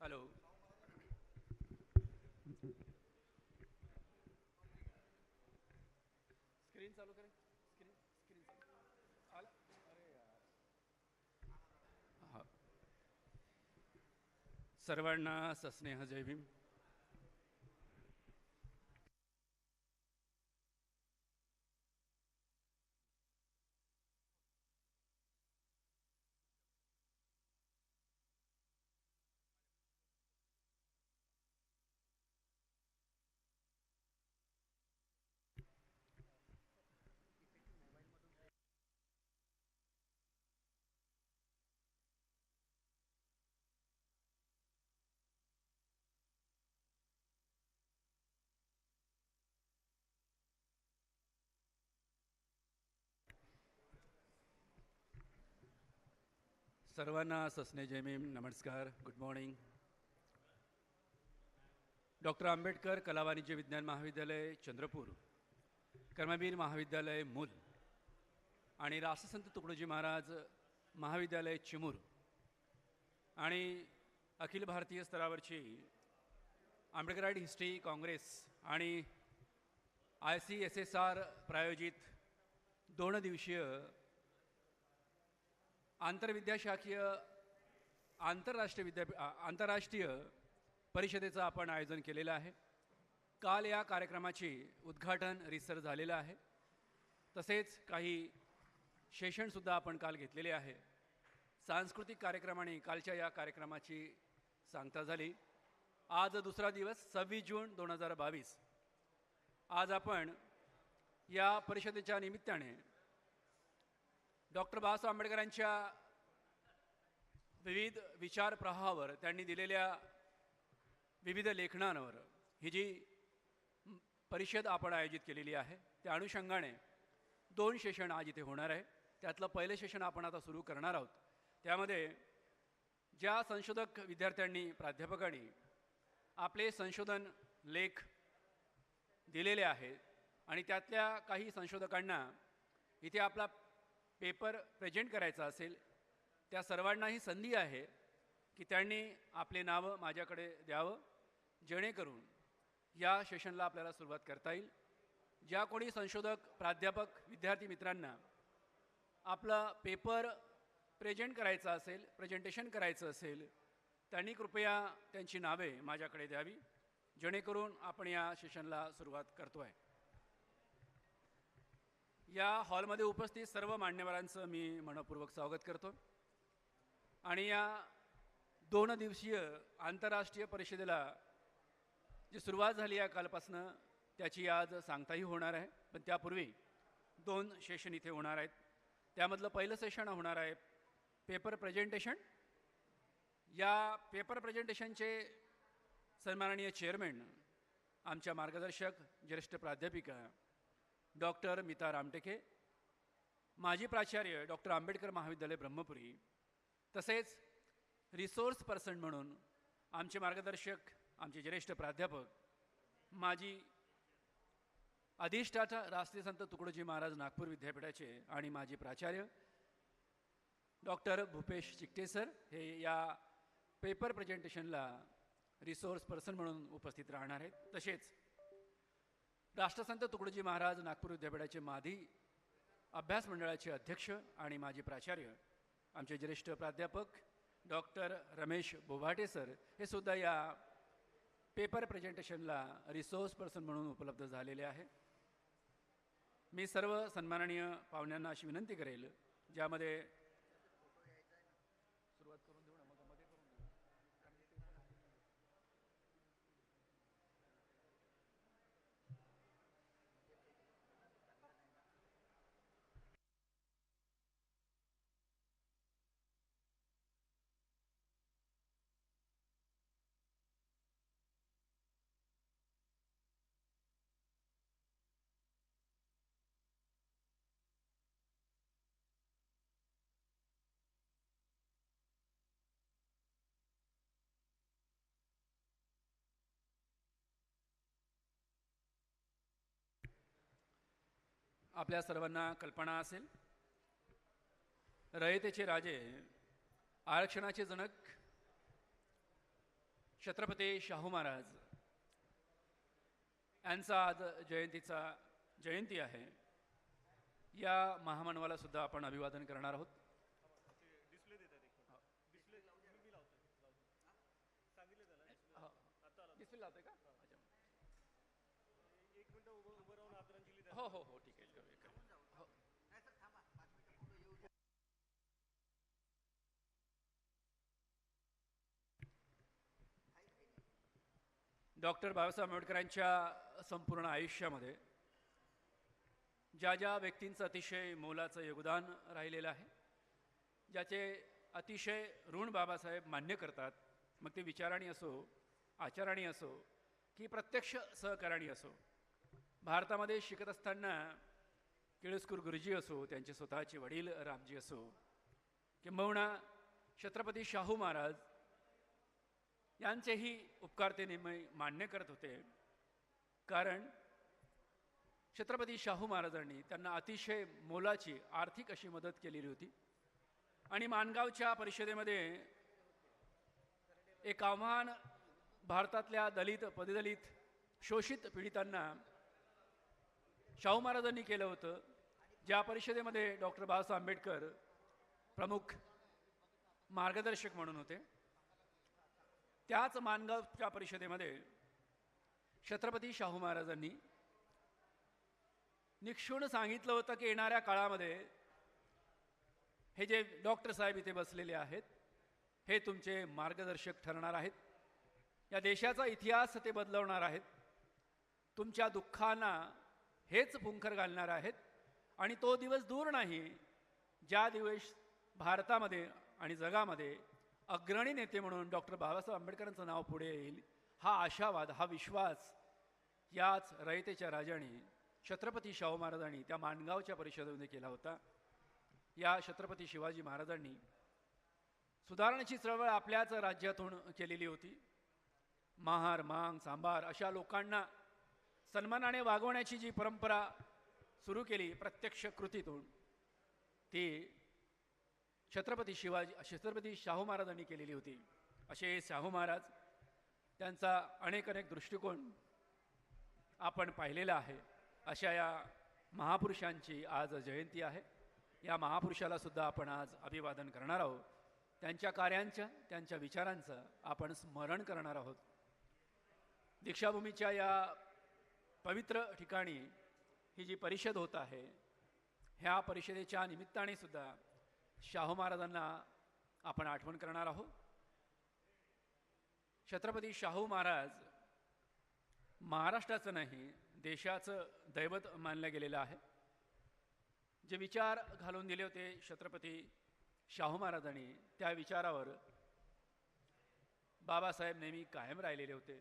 Hello. Screen चालू करें. Screen screen आला. अरे यार. हा. सर्वांना सस्नेह जय भीम. सर्वांना सस्नेह जय भीम. नमस्कार. Good morning. डॉक्टर आंबेडकर कला वाणिज्य विज्ञान महाविद्यालय चंद्रपूर, कर्मवीर महाविद्यालय मूल आणि राष्ट्रसंत तुकडोजी महाराज महाविद्यालय चिमूर आणि अखिल भारतीय स्तरावरची आंबेडकराईड हिस्ट्री काँग्रेस आणि ICSSR प्रायोजित 2 दिवसीय आंतरविद्याशाखीय आंतरराष्ट्रीय परिषदेचं आपण आयोजन केलेलं आहे. काल या कार्यक्रमाची उद्घाटन रिसर झालेलं आहे. तसेच काही सेशनसुद्धा आपण काल घेतलेले आहे. सांस्कृतिक कार्यक्रमाने कालच्या या कार्यक्रमाची सांगता झाली. आज दुसरा दिवस 26 जून 2022. आज आपण या परिषदेच्या निमित्ताने डॉक्टर बाबासाहेब आंबेडकरांच्या विविध विचार प्रवाहावर त्यांनी दिलेल्या विविध लेखनांवर ही जी परिषद आपण आयोजित केलेली आहे त्या अनुषंगाने 2 सेशन आज इथे होणार आहे. त्यातलं पहिलं सेशन आपण आता सुरू करणार आहोत. त्यामध्ये ज्या संशोधक विद्यार्थ्यांनी प्राध्यापकांनी आपले संशोधन लेख दिलेले आहेत आणि त्यातल्या काही संशोधकांना इथे आपला पेपर प्रेझेंट करायचा असेल, त्या सर्वांनाही संधी आहे की त्यांनी आपले नावं माझ्याकडे द्यावं, जेणेकरून या सेशनला आपल्याला सुरुवात करता येईल. ज्या कोणी संशोधक प्राध्यापक विद्यार्थी मित्रांना आपला पेपर प्रेझेंट करायचा असेल, प्रेझेंटेशन करायचं असेल, त्यांनी कृपया त्यांची नावे माझ्याकडे द्यावी, जेणेकरून आपण या सेशनला सुरुवात करतो आहे. या हॉलमध्ये उपस्थित सर्व मान्यवरांचं मी मनपूर्वक स्वागत करतो आणि या 2 दिवसीय आंतरराष्ट्रीय परिषदेला जी सुरुवात झाली आहे कालपासनं, त्याची आज सांगताही होणार आहे. पण त्यापूर्वी 2 सेशन इथे होणार आहेत. त्यामधलं पहिलं सेशन होणार आहे पेपर प्रेझेंटेशन. या पेपर प्रेझेंटेशनचे सन्माननीय चेअरमॅन, आमच्या मार्गदर्शक ज्येष्ठ प्राध्यापिका डॉक्टर मीता रामटेके, माजी प्राचार्य डॉक्टर आंबेडकर महाविद्यालय ब्रह्मपुरी, तसेच रिसोर्स पर्सन म्हणून आमचे मार्गदर्शक, आमचे ज्येष्ठ प्राध्यापक, माजी अधिष्ठाता राष्ट्रीय संत तुकडोजी महाराज नागपूर विद्यापीठाचे आणि माजी प्राचार्य डॉक्टर भूपेश चिकटे सर हे या पेपर प्रेझेंटेशनला रिसोर्स पर्सन म्हणून उपस्थित राहणार आहेत. तसेच राष्ट्रसंत तुकडोजी महाराज नागपूर विद्यापीठाचे माजी अभ्यास मंडळाचे अध्यक्ष आणि माजी प्राचार्य आमचे ज्येष्ठ प्राध्यापक डॉक्टर रमेश बोभाटे सर हे सुद्धा या पेपर प्रेझेंटेशनला रिसोर्स पर्सन म्हणून उपलब्ध झालेले आहे. मी सर्व सन्माननीय पाहुण्यांना अशी विनंती करेल, ज्यामध्ये सुरुवात करून देऊ ना, मग मध्ये करून देऊ. आपल्या सर्वांना कल्पना असेल, रयतेचे राजे, आरक्षणाचे जनक छत्रपती शाहू महाराज यांचा आज जयंती आहे. या महामानवाला सुद्धा आपण अभिवादन करणार आहोत. हो हो हो ठीक आहे. हो. डॉक्टर बाबासाहेब आंबेडकरांच्या संपूर्ण आयुष्यामध्ये ज्या ज्या व्यक्तींचं अतिशय मोलाचं योगदान राहिलेलं आहे, ज्याचे अतिशय ऋण बाबासाहेब मान्य करतात, मग ते विचाराणी असो, आचाराणी असो की प्रत्यक्ष सहकाराणी असो. भारतामध्ये शिकत असताना केळुस्कर गुरुजी असो, त्यांचे स्वतःचे वडील रामजी असो, किंबहुना छत्रपती शाहू महाराज यांचेही उपकार ते नेहमी मान्य करत होते. कारण छत्रपती शाहू महाराजांनी त्यांना अतिशय मोलाची आर्थिक अशी मदत केलेली होती. आणि माणगावच्या परिषदेमध्ये एक आव्हान भारतातल्या दलित, पददलित, शोषित पीडितांना शाहू महाराजांनी केलं होतं. ज्या परिषदेमध्ये डॉक्टर बाबासाहेब आंबेडकर प्रमुख मार्गदर्शक म्हणून होते, त्याच माणगावच्या परिषदेमध्ये छत्रपती शाहू महाराजांनी निक्षून सांगितलं होतं की येणाऱ्या काळामध्ये हे जे डॉक्टर साहेब इथे बसलेले आहेत, हे तुमचे मार्गदर्शक ठरणार आहेत. या देशाचा इतिहास ते बदलवणार आहेत. तुमच्या दुःखांना हेच फुंकर घालणार आहेत. आणि तो दिवस दूर नाही ज्या दिवस भारतामध्ये आणि जगामध्ये अग्रणी नेते म्हणून डॉक्टर बाबासाहेब आंबेडकरांचं नाव पुढे येईल. हा आशावाद, हा विश्वास याच रयतेच्या राजाने छत्रपती शाहू महाराजांनी त्या माणगावच्या परिषदेमध्ये केला होता. या छत्रपती शिवाजी महाराजांनी सुधारणेची चळवळ आपल्याच राज्यातून केलेली होती. महार, मांग, सांबार अशा लोकांना सन्मानाने वागवण्याची जी परंपरा सुरू केली प्रत्यक्ष कृतीतून, ती छत्रपती शाहू महाराजांनी केलेली होती. असे शाहू महाराज, त्यांचा अनेक दृष्टिकोन आपण पाहिलेला आहे. अशा या महापुरुषांची आज जयंती आहे. या महापुरुषाला सुद्धा आपण आज अभिवादन करणार आहोत. त्यांच्या कार्यांच्या, त्यांच्या विचारांचं आपण स्मरण करणार आहोत. दीक्षाभूमीच्या या पवित्र ठिकाणी ही जी परिषद होत आहे, ह्या परिषदेच्या निमित्ताने सुद्धा शाहू महाराजांना आपण आठवण करणार आहोत. छत्रपती शाहू महाराज महाराष्ट्राचं नाही, देशाचं दैवत मानलं गेलेलं आहे. जे विचार घालून दिले होते छत्रपती शाहू महाराजांनी, त्या विचारावर बाबासाहेब नेहमी कायम राहिलेले होते.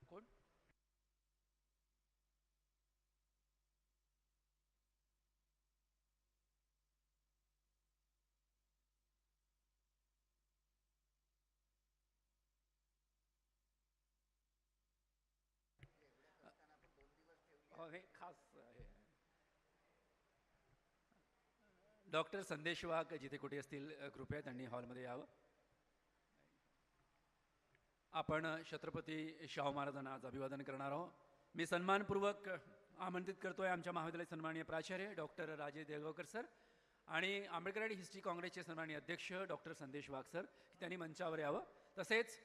कोण? हे खास आहे. डॉक्टर संदेश वाघ जिथे कुठे असतील कृपया त्यांनी हॉलमध्ये यावं. आपण छत्रपती शाहू महाराजांना आज अभिवादन करणार आहोत. मी सन्मानपूर्वक आमंत्रित करतो आहे आमच्या महाविद्यालयाचे सन्माननीय प्राचार्य डॉक्टर राजे देगवकर सर आणि आंबेडकर आणि हिस्ट्री काँग्रेसचे सन्माननीय अध्यक्ष डॉक्टर संदेश वाघ सर त्यांनी मंचावर यावं. तसेच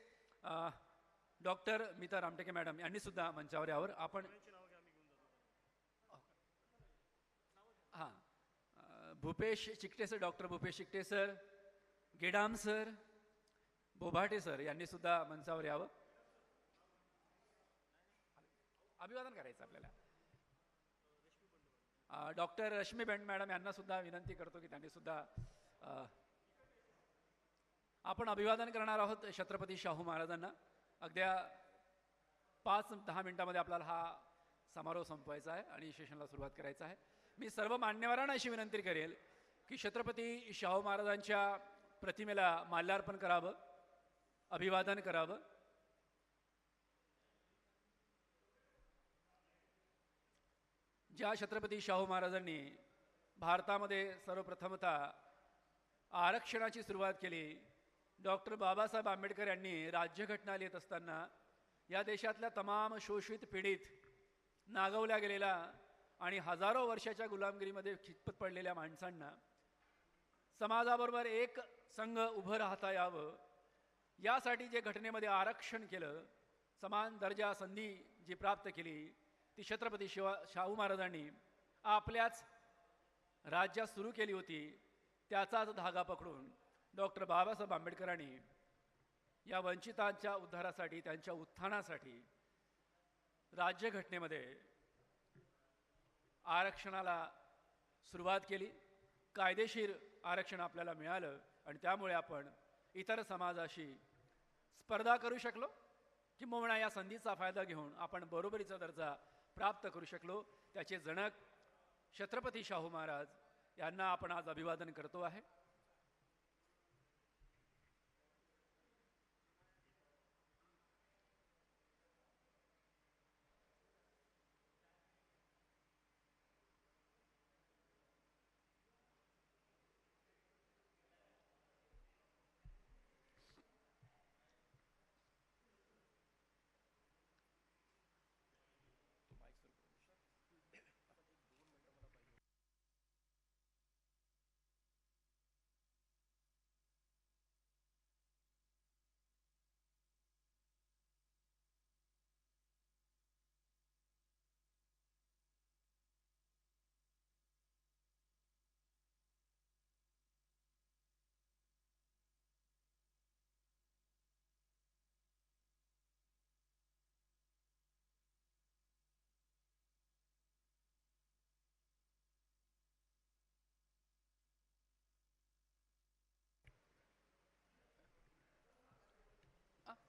डॉक्टर मीता रामटेके मॅडम यांनीसुद्धा मंचावर यावर. आपण हां Bhupesh Chikte sir, doctor Bhupesh Chikte sir, Gedam sir, Bobhate sir यांनीसुद्धा मंचावर यावं. अभिवादन करायचं आपल्याला. डॉक्टर रश्मी बेंड मॅडम यांनासुद्धा विनंती करतो की त्यांनीसुद्धा आपण अभिवादन करणार आहोत छत्रपती शाहू महाराजांना. अगद्या 5-10 मिनिटांमध्ये आपल्याला हा समारोह संपवायचा आहे आणि सेशनला सुरुवात करायचं आहे. मी सर्व मान्यवरांना अशी विनंती करेल की छत्रपती शाहू महाराजांच्या प्रतिमेला माल्यार्पण करावं, अभिवादन करावं. ज्या छत्रपती शाहू महाराजांनी भारतामध्ये सर्वप्रथमतः आरक्षणाची सुरुवात केली, डॉक्टर बाबासाहेब आंबेडकर यांनी राज्यघटना लिहित असताना या देशातल्या तमाम शोषित पीडित नागवल्या गेलेल्या आणि हजारो वर्षाच्या गुलामगिरीमध्ये खितपत पडलेल्या माणसांना समाजाबरोबर एक संघ उभं राहता यावं यासाठी जे घटनेमध्ये आरक्षण केलं, समान दर्जा संधी जी प्राप्त केली ती छत्रपती शाहू महाराजांनी आपल्याच राज्यात सुरू केली होती. त्याचाच धागा पकडून डॉक्टर बाबासाहेब आंबेडकरांनी या वंचितांच्या उद्धारासाठी, त्यांच्या उत्थानासाठी राज्यघटनेमध्ये आरक्षणाला सुरुवात केली. कायदेशीर आरक्षण आपल्याला मिळालं आणि त्यामुळे आपण इतर समाजाशी स्पर्धा करू शकलो, किंबहुना या संधीचा फायदा घेऊन आपण बरोबरीचा दर्जा प्राप्त करू शकलो. त्याचे जनक छत्रपती शाहू महाराज यांना आपण आज अभिवादन करतो आहे.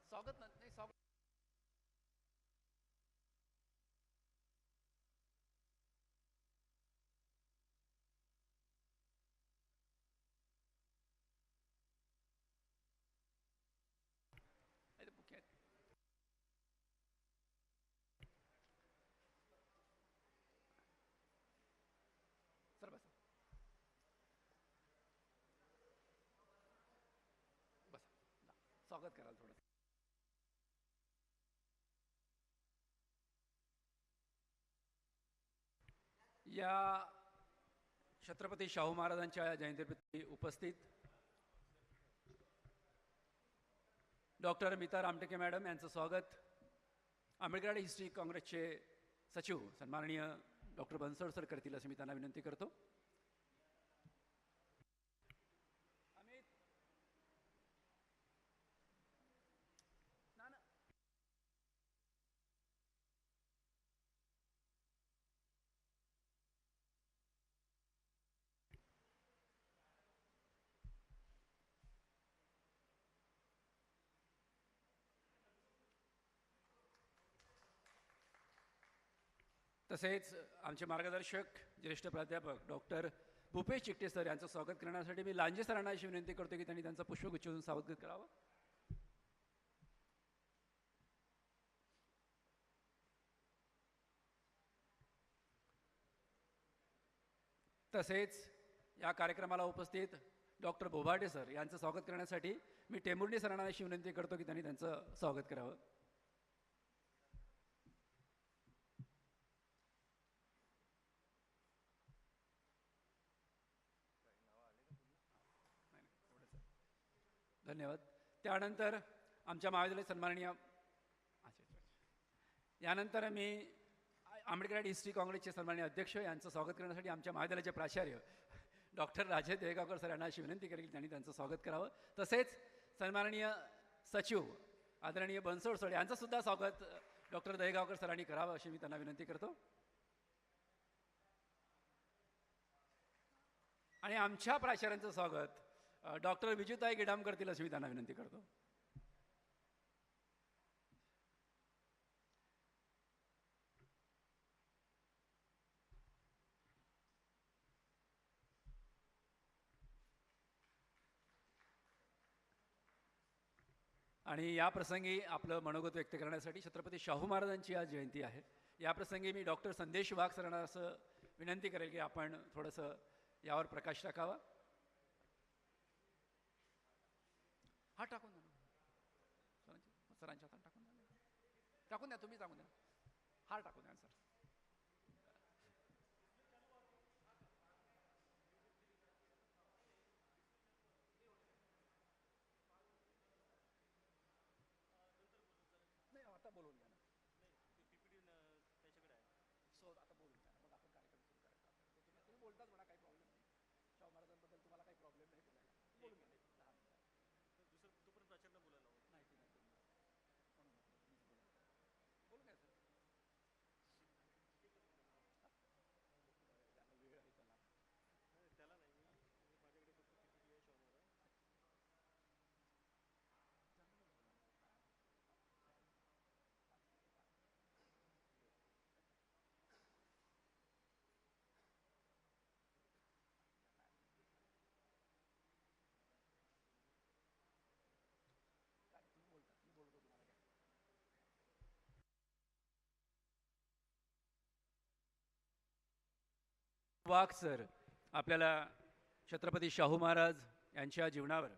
स्वागत नाही, स्वागत. सर बसा बसा, स्वागत कराल थोडं. या छत्रपती शाहू महाराजांच्या जयंतीनिमित्त उपस्थित डॉक्टर मीता रामटेके मॅडम यांचं स्वागत आंबेडकर आणि हिस्ट्री काँग्रेसचे सचिव सन्माननीय डॉक्टर बनसोड सर करतील असं मी त्यांना विनंती करतो. तसेच आमचे मार्गदर्शक ज्येष्ठ प्राध्यापक डॉक्टर भूपेश चिकटे सर यांचं स्वागत करण्यासाठी मी लांजे सरांना अशी विनंती करतो की त्यांनी त्यांचा पुष्पगुच्छ देऊन स्वागत करावं. तसेच या कार्यक्रमाला उपस्थित डॉक्टर बोभाटे सर यांचं स्वागत करण्यासाठी मी टेंभुर्णी सरांना अशी विनंती करतो की त्यांनी त्यांचं स्वागत करावं. धन्यवाद. त्यानंतर आमच्या महाविद्यालय सन्माननीय यानंतर मी आंबेडकर हिस्ट्री काँग्रेसचे सन्माननीय अध्यक्ष यांचं स्वागत करण्यासाठी आमच्या महाविद्यालयाचे प्राचार्य डॉक्टर राजे देगावकर सर यांना अशी विनंती करेल की त्यांनी त्यांचं स्वागत करावं. तसेच सन्माननीय सचिव आदरणीय बनसोड सर यांचं सुद्धा स्वागत डॉक्टर देगावकर सरांनी करावं अशी मी त्यांना विनंती करतो. आणि आमच्या प्राचार्यांचं स्वागत डॉक्टर विजूताई गिडाम करतील अशी मी त्यांना विनंती करतो. आणि या प्रसंगी आपलं मनोगत व्यक्त करण्यासाठी छत्रपती शाहू महाराजांची आज जयंती आहे. या प्रसंगी मी डॉक्टर संदेश वाघ सरांना असं विनंती करेल की आपण थोडंसं यावर प्रकाश टाकावा. हा टाकून द्या सरांच्या हातात टाकून द्या तुम्ही टाकून द्या हा टाकून द्या सर. नाही आता बोलून घ्या ना. सो आता बोलून घ्या मग आपण कार्यक्रम सुरू करायचा. तुम्ही बोलताच म्हणा काही प्रॉब्लेम नाही. शाहू महाराजांबद्दल तुम्हाला काही प्रॉब्लेम नाही बोलायला. बोलून घ्या 10 मिनिटं. दुसरं तोपर्यंत प्राचार्यांना बोलायला हवं. नाही ती नाही म्हणून बोलून घ्या सर. वेळ आहे त्याला नाही माझ्याकडे फक्त PPT आहे शाहू महाराज. वाघ सर आपल्याला छत्रपती शाहू महाराज यांच्या जीवनावर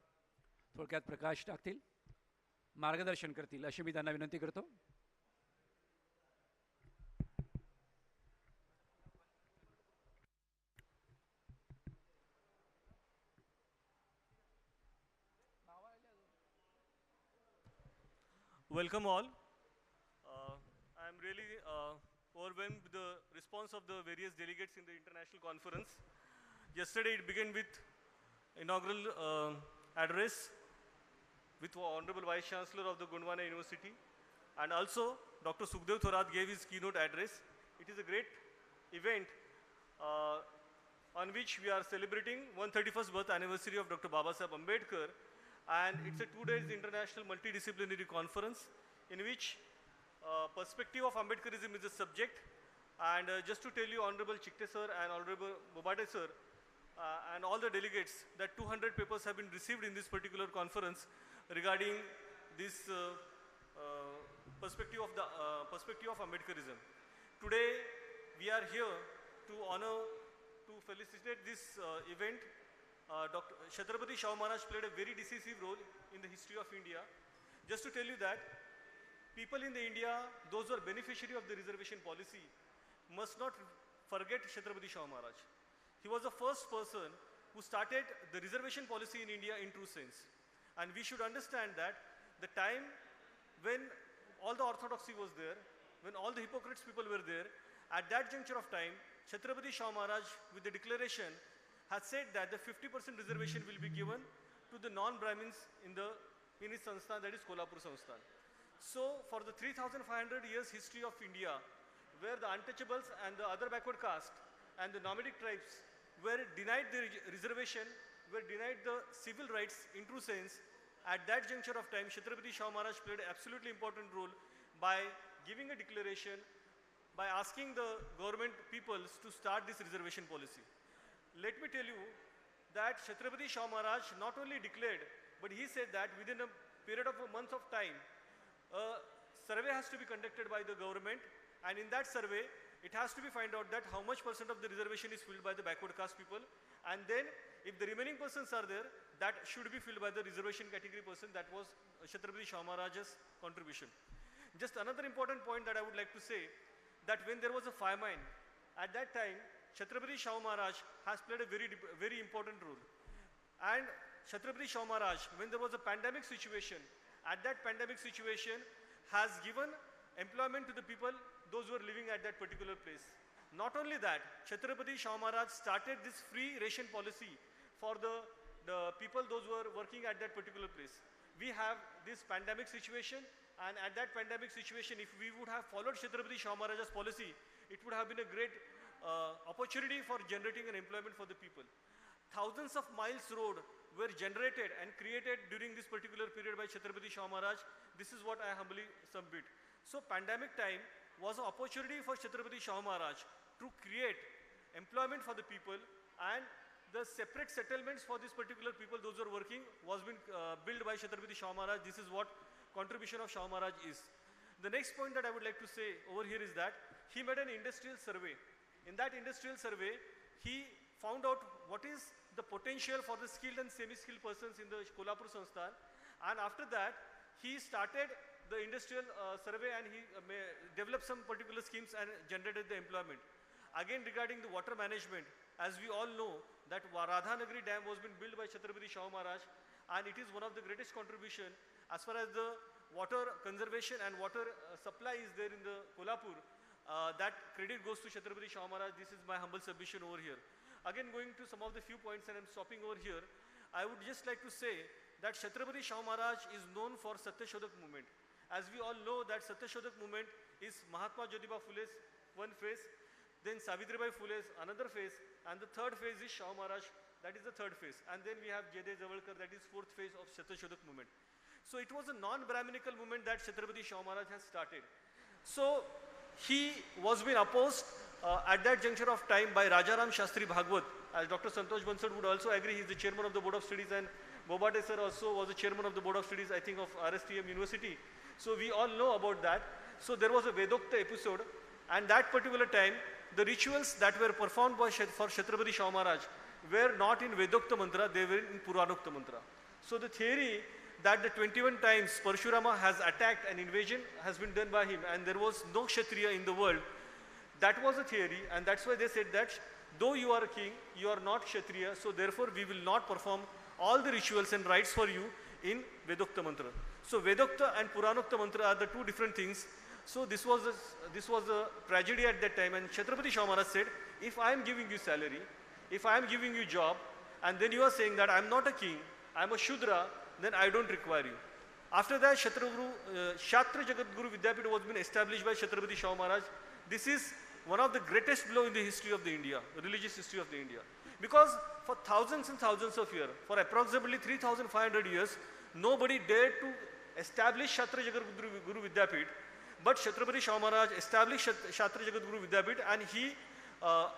थोडक्यात प्रकाश टाकतील, मार्गदर्शन करतील अशी मी त्यांना विनंती करतो. Welcome all. I am really overwhelmed with the response of the various delegates in the international conference. Yesterday it began with inaugural address with Honorable Vice Chancellor of the Gondwana University, and also Dr. Sukhdev Thorat gave his keynote address. It is a great event on which we are celebrating 131st birth anniversary of Dr. Babasaheb Ambedkar, and it's a 2 days international multidisciplinary conference in which perspective of Ambedkarism is a subject. And just to tell you, Honorable Chikte sir and Honorable Bobade sir and all the delegates, that 200 papers have been received in this particular conference regarding this perspective of Ambedkarism. Today we are here to felicitate this event. Dr. Chandrapur Shahu Maharaj played a very decisive role in the history of India. Just to tell you that people in the India, those who are beneficiary of the reservation policy, must not forget Chandrapur Shahu Maharaj. He was the first person who started the reservation policy in India in true sense. And we should understand that the time when all the orthodoxy was there, when all the hypocrites people were there, at that juncture of time, Chhatrapati Shahu Maharaj, with the declaration, has said that the 50% reservation will be given to the non-Brahmins in his Sansthan, that is Kolhapur Sansthan. So, for the 3,500 years history of India, where the untouchables and the other backward caste and the nomadic tribes were denied the reservation, were denied the civil rights in true sense, at that juncture of time, Chhatrapati Shahu Maharaj played an absolutely important role by giving a declaration, by asking the government peoples to start this reservation policy. Let me tell you that Chhatrapati Shahu Maharaj not only declared, but he said that within a period of a month of time, a survey has to be conducted by the government, and in that survey, it has to be find out that how much % of the reservation is filled by the backward caste people, and then if the remaining persons are there, that should be filled by the reservation category person. That was Chhatrapati Shahu Maharaj's contribution. Just another important point that I would like to say, that when there was a famine, at that time, Chhatrapati Shahu Maharaj has played a very important role. And Chhatrapati Shahu Maharaj, when there was a pandemic situation, at that pandemic situation has given employment to the people, those who are living at that particular place. Not only that, Chhatrapati Shahu Maharaj started this free ration policy for the people, those who are working at that particular place. We have this pandemic situation, and at that pandemic situation, if we would have followed Chhatrapati Shahu Maharaj's policy, it would have been a great opportunity for generating an employment for the people. Thousands of miles road were generated and created during this particular period by Chhatrapati Shahu Maharaj. This is what I humbly submit. So pandemic time was an opportunity for Chhatrapati Shahu Maharaj to create employment for the people, and the separate settlements for this particular people, those who are working, was been built by Chhatrapati Shahu Maharaj. This is what contribution of Shahu Maharaj is. The next point that I would like to say over here is that he made an industrial survey. In that industrial survey, he found out what is the potential for the skilled and semi-skilled persons in the Kolhapur Sansthan, and after that, he started the industrial survey, and he developed some particular schemes and generated the employment. Again, regarding the water management, as we all know that Radhanagari Dam was been built by Chhatrapati Shahu Maharaj, and it is one of the greatest contribution as far as the water conservation and water supply is there in the Kolhapur. That credit goes to Chhatrapati Shahu Maharaj. This is my humble submission over here. Again, going to some of the few points, and I'm stopping over here, I would just like to say that Chhatrapati Shahu Maharaj is known for Satyashodak movement. As we all know that Satyashodak movement is Mahatma Jyotiba Phule's one phase, then Savitribai Phule's another phase, and the third phase is Shahu Maharaj, that is the third phase. And then we have J.D. Javalkar, that is fourth phase of Satyashodak movement. So it was a non-Brahminical movement that Chhatrapati Shahu Maharaj has started. So he was being opposed at that juncture of time by Rajaram Shastri Bhagwat. As Dr. Santosh Bansal would also agree, he is the chairman of the Board of Studies, and Bobate sir also was the chairman of the Board of Studies, I think, of RSTM University. So we all know about that. So there was a Vedokta episode, and that particular time, the rituals that were performed by for Chhatrapati Shahu Maharaj were not in Vedokta mantra, they were in Puranokta mantra. So the theory that the 21 times Parshurama has attacked an invasion has been done by him, and there was no Kshatriya in the world. That was a theory, and that's why they said that though you are a king, you are not Kshatriya, so therefore we will not perform all the rituals and rites for you in Vedokta mantra. So Vedokta and Puranokta mantra are the two different things. So this was a tragedy at that time, and Chhatrapati Shahu Maharaj said, if I am giving you salary, if I am giving you job, and then you are saying that I am not a king, I am a Shudra, then I don't require you. After that, Shatra Jagadguru Vidyapita was been established by Chhatrapati Shahu Maharaj. This is one of the greatest blow in the history of the India, religious history of the India. Because for thousands and thousands of years, for approximately 3,500 years, nobody dared to establish Shatra Jagadguru Vidyapita, but Chhatrapati Shahu Maharaj established Shatra Jagadguru Vidyapita, and he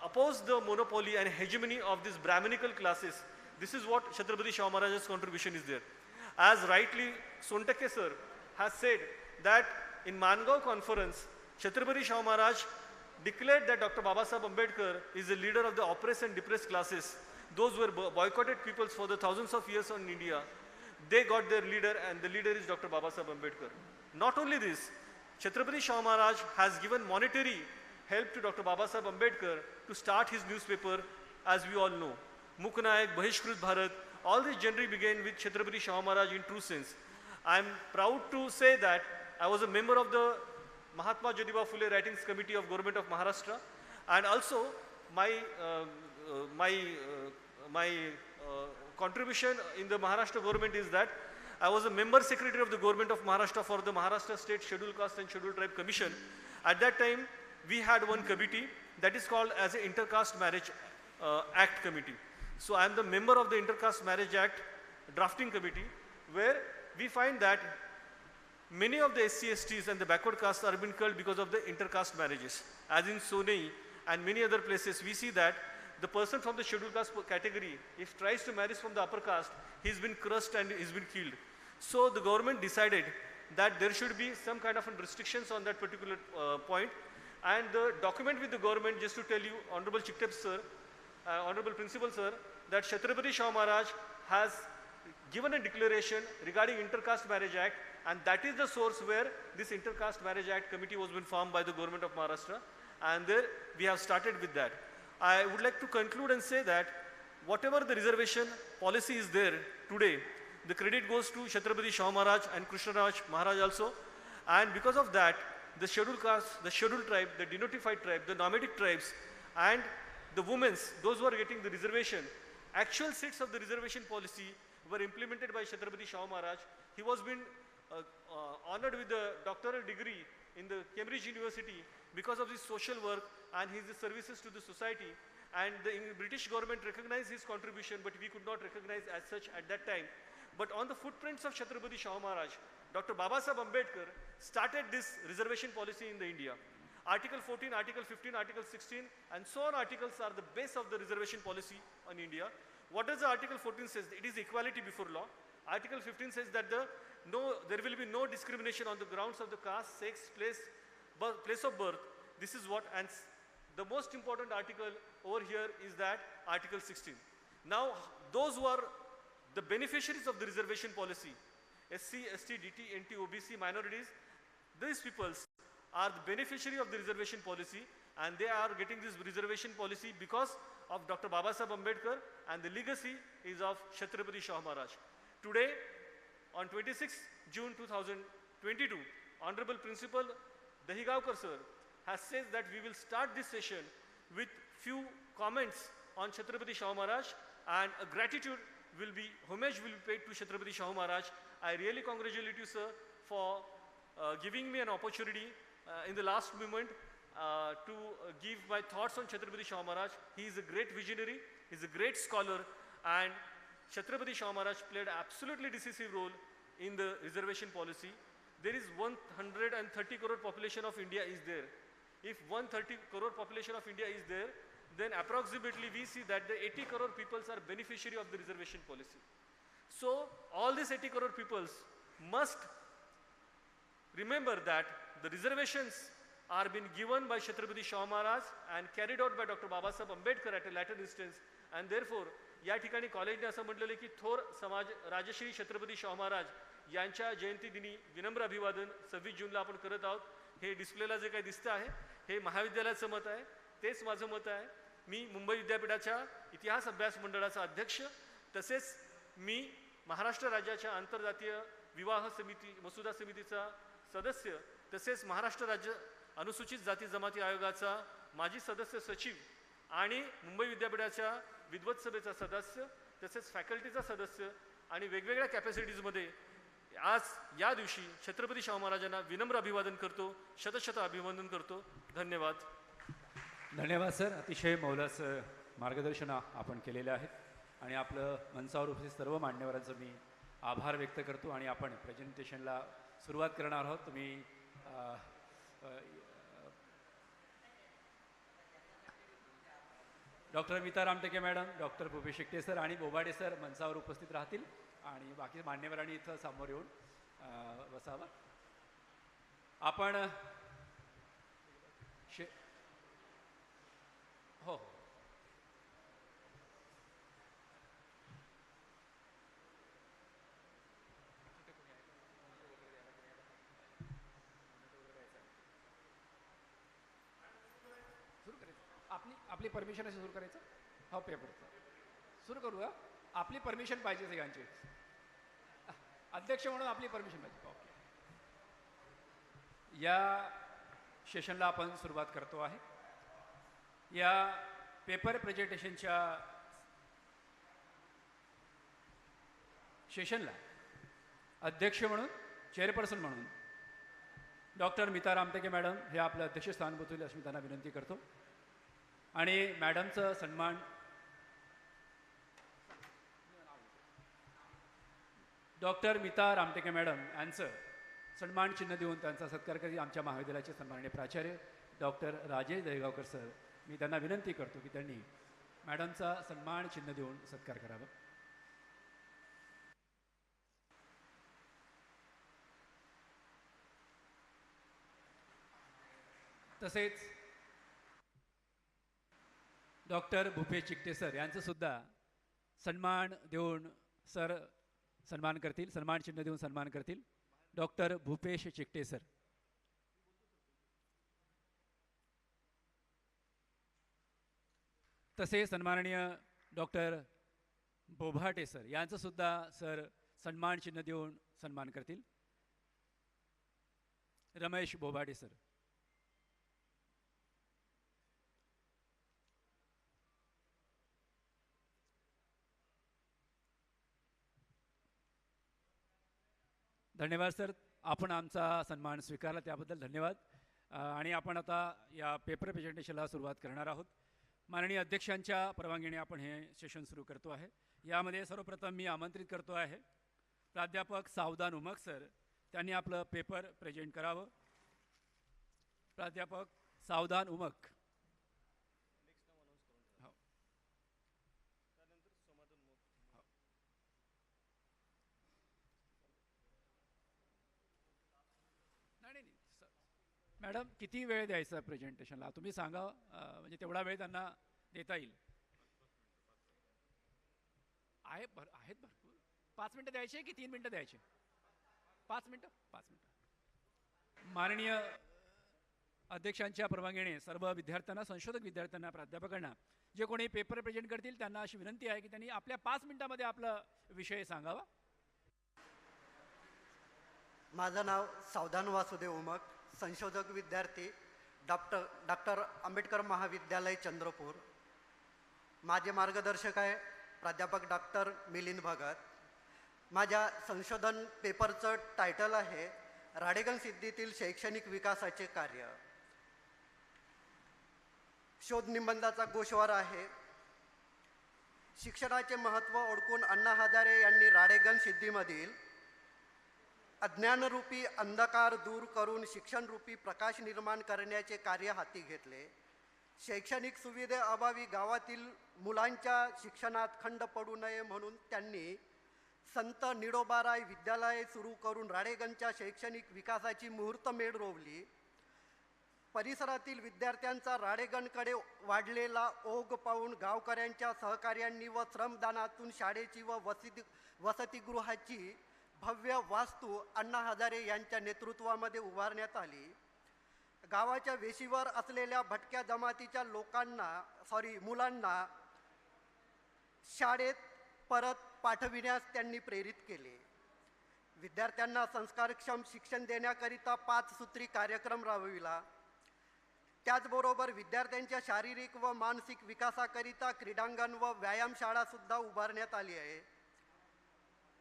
opposed the monopoly and hegemony of these Brahminical classes. This is what Chhatrapati Shahu Maharaj's contribution is there. As rightly Sontake sir has said that in Mangaon conference, Chhatrapati Shahu Maharaj declared that Dr. Babasaheb Ambedkar is the leader of the oppressed and depressed classes. Those were boycotted peoples for the thousands of years in India. They got their leader, and the leader is Dr. Babasaheb Ambedkar. Not only this, Chhatrapati Shahu Maharaj has given monetary help to Dr. Babasaheb Ambedkar to start his newspaper, as we all know. Muknayak, Bahishkrut Bharat, all this journey began with Chhatrapati Shahu Maharaj in true sense. I am proud to say that I was a member of the Mahatma Jyotiba Phule Writings Committee of Government of Maharashtra, and also my contribution in the Maharashtra government is that I was a member secretary of the Government of Maharashtra for the Maharashtra State Scheduled Caste and Scheduled Tribe Commission. At that time, we had one committee that is called as an Intercaste Marriage Act Committee. So I am the member of the Intercaste Marriage Act Drafting Committee, where we find that many of the SC/STs and the backward castes are being killed because of the intercaste marriages. As in Sonei and many other places, we see that the person from the scheduled caste category, if tries to marry from the upper caste, he's been crushed and he's been killed. So the government decided that there should be some kind of restrictions on that particular point. And the document with the government, just to tell you, Honorable Chiktep sir, Honorable Principal sir, that Chhatrapati Shahu Maharaj has given a declaration regarding Intercaste Marriage Act, and that is the source where this Intercaste Marriage Act committee was been formed by the government of Maharashtra, and there we have started with that. I would like to conclude and say that whatever the reservation policy is there today, the credit goes to Chhatrapati Shahu Maharaj and Krishnaraj Maharaj also. And because of that, the scheduled caste, the scheduled tribe, the denotified tribe, the nomadic tribes, and the women's, those who are getting the reservation, actual seats of the reservation policy were implemented by Chhatrapati Shahu Maharaj. He was been honored with the doctoral degree in the Cambridge University because of his social work and his services to the society. And the British government recognized his contribution, but we could not recognize as such at that time. But on the footprints of Chhatrapati Shahu Maharaj, Dr. Babasaheb Ambedkar started this reservation policy in the India. Article 14, Article 15, Article 16, and so on articles are the base of the reservation policy in India. What does the Article 14 says? It is equality before law. Article 15 says that there will be no discrimination on the grounds of the caste, sex, place of birth. This is what, and the most important article over here is that Article 16. Now, those who are the beneficiaries of the reservation policy, SC, ST, DT, NT, OBC, minorities, these peoples are the beneficiary of the reservation policy, and they are getting this reservation policy because of Dr. Babasaheb Ambedkar, and the legacy is of Chhatrapati Shahu Maharaj. Today, on 26 June 2022, Honorable Principal Dahigaonkar sir has said that we will start this session with few comments on Chhatrapati Shahu Maharaj, and a gratitude will be, homage will be paid to Chhatrapati Shahu Maharaj. I really congratulate you, sir, for giving me an opportunity in the last moment to give my thoughts on Chhatrapati Shahu Maharaj. He is a great visionary, he is a great scholar, and Chhatrapati Shahu Maharaj played absolutely decisive role in the reservation policy. There is 130 crore population of India is there. If 130 crore population of India is there, then approximately we see that the 80 crore peoples are beneficiary of the reservation policy. So all these 80 crore peoples must remember that the reservations are being given by Chhatrapati Shahu Maharaj and carried out by Dr. Babasaheb Ambedkar at a later instance, and therefore या ठिकाणी कॉलेजने असं म्हटलेलं की थोर समाज राजश्री छत्रपती शाहू महाराज यांच्या जयंती दिनी विनम्र अभिवादन 26 जूनला आपण करत आहोत. हे डिस्प्लेला जे काही दिसतं आहे हे महाविद्यालयाचं मत आहे, तेच माझं मत आहे. मी मुंबई विद्यापीठाच्या इतिहास अभ्यास मंडळाचा अध्यक्ष, तसेच मी महाराष्ट्र राज्याच्या आंतरजातीय विवाह समिती मसुदा समितीचा सदस्य, तसेच महाराष्ट्र राज्य अनुसूचित जाती जमाती आयोगाचा माजी सदस्य सचिव आणि मुंबई विद्यापीठाच्या विद्वत सभेचा सदस्य, तसेच फॅकल्टीचा सदस्य आणि वेगवेगळ्या कॅपॅसिटीजमध्ये आज या दिवशी छत्रपती शाहू महाराजांना विनम्र अभिवादन करतो, शतशत अभिवादन करतो. धन्यवाद. धन्यवाद सर. अतिशय मौलाचं मार्गदर्शन आपण केलेलं आहे आणि आपलं मंचावर उपस्थित सर्व मान्यवरांचं मी आभार व्यक्त करतो आणि आपण प्रेझेंटेशनला सुरुवात करणार आहोत. तुम्ही doctor Meeta Ramteke madam, doctor Bhupesh Shette sir आणि बोबाडे सर मंचावर उपस्थित राहतील आणि बाकी मान्यवरांनी इथं समोर येऊन बसावं. आपण हो आपली परमिशन अशी सुरू करायचं. हो पेपरचं सुरू करूया. आपली परमिशन पाहिजे सगळ्यांची. अध्यक्ष म्हणून आपली परमिशन पाहिजे. ओके. या सेशनला आपण सुरुवात करतो आहे. या पेपर प्रेझेंटेशनच्या सेशनला अध्यक्ष म्हणून, चेअरपर्सन म्हणून डॉक्टर मीता रामटेके मॅडम हे आपलं अध्यक्षस्थान बसवले अशी मी त्यांना विनंती करतो. आणि मॅडमचं सन्मान डॉक्टर मीता रामटेके मॅडम यांचं सन्मान चिन्ह देऊन त्यांचा सत्कार करी आमच्या महाविद्यालयाचे सन्माननीय प्राचार्य डॉक्टर राजेश दहेगावकर सर, मी त्यांना विनंती करतो की त्यांनी मॅडमचा सन्मान चिन्ह देऊन सत्कार करावा. तसेच डॉक्टर भूपेश चिकटे सर यांचं सुद्धा सन्मान देऊन सर सन्मान करतील, सन्मान चिन्ह देऊन सन्मान करतील. Doctor Bhupesh Chikte sir. तसे सन्माननीय डॉक्टर बोभाटे सर यांचं सुद्धा सर सन्मान चिन्ह देऊन सन्मान करतील. रमेश बोभाटे सर. धन्यवाद सर, आपण आमचा सन्मान स्वीकारला त्याबद्दल धन्यवाद. आणि आपण आता या पेपर प्रेझेंटेशनला सुरुवात करणार आहोत. माननीय अध्यक्षांच्या परवानगीने आपण हे सेशन सुरू करतो आहे. यामध्ये सर्वप्रथम मी आमंत्रित करतो आहे प्राध्यापक सावधान उमक सर, त्यांनी आपलं पेपर प्रेझेंट करावं. प्राध्यापक सावधान उमक. हो. नाही मॅडम, किती वेळ द्यायचा प्रेझेंटेशनला तुम्ही सांगा, म्हणजे तेवढा वेळ त्यांना देता येईल. आहेत भरपूर. 5 मिनटं द्यायचे की 3 मिनटं द्यायचे? 5 मिनटं. माननीय अध्यक्षांच्या परवानगीने सर्व विद्यार्थ्यांना, संशोधक विद्यार्थ्यांना, प्राध्यापकांना जे कोणी पेपर प्रेझेंट करतील त्यांना अशी विनंती आहे की त्यांनी आपल्या 5 मिनिटांमध्ये आपला विषय सांगावा. माझं नाव सावधान वासुदेव उमक, संशोधक विद्यार्थी, डॉक्टर आंबेडकर महाविद्यालय चंद्रपूर. माझे मार्गदर्शक आहे प्राध्यापक डॉक्टर मिलिंद भगत. माझ्या संशोधन पेपरचं टायटल आहे राडेगण सिद्धीतील शैक्षणिक विकासाचे कार्य. शोध निबंधाचा गोषवार आहे शिक्षणाचे महत्त्व ओळखून अण्णा हजारे यांनी राडेगण सिद्धीमधील अज्ञानरूपी अंधकार दूर करून शिक्षणरूपी प्रकाश निर्माण करण्याचे कार्य हाती घेतले. शैक्षणिक सुविधेअभावी गावातील मुलांच्या शिक्षणात खंड पडू नये म्हणून त्यांनी संत निडोबाराय विद्यालय सुरू करून राडेगणच्या शैक्षणिक विकासाची मुहूर्तमेढ रोवली. परिसरातील विद्यार्थ्यांचा राडेगणकडे वाढलेला ओघ पाहून गावकऱ्यांच्या सहकार्यांनी व श्रमदानातून शाळेची व वसतिगृहाची भव्य वास्तू अण्णा हजारे यांच्या नेतृत्वामध्ये उभारण्यात आली. गावाच्या वेशीवर असलेल्या भटक्या जमातीच्या मुलांना शाळेत परत पाठविण्यास त्यांनी प्रेरित केले. विद्यार्थ्यांना संस्कारक्षम शिक्षण देण्याकरिता 5 सूत्री कार्यक्रम राबविला. त्याचबरोबर विद्यार्थ्यांच्या शारीरिक व मानसिक विकासाकरिता क्रीडांगण व व्यायामशाळा सुद्धा उभारण्यात आली आहे.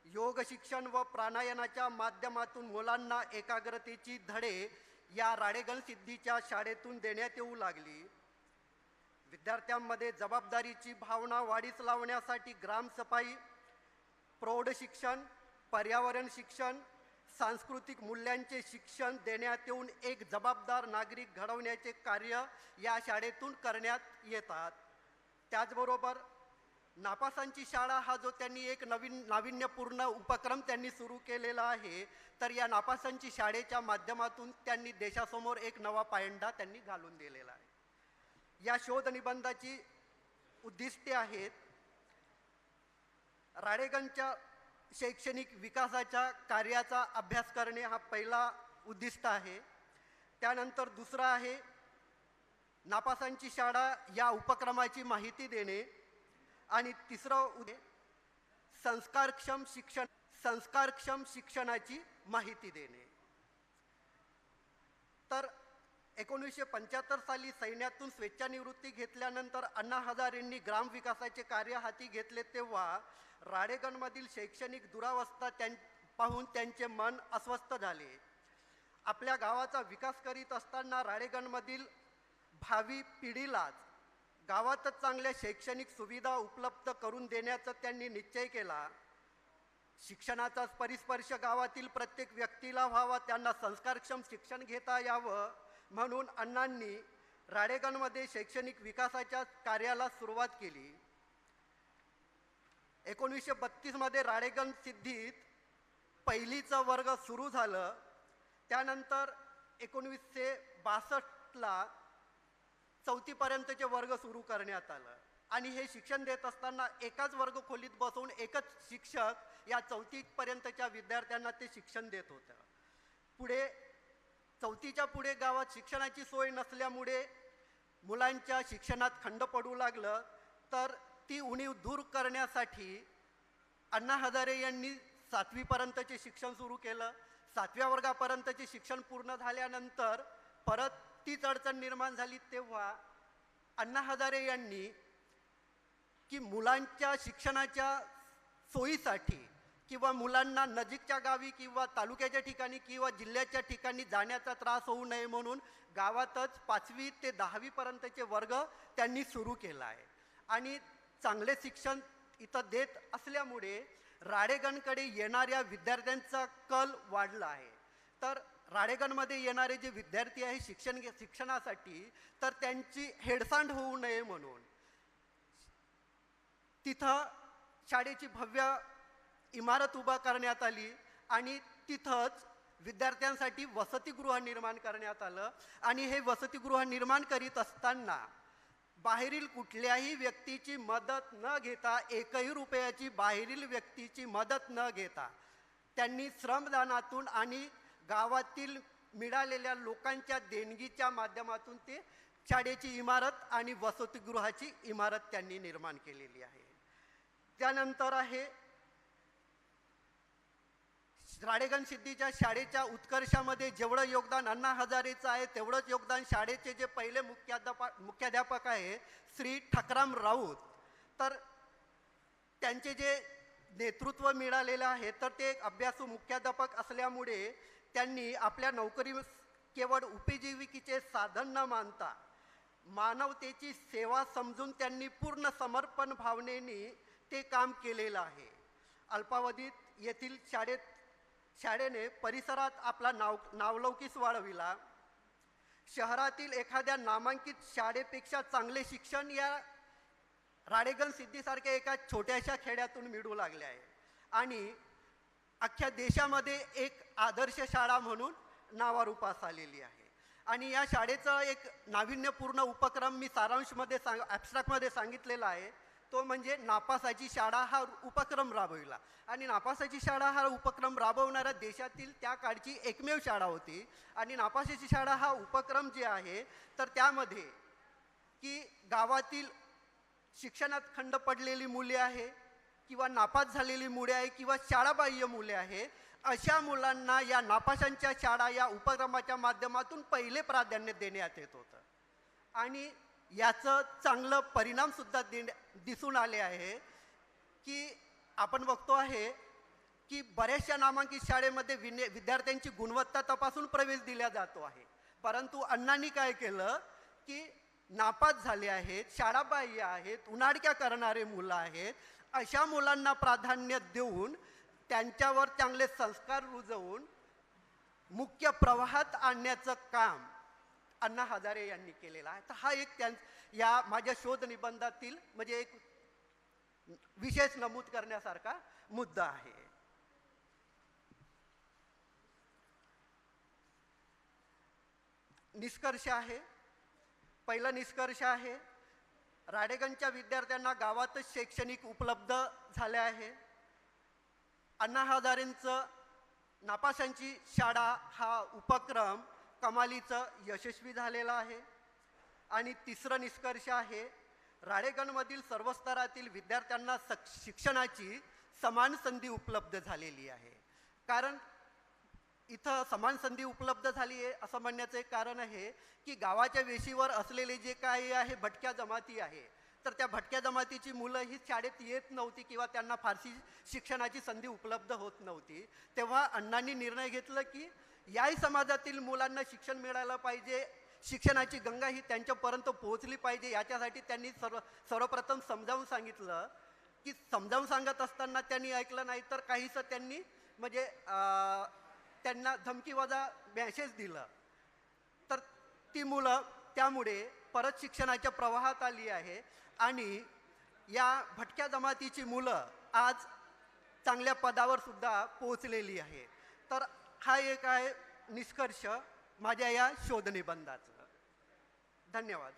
योग शिक्षण व प्राणायामाच्या माध्यमातून मुलांना एकाग्रतेची धडे या राडेगण सिद्धीच्या शाळेतून देण्यात येऊ लागली. विद्यार्थ्यांमध्ये जबाबदारीची भावना वाढीस लावण्यासाठी ग्रामसफाई, प्रौढ शिक्षण, पर्यावरण शिक्षण, सांस्कृतिक मूल्यांचे शिक्षण देण्यात येऊन एक जबाबदार नागरिक घडवण्याचे कार्य या शाळेतून करण्यात येतात. त्याचबरोबर नापासांची शाळा हा जो त्यांनी एक नाविन्यपूर्ण उपक्रम त्यांनी सुरू केलेला आहे, तर या नापासांची शाळेच्या माध्यमातून त्यांनी देशासमोर एक नवा पायंडा त्यांनी घालून दिलेला आहे. या शोध निबंधाची उद्दिष्टे आहेत राडेगणच्या शैक्षणिक विकासाच्या कार्याचा अभ्यास करणे हा पहिला उद्दिष्ट आहे. त्यानंतर दुसरा आहे नापासांची शाळा या उपक्रमाची माहिती देणे आणि तिसरं संस्कारक्षम शिक्षणाची माहिती देणे. तर 1975 साली सैन्यातून स्वेच्छानिवृत्ती घेतल्यानंतर अण्णा हजारेंनी ग्रामविकासाचे कार्य हाती घेतले. तेव्हा राडेगणमधील शैक्षणिक दुरावस्था पाहून त्यांचे मन अस्वस्थ झाले. आपल्या गावाचा विकास करीत असताना राडेगणमधील भावी पिढीलाच गावातच चांगल्या शैक्षणिक सुविधा उपलब्ध करून देण्याचा त्यांनी निश्चय केला. शिक्षणाचा परिस्पर्श गावातील प्रत्येक व्यक्तीला व्हावा, त्यांना संस्कारक्षम शिक्षण घेता यावं म्हणून अण्णांनी राडेगणमध्ये शैक्षणिक विकासाच्या कार्याला सुरुवात केली. 1932 मध्ये राडेगण सिद्धीत पहिलीचं वर्ग सुरू झालं. त्यानंतर 1962ला 4थीपर्यंतचे वर्ग सुरू करण्यात आलं आणि हे शिक्षण देत असताना एकाच वर्ग खोलीत बसवून एकच शिक्षक या 4थीपर्यंतच्या विद्यार्थ्यांना ते शिक्षण देत होतं. पुढे 4थीच्या पुढे गावात शिक्षणाची सोय नसल्यामुळे मुलांच्या शिक्षणात खंड पडू लागलं. तर ती उणीव दूर करण्यासाठी अण्णा हजारे यांनी 7वी पर्यंतचे शिक्षण सुरू केलं. 7व्या वर्गापर्यंतचे शिक्षण पूर्ण झाल्यानंतर परत तीच अडचण निर्माण झाली. तेव्हा अण्णा हजारे यांनी की मुलांच्या शिक्षणाच्या सोयीसाठी किंवा मुलांना नजीकच्या गावी किंवा तालुक्याच्या ठिकाणी किंवा जिल्ह्याच्या ठिकाणी जाण्याचा त्रास होऊ नये म्हणून गावातच 5वी ते 10वी पर्यंतचे वर्ग त्यांनी सुरू केला आहे. आणि चांगले शिक्षण इथं देत असल्यामुळे राळेगणकडे येणाऱ्या विद्यार्थ्यांचा कल वाढला आहे. तर राळेगणमध्ये येणारे जे विद्यार्थी आहे शिक्षणासाठी, तर त्यांची हेळसांड होऊ नये म्हणून तिथं शाळेची भव्य इमारत उभा करण्यात आली आणि तिथंच विद्यार्थ्यांसाठी वसतिगृह निर्माण करण्यात आलं. आणि हे वसतिगृह निर्माण करीत असताना बाहेरील कुठल्याही व्यक्तीची मदत न घेता, एकही रुपयाची बाहेरील व्यक्तीची मदत न घेता त्यांनी श्रमदानातून आणि गावातील मिळालेल्या लोकांच्या देणगीच्या माध्यमातून ते शाळेची इमारत आणि वसतिगृहाची इमारत त्यांनी निर्माण केलेली आहे. त्यानंतर आहे राळेगण सिद्धीच्या शाळेच्या उत्कर्षामध्ये जेवढं योगदान अण्णा हजारेचं आहे तेवढंच योगदान शाळेचे जे पहिले मुख्याध्यापक आहे श्री ठकराम राऊत, तर त्यांचे जे नेतृत्व मिळालेलं आहे, तर ते एक अभ्यासू मुख्याध्यापक असल्यामुळे त्यांनी आपल्या नोकरी केवळ उपजीविकेचे साधन न मानता मानवतेची सेवा समजून त्यांनी पूर्ण समर्पण भावनेने ते काम केलेलं आहे. अल्पावधीत येथील शाळेने परिसरात आपला नावलौकिक वाढविला. शहरातील एखाद्या नामांकित शाळेपेक्षा चांगले शिक्षण या राळेगण सिद्धीसारख्या एका छोट्याशा खेड्यातून मिळू लागले आहे आणि अख्ख्या देशामध्ये एक आदर्श शाळा म्हणून नावारूपास आलेली आहे. आणि या शाळेचा एक नाविन्यपूर्ण उपक्रम मी सारांशमध्ये ॲब्स्ट्रॅक्टमध्ये सांगितलेला आहे, तो म्हणजे नापासाची शाळा हा उपक्रम राबविला. आणि नापासाची शाळा हा उपक्रम राबवणाऱ्या देशातील त्या काळची एकमेव शाळा होती. आणि नापासाची शाळा हा उपक्रम जे आहे, तर त्यामध्ये की गावातील शिक्षणात खंड पडलेली मुले आहे किंवा नापास झालेली मुले आहे किंवा शाळाबाह्य मुले आहे, अशा मुलांना या नापासांच्या शाळा या उपक्रमाच्या माध्यमातून पहिले प्राधान्य देण्यात येत होतं. आणि याचं चांगलं परिणामसुद्धा दिसून आले आहे की आपण बघतो आहे की बऱ्याचशा नामांकित शाळेमध्ये विद्यार्थ्यांची गुणवत्ता तपासून प्रवेश दिला जातो आहे. परंतु अण्णांनी काय केलं की नापास झाले आहेत, शाळाबाह्य आहेत, उनाडक्या करणारे मुलं आहेत, अशा मुलांना प्राधान्य देऊन त्यांच्यावर चांगले संस्कार रुजवून मुख्य प्रवाहात आणण्याचं काम अण्णा हजारे यांनी केलेला आहे. तर हा एक या माझ्या शोध निबंधातील म्हणजे एक विशेष नमूद करण्यासारखा मुद्दा आहे. निष्कर्ष आहे, पहिला निष्कर्ष आहे, राळेगणच्या विद्यार्थ्यांना गावातच शैक्षणिक उपलब्ध झाले आहे. अण्णा हजारेंचं नापासांची शाळा हा उपक्रम कमालीचं यशस्वी झालेला आहे. आणि तिसरं निष्कर्ष आहे, राळेगणमधील सर्व स्तरातील विद्यार्थ्यांना शिक्षणाची समान संधी उपलब्ध झालेली आहे. कारण इथं समान संधी उपलब्ध झाली आहे असं म्हणण्याचं एक कारण आहे की गावाच्या वेशीवर असलेले जे काही आहे भटक्या जमाती आहे, तर त्या भटक्या जमातीची मुलं ही शाळेत येत नव्हती किंवा त्यांना फारशी शिक्षणाची संधी उपलब्ध होत नव्हती. तेव्हा अण्णांनी निर्णय घेतला की याही समाजातील मुलांना शिक्षण मिळालं पाहिजे, शिक्षणाची गंगा ही त्यांच्यापर्यंत पोहोचली पाहिजे. याच्यासाठी त्यांनी सर्वप्रथम समजावून सांगितलं की समजावून सांगत असताना त्यांनी ऐकलं नाही, तर काहीसं त्यांनी म्हणजे त्यांना धमकीवजा मॅसेज दिलं. तर ती मुलं त्यामुळे परत शिक्षणाच्या प्रवाहात आली आहे आणि या भटक्या जमातीची मुलं आज चांगल्या पदावर सुद्धा पोहोचलेली आहे. तर हा एक आहे निष्कर्ष माझ्या या शोधनिबंधाचा. धन्यवाद.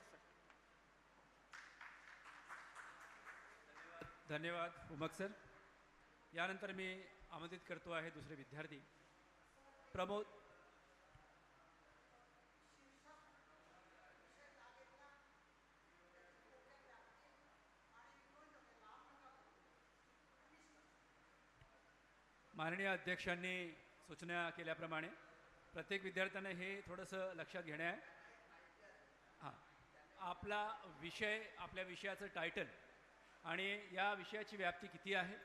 धन्यवाद उमक सर. यानंतर मी आमंत्रित करतो आहे दुसरे विद्यार्थी प्रमोद. माननीय अध्यक्षांनी सूचना केल्याप्रमाणे प्रत्येक विद्यार्थ्याने हे थोडंसं लक्षात घेणे आहे. हां, आपला विषय, आपल्या विषयाचं टायटल आणि या विषयाची व्याप्ती किती आहे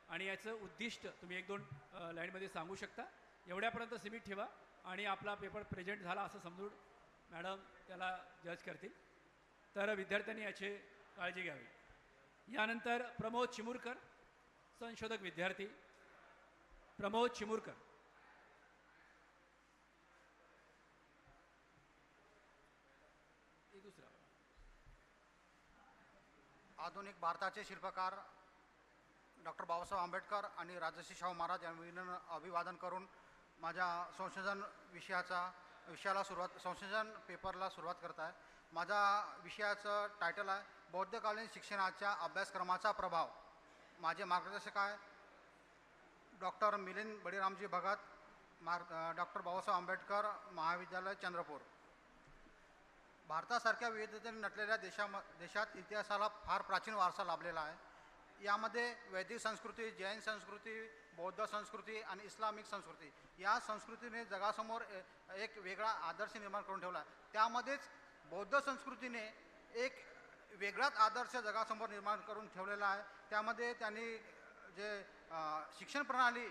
आणि याचं उद्दिष्ट तुम्ही 1-2 लाईनमध्ये सांगू शकता. एवढ्यापर्यंत सीमित ठेवा आणि आपला पेपर प्रेझेंट झाला असं समजून मॅडम त्याला जज करतील. तर विद्यार्थ्यांनी याची काळजी घ्यावी. यानंतर प्रमोद चिमुरकर, संशोधक विद्यार्थी. प्रमोद चिमुरकर. दुसरा आधुनिक भारताचे शिल्पकार डॉक्टर बाबासाहेब आंबेडकर आणि राजर्षी शाहू महाराज यांना अभिवादन करून माझ्या संशोधन पेपरला सुरुवात करत आहे. माझ्या विषयाचं टायटल आहे बौद्धकालीन शिक्षणाच्या अभ्यासक्रमाचा प्रभाव. माझे मार्गदर्शक आहे डॉक्टर मिलिंद बळीरामजी भगत, डॉक्टर बाबासाहेब आंबेडकर महाविद्यालय चंद्रपूर. भारतासारख्या विविधतेने नटलेल्या देशात इतिहासाला फार प्राचीन वारसा लाभलेला आहे. यामध्ये वैदिक संस्कृती, जैन संस्कृती, बौद्ध संस्कृती आणि इस्लामिक संस्कृती या संस्कृतीने जगासमोर एक वेगळा आदर्श निर्माण करून ठेवला आहे. त्यामध्येच बौद्ध संस्कृतीने एक वेगळाच आदर्श जगासमोर निर्माण करून ठेवलेला आहे. त्यामध्ये त्यांनी जे शिक्षण प्रणाली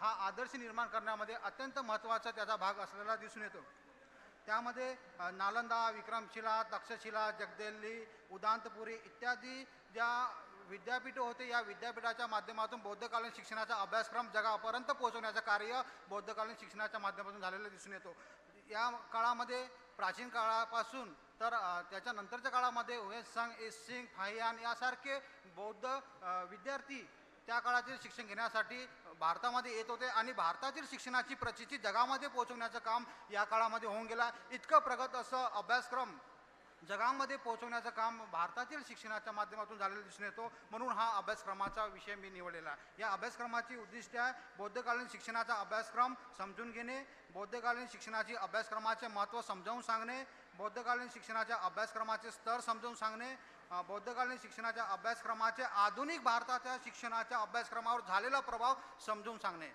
हा आदर्श निर्माण करण्यामध्ये अत्यंत महत्त्वाचा त्याचा भाग असलेला दिसून येतो. त्यामध्ये नालंदा, विक्रमशिला, तक्षशिला, जगदेल्ली, उदांतपुरी इत्यादी ज्या विद्यापीठे होते, या विद्यापीठाच्या माध्यमातून बौद्धकालीन शिक्षणाचा अभ्यासक्रम जगापर्यंत पोहोचवण्याचं कार्य बौद्धकालीन शिक्षणाच्या माध्यमातून झालेलं दिसून येतो. या काळामध्ये प्राचीन काळापासून तर त्याच्यानंतरच्या काळामध्ये हुएसंग, इसिंग, फाहियान यासारखे बौद्ध विद्यार्थी त्या काळातील शिक्षण घेण्यासाठी भारतामध्ये येत होते आणि भारतातील शिक्षणाची प्रचिती जगामध्ये पोहोचवण्याचं काम या काळामध्ये होऊन गेला. इतकं प्रगत असं अभ्यासक्रम जगामध्ये पोहोचवण्याचं काम भारतातील शिक्षणाच्या माध्यमातून झालेलं दिसून येतो. म्हणून हा अभ्यासक्रमाचा विषय मी निवडलेला आहे. या अभ्यासक्रमाची उद्दिष्टे आहे बौद्धकालीन शिक्षणाचा अभ्यासक्रम समजून घेणे, बौद्धकालीन शिक्षणाची अभ्यासक्रमाचे महत्त्व समजावून सांगणे, बौद्धकालीन शिक्षणाच्या अभ्यासक्रमाचे स्तर समजावून सांगणे, बौद्धकालीन शिक्षणाच्या अभ्यासक्रमाचे आधुनिक भारताच्या शिक्षणाच्या अभ्यासक्रमावर झालेला प्रभाव समजून सांगणे.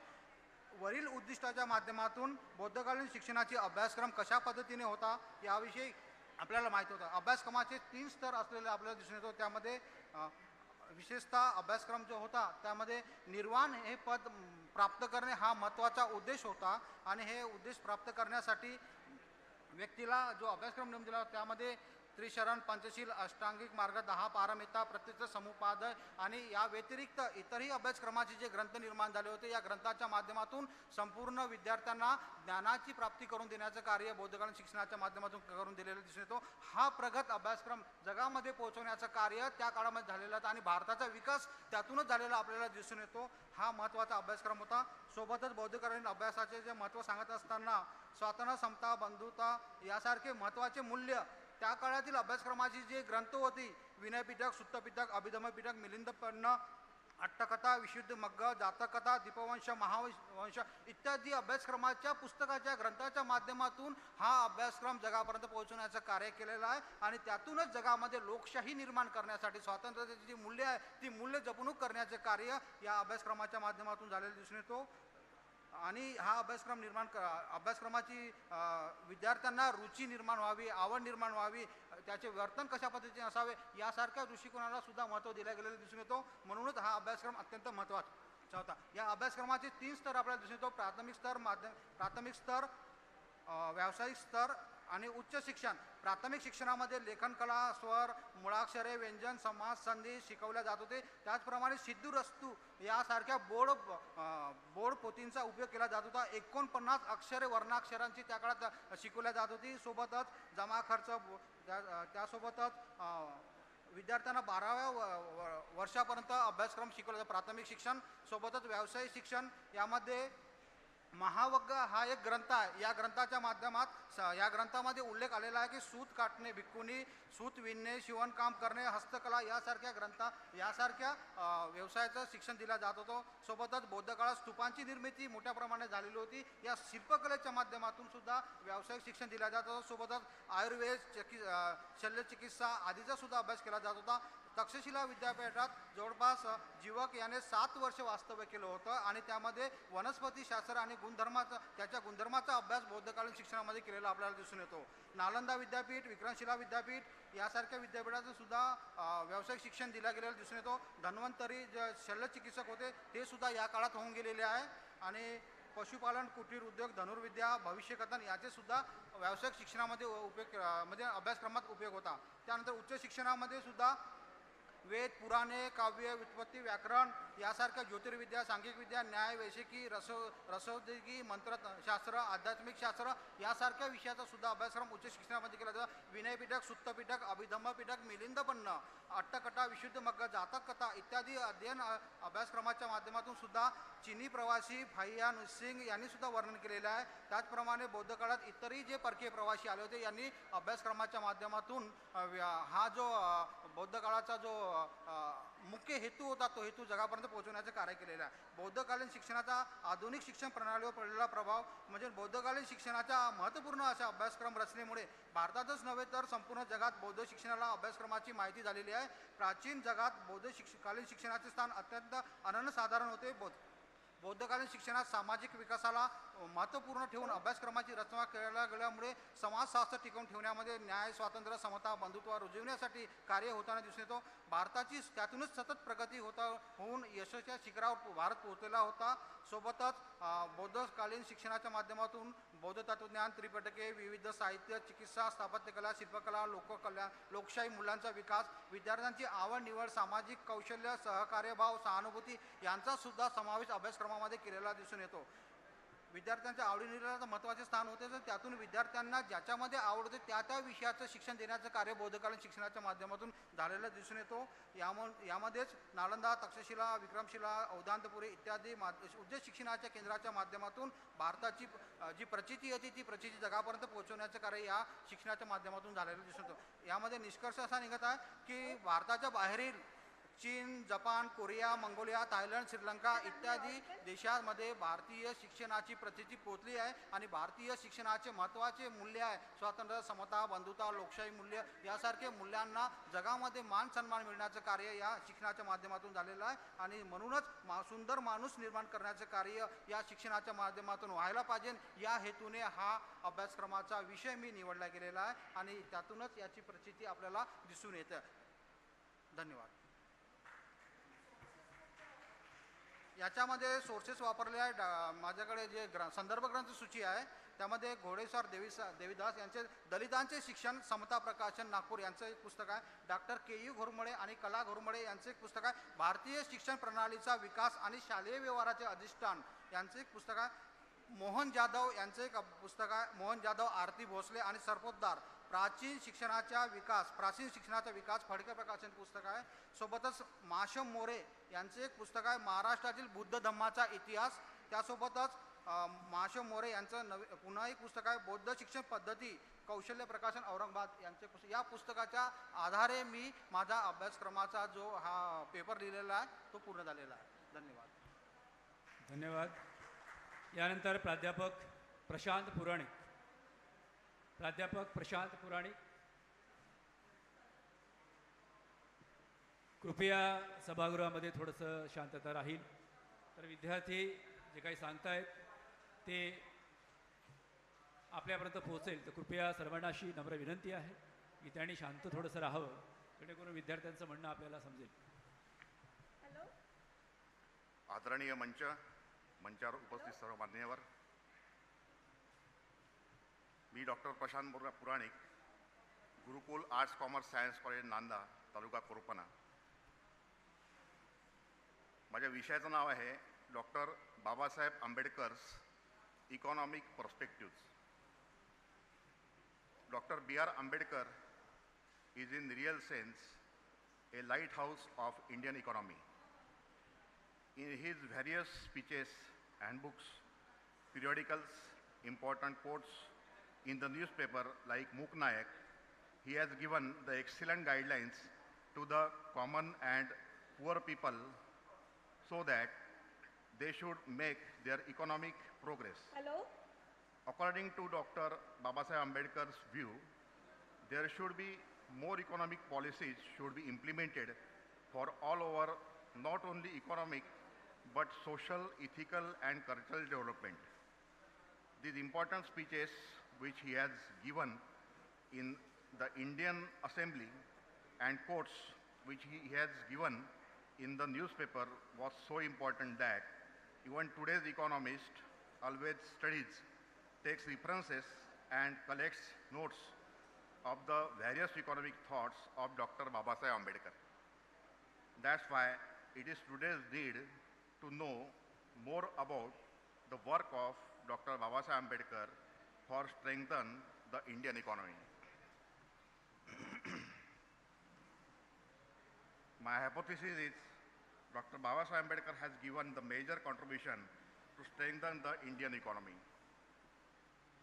वरील उद्दिष्टाच्या माध्यमातून बौद्धकालीन शिक्षणाची अभ्यासक्रम कशा पद्धतीने होता याविषयी आपल्याला माहीत होतं. अभ्यासक्रमाचे 3 स्तर असलेले आपल्याला दिसून येतो. त्यामध्ये विशेषतः अभ्यासक्रम जो होता त्यामध्ये निर्वाण हे पद प्राप्त करणे हा महत्त्वाचा उद्देश होता आणि हे उद्देश प्राप्त करण्यासाठी व्यक्तीला जो अभ्यासक्रम नेमून दिला त्यामध्ये त्रिशरण, पंचशील, अष्टांगिक मार्ग, 10 पारमिता, प्रत्यक्ष समुपादय आणि या व्यतिरिक्त इतरही अभ्यासक्रमाचे जे ग्रंथ निर्माण झाले होते, या ग्रंथाच्या माध्यमातून संपूर्ण विद्यार्थ्यांना ज्ञानाची प्राप्ती करून देण्याचं कार्य बौद्धकालीन शिक्षणाच्या माध्यमातून करून दिलेलं दिसून येतो. हा प्रगत अभ्यासक्रम जगामध्ये पोहोचवण्याचं कार्य त्या काळामध्ये झालेलं होतं आणि भारताचा विकास त्यातूनच झालेला आपल्याला दिसून येतो. हा महत्त्वाचा अभ्यासक्रम होता. सोबतच बौद्धकालीन अभ्यासाचे जे महत्त्व सांगत असताना स्वातंत्र्य, समता, बंधुता यासारखे महत्त्वाचे मूल्य त्या काळातील अभ्यासक्रमाची जे ग्रंथ होती, विनयपिटक, सुत्तपिटक, अभिधम्मपिटक, मिलिंदपन्न, अट्टकथा, विशुद्ध मग्ग, जातकथा, दीपवंश, महावंश इत्यादी अभ्यासक्रमाच्या पुस्तकाच्या ग्रंथाच्या माध्यमातून हा अभ्यासक्रम जगापर्यंत पोहोचवण्याचं कार्य केलेलं आहे आणि त्यातूनच जगामध्ये लोकशाही निर्माण करण्यासाठी स्वातंत्र्याची जी मूल्य आहे ती मूल्य जपणूक करण्याचे कार्य या अभ्यासक्रमाच्या माध्यमातून झालेलं दिसून येतो. आणि हा अभ्यासक्रमाची विद्यार्थ्यांना रुची निर्माण व्हावी, आवड निर्माण व्हावी, त्याचे वर्तन कशा पद्धतीने असावे यासारख्या दृष्टिकोनाला सुद्धा महत्त्व दिलं गेलेलं दिसून येतो. म्हणूनच हा अभ्यासक्रम अत्यंत महत्त्वाचा होता. या अभ्यासक्रमाचे 3 स्तर आपल्याला दिसून येतो. प्राथमिक स्तर, व्यावसायिक स्तर आणि उच्च शिक्षण. प्राथमिक शिक्षणामध्ये लेखन कला, स्वर, मुळाक्षरे, व्यंजन, समास, संधी शिकवल्या जात होते. त्याचप्रमाणे सिद्धूरस्तू यासारख्या बोर्ड पोथींचा उपयोग केला जात होता. 49 अक्षरे वर्णाक्षरांची त्या काळात शिकवल्या जात होती. सोबतच जमा खर्च, त्यासोबतच विद्यार्थ्यांना 12व्या वर्षापर्यंत अभ्यासक्रम शिकवला जातो. प्राथमिक शिक्षण सोबतच व्यावसायिक शिक्षण. यामध्ये महावग्ग हा एक ग्रंथ आहे. या ग्रंथाच्या माध्यमात या ग्रंथामध्ये उल्लेख आलेला आहे की सूत काटणे, भिक्खुनी, सूत विणणे, शिवणकाम करणे, हस्तकला यासारख्या व्यवसायाचं शिक्षण दिलं जात होतं. सोबतच बौद्ध काळात स्तूपांची निर्मिती मोठ्या प्रमाणात झालेली होती. या शिल्पकलेच्या माध्यमातून सुद्धा व्यावसायिक शिक्षण दिलं जात होतं. सोबतच आयुर्वेद, शल्यचिकित्सा आदीचा सुद्धा अभ्यास केला जात होता. तक्षशिला विद्यापीठात जवळपास जीवक याने 7 वर्ष वास्तव्य केलं होतं आणि त्यामध्ये वनस्पतीशास्त्र आणि त्याच्या गुणधर्माचा अभ्यास बौद्धकालीन शिक्षणामध्ये केलेला आपल्याला दिसून येतो. नालंदा विद्यापीठ, विक्रमशिला विद्यापीठ यासारख्या विद्यापीठाचं सुद्धा व्यावसायिक शिक्षण दिलं गेलेलं दिसून येतो. धन्वंतरी जे शल्यचिकित्सक होते ते सुद्धा या काळात होऊन गेलेले आहे आणि पशुपालन, कुटीर उद्योग, धनुर्विद्या, भविष्यकथन याचे सुद्धा व्यावसायिक शिक्षणामध्ये उपयोग म्हणजे अभ्यासक्रमात उपयोग होता. त्यानंतर उच्च शिक्षणामध्ये सुद्धा वेद, पुराणे, काव्य, व्युत्पत्ती, व्याकरण यासारख्या ज्योतिर्विद्या, सांघिक विद्या, न्याय, वैशेकी, रसोद्योगी, मंत्रशास्त्र, आध्यात्मिक शास्त्र यासारख्या विषयाचा सुद्धा अभ्यासक्रम उच्च शिक्षणामध्ये केला जातो. विनयपीठक, सुत्तपीठक, अभिधम्मपीठक, मिलिंदपन्न, अट्टकथा, विशुद्ध मग्ग, जातक कथा इत्यादी अध्ययन अभ्यासक्रमाच्या माध्यमातून सुद्धा चीनी प्रवासी फाहिया नुसिंग यांनी सुद्धा वर्णन केलेलं आहे. त्याचप्रमाणे बौद्ध काळात इतरही जे परकीय प्रवासी आले होते यांनी अभ्यासक्रमाच्या माध्यमातून हा जो बौद्ध काळाचा जो मुख्य हेतू होता तो हेतू जगापर्यंत पोहोचवण्याचं कार्य केलेलं आहे. बौद्धकालीन शिक्षणाचा आधुनिक शिक्षण प्रणालीवर पडलेला प्रभाव म्हणजे बौद्धकालीन शिक्षणाच्या महत्त्वपूर्ण अशा अभ्यासक्रम रचनेमुळे भारतातच नव्हे तर संपूर्ण जगात बौद्ध शिक्षणाला अभ्यासक्रमाची माहिती झालेली आहे. प्राचीन जगात कालीन शिक्षणाचे स्थान अत्यंत अनन्यसाधारण होते. बौद्धकालीन शिक्षणात सामाजिक विकासाला महत्त्वपूर्ण ठेवून अभ्यासक्रमाची रचना केल्या गेल्यामुळे समाजशास्त्र टिकवून ठेवण्यामध्ये न्याय, स्वातंत्र्य, समता, बंधुत्व रुजविण्यासाठी कार्य होताना दिसून येतो. भारताची त्यातूनच सतत प्रगती होऊन यशाच्या शिखरावर भारत पोहोचलेला होता. सोबतच बौद्धकालीन शिक्षणाच्या माध्यमातून बौद्ध तत्वज्ञान, त्रिपिटके, विविध साहित्य, चिकित्सा, स्थापत्यकला, शिल्पकला, लोकशाही मूल्यांचा विकास, विद्यार्थ्यांची आवड निवड, सामाजिक कौशल्य, सहकार्यभाव, सहानुभूती यांचा सुद्धा समावेश अभ्यासक्रमामध्ये केलेला दिसून येतो. विद्यार्थ्यांच्या आवडीनिवडीला महत्त्वाचे स्थान होते तर त्यातून विद्यार्थ्यांना ज्याच्यामध्ये आवड होते त्या विषयाचं शिक्षण देण्याचं कार्य बौद्धकालीन शिक्षणाच्या माध्यमातून झालेलं दिसून येतो. यामध्येच नालंदा, तक्षशिला, विक्रमशिला, औदांतपुरी इत्यादी उच्च शिक्षणाच्या केंद्राच्या माध्यमातून भारताची जी प्रचिती होती ती प्रचिती जगापर्यंत पोहोचवण्याचं कार्य या शिक्षणाच्या माध्यमातून झालेलं दिसून येतो. यामध्ये निष्कर्ष असा निघत आहे की भारताच्या बाहेरील चीन, Japan, Korea, Mongolia, Thailand, Sri Lanka इत्यादी देशांमध्ये भारतीय शिक्षणाची प्रचिती पोचली आहे आणि भारतीय शिक्षणाचे महत्त्वाचे मूल्य आहे स्वातंत्र्य, समता, बंधुता, लोकशाही मूल्य यासारखे मूल्यांना जगामध्ये मान सन्मान मिळण्याचं कार्य या शिक्षणाच्या माध्यमातून झालेलं आहे आणि म्हणूनच सुंदर माणूस निर्माण करण्याचं कार्य या शिक्षणाच्या माध्यमातून व्हायला पाहिजे या हेतूने हा अभ्यासक्रमाचा विषय मी निवडला गेलेला आहे आणि त्यातूनच याची प्रचिती आपल्याला दिसून येते. धन्यवाद. याच्यामध्ये सोर्सेस वापरले आहे. माझ्याकडे जे संदर्भ ग्रंथ सूची आहे त्यामध्ये घोडेस्वार देवीदास यांचे दलितांचे शिक्षण, समता प्रकाशन, नागपूर यांचं एक पुस्तक आहे. डॉक्टर के.यू. घोरमडे आणि कला घोरमडे यांचं एक पुस्तक आहे. भारतीय शिक्षण प्रणालीचा विकास आणि शालेय व्यवहाराचे अधिष्ठान यांचं एक पुस्तक आहे. मोहन जाधव यांचं एक पुस्तक आहे. मोहन जाधव, आरती भोसले आणि सरपोतदार प्राचीन शिक्षणाचा विकास फडके प्रकाशन पुस्तक आहे. सोबतच माशम मोरे यांचे एक पुस्तक आहे महाराष्ट्रातील बुद्ध धम्माचा इतिहास. त्यासोबतच माशम मोरे यांचं पुन्हा एक पुस्तक आहे बौद्ध शिक्षण पद्धती कौशल्य प्रकाशन औरंगाबाद यांचे पुस्तक. या पुस्तकाच्या आधारे मी माझा अभ्यासक्रमाचा जो हा पेपर लिहिलेला आहे तो पूर्ण झालेला आहे. धन्यवाद. धन्यवाद. यानंतर प्राध्यापक प्रशांत पुराणिक. कृपया सभागृहामध्ये थोडंसं शांतता राहील तर विद्यार्थी जे काही सांगतायत ते आपल्यापर्यंत पोहोचेल. तर कृपया सर्वांना अशी नम्र विनंती आहे की त्यांनी शांत थोडंसं राहावं जेणेकरून विद्यार्थ्यांचं म्हणणं आपल्याला समजेल. आदरणीय मंचावर उपस्थित सर्व मान्यवर, मी doctor Prashant Puranik, Gurukul arts commerce science college Nanda, taluka Korpana. माझ्या विषयाचं नाव आहे doctor Babasaheb Ambedkar's economic perspectives. Doctor B.R. Ambedkar is in real sense a lighthouse of Indian economy. In his various speeches, handbooks, periodicals, important quotes in the newspaper like Mook Nayak, he has given the excellent guidelines to the common and poor people so that they should make their economic progress. Hello? According to Dr. Babasaheb Ambedkar's view, there should be more economic policies should be implemented for all over not only economic but social, ethical and cultural development. These important speeches which he has given in the Indian Assembly and quotes which he has given in the newspaper was so important that even today's economist always studies, takes references and collects notes of the various economic thoughts of Dr. Babasaheb Ambedkar. That's why it is today's need to know more about the work of Dr. Babasaheb Ambedkar for strengthen the Indian economy. My hypothesis is Dr. Babasaheb Ambedkar has given the major contribution to strengthen the Indian economy.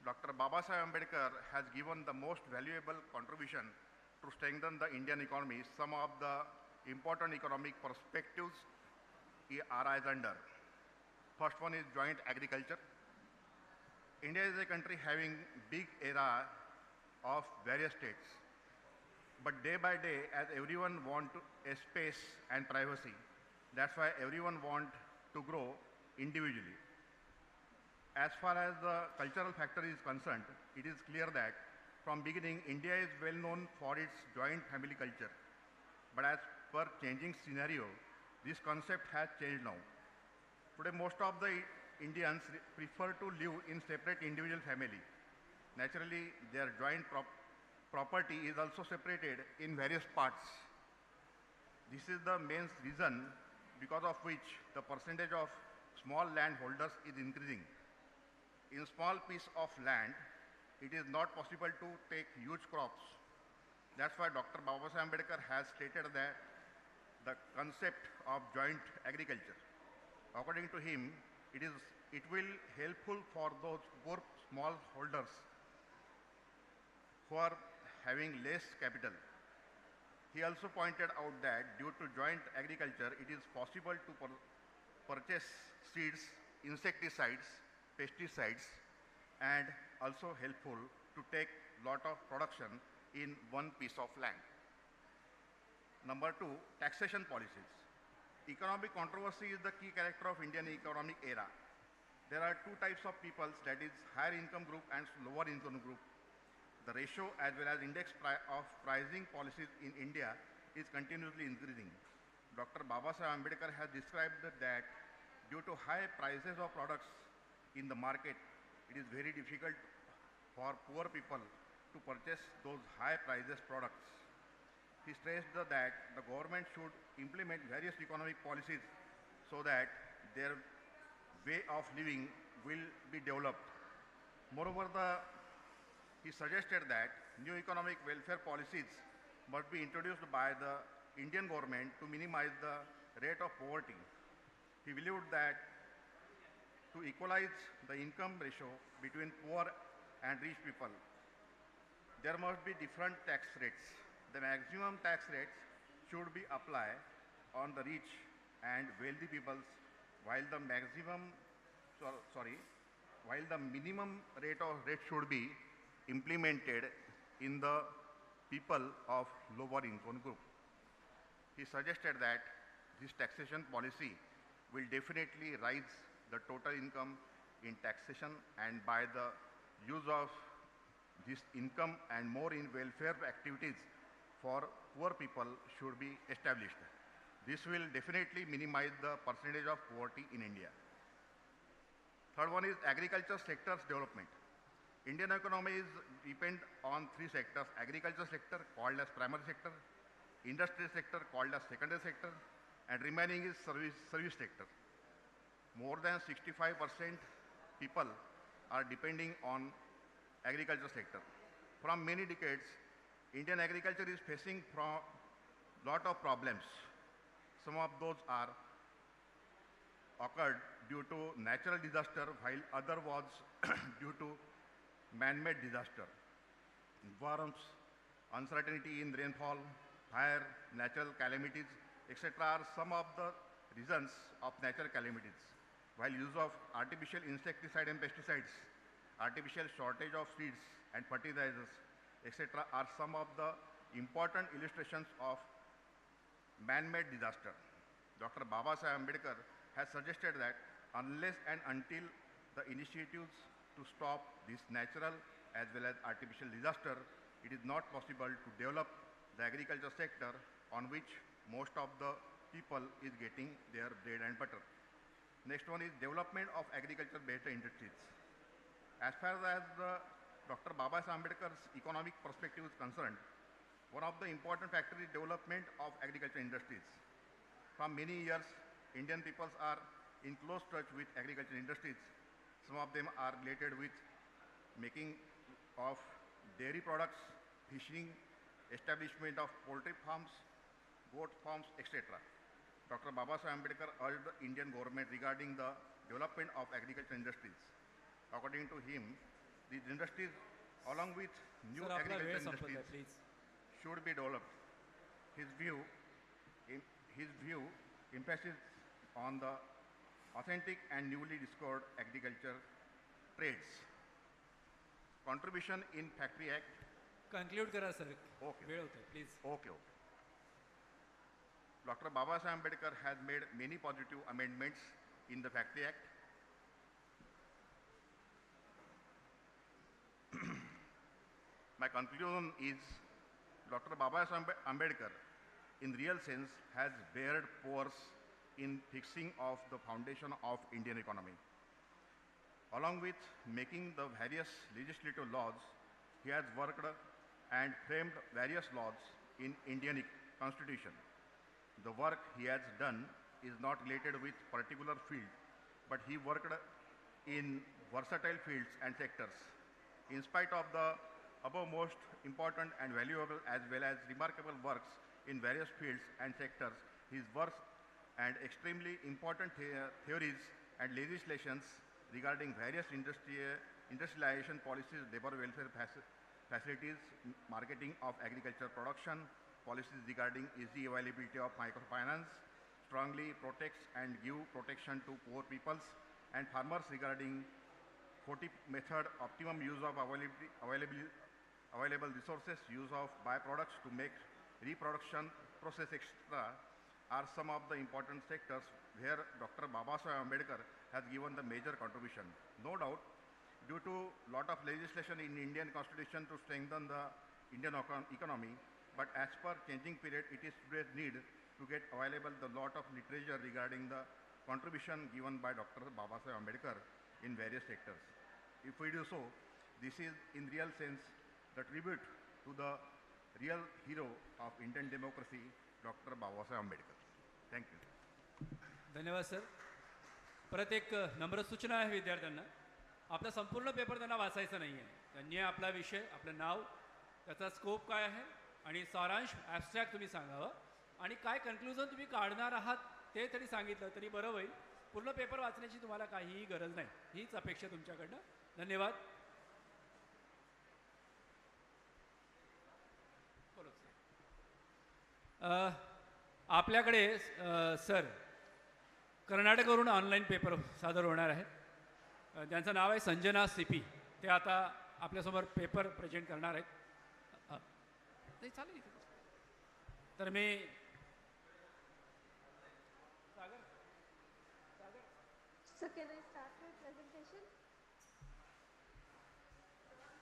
Dr. Babasaheb Ambedkar has given the most valuable contribution to strengthen the Indian economy. Some of the important economic perspectives arise under. First one is joint agriculture. India is a country having big area of various states. But day by day, as everyone wants a space and privacy, that's why everyone wants to grow individually. As far as the cultural factor is concerned, it is clear that from beginning, India is well known for its joint family culture. But as per changing scenario, this concept has changed now. Today, most of the Indians prefer to live in separate individual family. Naturally, their joint property is also separated in various parts. This is the main reason because of which the percentage of small landholders is increasing. In small piece of land, it is not possible to take huge crops. That's why Dr. Babasaheb Ambedkar has stated that the concept of joint agriculture. According to him, it will helpful for those poor small holders who are having less capital. He also pointed out that due to joint agriculture, it is possible to purchase seeds, insecticides, pesticides, and also helpful to take lot of production in one piece of land. Number two, taxation policies. Economic controversy is the key character of Indian economic era. There are two types of peoples, that is higher income group and lower income group. The ratio as well as index of pricing policies in India is continuously increasing. Dr. Babasaheb Ambedkar has described that due to high prices of products in the market, it is very difficult for poor people to purchase those high prices products. He stressed that the government should implement various economic policies so that their way of living will be developed. Moreover, he suggested that new economic welfare policies must be introduced by the Indian government to minimize the rate of poverty. He believed that to equalize the income ratio between poor and rich people, there must be different tax rates. The maximum tax rates should be applied on the rich and wealthy peoples, while the minimum rate should be implemented in the people of lower income group. He suggested that this taxation policy will definitely raise the total income in taxation, and by the use of this income and more in welfare activities for poor people should be established. This will definitely minimize the percentage of poverty in India. Third one is agriculture sector's development. Indian economy is depend on three sectors: agriculture sector called as primary sector, industrial sector called as secondary sector, and remaining is service sector. More than 65% people are depending on agriculture sector. From many decades, Indian agriculture is facing lot of problems. Some of those are occurred due to natural disaster, while other was due to man-made disaster. Worms, uncertainty in rainfall, fire, natural calamities, etc. are some of the reasons of natural calamities. While use of artificial insecticide and pesticides, artificial shortage of seeds and fertilizers, etc. are some of the important illustrations of man-made disaster. Dr. Baba Saheb Ambedkar has suggested that unless and until the initiatives to stop this natural as well as artificial disaster, it is not possible to develop the agriculture sector on which most of the people is getting their bread and butter. Next one is development of agriculture-based industries. As far as Dr. Baba Saheb Ambedkar's economic perspective is concerned, one of the important factors is development of agriculture industries. From many years, Indian peoples are in close touch with agriculture industries. Some of them are related with making of dairy products, fishing, establishment of poultry farms, goat farms, etc. Dr. Baba Saheb Ambedkar urged the Indian government regarding the development of agriculture industries. According to him, these industries, along with new sir, आपला agriculture वेळ संपत आहे, industries, please. should be developed. His view emphasis on the authentic and newly discovered agriculture trades. Contribution in Factory Act. Conclude करा sir. Okay. वेळ होतोय, please. Okay. Dr. Baba Saheb Ambedkar has made many positive amendments in the Factory Act. My conclusion is Dr. Baba Saheb Ambedkar, in real sense, has bared pores in fixing of the foundation of Indian economy. Along with making the various legislative laws, he has worked and framed various laws in Indian constitution. The work he has done is not related with particular field, but he worked in versatile fields and sectors. In spite of the above most important and valuable as well as remarkable works in various fields and sectors, his works and extremely important theories and legislations regarding various industrialization policies, labor welfare facilities, marketing of agriculture production, policies regarding easy availability of microfinance, strongly protects and give protection to poor peoples and farmers regarding 40 method, optimum use of available resources, use of byproducts to make reproduction process etc. are some of the important sectors where Dr. Baba Saheb Ambedkar has given the major contribution. No doubt, due to lot of legislation in Indian Constitution to strengthen the Indian economy, but as per changing period, it is today's need to get available the lot of literature regarding the contribution given by Dr. Baba Saheb Ambedkar in various sectors. If we do so, this is in real sense the tribute to the real hero of Indian democracy, Dr. Baba Saheb Ambedkar. Thank you. धन्यवाद sir. परत एक नम्र सूचना आहे विद्यार्थ्यांना. आपला संपूर्ण paper त्यांना वाचायचा नाही आहे. त्यांनी आपला विषय, आपलं नाव, त्याचा स्कोप काय आहे आणि सारांश ॲब्स्ट्रॅक्ट तुम्ही सांगावं आणि काय कन्क्लुजन तुम्ही काढणार आहात ते तरी सांगितलं तरी बरं होईल. पूर्ण पेपर वाचण्याची तुम्हाला काहीही गरज नाही. हीच अपेक्षा तुमच्याकडनं. धन्यवाद. आपल्याकडे सर कर्नाटकवरून ऑनलाईन पेपर सादर होणार आहे. त्यांचं नाव आहे संजना सीपी. ते आता आपल्यासमोर पेपर प्रेझेंट करणार आहेत. नाही चालेल. तर मी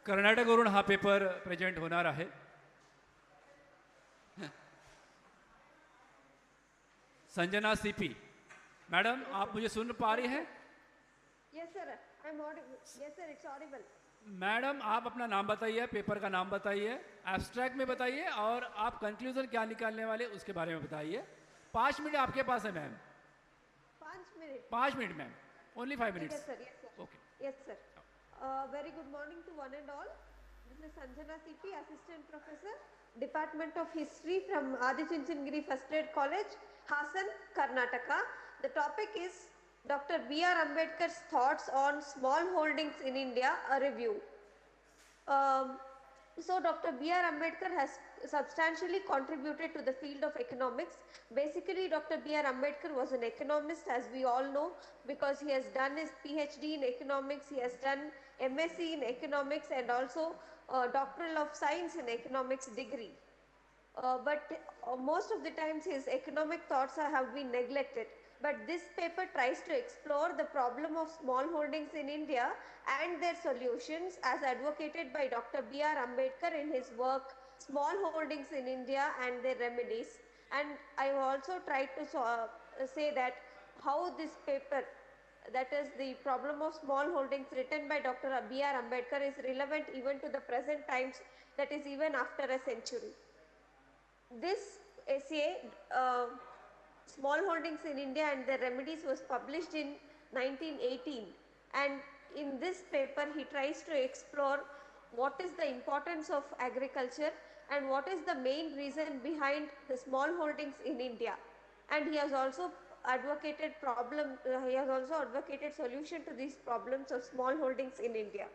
कर्नाटकवरून हा पेपर प्रेझेंट होणार आहे. संजना सीपी, मैडम आप मुझे सुन पा रही हैं? Yes sir, I'm audible. Yes sir, it's audible. Madam आप अपना नाम बताइए, पेपर का नाम बताइए, एब्स्ट्रैक्ट में बताइए और आप कंक्लूजन क्या निकालने वाले उसके बारे में बताइए. 5 मिनट आपके पास है ma'am. 5 minute. 5 minute ma'am. Only 5 minutes. Yes sir. Yes sir. Okay. Yes sir. Very good morning to one and all. This is Sanjana CP, Assistant Professor, Department of History from Adichunchandgiri First Grade College, Hassan, Karnataka. The topic is Dr. B.R. Ambedkar's thoughts on small holdings in India, a review. So Dr. B.R. Ambedkar has substantially contributed to the field of economics. Basically, Dr. B.R. Ambedkar was an economist, as we all know, because he has done his PhD in economics, he has done MSc in economics and also Doctoral of Science in Economics degree. but most of the times his economic thoughts have been neglected. But this paper tries to explore the problem of small holdings in India and their solutions as advocated by Dr. B.R. Ambedkar in his work Small Holdings in India and Their Remedies. And I also tried to say that how this paper, that is the problem of small holdings written by Dr. B.R. Ambedkar, is relevant even to the present times, that is even after a century. This essay, Small Holdings in India and Their Remedies, was published in 1918, and in this paper he tries to explore what is the importance of agriculture and what is the main reason behind the small holdings in India. And he has also advocated solution to these problems of small holdings in India.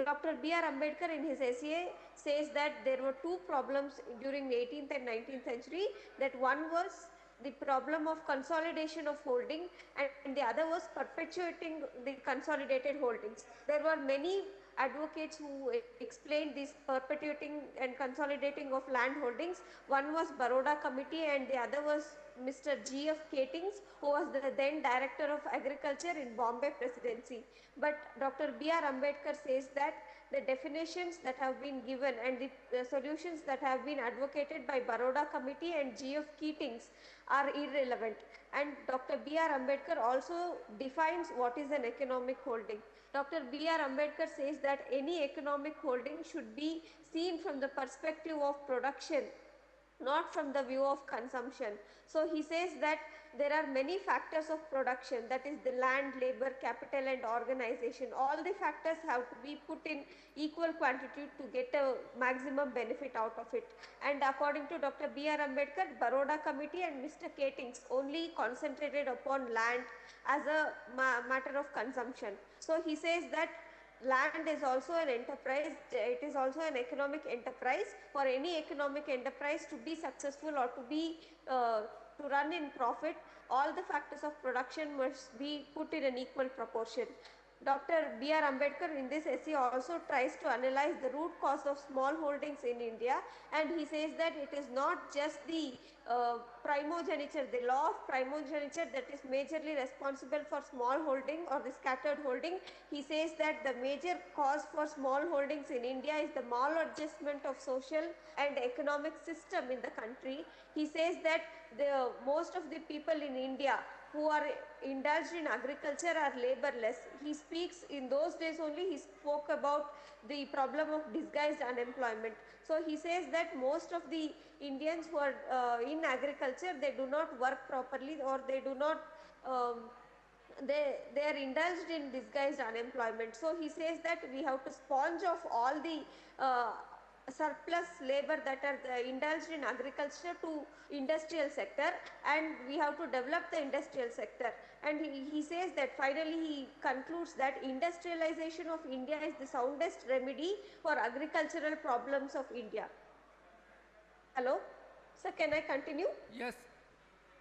Dr. B.R. Ambedkar in his essay says that there were two problems during the 18th and 19th century, that one was the problem of consolidation of holding and the other was perpetuating the consolidated holdings. There were many advocates who explained this perpetuating and consolidating of land holdings. One was Baroda Committee and the other was Mr. G.F. Catings, who was the then Director of Agriculture in Bombay Presidency. But Dr. B.R. Ambedkar says that the definitions that have been given and the solutions that have been advocated by Baroda Committee and G.F. Catings are irrelevant. And Dr. B.R. Ambedkar also defines what is an economic holding. Dr. B.R. Ambedkar says that any economic holding should be seen from the perspective of production, not from the view of consumption. So he says that there are many factors of production, that is the land, labor, capital and organization. All the factors have to be put in equal quantity to get a maximum benefit out of it. And according to Dr. B.R. Ambedkar, Baroda Committee and Mr. Catings only concentrated upon land as a matter of consumption. So he says that land is also an enterprise, it is also an economic enterprise. For any economic enterprise to be successful or to be to run in profit, all the factors of production must be put in an equal proportion. Dr. B.R. Ambedkar in this essay also tries to analyze the root cause of small holdings in India, and he says that it is not just the primogeniture, the law of primogeniture, that is majorly responsible for small holding or the scattered holding. He says that the major cause for small holdings in India is the maladjustment of social and economic system in the country. He says that most of the people in India who are indulged in agriculture are laborless. He speaks, in those days only he spoke about the problem of disguised unemployment. So he says that most of the Indians who are in agriculture, they do not work properly, or they do not they are indulged in disguised unemployment. So he says that we have to sponge off all the surplus labor that are indulged in agriculture to industrial sector, and we have to develop the industrial sector. And he says that finally he concludes that industrialization of India is the soundest remedy for agricultural problems of India. Hello? Sir, can I continue? Yes,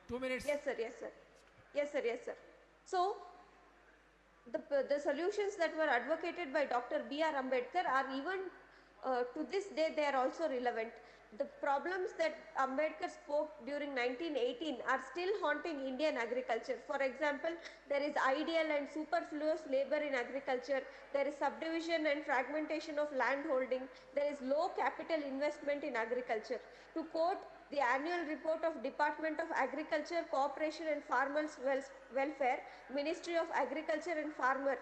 2 minutes. Yes, sir. Yes, sir. Yes, sir. Yes, sir. So, the solutions that were advocated by Dr. B.R. Ambedkar are even to this day they are also relevant. The problems that Ambedkar spoke during 1918 are still haunting Indian agriculture. For example, there is ideal and superfluous labor in agriculture, there is subdivision and fragmentation of land holding, there is low capital investment in agriculture. To quote the annual report of Department of Agriculture, Cooperation and Farmers Welfare, Ministry of Agriculture and Farmer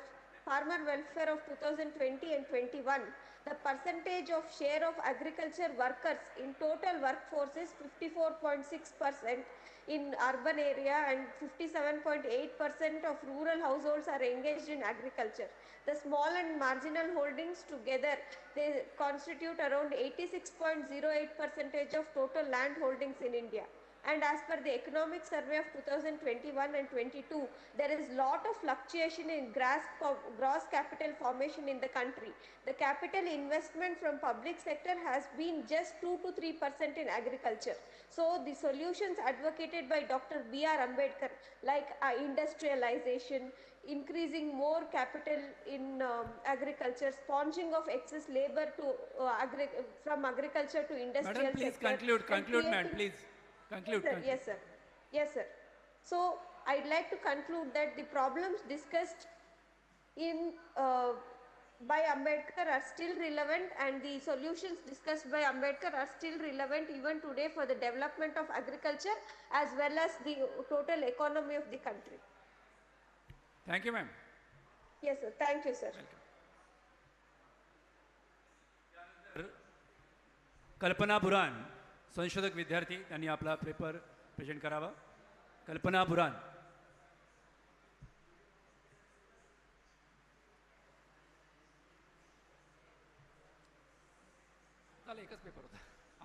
Welfare of 2020 and 21, the percentage of share of agriculture workers in total workforce is 54.6% in urban area and 57.8% of rural households are engaged in agriculture. The small and marginal holdings together, they constitute around 86.08% of total land holdings in India. And as per the economic survey of 2021 and 22, there is lot of fluctuation in gross capital formation in the country. The capital investment from public sector has been just 2 to 3% in agriculture. So the solutions advocated by Dr. B.R. Ambedkar, like industrialization, increasing more capital in agriculture, sponging of excess labor to from agriculture to industrial Madam, please sector. conclude, ma'am, please. Conclude. Yes, sir. Yes, sir. So I'd like to conclude that the problems discussed in by Ambedkar are still relevant, and the solutions discussed by Ambedkar are still relevant even today for the development of agriculture as well as the total economy of the country. Thank you, ma'am. Yes, sir. Thank you, sir. कल्पना बुरान, संशोधक विद्यार्थी, त्यांनी आपला paper present करावा. कल्पना बुरान. काल एकच paper होता,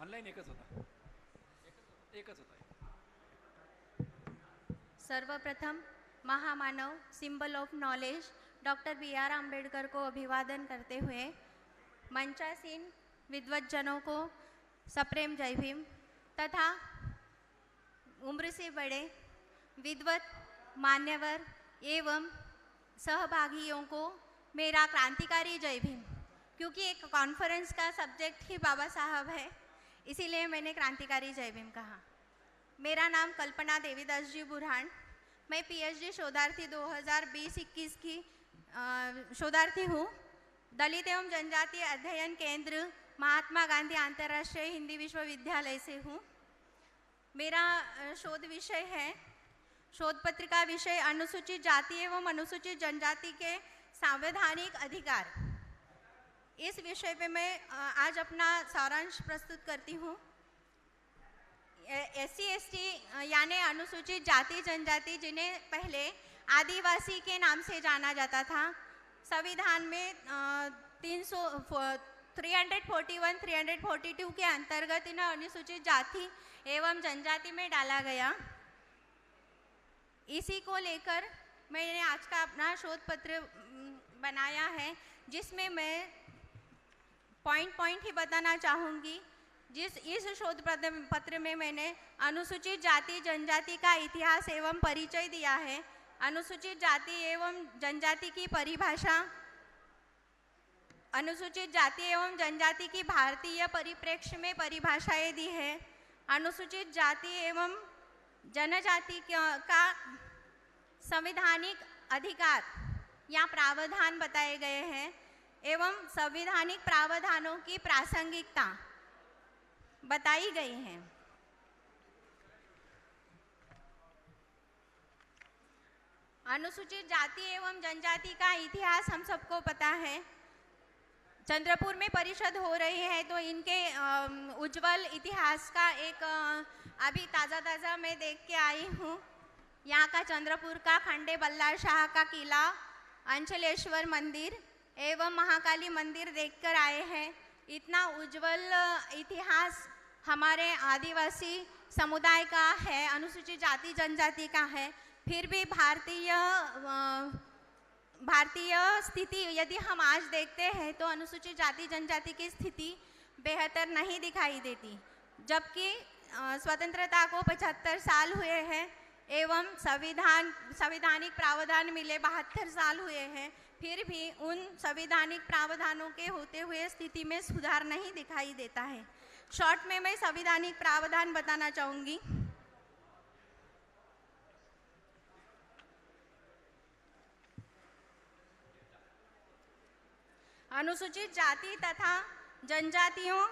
ऑनलाईन एकच होता. सर्वप्रथम महामानव, symbol of knowledge, doctor B.R. Ambedkar को अभिवादन करते हुए मंचासीन विद्वज्जनों को सप्रेम जय भीम तथा उम्र से बड़े विद्वत मान्यवर एवं सहभागियों को मेरा क्रांतिकारी जय भीम. क्योंकि एक कॉन्फ्रेंस का सब्जेक्ट ही बाबा साहब है, इसीलिए मैंने क्रांतिकारी जय भीम कहा. मेरा नाम कल्पना देवीदास जी बुरहान. मैं PhD शोधार्थी 2020-21 की शोधार्थी हूँ. दलित एवं जनजातीय अध्ययन केंद्र महात्मा गांधी अंतर्राष्ट्रीय हिंदी विश्वविद्यालय से हूँ. मेरा शोध विषय है, शोध पत्रिका विषय अनुसूचित जाति एवं अनुसूचित जनजाति के संवैधानिक अधिकार. इस विषय पे मैं आज अपना सारांश प्रस्तुत करती हूँ. SC/ST यानी अनुसूचित जाति जनजाति, जिन्हें पहले आदिवासी के नाम से जाना जाता था, संविधान में 341-342 के अंतर्गत इन्हें अनुसूचित जाति एवं जनजाति में डाला गया. इसी को लेकर मैंने आज का अपना शोध पत्र बनाया है, जिसमें मैं पॉइंट ही बताना चाहूँगी. इस शोध पत्र में मैंने अनुसूचित जाति जनजाति का इतिहास एवं परिचय दिया है. अनुसूचित जाति एवं जनजाति की परिभाषा, अनुसूचित जाति एवं जनजाति की भारतीय परिप्रेक्ष्य में परिभाषाएं दी है. अनुसूचित जाति एवं जनजाति का संवैधानिक अधिकार या प्रावधान बताए गए हैं एवं संवैधानिक प्रावधानों की प्रासंगिकता बताई गई है. अनुसूचित जाति एवं जनजाति का इतिहास हम सबको पता है. चंद्रपुर में परिषद हो रही है, तो इनके उज्जवल इतिहास का एक अभी ताज़ा मैं देख के आई हूँ. यहाँ का चंद्रपुर का खंडे बल्लाल शाह का किला, अंचलेश्वर मंदिर एवं महाकाली मंदिर देखकर आए हैं. इतना उज्जवल इतिहास हमारे आदिवासी समुदाय का है, अनुसूचित जाति जनजाति का है. फिर भी भारतीय स्थिति यदि हम आज देखते हैं तो अनुसूचित जाति जनजाति की स्थिति बेहतर नहीं दिखाई देती. जबकि स्वतंत्रता को 75 साल हुए हैं एवं संवैधानिक प्रावधान मिले 72 साल हुए हैं, फिर भी उन संवैधानिक प्रावधानों के होते हुए स्थिति में सुधार नहीं दिखाई देता है. शॉर्ट में मैं संवैधानिक प्रावधान बताना चाहूँगी. अनुसूचित जाति तथा जनजातियों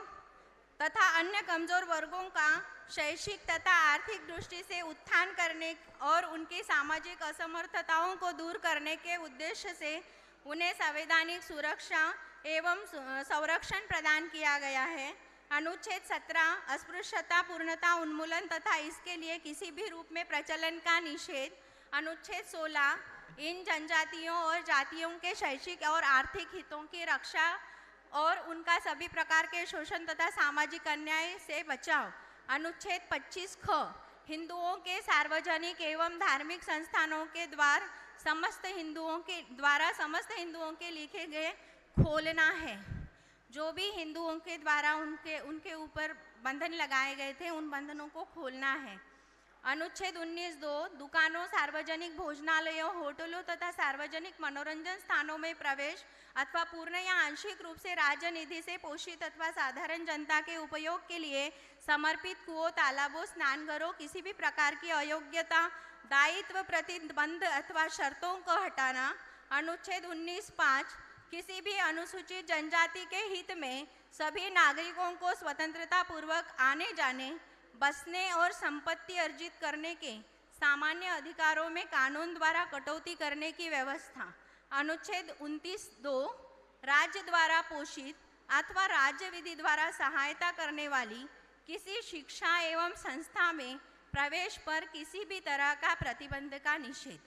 तथा अन्य कमजोर वर्गों का शैक्षिक तथा आर्थिक दृष्टि से उत्थान करने और उनकी सामाजिक असमर्थताओं को दूर करने के उद्देश्य से उन्हें संवैधानिक सुरक्षा एवं संरक्षण प्रदान किया गया है. अनुच्छेद 17 अस्पृश्यता पूर्णता उन्मूलन तथा इसके लिए किसी भी रूप में प्रचलन का निषेध. अनुच्छेद 16 इन जनजातियों और जातियों के शैक्षिक और आर्थिक हितों की रक्षा और उनका सभी प्रकार के शोषण तथा सामाजिक अन्याय से बचाव. अनुच्छेद 25 ख हिंदुओं के सार्वजनिक एवं धार्मिक संस्थानों के द्वारा समस्त हिंदुओं के लिखे गए खोलना है। जो भी हिंदुओं के द्वारा उनके ऊपर बंधन लगाए गए थे, उन बंधनों को खोलना है। अनुच्छेद 19(2) दुकानों, सार्वजनिक भोजनालयों, होटलों तथा सार्वजनिक मनोरंजन स्थानों में प्रवेश अथवा पूर्ण या आंशिक रूप से राज्य निधि से पोषित अथवा साधारण जनता के उपयोग के लिए समर्पित कुओं, तालाबों, स्नानघरों, किसी भी प्रकार की अयोग्यता, दायित्व, प्रतिबंध अथवा शर्तों को हटाना। अनुच्छेद 19(5) किसी भी अनुसूचित जनजाति के हित में सभी नागरिकों को स्वतंत्रता पूर्वक आने जाने, बसने और संपत्ति अर्जित करने के सामान्य अधिकारों में कानून द्वारा कटौती करने की व्यवस्था। अनुच्छेद 29(2) राज्य द्वारा पोषित अथवा राज्य विधि द्वारा सहायता करने वाली किसी शिक्षा एवं संस्था में प्रवेश पर किसी भी तरह का प्रतिबंध का निषेध।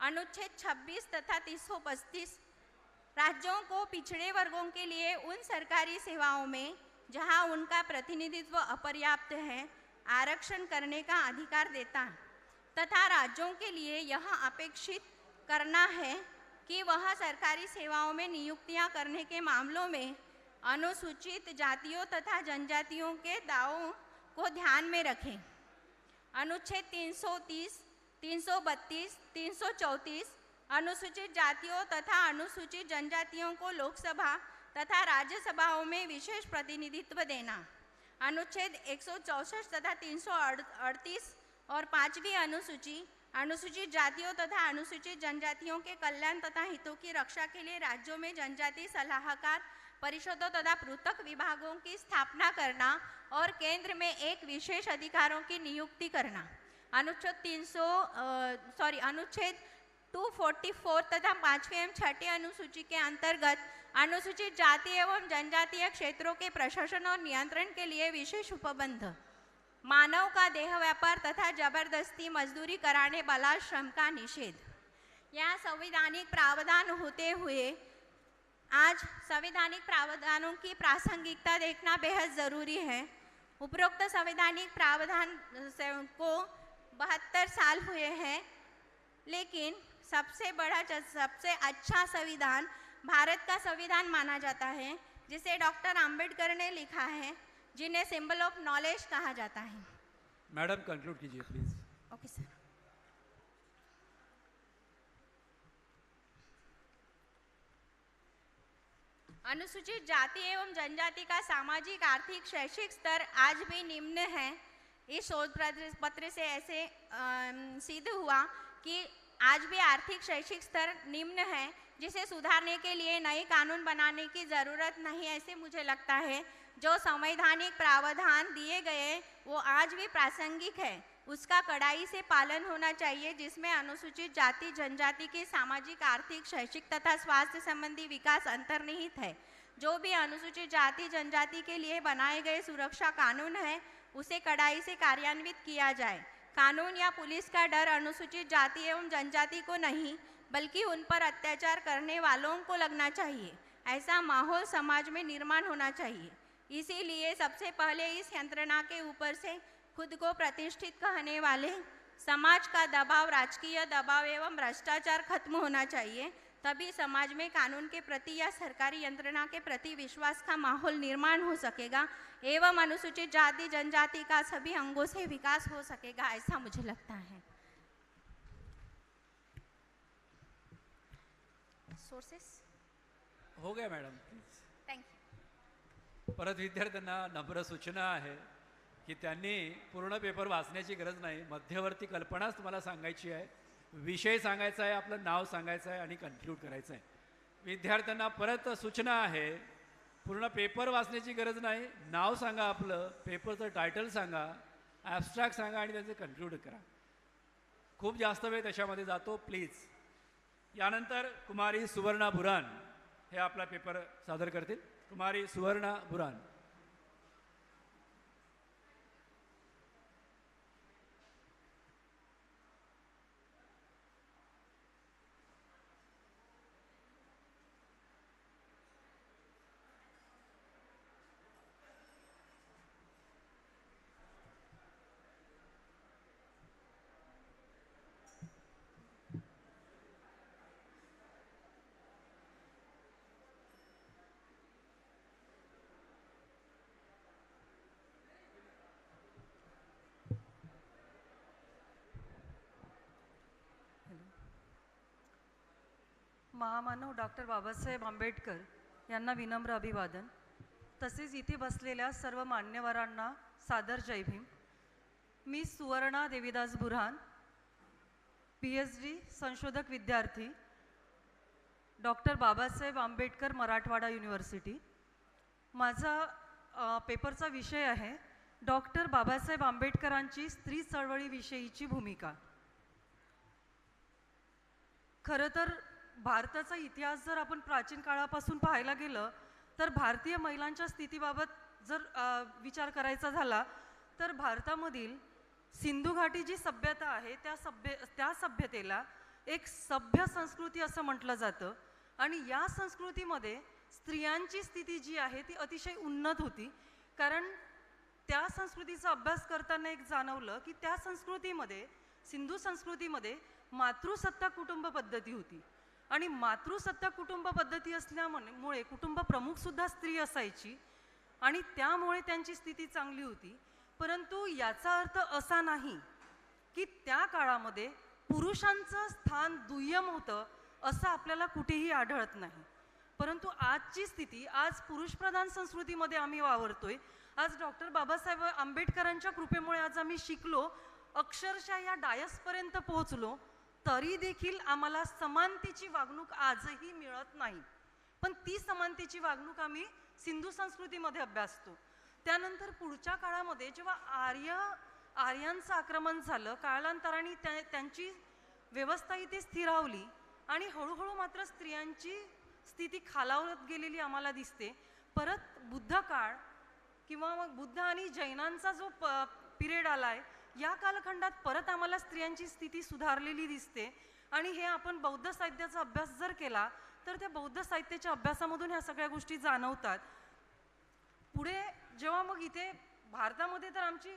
अनुच्छेद 26 तथा 335 राज्यों को पिछड़े वर्गों के लिए उन सरकारी सेवाओं में जहां उनका प्रतिनिधित्व अपर्याप्त है आरक्षण करने का अधिकार देता है तथा राज्यों के लिए यह अपेक्षित करना है कि वह सरकारी सेवाओं में नियुक्तियां करने के मामलों में अनुसूचित जातियों तथा जनजातियों के दावों को ध्यान में रखें। अनुच्छेद 330, 332, 334 अनुसूचित जातियों तथा अनुसूचित जनजातियों को लोकसभा तथा राज्यसभाओं में विशेष प्रतिनिधित्व देना। अनुच्छेद 164 तथा 338 और 5वीं अनुसूची अनुसूचित जातियों तथा अनुसूचित जनजातियों के कल्याण तथा हितों की रक्षा के लिए राज्यों में जनजाति सलाहकार परिषदों तथा पृथक विभागों की स्थापना करना और केंद्र में एक विशेष अधिकारों की नियुक्ति करना। अनुच्छेद 244 तथा 5वीं एवं 6ठी अनुसूची के अंतर्गत अनुसूचित जाति एवं जनजातीय क्षेत्रों के प्रशासन और नियंत्रण के लिए विशेष उपबंध। मानव का देह व्यापार तथा जबरदस्ती मजदूरी कराने वाला श्रम का निषेध। यहाँ संवैधानिक प्रावधान होते हुए आज संवैधानिक प्रावधानों की प्रासंगिकता देखना बेहद ज़रूरी है। उपरोक्त संवैधानिक प्रावधान को 72 साल हुए हैं, लेकिन सबसे अच्छा संविधान भारत का संविधान माना जाता है, जिसे डॉक्टर अंबेडकर ने लिखा है, जिन्हें सिंबल ऑफ नॉलेज कहा जाता है। मैडम कंक्लूड कीजिए प्लीज। Okay sir. अनुसूचित जाति एवं जनजाति का सामाजिक, आर्थिक, शैक्षिक स्तर आज भी निम्न है। इस शोध पत्र से ऐसे सिद्ध हुआ कि आज भी आर्थिक शैक्षिक स्तर निम्न है, जिसे सुधारने के लिए नए कानून बनाने की ज़रूरत नहीं, ऐसे मुझे लगता है। जो संवैधानिक प्रावधान दिए गए वो आज भी प्रासंगिक है, उसका कड़ाई से पालन होना चाहिए, जिसमें अनुसूचित जाति जनजाति के सामाजिक, आर्थिक, शैक्षिक तथा स्वास्थ्य संबंधी विकास अंतर्निहित है। जो भी अनुसूचित जाति जनजाति के लिए बनाए गए सुरक्षा कानून है, उसे कड़ाई से कार्यान्वित किया जाए। कानून या पुलिस का डर अनुसूचित जाति एवं जनजाति को नहीं, बल्कि उन पर अत्याचार करने वालों को लगना चाहिए। ऐसा माहौल समाज में निर्माण होना चाहिए। इसीलिए सबसे पहले इस यंत्रणा के ऊपर से खुद को प्रतिष्ठित कहने वाले समाज का दबाव, राजकीय दबाव एवं भ्रष्टाचार खत्म होना चाहिए। तभी समाज में कानून के प्रति या सरकारी यंत्रणा के प्रति विश्वास का माहौल निर्माण हो सकेगा एवं अनुसूचित जाति जनजाति का सभी अंगों से विकास हो सकेगा, ऐसा मुझे लगता है। सोर्सेस हो गया मॅडम, थँक यू। परत विद्यार्थ्यांना नम्र सूचना आहे की त्यांनी पूर्ण पेपर वाचण्याची गरज नाही, मध्यवर्ती कल्पनाच तुम्हाला सांगायची आहे, विषय सांगायचा आहे, आपलं नाव सांगायचं आहे आणि कन्क्लूड करायचं आहे। विद्यार्थ्यांना परत सूचना आहे, पूर्ण पेपर वाचण्याची गरज नाही, नाव सांगा, आपलं पेपरचं टायटल सांगा, ॲब्स्ट्रॅक्ट सांगा आणि त्याचं कन्क्लूड करा। खूप जास्त वेळ त्याच्यामध्ये जातो, प्लीज। यानंतर कुमारी सुवर्णा बुरान हे आपला पेपर सादर करतील। कुमारी सुवर्णा बुरान। महामानव डॉक्टर बाबासाहेब आंबेडकर यांना विनम्र अभिवादन. तसेच इथे बसलेल्या सर्व मान्यवरांना सादर जय भीम. मी सुवर्णा देवीदास बुरहान, PhD संशोधक विद्यार्थी, डॉक्टर बाबासाहेब आंबेडकर मराठवाडा युनिव्हर्सिटी. माझा पेपरचा विषय आहे डॉक्टर बाबासाहेब आंबेडकरांची स्त्री चळवळीविषयीची भूमिका. खरं तर भारताचा इतिहास जर आपण प्राचीन काळापासून पाहायला गेलं तर भारतीय महिलांच्या स्थितीबाबत जर विचार करायचा झाला तर भारतामधील सिंधू घाटी जी सभ्यता आहे त्या सभ्यतेला एक सभ्य संस्कृती असं म्हटलं जातं. आणि या संस्कृतीमध्ये स्त्रियांची स्थिती जी आहे ती अतिशय उन्नत होती. कारण त्या संस्कृतीचा अभ्यास करताना एक जाणवलं की त्या संस्कृतीमध्ये, सिंधू संस्कृतीमध्ये मातृसत्ता कुटुंब पद्धती होती. आणि मातृसत्ता कुटुंब पद्धती असल्यामुळे कुटुंब प्रमुखसुद्धा स्त्री असायची आणि त्यामुळे त्यांची स्थिती चांगली होती. परंतु याचा अर्थ असा नाही की त्या काळामध्ये पुरुषांचं स्थान दुय्यम होतं असं आपल्याला कुठेही आढळत नाही. परंतु आजची स्थिती, आज पुरुषप्रधान संस्कृतीमध्ये आम्ही वावरतोय. आज डॉक्टर बाबासाहेब आंबेडकरांच्या कृपेमुळे आज आम्ही शिकलो, अक्षरशः या डायसपर्यंत पोहोचलो, तरी देखील आम्हाला समानतेची वागणूक आजही मिळत नाही. पण ती समानतेची वागणूक आम्ही सिंधू संस्कृतीमध्ये अभ्यासतो. त्यानंतर पुढच्या काळामध्ये जेव्हा आर्यांचं आक्रमण झालं, कालांतराने त्यांची व्यवस्था इथे स्थिरावली आणि हळूहळू मात्र स्त्रियांची स्थिती खालावत गेलेली आम्हाला दिसते. परत बुद्ध काळ किंवा मग बुद्ध आणि जैनांचा जो पिरियड आलाय, या कालखंडात परत आम्हाला स्त्रियांची स्थिती सुधारलेली दिसते. आणि हे आपण बौद्ध साहित्याचा अभ्यास जर केला तर त्या बौद्ध साहित्याच्या अभ्यासामधून ह्या सगळ्या गोष्टी जाणवतात. पुढे जेव्हा मग इथे भारतामध्ये तर आमची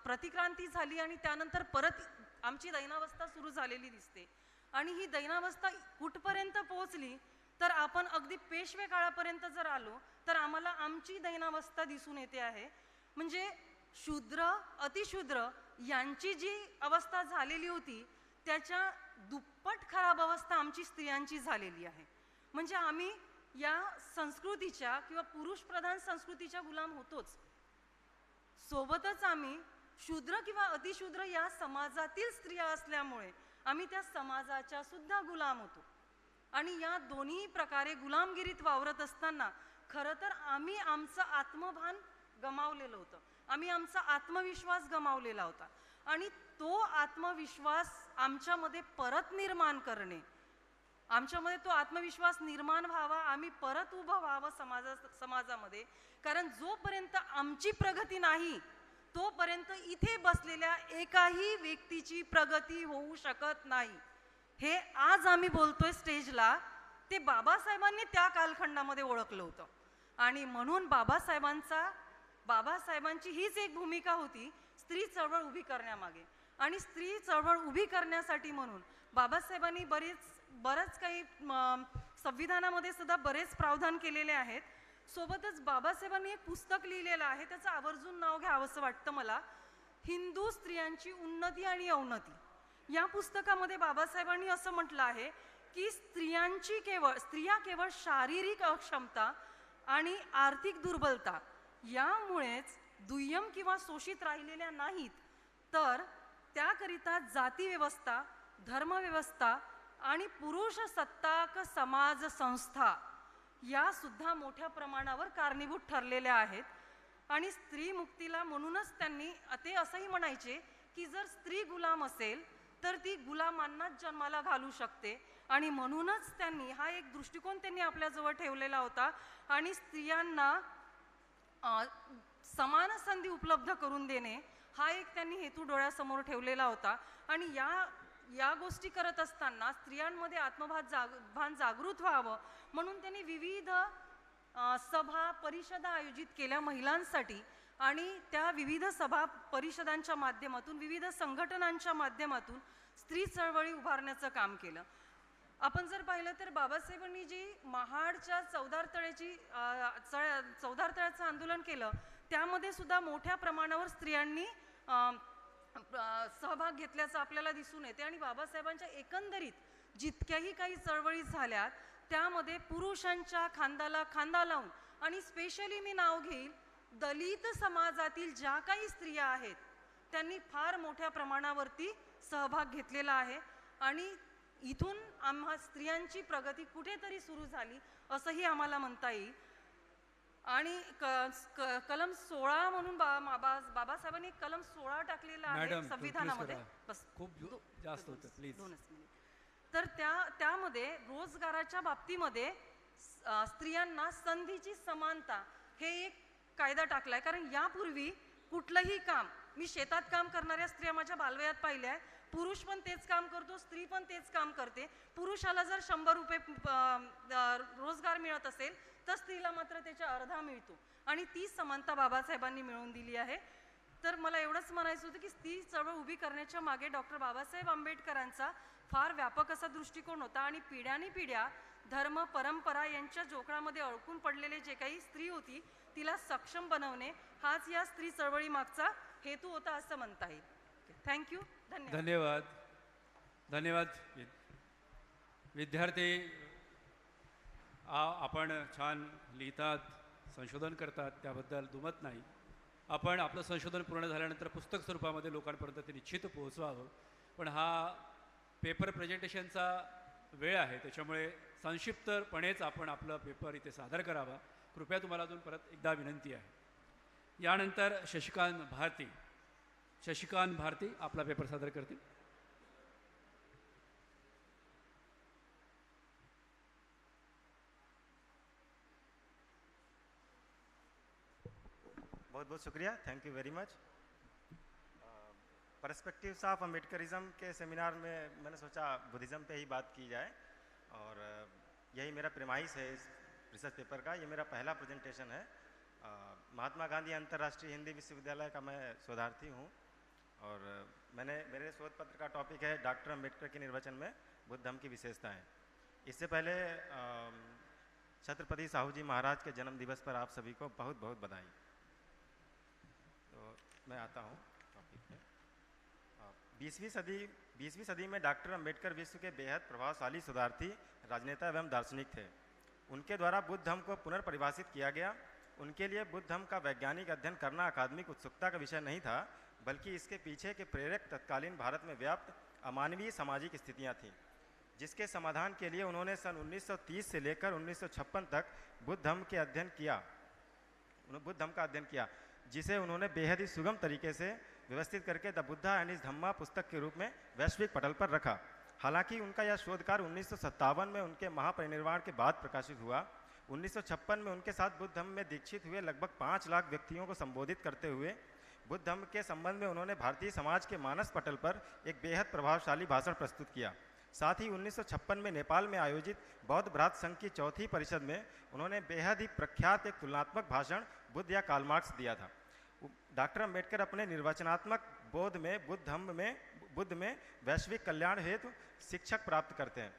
प्रतिक्रांती झाली आणि त्यानंतर परत आमची दैनावस्था सुरू झालेली दिसते. आणि ही दैनावस्था कुठपर्यंत पोहोचली तर आपण अगदी पेशवे काळापर्यंत जर आलो तर आम्हाला आमची दैनावस्था दिसून येते आहे. म्हणजे शूद्र, अतिशूद्र यांची जी अवस्था झालेली होती त्याच्या दुप्पट खराब अवस्था आमची स्त्रियांची झालेली आहे. म्हणजे आम्ही या संस्कृतीच्या किंवा पुरुषप्रधान संस्कृतीच्या गुलाम होतोच, सोबतच आम्ही शूद्र किंवा अतिशूद्र या समाजातील स्त्रिया असल्यामुळे आम्ही त्या समाजाच्या सुद्धा गुलाम होतो. आणि या दोन्ही प्रकारे गुलामगिरीत वावरत असताना खरं तर आम्ही आमचं आत्मभान गमावलेलं होतं, आम्ही आमचा आत्मविश्वास गमावलेला होता. आणि तो आत्मविश्वास आमच्यामध्ये परत निर्माण करणे, आमच्यामध्ये तो आत्मविश्वास निर्माण व्हावा, आम्ही परत उभं व्हावं समाजामध्ये. कारण जोपर्यंत आमची प्रगती नाही तोपर्यंत इथे बसलेल्या एकाही व्यक्तीची प्रगती होऊ शकत नाही. हे आज आम्ही बोलतोय स्टेजला, ते बाबासाहेबांनी त्या कालखंडामध्ये ओळखलं होतं. आणि म्हणून बाबासाहेबांची हीच एक भूमिका होती स्त्री चळवळ उभी करण्यामागे. आणि स्त्री चळवळ उभी करण्यासाठी म्हणून बाबासाहेबांनी बरंच काही संविधानामध्ये सुद्धा बरेच प्रावधान केलेले आहेत. सोबतच बाबासाहेबांनी एक पुस्तक लिहिलेलं आहे, त्याचं आवर्जून नाव घ्यावं असं वाटतं मला, हिंदू स्त्रियांची उन्नती आणि अवनती. या पुस्तकामध्ये बाबासाहेबांनी असं म्हटलं आहे की स्त्रिया केवळ शारीरिक अक्षमता आणि आर्थिक दुर्बलता यामुळेच दुय्यम किंवा शोषित राहिलेल्या नाहीत, तर त्याकरिता जाती व्यवस्था, धर्मव्यवस्था आणि पुरुष सत्ताक समाज संस्था या सुद्धा मोठ्या प्रमाणावर कारणीभूत ठरलेल्या आहेत. आणि स्त्री मुक्तीला म्हणूनच त्यांनी ते असंही म्हणायचे की जर स्त्री गुलाम असेल तर ती गुलामांनाच जन्माला घालू शकते. आणि म्हणूनच त्यांनी हा एक दृष्टिकोन त्यांनी आपल्याजवळ ठेवलेला होता. आणि स्त्रियांना समान संधी उपलब्ध करून देणे हा एक त्यांनी हेतू डोळ्यासमोर ठेवलेला होता. आणि या गोष्टी करत असताना स्त्रियांमध्ये आत्मभान जागृत व्हावं म्हणून त्यांनी विविध सभा परिषदा आयोजित केल्या महिलांसाठी. आणि त्या विविध सभा परिषदांच्या माध्यमातून, विविध संघटनांच्या माध्यमातून स्त्री चळवळी उभारण्याचं काम केलं. आपण जर पाहिलं तर बाबासाहेबांनी जी महाडच्या चौदार तळ्याचं आंदोलन केलं त्यामध्ये सुद्धा मोठ्या प्रमाणावर स्त्रियांनी सहभाग घेतल्याचं आपल्याला दिसून येते. आणि बाबासाहेबांच्या एकंदरीत जितक्याही काही चळवळी झाल्यात त्यामध्ये पुरुषांच्या खांद्याला खांदा लावून, आणि स्पेशली मी नाव घेईल दलित समाजातील ज्या काही स्त्रिया आहेत त्यांनी फार मोठ्या प्रमाणावरती सहभाग घेतलेला आहे. आणि इथून आम्हा स्त्रियांची प्रगती कुठेतरी सुरू झाली असंही आम्हाला म्हणता येईल. आणि कलम 16 म्हणून बाबासाहेबांनी कलम 16 टाकलेला आहे मॅडम संविधानामध्ये. बस खूप जास्त होतं प्लीज. 2 मिनिट. तर त्यामध्ये रोजगाराच्या बाबतीमध्ये स्त्रियांना संधीची समानता हे एक कायदा टाकलाय. कारण यापूर्वी कुठलंही काम, मी शेतात काम करणाऱ्या स्त्रिया माझ्या बालवयात पाहिल्या आहे, पुरुष पण तेच काम करतो, स्त्री पण तेच काम करते. पुरुषाला जर 100 रुपये रोजगार मिळत असेल तर स्त्रीला मात्र त्याच्या अर्धा मिळतो. आणि ती समानता बाबासाहेबांनी मिळवून दिली आहे. तर मला एवढंच म्हणायचं होतं की स्त्री चळवळ उभी करण्याच्या मागे डॉक्टर बाबासाहेब आंबेडकरांचा फार व्यापक असा दृष्टिकोन होता. आणि पिढ्यानपिढ्या धर्म परंपरा यांच्या जोखडामध्ये अडकून पडलेले जे काही स्त्री होती तिला सक्षम बनवणे हाच या स्त्री चळवळी मागचा हेतू होता असं म्हणता येईल. थँक्यू. धन्यवाद. धन्यवाद. विद्यार्थी आपण छान लिहितात, संशोधन करतात, त्याबद्दल दुमत नाही. आपण आपलं संशोधन पूर्ण झाल्यानंतर पुस्तक स्वरूपामध्ये लोकांपर्यंत ते निश्चित पोहोचवावं. पण हा पेपर प्रेझेंटेशनचा वेळ आहे, त्याच्यामुळे संक्षिप्तपणेच आपण आपलं पेपर इथे सादर करावा. कृपया तुम्हाला अजून परत एकदा विनंती आहे. यानंतर शशिकांत भारती आपला पेपर सादर करतील. बहुत बहुत शुक्रिया. Thank you very much. Perspectives of Ambedkarism के सेमिनार में मैंने सोचा बुद्धिज़्म पे ही बात की जाए, और यही मेरा प्रेमाइस है इस रिसर्च पेपर का. ये मेरा पहला प्रेजेंटेशन है. महात्मा गांधी अंतर्राष्ट्रीय हिंदी विश्वविद्यालय का मैं शोधार्थी हूँ, और मेरे शोध पत्र का टॉपिक है डॉक्टर अम्बेडकर के निर्वचन में बुद्ध धम्म की विशेषताएं. इससे पहले छत्रपति साहू जी महाराज के जन्म दिवस पर आप सभी को बहुत बहुत बधाई. तो मैं आता हूँ टॉपिक में. 20वीं सदी में डॉक्टर अम्बेडकर विश्व के बेहद प्रभावशाली शोधार्थी, राजनेता एवं दार्शनिक थे. उनके द्वारा बुद्ध धम्म को पुनर्परिभाषित किया गया. उनके लिए बुद्ध धम्म का वैज्ञानिक अध्ययन करना अकादमिक उत्सुकता का विषय नहीं था, बल्कि इसके पीछे के प्रेरक तत्कालीन भारत में व्याप्त अमानवीय सामाजिक स्थितियां थीं, जिसके समाधान के लिए उन्होंने सन 1930 से लेकर 1956 तक बुद्ध धम्म का अध्ययन किया, जिसे उन्होंने बेहद ही सुगम तरीके से व्यवस्थित करके द बुद्धा एंड हिज धम्मा पुस्तक के रूप में वैश्विक पटल पर रखा. हालांकि उनका यह शोध कार्य 1957 में उनके महापरिनिर्वाण के बाद प्रकाशित हुआ. 1956 में उनके साथ बुद्ध धम्म में दीक्षित हुए लगभग 5 लाख व्यक्तियों को संबोधित करते हुए बुद्ध धम्म के संबंध में उन्होंने भारतीय समाज के मानस पटल पर एक बेहद प्रभावशाली भाषण प्रस्तुत किया. साथ ही 1956 में नेपाल में आयोजित बौद्ध भ्रात संघ की 4थी परिषद में उन्होंने बेहद ही प्रख्यात एक तुलनात्मक भाषण बुद्ध या कार्ल मार्क्स दिया था. डॉक्टर अम्बेडकर अपने निर्वचनात्मक बोध में बुद्ध में वैश्विक कल्याण हेतु शिक्षक प्राप्त करते हैं.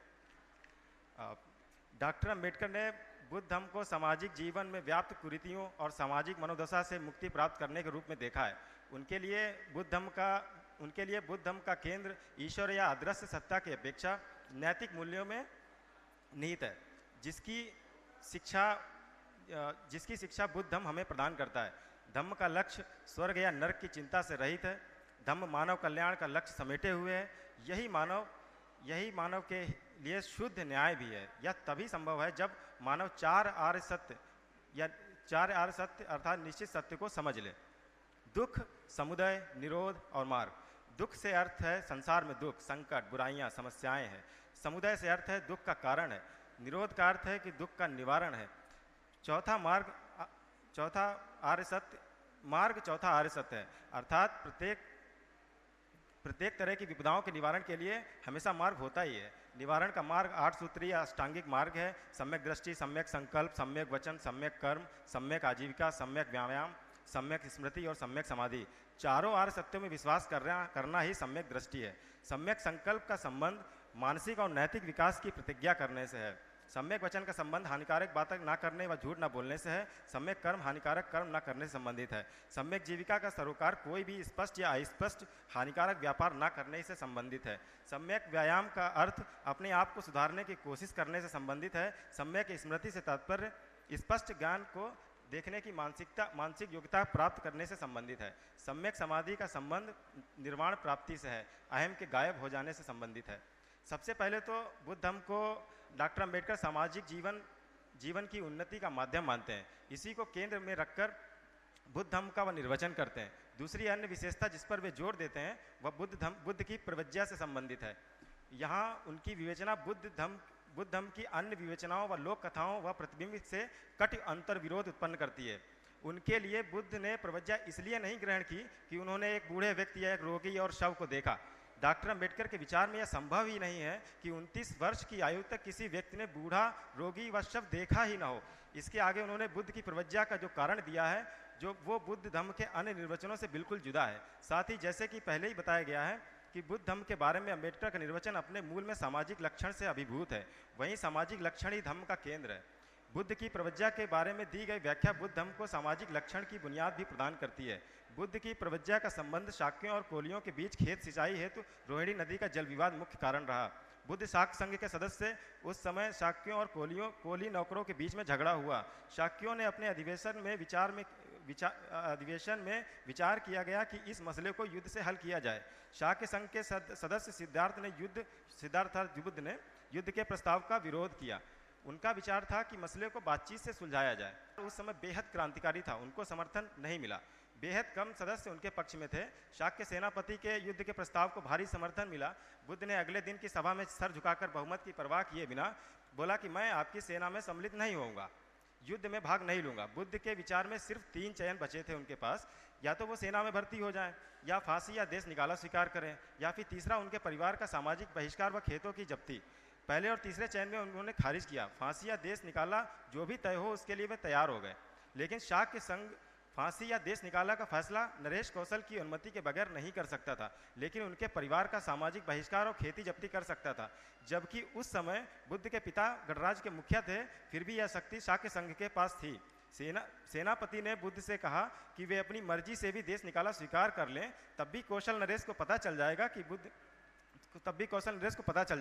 डॉक्टर अम्बेडकर ने बुद्ध धम्म को सामाजिक जीवन में व्याप्त कुरीतियों और सामाजिक मनोदशा से मुक्ति प्राप्त करने के रूप में देखा है. उनके लिए बुद्ध धम्म का केंद्र ईश्वर या अदृश्य सत्ता की अपेक्षा नैतिक मूल्यों में निहित है, जिसकी शिक्षा बुद्ध धम्म हमें प्रदान करता है. धम्म का लक्ष्य स्वर्ग या नरक की चिंता से रहित है. धम्म मानव कल्याण का लक्ष्य समेटे हुए है. यही मानव के लिए शुद्ध न्याय भी है. यह तभी संभव है जब मानव 4 आर्य सत्य अर्थात निश्चित सत्य को समझ ले. दुख, समुदय, निरोध और मार्ग. दुख से अर्थ है संसार में दुख, संकट, बुराइयां, समस्याएं हैं. समुदय से अर्थ है दुख का कारण है. निरोध का अर्थ है कि दुख का निवारण है. चौथा आर्य सत्य है, अर्थात प्रत्येक तरह की विपदाओं के निवारण के लिए हमेशा मार्ग होता ही है. निवारण का मार्ग 8 सूत्रीय अष्टांगिक मार्ग है. सम्यक दृष्टि, सम्यक संकल्प, सम्यक वचन, सम्यक कर्म, सम्यक आजीविका, सम्यक व्यायाम, सम्यक स्मृति और सम्यक समाधि. चारों आर्य सत्यों में विश्वास करना ही सम्यक दृष्टि है. सम्यक संकल्प का संबंध मानसिक और नैतिक विकास की प्रतिज्ञा करने से है. सम्यक वचन का संबंध हानिकारक बातें ना करने व झूठ ना बोलने से है। सम्यक कर्म हानिकारक कर्म ना करने से संबंधित है। सम्यक जीविका का सरोकार कोई भी स्पष्ट या अस्पष्ट हानिकारक व्यापार ना करने से संबंधित है। सम्यक व्यायाम का अर्थ अपने आप को सुधारने की कोशिश करने से संबंधित है। सम्यक स्मृति से तात्पर्य स्पष्ट ज्ञान को देखने की मानसिक योग्यता प्राप्त करने से संबंधित है। सम्यक समाधि का संबंध निर्वाण प्राप्ति से है, अहम के गायब हो जाने से संबंधित है। सबसे पहले तो बुद्ध धर्म को डॉक्टर अम्बेडकर सामाजिक जीवन की उन्नति का माध्यम मानते हैं। इसी को केंद्र में रखकर बुद्ध धर्म का वह निर्वचन करते हैं। दूसरी अन्य विशेषता जिस पर वे जोर देते हैं वह बुद्ध की प्रवज्ञा से संबंधित है। यहाँ उनकी विवेचना बुद्ध धर्म की अन्य विवेचनाओं व लोक कथाओं व प्रतिबिंब से कट अंतर विरोध उत्पन्न करती है। उनके लिए बुद्ध ने प्रवज्ञा इसलिए नहीं ग्रहण की कि उन्होंने एक बूढ़े व्यक्ति या एक रोगी और शव को देखा। डॉक्टर अम्बेडकर के विचार में यह संभव ही नहीं है कि 29 वर्ष की आयु तक किसी व्यक्ति ने बूढ़ा, रोगी व शव देखा ही ना हो। इसके आगे उन्होंने बुद्ध की प्रवज्ञा का जो कारण दिया है, जो वो बुद्ध धर्म के अन्य निर्वचनों से बिल्कुल जुदा है। साथ ही जैसे कि पहले ही बताया गया है कि बुद्ध धर्म के बारे में अम्बेडकर का निर्वचन अपने मूल में सामाजिक लक्षण से अभिभूत है, वहीं सामाजिक लक्षण ही धर्म का केंद्र है। बुद्ध की प्रवज्ञा के बारे में दी गई व्याख्या बुद्ध धर्म को सामाजिक लक्षण की बुनियाद भी प्रदान करती है। बुद्ध की प्रवज्ञा का संबंध शाक्यों और कोलियों के बीच खेत सिंचाई हेतु रोहिणी नदी का जल विवाद मुख्य कारण रहा। बुद्ध शाक्य संघ के सदस्य उस समय शाक्यों और कोली नौकरों के बीच में झगड़ा हुआ। शाक्यों ने अपने अधिवेशन में विचार किया गया कि इस मसले को युद्ध से हल किया जाए। शाक्य संघ के सदस्य सिद्धार्थ बुद्ध ने युद्ध के प्रस्ताव का विरोध किया। उनका विचार था कि मसले को बातचीत से सुलझाया जाए। उस समय बेहद क्रांतिकारी था, उनको समर्थन नहीं मिला। बेहद कम सदस्य उनके पक्ष में थे। शाक्य सेनापति के युद्ध के प्रस्ताव को भारी समर्थन मिला। बुद्ध ने अगले दिन की सभा में सर झुकाकर बहुमत की परवाह किए बिना बोला कि मैं आपकी सेना में सम्मिलित नहीं होऊंगा, युद्ध में भाग नहीं लूंगा। बुद्ध के विचार में सिर्फ 3 चयन बचे थे उनके पास, या तो वो सेना में भर्ती हो जाएं, या फांसी या देश निकाला स्वीकार करें, या फिर तीसरा उनके परिवार का सामाजिक बहिष्कार व खेतों की जब्ती। पहले और तीसरे चयन में उन्होंने खारिज किया। फांसी या देश निकाला जो भी तय हो उसके लिए वे तैयार हो गए। लेकिन शाक्य संघ फांसी या देश निकाला का फैसला नरेश कौशल की अनुमति के बगैर नहीं कर सकता था, लेकिन उनके परिवार का सामाजिक बहिष्कार और खेती जब्ती कर सकता था। जबकि उस समय बुद्ध के पिता गणराज्य के मुखिया थे, फिर भी यह शक्ति शाक्य संघ के पास थी। सेनापति ने बुद्ध से कहा कि वे अपनी मर्जी से भी देश निकाला स्वीकार कर लें, तब भी कौशल नरेश को पता चल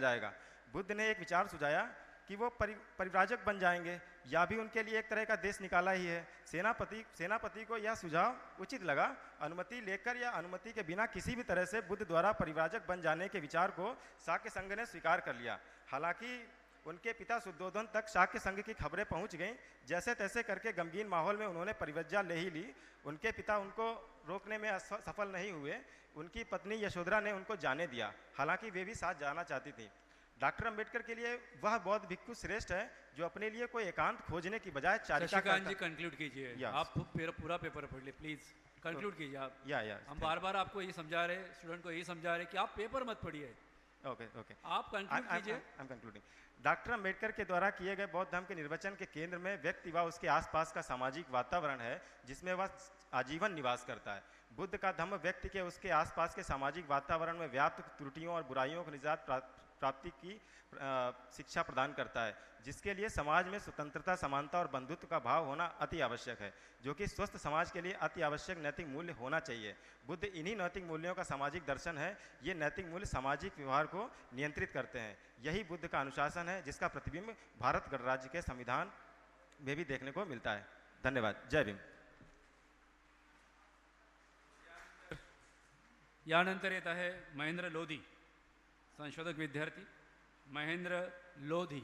जाएगा। बुद्ध ने एक विचार सुझाया कि वो परिव्राजक बन जाएंगे, या भी उनके लिए एक तरह का देश निकाला ही है। सेनापति को यह सुझाव उचित लगा। अनुमति लेकर या अनुमति के बिना किसी भी तरह से बुद्ध द्वारा परिव्राजक बन जाने के विचार को शाक्य संघ ने स्वीकार कर लिया। हालांकि उनके पिता शुद्धोधन तक शाक्य संघ की खबरें पहुंच गईं। जैसे तैसे करके गमगीन माहौल में उन्होंने परिव्राज्य ले ही ली। उनके पिता उनको रोकने में सफल नहीं हुए। उनकी पत्नी यशोधरा ने उनको जाने दिया, हालांकि वे भी साथ जाना चाहती थी। डॉक्टर अम्बेडकर के लिए वह बौद्ध भिक्षु श्रेष्ठ है जो अपने लिए कोई एकांत खोजने की बजाय शशिकांत जी कंक्लूड कीजिए। आप पूरा पेपर पढ़ ले प्लीज, कंक्लूड कीजिए आप। हम बार बार आपको ये समझा रहे, स्टूडेंट को यही समझा रहे कि आप पेपर मत पढ़िए। ओके आप कंक्लूड कीजिए। I am concluding. Doctor Ambedkar के द्वारा किए गए बौद्ध धर्म के निर्वचन के केंद्र में व्यक्ति व उसके आसपास का सामाजिक वातावरण है जिसमें वह आजीवन निवास करता है। बुद्ध का धर्म व्यक्ति के उसके आसपास के सामाजिक वातावरण में व्याप्त त्रुटियों और बुराइयों को निजात प्राप्ति की शिक्षा प्रदान करता है, जिसके लिए समाज में स्वतंत्रता, समानता और बंधुत्व का भाव होना अति आवश्यक है, जो कि स्वस्थ समाज के लिए अति आवश्यक नैतिक मूल्य होना चाहिए। बुद्ध इन्हीं नैतिक मूल्यों का सामाजिक दर्शन है। ये नैतिक मूल्य सामाजिक व्यवहार को नियंत्रित करते हैं। यही बुद्ध का अनुशासन है, जिसका प्रतिबिंब भारत गणराज्य के संविधान में भी देखने को मिलता है। धन्यवाद। जय भीम। यानंतर येत आहे महेंद्र लोधी, संशोधक विद्यार्थी महेंद्र लोधी।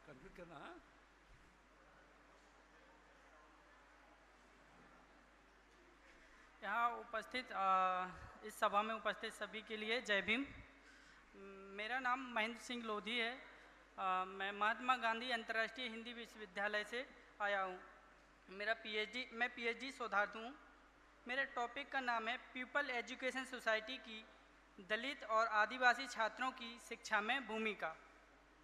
कंप्लीट करना। यहाँ उपस्थित इस सभा में उपस्थित सभी के लिए जय भीम। मेरा नाम महेंद्र सिंह लोधी है। मैं महात्मा गांधी अंतर्राष्ट्रीय हिंदी विश्वविद्यालय से आया हूँ। मैं पीएचडी शोधार्थी हूँ। मेरे टॉपिक का नाम है पीपल एजुकेशन सोसाइटी की दलित और आदिवासी छात्रों की शिक्षा में भूमिका।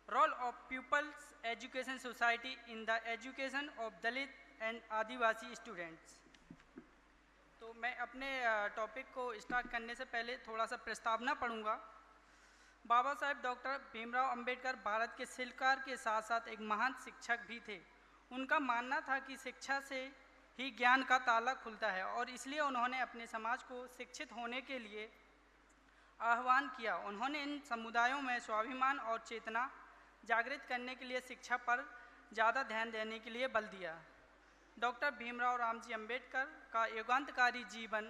Role of people's education society in the education of Dalit and Adivasi students. तो मैं अपने टॉपिक को स्टार्ट करने से पहले थोड़ा सा प्रस्तावना पढ़ूंगा। बाबा साहेब डॉक्टर भीमराव अंबेडकर भारत के शिल्पकार के साथ साथ एक महान शिक्षक भी थे। उनका मानना था कि शिक्षा से ही ज्ञान का ताला खुलता है और इसलिए उन्होंने अपने समाज को शिक्षित होने के लिए आह्वान किया। उन्होंने इन समुदायों में स्वाभिमान और चेतना जागृत करने के लिए शिक्षा पर ज़्यादा ध्यान देने के लिए बल दिया। डॉक्टर भीमराव रामजी अंबेडकर का युगांतकारी जीवन,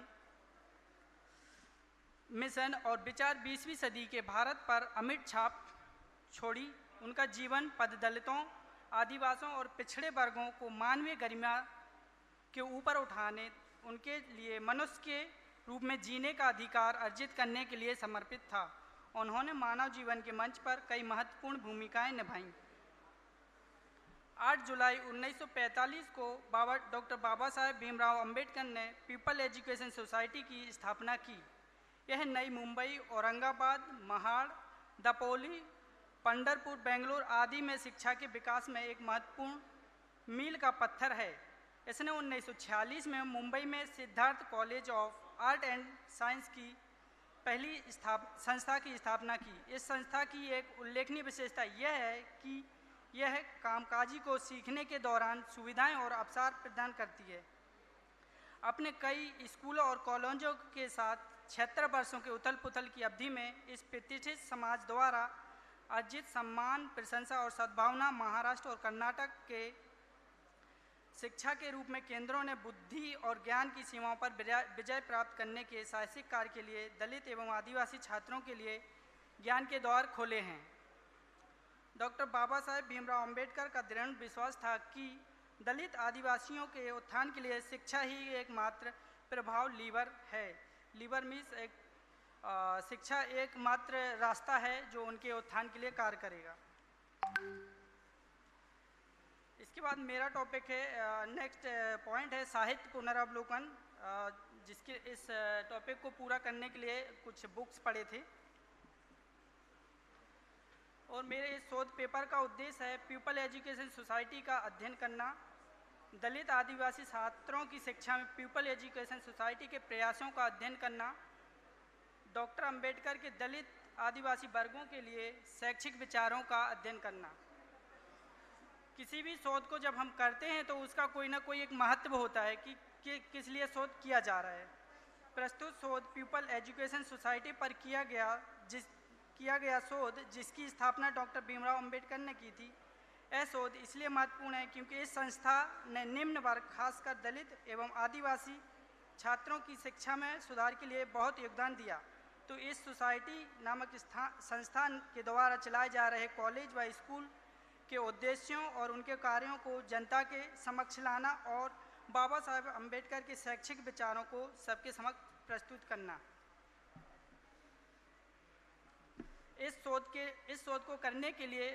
मिशन और विचार 20वीं सदी के भारत पर अमिट छाप छोड़ी। उनका जीवन पद दलितों, आदिवासियों और पिछड़े वर्गों को मानवीय गरिमा के ऊपर उठाने, उनके लिए मनुष्य के रूप में जीने का अधिकार अर्जित करने के लिए समर्पित था। उन्होंने मानव जीवन के मंच पर कई महत्वपूर्ण भूमिकाएं निभाईं। 8 जुलाई 1945 को डॉक्टर बाबा साहेब भीमराव अंबेडकर ने पीपल एजुकेशन सोसाइटी की स्थापना की। यह नई मुंबई, औरंगाबाद, महाड़, दपोली, पंढरपुर, बेंगलुरु आदि में शिक्षा के विकास में एक महत्वपूर्ण मील का पत्थर है। इसने 1946 में मुंबई में Siddharth college of art end science की पहली संस्था की स्थापना की। इस संस्था की एक उल्लेखनीय विशेषता यह है कि यह कामकाजी को सीखने के दौरान सुविधाएं और अवसर प्रदान करती है। अपने कई स्कूलों और कॉलेजों के साथ 76 वर्षों के उथल पुथल की अवधि में इस प्रतिष्ठित समाज द्वारा अर्जित सम्मान, प्रशंसा और सद्भावना महाराष्ट्र और कर्नाटक के शिक्षा के रूप में केंद्रों ने बुद्धि और ज्ञान की सीमाओं पर विजय प्राप्त करने के साहसिक कार्य के लिए दलित एवं आदिवासी छात्रों के लिए ज्ञान के द्वार खोले हैं। डॉक्टर बाबा साहेब भीमराव अंबेडकर का दृढ़ विश्वास था कि दलित आदिवासियों के उत्थान के लिए शिक्षा ही एकमात्र प्रभाव लीवर है। लीवर मीन्स शिक्षा एकमात्र रास्ता है जो उनके उत्थान के लिए कार्य करेगा। इसके बाद मेरा टॉपिक है, नेक्स्ट पॉइंट है साहित्य पुनरावलोकन, जिसके इस टॉपिक को पूरा करने के लिए कुछ बुक्स पढ़े थे और मेरे इस शोध पेपर का उद्देश्य है पीपल एजुकेशन सोसाइटी का अध्ययन करना, दलित आदिवासी छात्रों की शिक्षा में पीपल एजुकेशन सोसाइटी के प्रयासों का अध्ययन करना, डॉक्टर अंबेडकर के दलित आदिवासी वर्गों के लिए शैक्षिक विचारों का अध्ययन करना। किसी भी शोध को जब हम करते हैं तो उसका कोई ना कोई एक महत्व होता है कि किस लिए शोध किया जा रहा है। प्रस्तुत शोध पीपल एजुकेशन सोसाइटी पर किया गया शोध, जिसकी स्थापना डॉक्टर भीमराव अंबेडकर ने की थी। यह शोध इसलिए महत्वपूर्ण है क्योंकि इस संस्था ने निम्न वर्ग, खासकर दलित एवं आदिवासी छात्रों की शिक्षा में सुधार के लिए बहुत योगदान दिया। तो इस सोसाइटी नामक संस्थान के द्वारा चलाए जा रहे कॉलेज व स्कूल के उद्देश्यों और उनके कार्यों को जनता के समक्ष लाना और बाबा साहेब अंबेडकर के शैक्षिक विचारों को सबके समक्ष प्रस्तुत करना। इस शोध को करने के लिए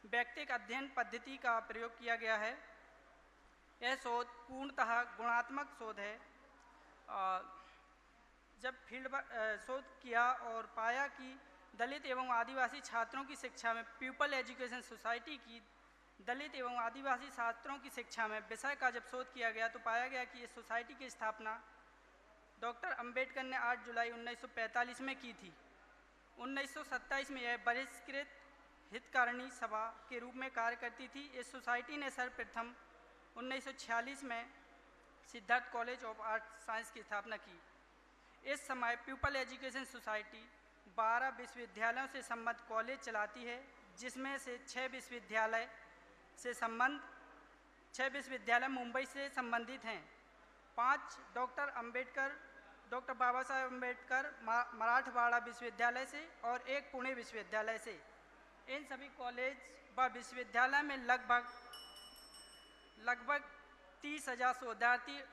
व्यक्तिगत अध्ययन पद्धति का प्रयोग किया गया है। यह शोध पूर्णतः गुणात्मक शोध है। जब फील्ड शोध किया और पाया कि दलित एवं आदिवासी छात्रों की शिक्षा में पीपल एजुकेशन सोसाइटी की दलित एवं आदिवासी छात्रों की शिक्षा में विषय का जब शोध किया गया तो पाया गया कि इस सोसाइटी की स्थापना डॉक्टर अंबेडकर ने 8 जुलाई 1945 में की थी। 1927 में यह बहिष्कृत हितकारिणी सभा के रूप में कार्य करती थी। इस सोसाइटी ने सर्वप्रथम 1946 में Siddharth college of art science की स्थापना की। इस समय पीपल एजुकेशन सोसाइटी 12 विश्वविद्यालयों से संबद्ध कॉलेज चलाती है, जिसमें से 6 विश्वविद्यालय मुंबई से संबंधित हैं। 5 डॉक्टर बाबा साहेब अम्बेडकर मराठवाड़ा विश्वविद्यालय से और 1 पुणे विश्वविद्यालय से। इन सभी कॉलेज व विश्वविद्यालय में लगभग 30,000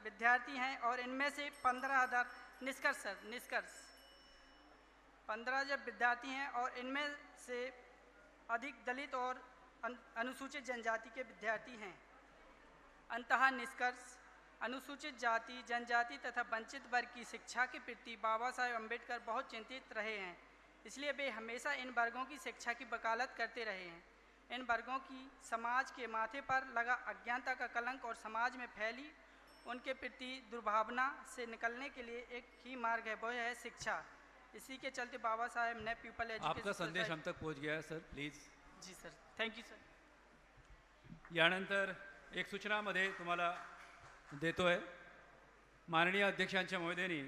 विद्यार्थी हैं और इनमें से 15,000 निष्कर्ष 15,000 विद्यार्थी हैं और इनमें से अधिक दलित और अनुसूचित जनजाति के विद्यार्थी हैं। अंततः निष्कर्ष, अनुसूचित जाति, जनजाति तथा वंचित वर्ग की शिक्षा के प्रति बाबा साहेब अम्बेडकर बहुत चिंतित रहे हैं। इसलिए वे हमेशा इन वर्गों की शिक्षा की वकालत करते रहे हैं। इन वर्गों की समाज के माथे पर लगा अज्ञानता का कलंक और समाज में फैली उनके प्रति दुर्भावना से निकलने के लिए एक ही मार्ग है, वह है शिक्षा। इसी के चलते बाबा साहेब ने पीपल एजुकेशन आपका संदेश हम तक पहुंच गया है सर, प्लीज। जी सर, थैंक यू सर। यानंतर एक सूचनामध्ये तुम्हाला देतोय। माननीय अध्यक्षांच्या महोदयांनी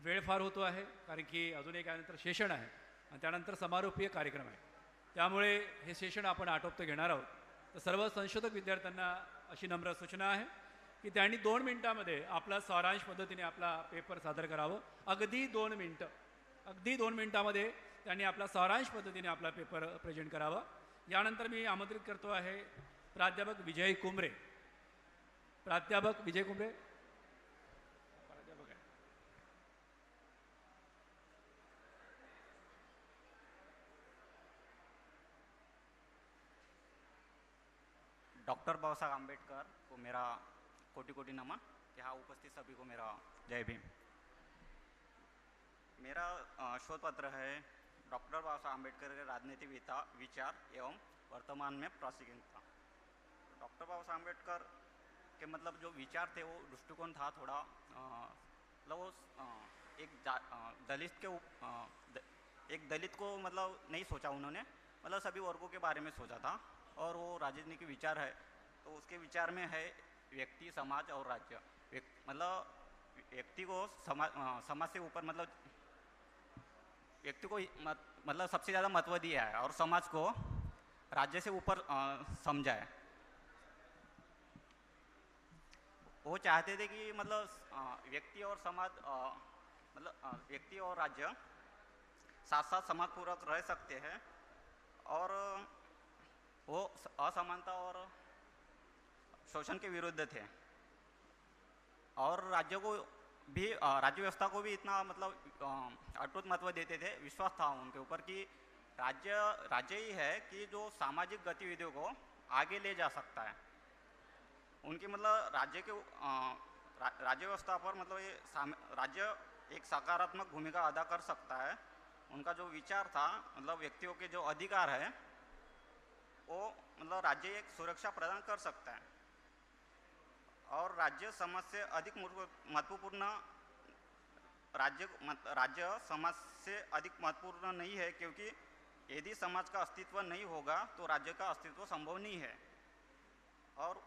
वेळ फार होतो आहे, कारण की अजून एक यानंतर सेशन आहे आणि त्यानंतर समारोपीय कार्यक्रम आहे, त्यामुळे हे सेशन आपण आटोपतं घेणार आहोत। तर सर्व संशोधक विद्यार्थ्यांना अशी नम्र सूचना आहे की त्यांनी 2 मिनिटांमध्ये आपला सारांश पद्धतीने आपला पेपर सादर करावं। अगदी 2 मिनिटं, अगदी 2 मिनिटांमध्ये त्यांनी आपला सारांश पद्धतीने आपला पेपर प्रेझेंट करावा। यानंतर मी आमंत्रित करतो आहे प्राध्यापक विजय कुंबरे। प्राध्यापक विजय कुंबरे, प्राध्यापक आहे। डॉक्टर बाबा साहब अम्बेडकर को मेरा कोटि कोटि नमन। यहाँ उपस्थित सभी को मेरा जय भीम। मेरा शोध पत्र है डॉक्टर बाबा साहब अम्बेडकर के राजनीतिक विचार एवं वर्तमान में प्रासंगिकता। डॉक्टर बाबा साहब अम्बेडकर के मतलब जो विचार थे वो दृष्टिकोण था थोड़ा मतलब वो एक दलित को मतलब नहीं सोचा उन्होंने, मतलब सभी वर्गों के बारे में सोचा था। और वो राजनीतिक विचार है तो उसके विचार में है व्यक्ति, समाज और राज्य। मतलब व्यक्ति को समाज से ऊपर मतलब व्यक्ति को मतलब सबसे ज़्यादा महत्व दिया है और समाज को राज्य से ऊपर समझा है। वो चाहते थे कि मतलब व्यक्ति और समाज मतलब व्यक्ति और राज्य साथ साथ समाज पूर्वक रह सकते हैं और वो असमानता और शोषण के विरुद्ध थे। और राज्य को भी राज्य व्यवस्था को भी इतना मतलब अटूट महत्व देते थे, विश्वास था उनके ऊपर कि राज्य ही है कि जो सामाजिक गतिविधियों को आगे ले जा सकता है। उनकी मतलब राज्य व्यवस्था पर मतलब ये राज्य एक सकारात्मक भूमिका अदा कर सकता है। उनका जो विचार था मतलब व्यक्तियों के जो अधिकार है वो मतलब राज्य एक सुरक्षा प्रदान कर सकता है और राज्य समाज से अधिक महत्वपूर्ण राज्य समाज से अधिक महत्वपूर्ण नहीं है, क्योंकि यदि समाज का अस्तित्व नहीं होगा तो राज्य का अस्तित्व संभव नहीं है। और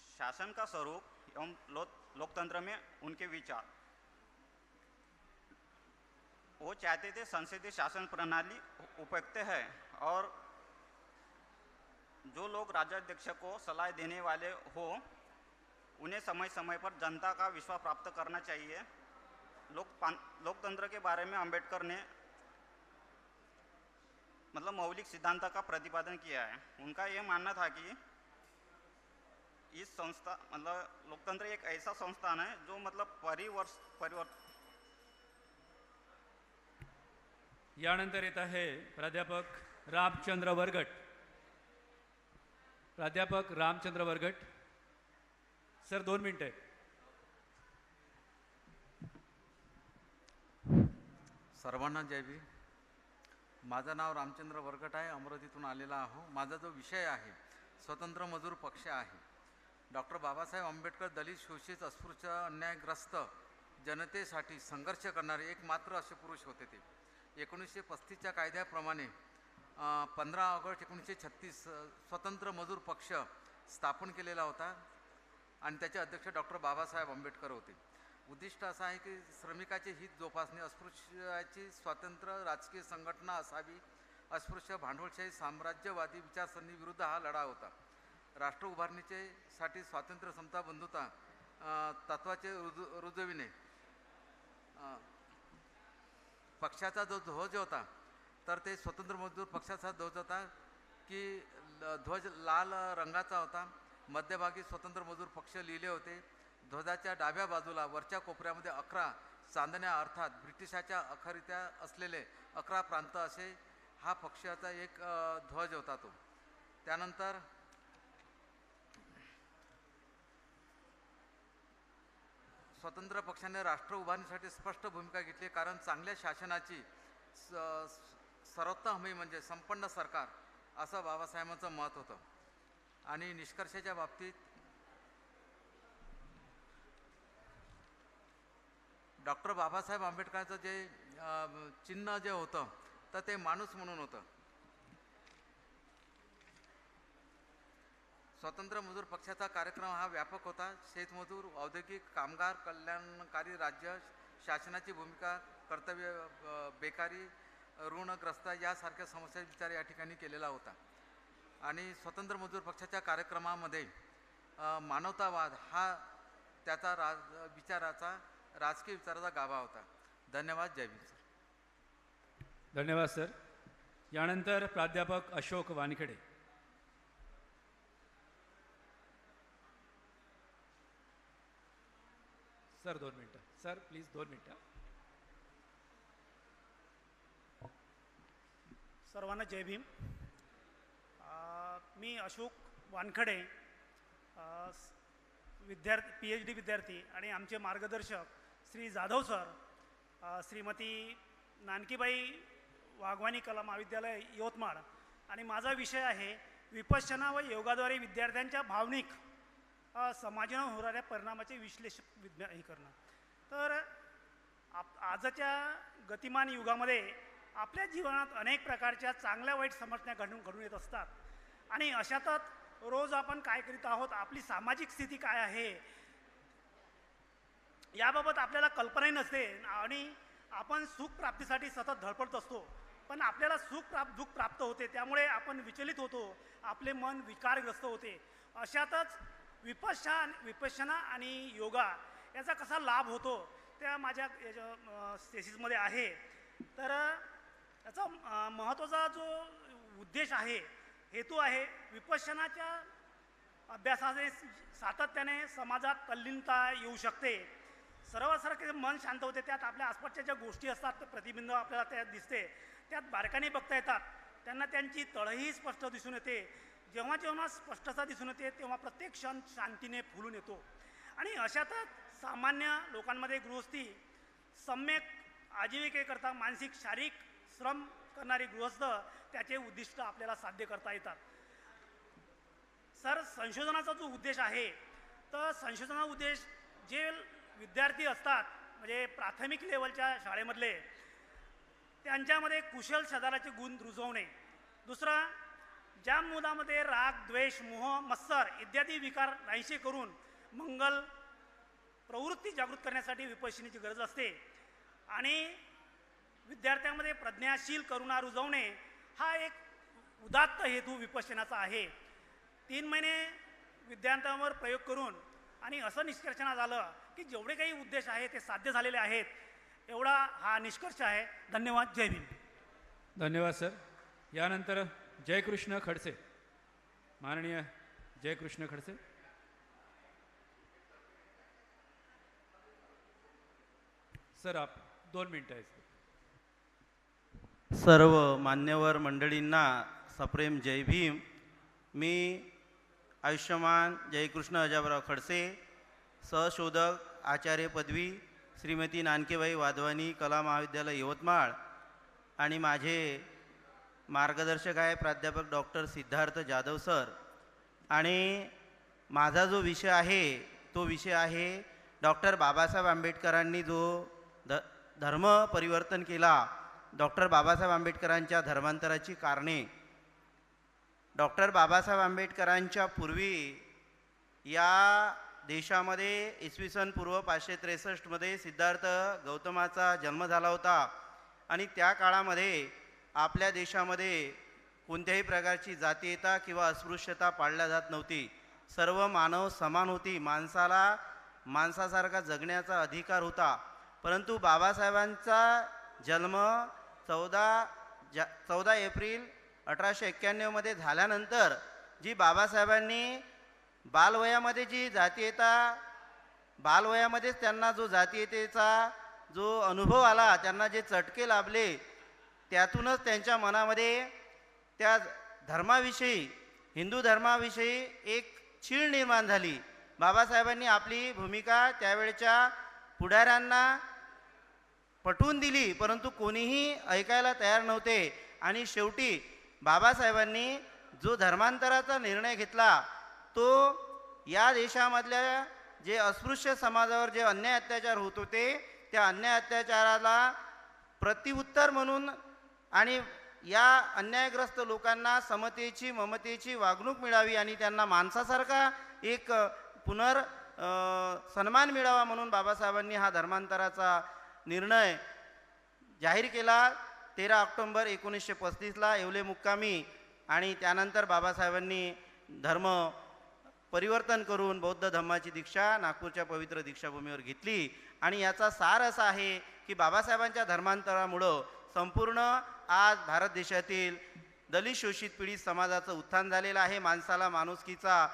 शासन का स्वरूप एवं लोकतंत्र में उनके विचार, वो चाहते थे संसदीय शासन प्रणाली उपयुक्त है और जो लोग राज्याध्यक्ष को सलाह देने वाले हो उन्हें समय समय पर जनता का विश्वास प्राप्त करना चाहिए। लोकतंत्र के बारे में अंबेडकर ने मतलब मौलिक सिद्धांत का प्रतिपादन किया है। उनका ये मानना था कि इस संस्था मतलब लोकतंत्र एक ऐसा संस्थान है जो मतलब परिवर्तन। यानंतर येत आहे प्राध्यापक रामचंद्र वरगट। प्राध्यापक रामचंद्र वरगट सर, 2 मिनिटं आहे। सर्वांना जय भीम। माझं नाव रामचंद्र वरगट आहे, अमरावतीतून आलेला आहो। माझा जो विषय आहे स्वतंत्र मजूर पक्ष आहे। डॉक्टर बाबासाहेब आंबेडकर दलित, शोषित, अस्पृश्य, अन्यायग्रस्त जनतेसाठी संघर्ष करणारे एकमात्र असे पुरुष होते ते। 1935च्या कायद्याप्रमाणे 15 ऑगस्ट 1936 स्वतंत्र मजूर पक्ष स्थापन केलेला होता आणि त्याचे अध्यक्ष डॉक्टर बाबासाहेब आंबेडकर होते। उद्दिष्ट असं आहे की श्रमिकाचे हित जोपासणे, अस्पृश्याची स्वतंत्र राजकीय संघटना असावी, अस्पृश्य भांडवलशाही साम्राज्यवादी विचारसरणी विरुद्ध हा लढा होता। राष्ट्र उभारणीचे साठी स्वातंत्र्य, समता, बंधुता तत्वाचे रुजविणे। पक्षाचा जो ध्वज होता तर ते स्वतंत्र मजदूर पक्षाचा ध्वज होता की ध्वज लाल रंगाचा होता। मध्यभागी स्वतंत्र मजूर पक्ष लिहिले होते। ध्वजाच्या डाव्या बाजूला वरच्या कोपऱ्यामध्ये 11 चांदण्या अर्थात ब्रिटिशाच्या अखरित्या असलेले 11 प्रांत असे हा पक्षाचा एक ध्वज होता तो। त्यानंतर स्वतंत्र पक्षाने राष्ट्र उभारणीसाठी स्पष्ट भूमिका घेतली, कारण चांगल्या शासनाची सर्वोत्तम हमी म्हणजे संपन्न सरकार असं बाबासाहेबांचं मत होतं। आणि निष्कर्षाच्या बाबतीत डॉक्टर बाबासाहेब आंबेडकरांचं जे चिन्ह जे होतं तर ते माणूस म्हणून होतं. स्वतंत्र मजूर पक्षाचा कार्यक्रम हा व्यापक होता. शेतमजूर, औद्योगिक, कामगार, कल्याणकारी राज्य, शासनाची भूमिका, कर्तव्य, बेकारी, ऋणग्रस्त यासारख्या समस्या विचार या ठिकाणी केलेला होता. आणि स्वतंत्र मजूर पक्षाच्या कार्यक्रमामध्ये मानवतावाद हा त्याचा विचाराचा राजकीय विचाराचा गाभा होता. धन्यवाद. जय भीम सर. धन्यवाद सर. यानंतर प्राध्यापक अशोक वानखेडे. सर 2 मिनटं. सर प्लीज 2 मिनटं. सर्वांना जय भीम. मी अशोक वानखडे, PhD विद्यार्थी आणि आमचे मार्गदर्शक श्री जाधव सर, श्रीमती नानकीबाई वाघवानी कला महाविद्यालय यवतमाळ, आणि माझा विषय आहे विपश्यना व योगाद्वारे विद्यार्थ्यांच्या भावनिक समाजावर होणाऱ्या परिणामाचे विश्लेषण हे करणं. तर आजच्या गतिमान युगामध्ये आपल्या जीवनात अनेक प्रकारच्या चांगल्या वाईट समस्या घडून येत असतात, आणि अशातच रोज आपण काय करीत आहोत, आपली सामाजिक स्थिती काय आहे याबाबत आपल्याला कल्पनाही नसते, आणि आपण सुख प्राप्तीसाठी सतत धडपडत असतो. पण आपल्याला दुःख प्राप्त होते, त्यामुळे आपण विचलित होतो, आपले मन विकारग्रस्त होते. अशातच विपश्यना आणि योगा याचा कसा लाभ होतो त्या माझ्या थेसिसमध्ये आहे. तर याचा महत्त्वाचा जो उद्देश आहे, हेतू आहे, विपश्यनाच्या अभ्यासाचे सातत्याने समाजात तल्लीनता येऊ शकते. सर्वांसारखे मन शांत होते. त्यात आपल्या आसपासच्या ज्या गोष्टी असतात ते प्रतिबिंब आपल्याला त्यात दिसते, त्यात बारकाने बघता येतात. त्यांना त्यांची तळही स्पष्ट दिसून येते. जेव्हा जेव्हा स्पष्टता दिसून येते तेव्हा प्रत्येक क्षण शांतीने फुलून येतो. आणि अशातच सामान्य लोकांमध्ये गृहस्थी सम्यक आजीविकेकरता मानसिक शारीरिक श्रम करणारी गृहस्थ त्याचे उद्दिष्ट आपल्याला साध्य करता येतात. सर, संशोधनाचा जो उद्देश आहे, तर संशोधनाचा उद्देश जे विद्यार्थी असतात म्हणजे प्राथमिक लेवलच्या शाळेमधले, त्यांच्यामध्ये कुशल शदाराचे गुण रुजवणे. दुसरं, ज्या मुलामध्ये राग, द्वेष, मोह, मत्सर इत्यादी विकार नाहीसे करून मंगल प्रवृत्ती जागृत करण्यासाठी विपश्यनेची गरज असते. आणि विद्यार्थ्यांमध्ये प्रज्ञाशील करुणा रुजवणे हा एक उदात्त हेतू विपश्यनाचा आहे. 3 महिने विद्यार्थ्यांवर प्रयोग करून आणि असं निष्कर्षणा झालं की जेवढे काही उद्देश आहे ते साध्य झालेले आहेत, एवढा हा निष्कर्ष आहे. धन्यवाद. जय भीम. धन्यवाद सर. यानंतर जयकृष्ण खडसे, माननीय जयकृष्ण खडसे. सर आप 2 मिनटं आहेत. सर्व मान्यवर मंडळींना सप्रेम जय भीम. मी आयुष्यमान जयकृष्ण अजाबराव खडसे, सहशोधक, आचार्य पदवी, श्रीमती नानकेबाई वाधवानी कला महाविद्यालय यवतमाळ, आणि माझे मार्गदर्शक आहे प्राध्यापक डॉक्टर सिद्धार्थ जाधव सर. आणि माझा जो विषय आहे तो विषय आहे डॉक्टर बाबासाहेब आंबेडकरांनी जो धर्म परिवर्तन केला, डॉक्टर बाबासाहेब आंबेडकरांच्या धर्मांतराची कारणे. डॉक्टर बाबासाहेब आंबेडकरांच्या पूर्वी या देशामध्ये इसवी सन पूर्व 563 सिद्धार्थ गौतमाचा जन्म झाला होता, आणि त्या काळामध्ये आपल्या देशामध्ये कोणत्याही प्रकारची जातीयता किंवा अस्पृश्यता पाळल्या जात नव्हती. सर्व मानव समान होती. माणसाला माणसासारखा जगण्याचा अधिकार होता. परंतु बाबासाहेबांचा जन्म 14 एप्रिल 1891 झाल्यानंतर जी बाबासाहेबांनी बालवयामध्ये जी जातीयता, बालवयामध्येच त्यांना जो जातीयतेचा जो अनुभव आला, त्यांना जे चटके लाभले, त्यातूनच त्यांच्या मनामध्ये त्या धर्माविषयी, हिंदू धर्माविषयी एक चीळ निर्माण झाली. बाबासाहेबांनी आपली भूमिका त्यावेळच्या पुढाऱ्यांना पटवून दिली, परंतु कोणीही ऐकायला तयार नव्हते. आणि शेवटी बाबासाहेबांनी जो धर्मांतराचा निर्णय घेतला तो या देशामधल्या जे अस्पृश्य समाजावर जे अन्याय अत्याचार होत होते त्या अन्याय अत्याचाराला प्रतिउत्तर म्हणून आणि या अन्यायग्रस्त लोकांना समतेची ममतेची वागणूक मिळावी आणि त्यांना माणसासारखा एक सन्मान मिळावा म्हणून बाबासाहेबांनी हा धर्मांतराचा निर्णय जाहीर केला 13 ऑक्टोंबर 1935ला येवले मुक्कामी. आणि त्यानंतर बाबासाहेबांनी धर्म परिवर्तन करून बौद्ध धम्माची दीक्षा नागपूरच्या पवित्र दीक्षाभूमीवर घेतली. आणि याचा सार असा आहे की बाबासाहेबांच्या धर्मांतरामुळं संपूर्ण आज भारत देशातील दलित शोषित पीडित समाजाचं उत्थान झालेलं आहे. माणसाला माणुसकीचा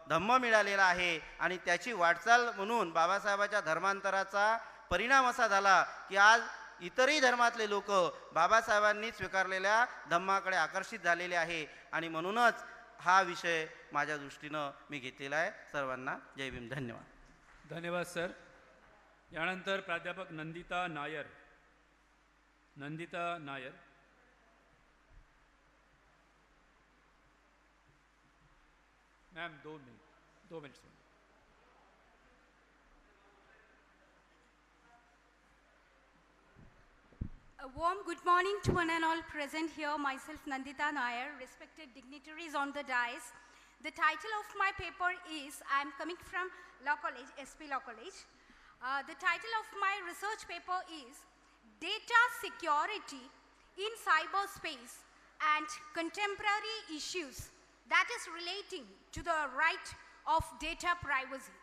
धम्म मिळालेला आहे आणि त्याची वाटचाल म्हणून बाबासाहेबांच्या धर्मांतराचा परिणाम असा झाला की आज इतरही धर्मातले लोक बाबासाहेबांनी स्वीकारलेल्या धम्माकडे आकर्षित झालेले आहे. आणि म्हणूनच हा विषय माझ्या दृष्टीनं मी घेतलेला आहे. सर्वांना जय भीम. धन्यवाद. धन्यवाद सर. यानंतर प्राध्यापक Nandita Nair. Ma'am 2 minutes. A warm good morning to one and all present here, myself Nandita Nair, respected dignitaries on the dais. The title of my paper is, I am coming from Law College, SP Law College. The title of my research paper is Data Security in Cyberspace and Contemporary Issues that is relating to the right of data privacy.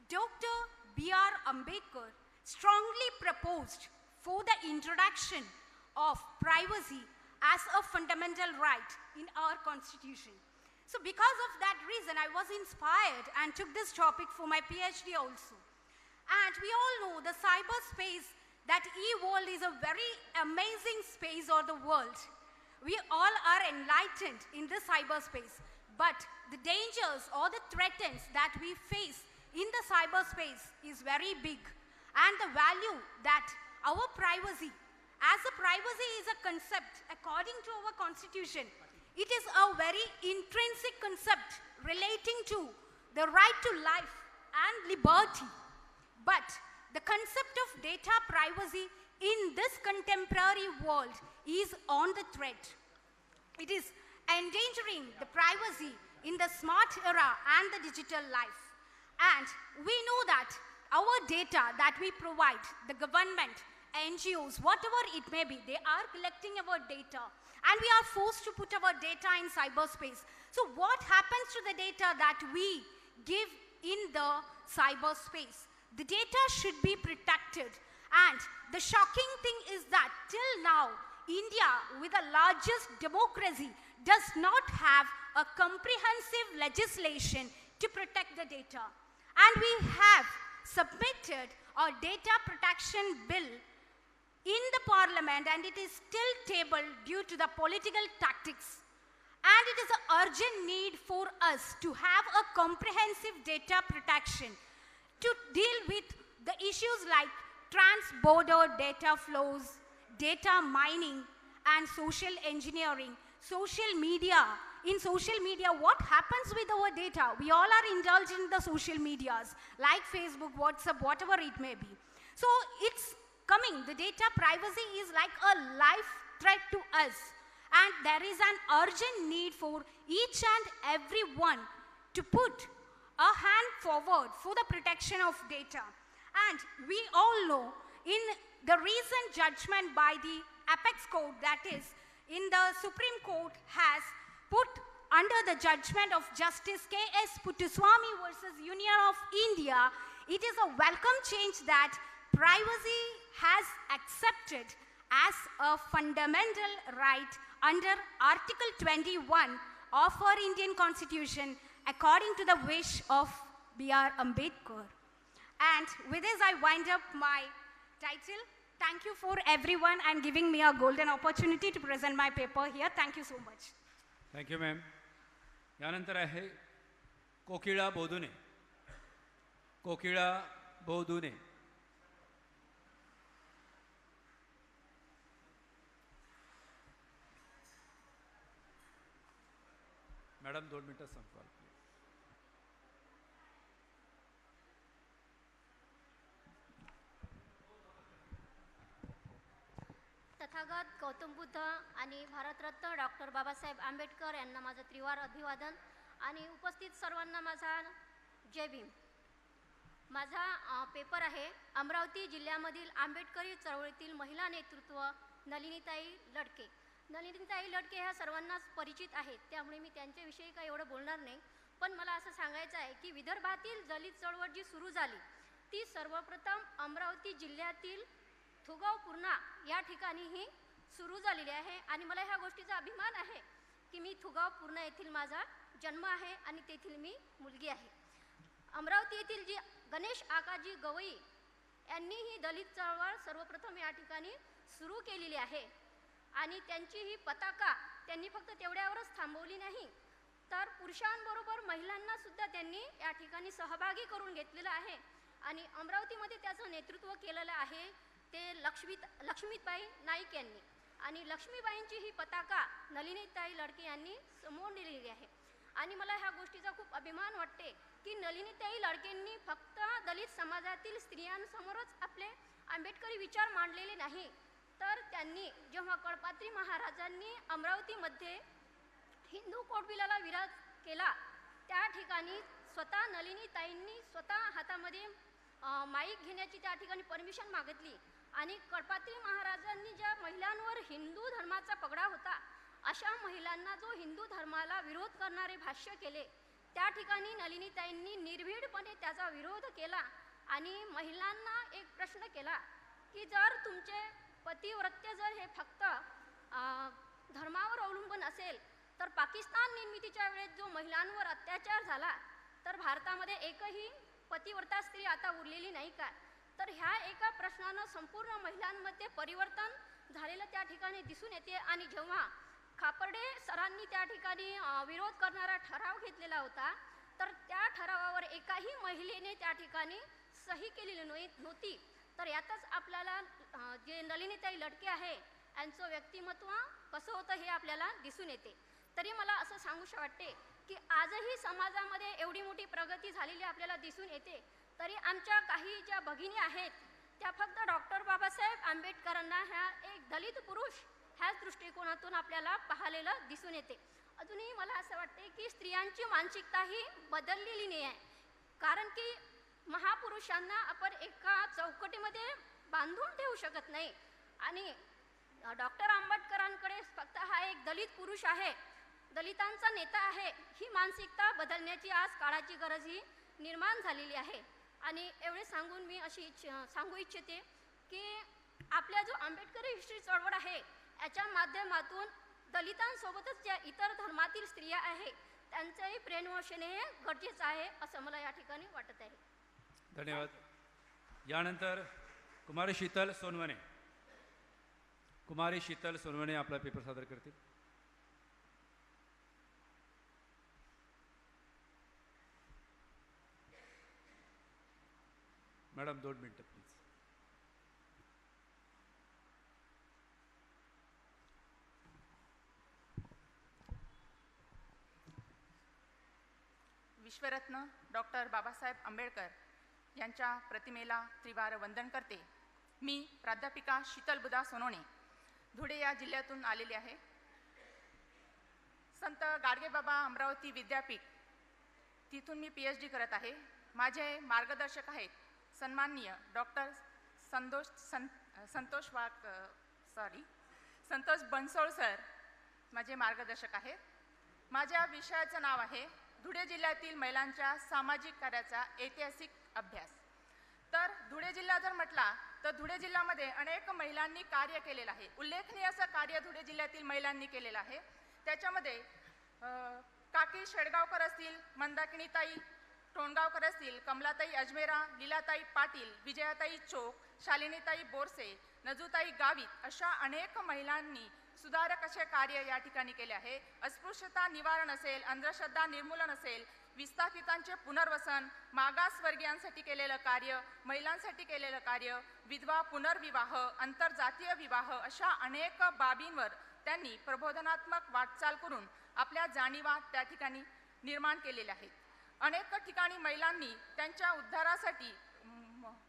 Dr. B.R. Ambedkar strongly proposed for the introduction of privacy as a fundamental right in our constitution. So because of that reason, I was inspired and took this topic for my PhD also. And we all know the cyberspace, that e-world is a very amazing space of the world. We all are enlightened in the cyberspace, but the dangers or the threats that we face in the cyberspace is very big. And the value that our privacy, as a privacy is a concept according to our constitution, it is a very intrinsic concept relating to the right to life and liberty. But the concept of data privacy in this contemporary world is on the threat. It is endangering the privacy in the smart era and the digital life. And we know that our data that we provide, the government, NGOs, whatever it may be, they are collecting our data and we are forced to put our data in cyberspace. So what happens to the data that we give in the cyberspace? The data should be protected, and the shocking thing is that till now, India, with the largest democracy, does not have a comprehensive legislation to protect the data. And we have submitted a data protection bill in the parliament, and it is still tabled due to the political tactics. And it is an urgent need for us to have a comprehensive data protection to deal with the issues like trans-border data flows, data mining, and social engineering, social media. In social media, what happens with our data? We all are indulged in the social medias, like Facebook, WhatsApp, whatever it may be. So it's coming. The data privacy is like a life threat to us. And there is an urgent need for each and every one to put a hand forward for the protection of data. And we all know in the recent judgment by the Apex Court, that is, in the Supreme Court, has put under the judgment of Justice K.S. Puttaswamy versus Union of India, it is a welcome change that privacy has accepted as a fundamental right under Article 21 of our Indian Constitution according to the wish of B.R. Ambedkar. And with this, I wind up my title. Thank you for everyone and giving me a golden opportunity to present my paper here. Thank you so much. Thank you, ma'am. यानंतर आहे कोकिळा बोधुने. Madam 2 मिनिटं संपवाल. तथागत गौतम बुद्ध आणि Bharat Ratna doctor Babasaheb Ambedkar यांना माझं त्रिवार अभिवादन आणि उपस्थित सर्वांना माझा जय भीम. माझा पेपर आहे अमरावती जिल्ह्यामधील आंबेडकरी चळवळीतील महिला नेतृत्व नलिनीताई लडके. नलिनीताई लडके ह्या सर्वांनाच परिचित आहेत, त्यामुळे मी त्यांच्याविषयी काही एवढं बोलणार नाही. पण मला असं सांगायचं आहे की विदर्भातील दलित चळवळ जी सुरू झाली ती सर्वप्रथम अमरावती जिल्ह्यातील थुगाव पूर्णा या ठिकाणी ही सुरू झालेली आहे. आणि मला ह्या गोष्टीचा अभिमान आहे की मी थुगाव पूर्णा येथील माझा जन्म आहे आणि तेथील मी मुलगी आहे. अमरावती येथील जी गणेश आकाजी गवई यांनी ही दलित चळवळ सर्वप्रथम या ठिकाणी सुरू केलेली आहे. आणि त्यांची ही पताका त्यांनी फक्त तेवढ्यावरच थांबवली नाही, तर पुरुषांबरोबर महिलांना सुद्धा त्यांनी या ठिकाणी सहभागी करून घेतलेलं आहे. आणि अमरावतीमध्ये त्याचं नेतृत्व केलेलं आहे ते लक्ष्मीबाई नाईक यांनी. आणि लक्ष्मीबाईंची ही पताका नलिनीताई लडके यांनी समोर दिलेली आहे. आणि मला ह्या गोष्टीचा खूप अभिमान वाटते की नलिनीताई लडकेंनी फक्त दलित समाजातील स्त्रियांसमोरच आपले आंबेडकरी विचार मांडलेले नाही, तर त्यांनी जेव्हा कळपात्री महाराजांनी अमरावतीमध्ये हिंदू कोटबिलाला विरोध केला त्या ठिकाणी स्वतः नलिनीताईंनी स्वतः हातामध्ये माईक घेण्याची त्या ठिकाणी परमिशन मागितली. आणि कळपात्री महाराजांनी ज्या महिलांवर हिंदू धर्माचा पगडा होता अशा महिलांना जो हिंदू धर्माला विरोध करणारे भाष्य केले, त्या ठिकाणी नलिनीताईंनी निर्भीडपणे त्याचा विरोध केला. आणि महिलांना एक प्रश्न केला की जर तुमचे पतिव्रत्य जर हे फक्त धर्मावर अवलंबून असेल तर पाकिस्तान निर्मितीच्या वेळेस जो महिलांवर अत्याचार झाला तर भारतामध्ये एकही पतिव्रता स्त्री आता उरलेली नाही का? तर ह्या एका प्रश्नानं संपूर्ण महिलांमध्ये परिवर्तन झालेलं त्या ठिकाणी दिसून येते. आणि जेव्हा खापर्डे सरांनी त्या ठिकाणी विरोध करणारा ठराव घेतलेला होता तर त्या ठरावावर एकाही महिलेने त्या ठिकाणी सही केलेली नव्हती. तर यातच आपल्याला जे नलिनीताई लडके आहे यांचं व्यक्तिमत्व कसं होतं हे आपल्याला दिसून येते. तरी मला असं सांगूशे वाटते की आजही समाजामध्ये एवढी मोठी प्रगती झालेली आपल्याला दिसून येते, तरी आमच्या काही ज्या भगिनी आहेत त्या फक्त डॉक्टर बाबासाहेब आंबेडकरांना ह्या एक दलित पुरुष ह्याच दृष्टिकोनातून आपल्याला पाहिलेलं दिसून येते. अजूनही मला असं वाटते की स्त्रियांची मानसिकता ही बदललेली नाही आहे, कारण की महापुरुषांना आपण एका चौकटीमध्ये बांधून ठेवू शकत नाही. आणि डॉक्टर आंबेडकरांकडे फक्त हा एक दलित पुरुष आहे, दलितांचा नेता आहे, ही मानसिकता बदलण्याची आज काळाची गरज ही निर्माण झालेली आहे. आणि एवढे सांगून मी अशी सांगू इच्छिते की आपल्या जो आंबेडकरी हिस्ट्री चळवळ आहे याच्या माध्यमातून दलितांसोबतच ज्या इतर धर्मातील स्त्रिया आहेत त्यांचंही ब्रेनवॉशिंग हे गरजेचं आहे असं मला या ठिकाणी वाटत आहे. धन्यवाद. यानंतर कुमारी शीतल सोनवणे आपला पेपर सादर करतील. मॅडम 2 मिनिटं प्लीज. विश्वरत्न डॉक्टर बाबासाहेब आंबेडकर यांच्या प्रतिमेला त्रिवार वंदन करते. मी प्राध्यापिका शीतल बुधा सोनवणे धुळे या जिल्ह्यातून आलेली आहे. संत गाडगेबाबा अमरावती विद्यापीठ तिथून मी PhD करत आहे. माझे मार्गदर्शक आहेत सन्माननीय डॉक्टर संतोष बनसोळ सर माझे मार्गदर्शक आहेत. माझ्या विषयाचं नाव आहे धुळे जिल्ह्यातील महिलांच्या सामाजिक कार्याचा ऐतिहासिक अभ्यास. तर धुळे जिल्हा जर म्हटला तर धुळे जिल्ह्यामध्ये अनेक महिलांनी कार्य केलेलं आहे. उल्लेखनीय असं कार्य धुळे जिल्ह्यातील महिलांनी केलेलं आहे. त्याच्यामध्ये काकी शेडगावकर असतील, मंदाकिनीताई टोणगावकर असतील, कमलाताई अजमेरा, लीलाताई पाटील, विजयाताई चोक, शालिनीताई बोरसे, नजूताई गावित अशा अनेक महिलांनी सुधारक असे कार्य या ठिकाणी केले आहे. अस्पृश्यता निवारण असेल, अंधश्रद्धा निर्मूलन असेल, विस्थापितांचे पुनर्वसन, मागासवर्गीयांसाठी केलेलं कार्य, महिलांसाठी केलेलं कार्य, विधवा पुनर्विवाह, आंतरजातीय विवाह अशा अनेक बाबींवर त्यांनी प्रबोधनात्मक वाटचाल करून आपल्या जाणीवा त्या ठिकाणी निर्माण केलेल्या आहेत. अनेक ठिकाणी महिलांनी त्यांच्या उद्धारासाठी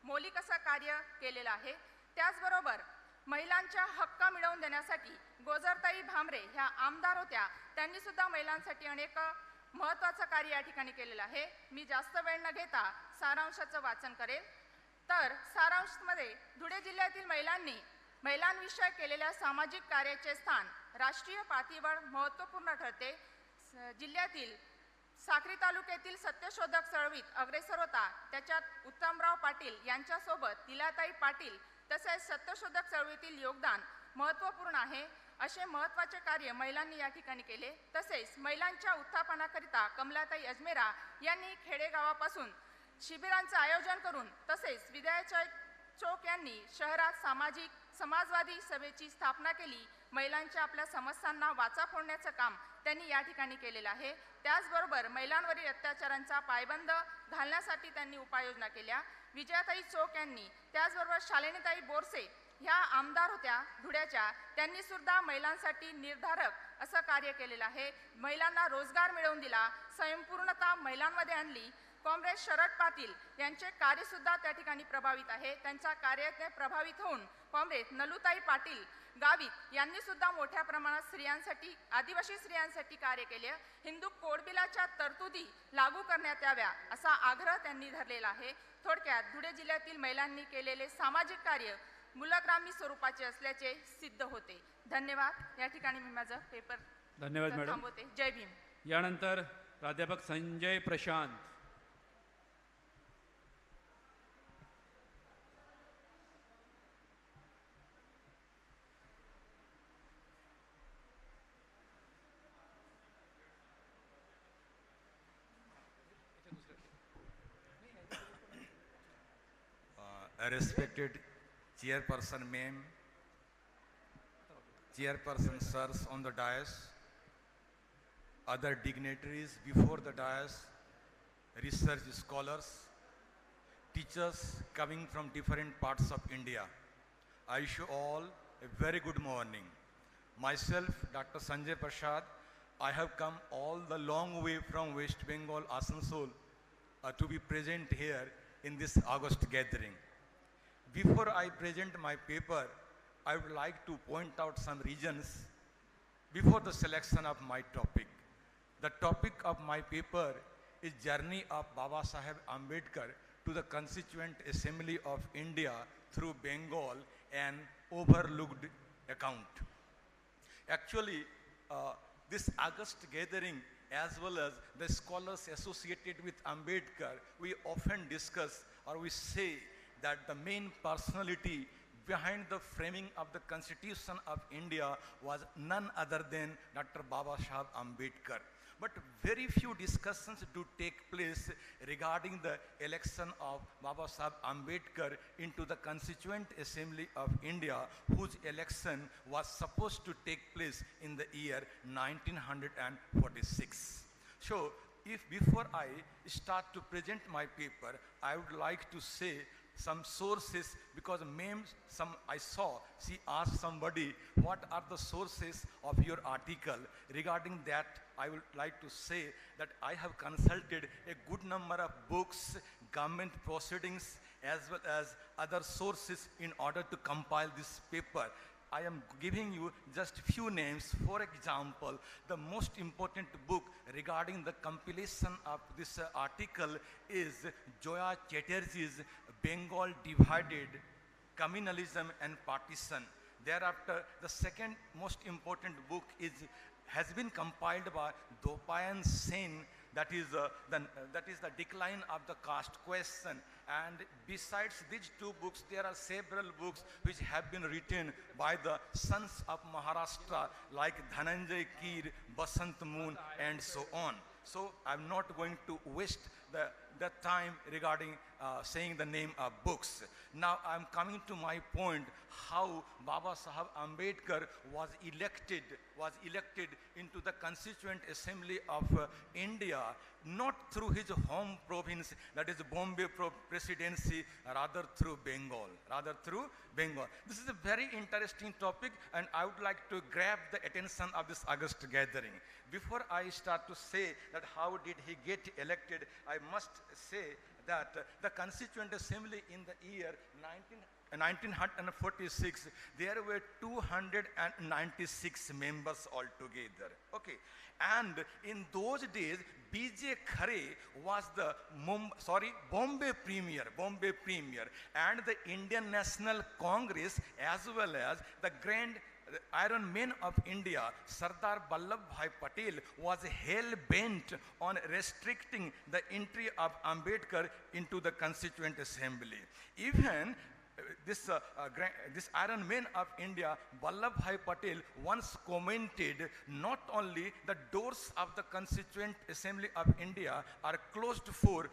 मौलिक असं कार्य केलेलं आहे. त्याचबरोबर महिलांच्या हक्क मिळवून देण्यासाठी गोजरताई भामरे ह्या आमदार होत्या. त्यांनी सुद्धा महिलांसाठी अनेक महत्त्वाचं कार्य या ठिकाणी केलेलं आहे. मी जास्त वेळ न घेता सारांशाचं वाचन करेन. तर सारांशमध्ये धुळे जिल्ह्यातील महिलांविषयी केलेल्या सामाजिक कार्याचे स्थान राष्ट्रीय पातळीवर महत्त्वपूर्ण ठरते. जिल्ह्यातील साक्री तालुक्यातील सत्यशोधक चळवळीत अग्रेसर होता. त्याच्यात उत्तमराव पाटील यांच्यासोबत दिलाताई पाटील तसेच सत्यशोधक चळवळीतील योगदान महत्त्वपूर्ण आहे. असे महत्त्वाचे कार्य महिलांनी या ठिकाणी केले. तसेच महिलांच्या उत्थापनाकरिता कमलाताई अजमेरा यांनी खेडेगावापासून शिबिरांचं आयोजन करून तसेच विद्याचय चौक यांनी शहरात समाजवादी सभेची स्थापना केली. महिलांच्या आपल्या समस्यांना वाचा फोडण्याचं काम त्यांनी या ठिकाणी केलेलं आहे. त्याचबरोबर महिलांवरील अत्याचारांचा पायबंद घालण्यासाठी त्यांनी उपाययोजना केल्या. विजयाताई चौक यांनी त्याचबरोबर शालिनीताई बोरसे ह्या आमदार होत्या धुळ्याच्या. त्यांनी सुद्धा महिलांसाठी निर्धारक असं कार्य केलेलं आहे. महिलांना रोजगार मिळवून दिला, स्वयंपूर्णता महिलांमध्ये आणली. कॉम्रेड शरद पाटील यांचे कार्यसुद्धा त्या ठिकाणी प्रभावित आहे. त्यांच्या कार्याने प्रभावित होऊन कॉम्रेड नलुताई पाटील गावित यांनी सुद्धा मोठ्या प्रमाणात स्त्रियांसाठी आदिवासी स्त्रियांसाठी कार्य केले. हिंदू कोड बिलाच्या तरतुदी लागू करण्यात याव्या असा आग्रह त्यांनी धरलेला आहे. थोडक्यात धुळे जिल्ह्यातील महिलांनी केलेले सामाजिक कार्य मूलग्रामी स्वरूपाचे असल्याचे सिद्ध होते. धन्यवाद. या ठिकाणी मी माझं पेपर धन्यवाद मॅडम. थांबवते. जय भीम. यानंतर प्राध्यापक Sanjay Prashant. Respected chairperson ma'am, chairperson sirs on the dais, other dignitaries before the dais, research scholars, teachers coming from different parts of India, I wish you all a very good morning. Myself, Dr. Sanjay Prasad, I have come all the long way from West Bengal, Asansol, to be present here in this August gathering. Before I present my paper, I would like to point out some reasons before the selection of my topic. The topic of my paper is Journey of Baba Saheb Ambedkar to the Constituent Assembly of India through Bengal, an overlooked account. Actually, this August gathering as well as the scholars associated with Ambedkar, we often discuss or we say that the main personality behind the framing of the Constitution of India was none other than Dr. Baba Saheb Ambedkar. But very few discussions do take place regarding the election of Baba Saheb Ambedkar into the Constituent Assembly of India, whose election was supposed to take place in the year 1946. So, if before I start to present my paper, I would like to say some sources, because ma'am, I saw she asked somebody what are the sources of your article. Regarding that, I would like to say that I have consulted a good number of books, government proceedings, as well as other sources in order to compile this paper. I am giving you just few names. For example, the most important book regarding the compilation of this article is Joya Chatterjee's Bengal Divided, Communalism and Partition. Thereafter, the second most important book has been compiled by Dopayan Sen, that is the Decline of the Caste Question. And besides these two books, there are several books which have been written by the sons of Maharashtra like Dhananjay Keer, Basant Moon, and so on. So I'm not going to waste the time regarding saying the name of books. Now I'm coming to my point, how Baba Saheb Ambedkar was elected into the Constituent Assembly of India, not through his home province, that is Bombay Presidency, rather through Bengal. This is a very interesting topic, and I would like to grab the attention of this August gathering. Before I start to say that how did he get elected, I must say that the Constituent Assembly in the year 1946, there were 296 members altogether. Okay, and in those days, B.J. Khare was the Bombay Premier, and the Indian National Congress, as well as the Grand Iron Man of India, Sardar Vallabhbhai Patel, was hell-bent on restricting the entry of Ambedkar into the Constituent Assembly. Even this Iron Man of India, Vallabhbhai Patel, once commented, not only the doors of the Constituent Assembly of India are closed for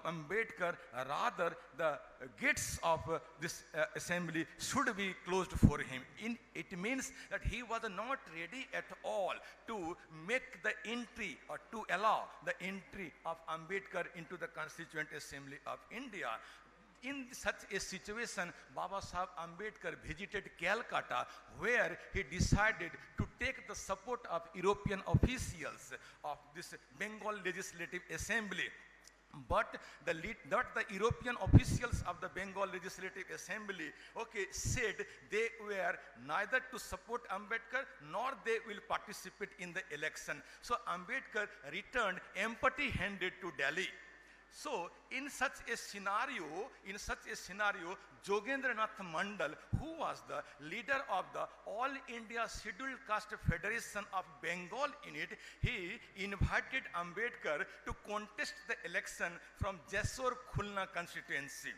Ambedkar, rather the gates of this assembly should be closed for him. It means that he was not ready at all to make the entry or to allow the entry of Ambedkar into the Constituent Assembly of India. In such a situation, Baba Sahib Ambedkar visited Calcutta, where he decided to take the support of European officials of this Bengal Legislative Assembly. But the European officials of the Bengal Legislative Assembly, said they were neither to support Ambedkar nor they will participate in the election. So Ambedkar returned empty-handed to Delhi. So in such a scenario, Jogendranath Mandal, who was the leader of the All India Scheduled Caste Federation of Bengal in it, he invited Ambedkar to contest the election from Jessore Khulna constituency.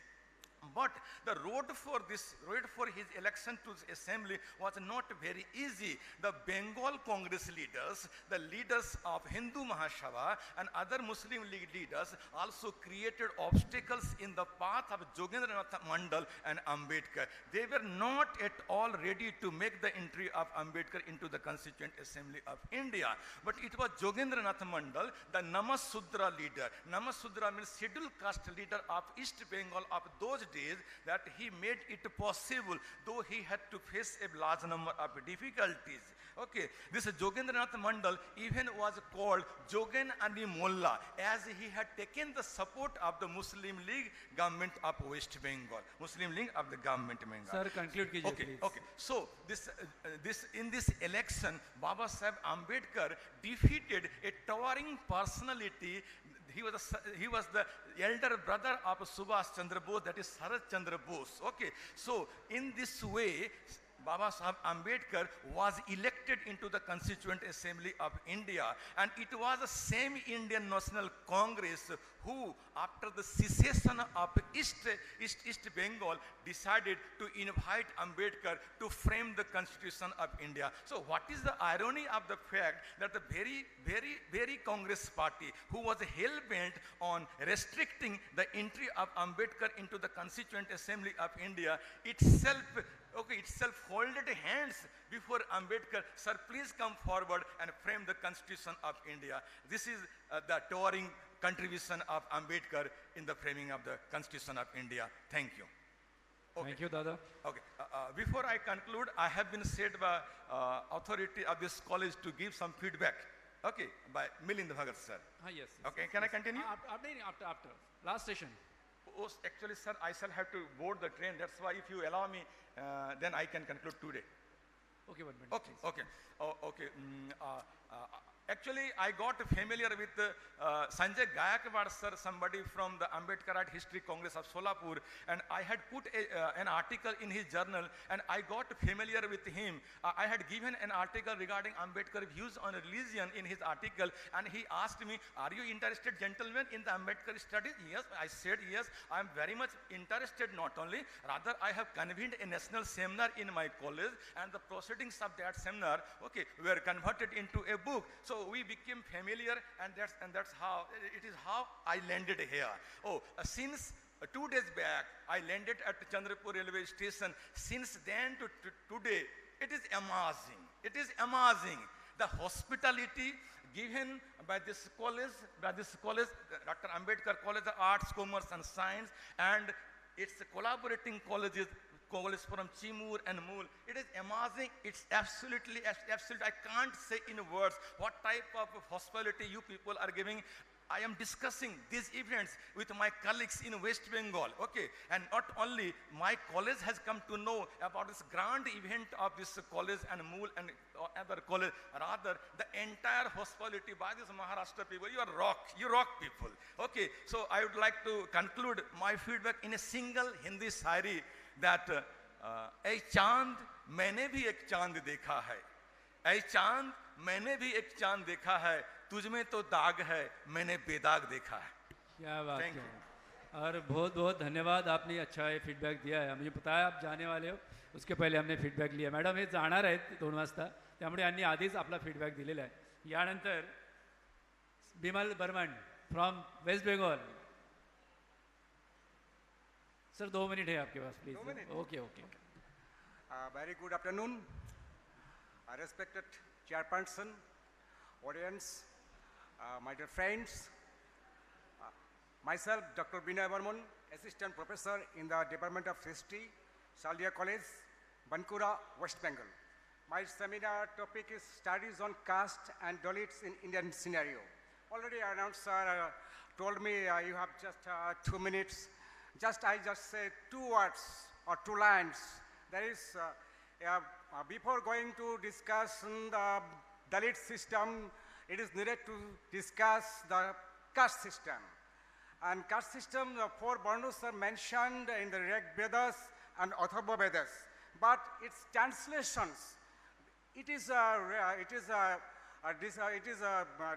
But the road for his election to the assembly was not very easy. The Bengal Congress leaders, the leaders of Hindu Mahasabha and other Muslim League leaders also created obstacles in the path of Jogendranath Mandal and Ambedkar. They were not at all ready to make the entry of Ambedkar into the Constituent Assembly of India. But it was Jogendranath Mandal, the Namasudra leader. Namasudra means scheduled caste leader of East Bengal of those days, that he made it possible, though he had to face a large number of difficulties. Okay, this Jogendranath Mandal even was called Jogen Ani Molla, as he had taken the support of the Muslim League government of West Bengal. Muslim League of the government of Bengal. Sir, conclude please. Okay. So in this election, Baba Sahib Ambedkar defeated a towering personality. He was the elder brother of Subhash Chandra Bose, that is Sharat Chandra Bose. Okay, so in this way, Baba Sahib Ambedkar was elected into the Constituent Assembly of India, and it was the same Indian National Congress who, after the secession of East Bengal, decided to invite Ambedkar to frame the Constitution of India. So what is the irony of the fact that the very Congress party, who was hell-bent on restricting the entry of Ambedkar into the Constituent Assembly of India, itself folded hands before Ambedkar, sir, please come forward and frame the Constitution of India. This is the towering contribution of Ambedkar in the framing of the Constitution of India. Thank you. Okay. Thank you, Dada. Okay. Before I conclude, I have been said by authority of this college to give some feedback. Okay, by Milind Bhagat, sir. Yes. Okay, can I continue? After. Last session. Oh, actually, sir, I shall have to board the train. That's why if you allow me, then I can conclude today. Okay, 1 minute. Okay. Actually, I got familiar with Sanjay Gayakwad, sir, somebody from the Ambedkarite History Congress of Solapur, and I had put an article in his journal, and I got familiar with him. I had given an article regarding Ambedkar views on religion in his article, and he asked me, are you interested, gentlemen, in the Ambedkar studies? Yes, I said yes, I am very much interested. Not only, rather I have convened a national seminar in my college, and the proceedings of that seminar, were converted into a book. So we became familiar, and that's how I landed here. Since 2 days back, I landed at Chandrapur railway station. Since then to today, it is amazing. It is amazing. The hospitality given by this college, Dr. Ambedkar College of Arts, Commerce and Science, and its collaborating colleges, college from Chimur and Mool. It is amazing. It's absolutely, I can't say in words what type of hospitality you people are giving. I am discussing these events with my colleagues in West Bengal, okay? And not only my college has come to know about this grand event of this college and Mool and other college, rather the entire hospitality by this Maharashtra people, you rock people, okay? So I would like to conclude my feedback in a single Hindi shairi that ऐ चांद मैंने भी एक चांद देखा है, ऐ चांद मैंने भी एक चांद देखा है, तुझमें तो दाग है मैंने बेदाग देखा है. क्या बात Thank है. और बहुत बहुत धन्यवाद, आपने अच्छा ये फीडबॅक दिया आहे. मुझे पता है आप जाने वाले हो, उसके पहले हमने फीडबॅक लिया. मॅडम हे जाणार आहेत 2 वाजता, त्यामुळे यांनी आधीच आपला फीडबॅक दिलेला आहे. यानंतर Bimal Barman from West Bengal. Sir 2 minute है आपके पास please. Okay okay. Very good afternoon, respected chairperson, audience, my dear friends. Myself, Dr. Binay Barman, Assistant Professor in the Department of History, Saldia College, Bankura, West Bengal. My seminar topic is Studies on Caste and Dalits in Indian Scenario. Already our announcer told me you have just 2 minutes. I just say 2 words or 2 lines. There is, before going to discuss the Dalit system, it is needed to discuss the caste system. And caste system, the 4 Varnas are mentioned in the Rig Vedas and Atharva Vedas. But its translations, it is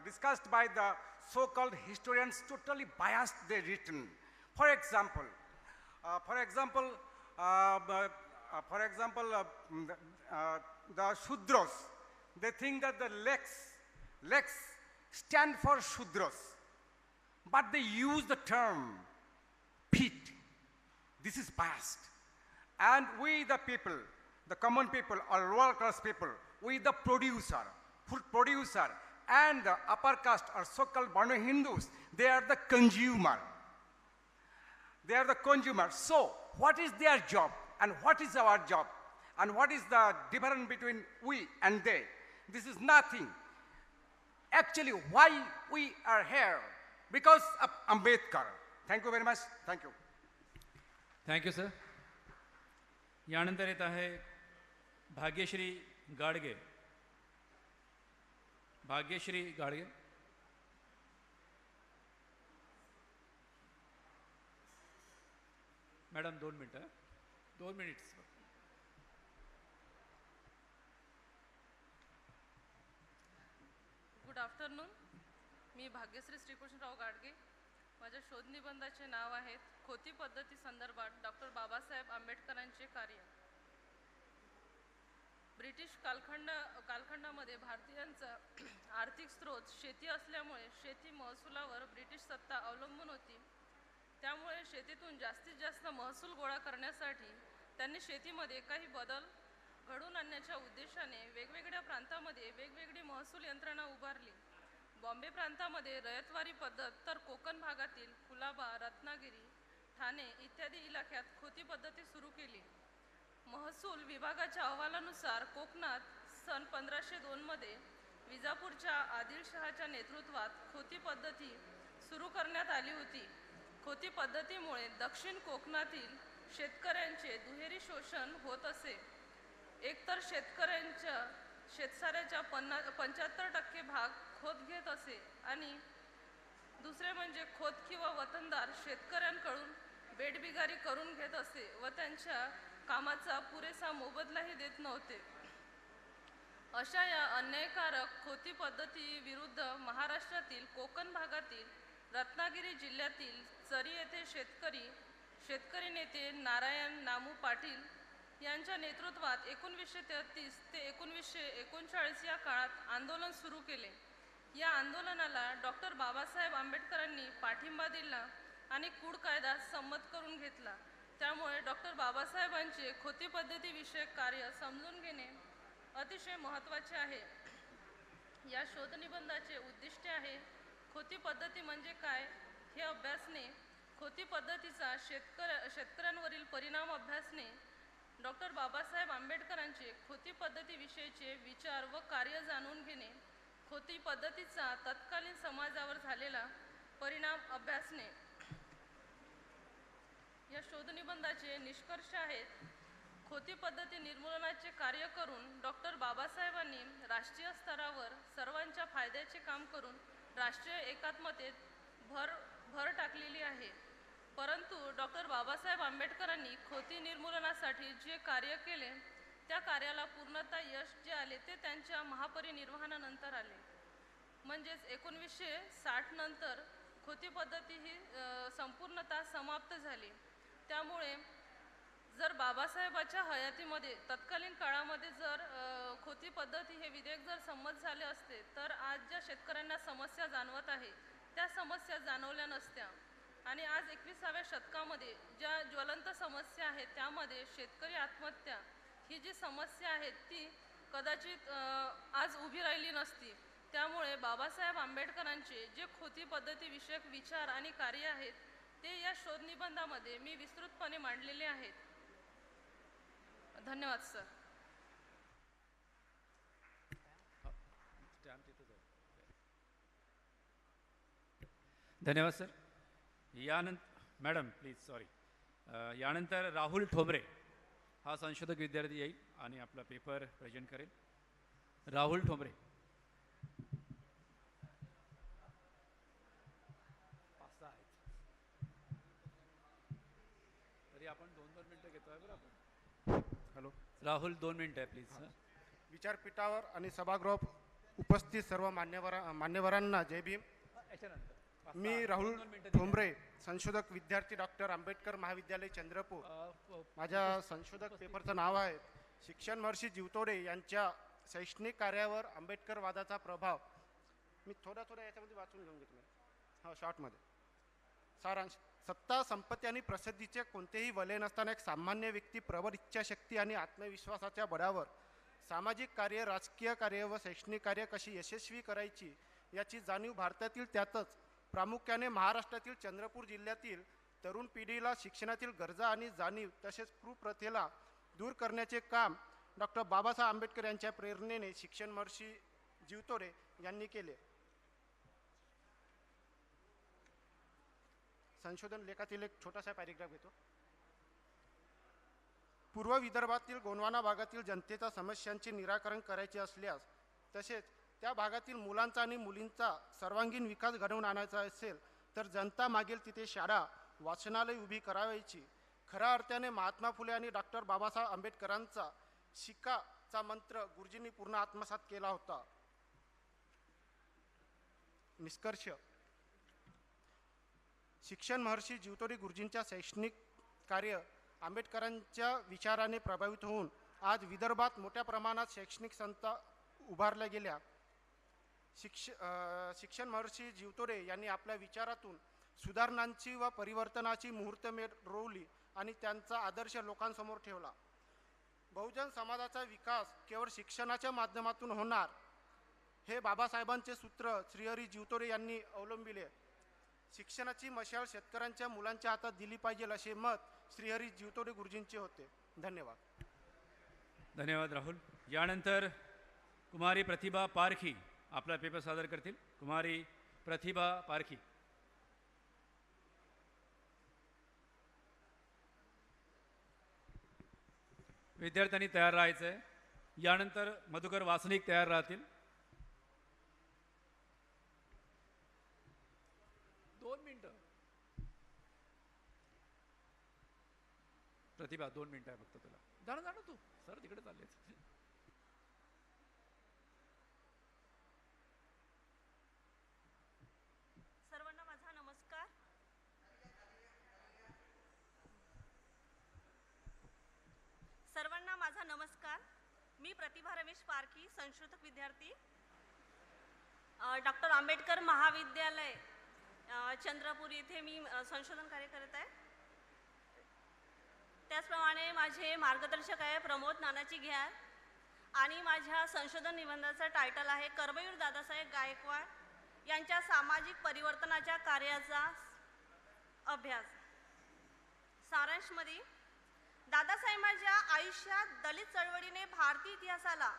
discussed by the so-called historians, totally biased they written. For example, the Shudras, they think that the legs stand for Shudras, but they use the term feet. This is biased. And we the people, the common people or lower class people, we the producer, food producer, and the upper caste or so-called Varna Hindus, they are the consumer. They are the consumer. So, what is their job and what is our job? And what is the difference between we and they? This is nothing. Actually, why we are here? Because of Ambedkar. Thank you very much. Thank you. Thank you, sir. यानंतर येत आहे Bhagyashree Gadge. Bhagyashree Gadge. Madam 2 मिनटं. 2 minutes. Good afternoon. मी भाग्यश्री श्रीकृष्णराव गाडगे. माझ्या शोधनिबंधाचे नाव आहे खोती पद्धती संदर्भात डॉक्टर बाबासाहेब आंबेडकरांचे कार्य. ब्रिटिश कालखंडामध्ये भारतीयांचा आर्थिक स्रोत शेती असल्यामुळे शेती महसुलावर ब्रिटिश सत्ता अवलंबून होती. त्यामुळे शेतीतून जास्तीत जास्त महसूल गोळा करण्यासाठी त्यांनी शेतीमध्ये काही बदल घडवून आणण्याच्या उद्देशाने वेगवेगळ्या प्रांतामध्ये वेगवेगळी महसूल यंत्रणा उभारली. बॉम्बे प्रांतामध्ये रयतवारी पद्धत तर कोकण भागातील कुलाबा, रत्नागिरी, ठाणे इत्यादी इलाक्यात खोती पद्धती सुरू केली. महसूल विभागाच्या अहवालानुसार कोकणात सन 1502 मध्ये विजापूरच्या आदिलशहाच्या नेतृत्वात खोती पद्धती सुरू करण्यात आली होती. खोती पद्धतीमुळे दक्षिण कोकणातील शेतकऱ्यांचे दुहेरी शोषण होत असे. एकतर शेतकऱ्यांच्या शेतसाऱ्याच्या 75% भाग खोत घेत असे आणि दुसरे म्हणजे खोत किंवा वतनदार शेतकऱ्यांकडून बेडबिगारी करून घेत असे व त्यांच्या कामाचा पुरेसा मोबदलाही देत नव्हते. अशा या अन्यायकारक खोती पद्धती विरुद्ध महाराष्ट्रातील कोकण भागातील रत्नागिरी जिल्ह्यातील चरी येथे शेतकरी नेते नारायण नामू पाटील यांच्या नेतृत्वात 1933 ते 1939 या काळात आंदोलन सुरू केले. या आंदोलनाला डॉक्टर बाबासाहेब आंबेडकरांनी पाठिंबा दिला आणि कूड कायदा संमत करून घेतला. त्यामुळे डॉक्टर बाबासाहेबांचे खोती पद्धतीविषयक कार्य समजून घेणे अतिशय महत्त्वाचे आहे. या शोधनिबंधाचे उद्दिष्ट आहे खोती पद्धती म्हणजे काय हे अभ्यासणे, खोती पद्धतीचा शेतकऱ्यांवरील परिणाम अभ्यासणे, डॉक्टर बाबासाहेब आंबेडकरांचे खोती पद्धतीविषयीचे विचार व कार्य जाणून घेणे, खोती पद्धतीचा तत्कालीन समाजावर झालेला परिणाम अभ्यासणे. या शोधनिबंधाचे निष्कर्ष आहेत: खोटी पद्धती निर्मूलनाचे कार्य करून डॉक्टर बाबासाहेबांनी राष्ट्रीय स्तरावर सर्वांच्या फायद्याचे काम करून राष्ट्रीय एकात्मतेत भर टाकलेली आहे. परंतु डॉक्टर बाबासाहेब आंबेडकरांनी खोटी निर्मूलनासाठी जे कार्य केले त्या कार्याला पूर्णतः यश जे आले ते त्यांच्या महापरिनिर्वाणानंतर आले. म्हणजेच 1960 नंतर खोटी पद्धती ही संपूर्णतः समाप्त झाली. त्यामुळे जर बाबासाहेबाच्या हयातीमध्ये तत्कालीन काळामध्ये जर खोटी पद्धती हे विधेयक जर संमत झाले असते तर आज ज्या शेतकऱ्यांना समस्या जाणवत आहे त्या समस्या जाणवल्या नसत्या. आणि आज 21व्या शतकामध्ये ज्या ज्वलंत समस्या आहेत त्यामध्ये शेतकरी आत्महत्या ही जी समस्या आहे ती कदाचित आज उभी राहिली नसती. त्यामुळे बाबासाहेब आंबेडकरांचे जे खोटी पद्धतीविषयक विचार आणि कार्य आहेत ते या शोधनिबंधामध्ये मी विस्तृतपणे मांडलेले आहेत. धन्यवाद सर. धन्यवाद सर. यानंतर मॅडम प्लीज सॉरी. यानंतर राहुल ठोंबरे हा संशोधक विद्यार्थी येईल आणि आपला पेपर प्रेझेंट करेल. राहुल ठोंबरे. तरी आपण 2-2 मिनिटं घेतोय बरं आपण. हॅलो राहुल 2 मिनिटं आहे प्लीज. विचारपीठावर आणि सभागृहात उपस्थित सर्व मान्यवरांना जय भीम. मी राहुल ठोंबरे, संशोधक विद्यार्थी डॉक्टर आंबेडकर महाविद्यालय चंद्रपूर. माझ्या संशोधक पेपरचं नाव आहे शिक्षण महर्षी जीवतोडे यांच्या शैक्षणिक कार्यावर आंबेडकरवादाचा प्रभाव. मी थोडा याच्यामध्ये वाचून घेऊन घेतो. हा शॉर्टमध्ये सारांश. सत्ता, संपत्ती आणि प्रसिद्धीचे कोणतेही वलय नसताना एक सामान्य व्यक्ती प्रबळ इच्छाशक्ती आणि आत्मविश्वासाच्या बळावर सामाजिक कार्य, राजकीय कार्य व शैक्षणिक कार्य कशी यशस्वी करायची याची जाणीव भारतातील, त्यातच प्रामुख्याने महाराष्ट्रातील चंद्रपूर जिल्ह्यातील तरुण पिढीला शिक्षणातील गरजा आणि जाणीव तसेच कुप्रथेला दूर करण्याचे काम डॉक्टर बाबासाहेब आंबेडकर यांच्या प्रेरणेने शिक्षण महर्षी जीवतोडे यांनी केले. संशोधन लेखातील एक छोटासा पॅरेग्राफ घेतो. पूर्व विदर्भातील गोंडवाना भागातील जनतेच्या समस्यांचे निराकरण करायचे असल्यास तसेच त्या भागातील मुलांचा आणि मुलींचा सर्वांगीण विकास घडवून आणायचा असेल तर जनता मागेल तिथे शाळा, वाचनालय उभी करावायची. खऱ्या अर्थाने महात्मा फुले आणि डॉक्टर बाबासाहेब आंबेडकरांचा शिकाचा मंत्र गुरुजींनी पूर्ण आत्मसात केला होता. निष्कर्ष. शिक्षण महर्षी जीवतोडे गुरुजींच्या शैक्षणिक कार्य आंबेडकरांच्या विचाराने प्रभावित होऊन आज विदर्भात मोठ्या प्रमाणात शैक्षणिक संस्था उभारल्या गेल्या. शिक्षण महर्षी जीवतोडे यांनी आपल्या विचारातून सुधारणांची व परिवर्तनाची मुहूर्तमेढ रोवली आणि त्यांचा आदर्श लोकांसमोर ठेवला. बहुजन समाजाचा विकास केवळ शिक्षणाच्या माध्यमातून होणार हे बाबासाहेबांचे सूत्र श्रीहरी जीवतोडे यांनी अवलंबिले. शिक्षणाची मशाल शेतकऱ्यांच्या मुलांच्या हातात दिली पाहिजे असे मत श्रीहरी जीवतोडे गुरुजींचे होते. धन्यवाद. धन्यवाद राहुल. यानंतर कुमारी प्रतिभा पारखी आपला पेपर सादर करतील. कुमारी प्रतिभा पारखी. विद्यार्थ्यांनी तयार राहायचं आहे. यानंतर मधुकर वासनिक तयार राहतील. 2 मिनिटं. प्रतिभा 2 मिनिटं आहे फक्त तुला. जाणं तू सर तिकडे चालले. सर्वांना माझा नमस्कार. मी प्रतिभा रमेश पारखी, संशोधक विद्यार्थी डॉक्टर आंबेडकर महाविद्यालय चंद्रपूर येथे मी संशोधन कार्य करत आहे. त्याचप्रमाणे माझे मार्गदर्शक आहे प्रमोद नानाजी घ्यार आणि माझ्या संशोधन निबंधाचं टायटल आहे कर्मवीर दादासाहेब गायकवाड यांच्या सामाजिक परिवर्तनाच्या कार्याचा अभ्यास. सारांशमध्ये दादासाहेबांच्या आयुष्यात दलित चळवळीने भारतीय इतिहासाला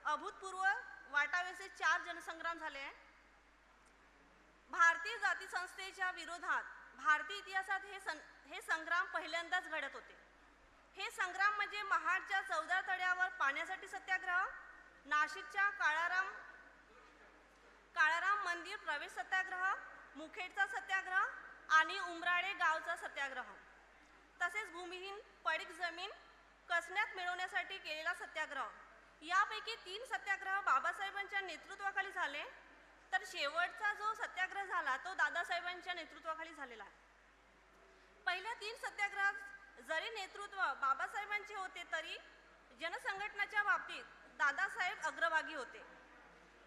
अभूतपूर्व वाटावेसे 4 जनसंग्राम झाले. भारतीय जाती संस्थेच्या विरोधात भारतीय इतिहासात हे संग्राम पहिल्यांदाच घडत होते. हे संग्राम म्हणजे महाडच्या 14 तळ्यावर पाण्यासाठी सत्याग्रह, नाशिकच्या काळाराम मंदिर प्रवेश सत्याग्रह, मुखेडचा सत्याग्रह आणि उमराळे गावचा सत्याग्रह, तसेच भूमिहीन पडीक जमीन कसण्यात मिळवण्यासाठी केलेला सत्याग्रह. यापैकी 3 सत्याग्रह बाबासाहेबांच्या नेतृत्वाखाली झाले, तर शेवटचा जो सत्याग्रह झाला तो दादासाहेबांच्या नेतृत्वाखाली झालेला आहे. पहिल्या 3 सत्याग्रहात जरी नेतृत्व बाबासाहेबांचे होते तरी जनसंघटनाच्या बाबतीत दादासाहेब अग्रभागी होते.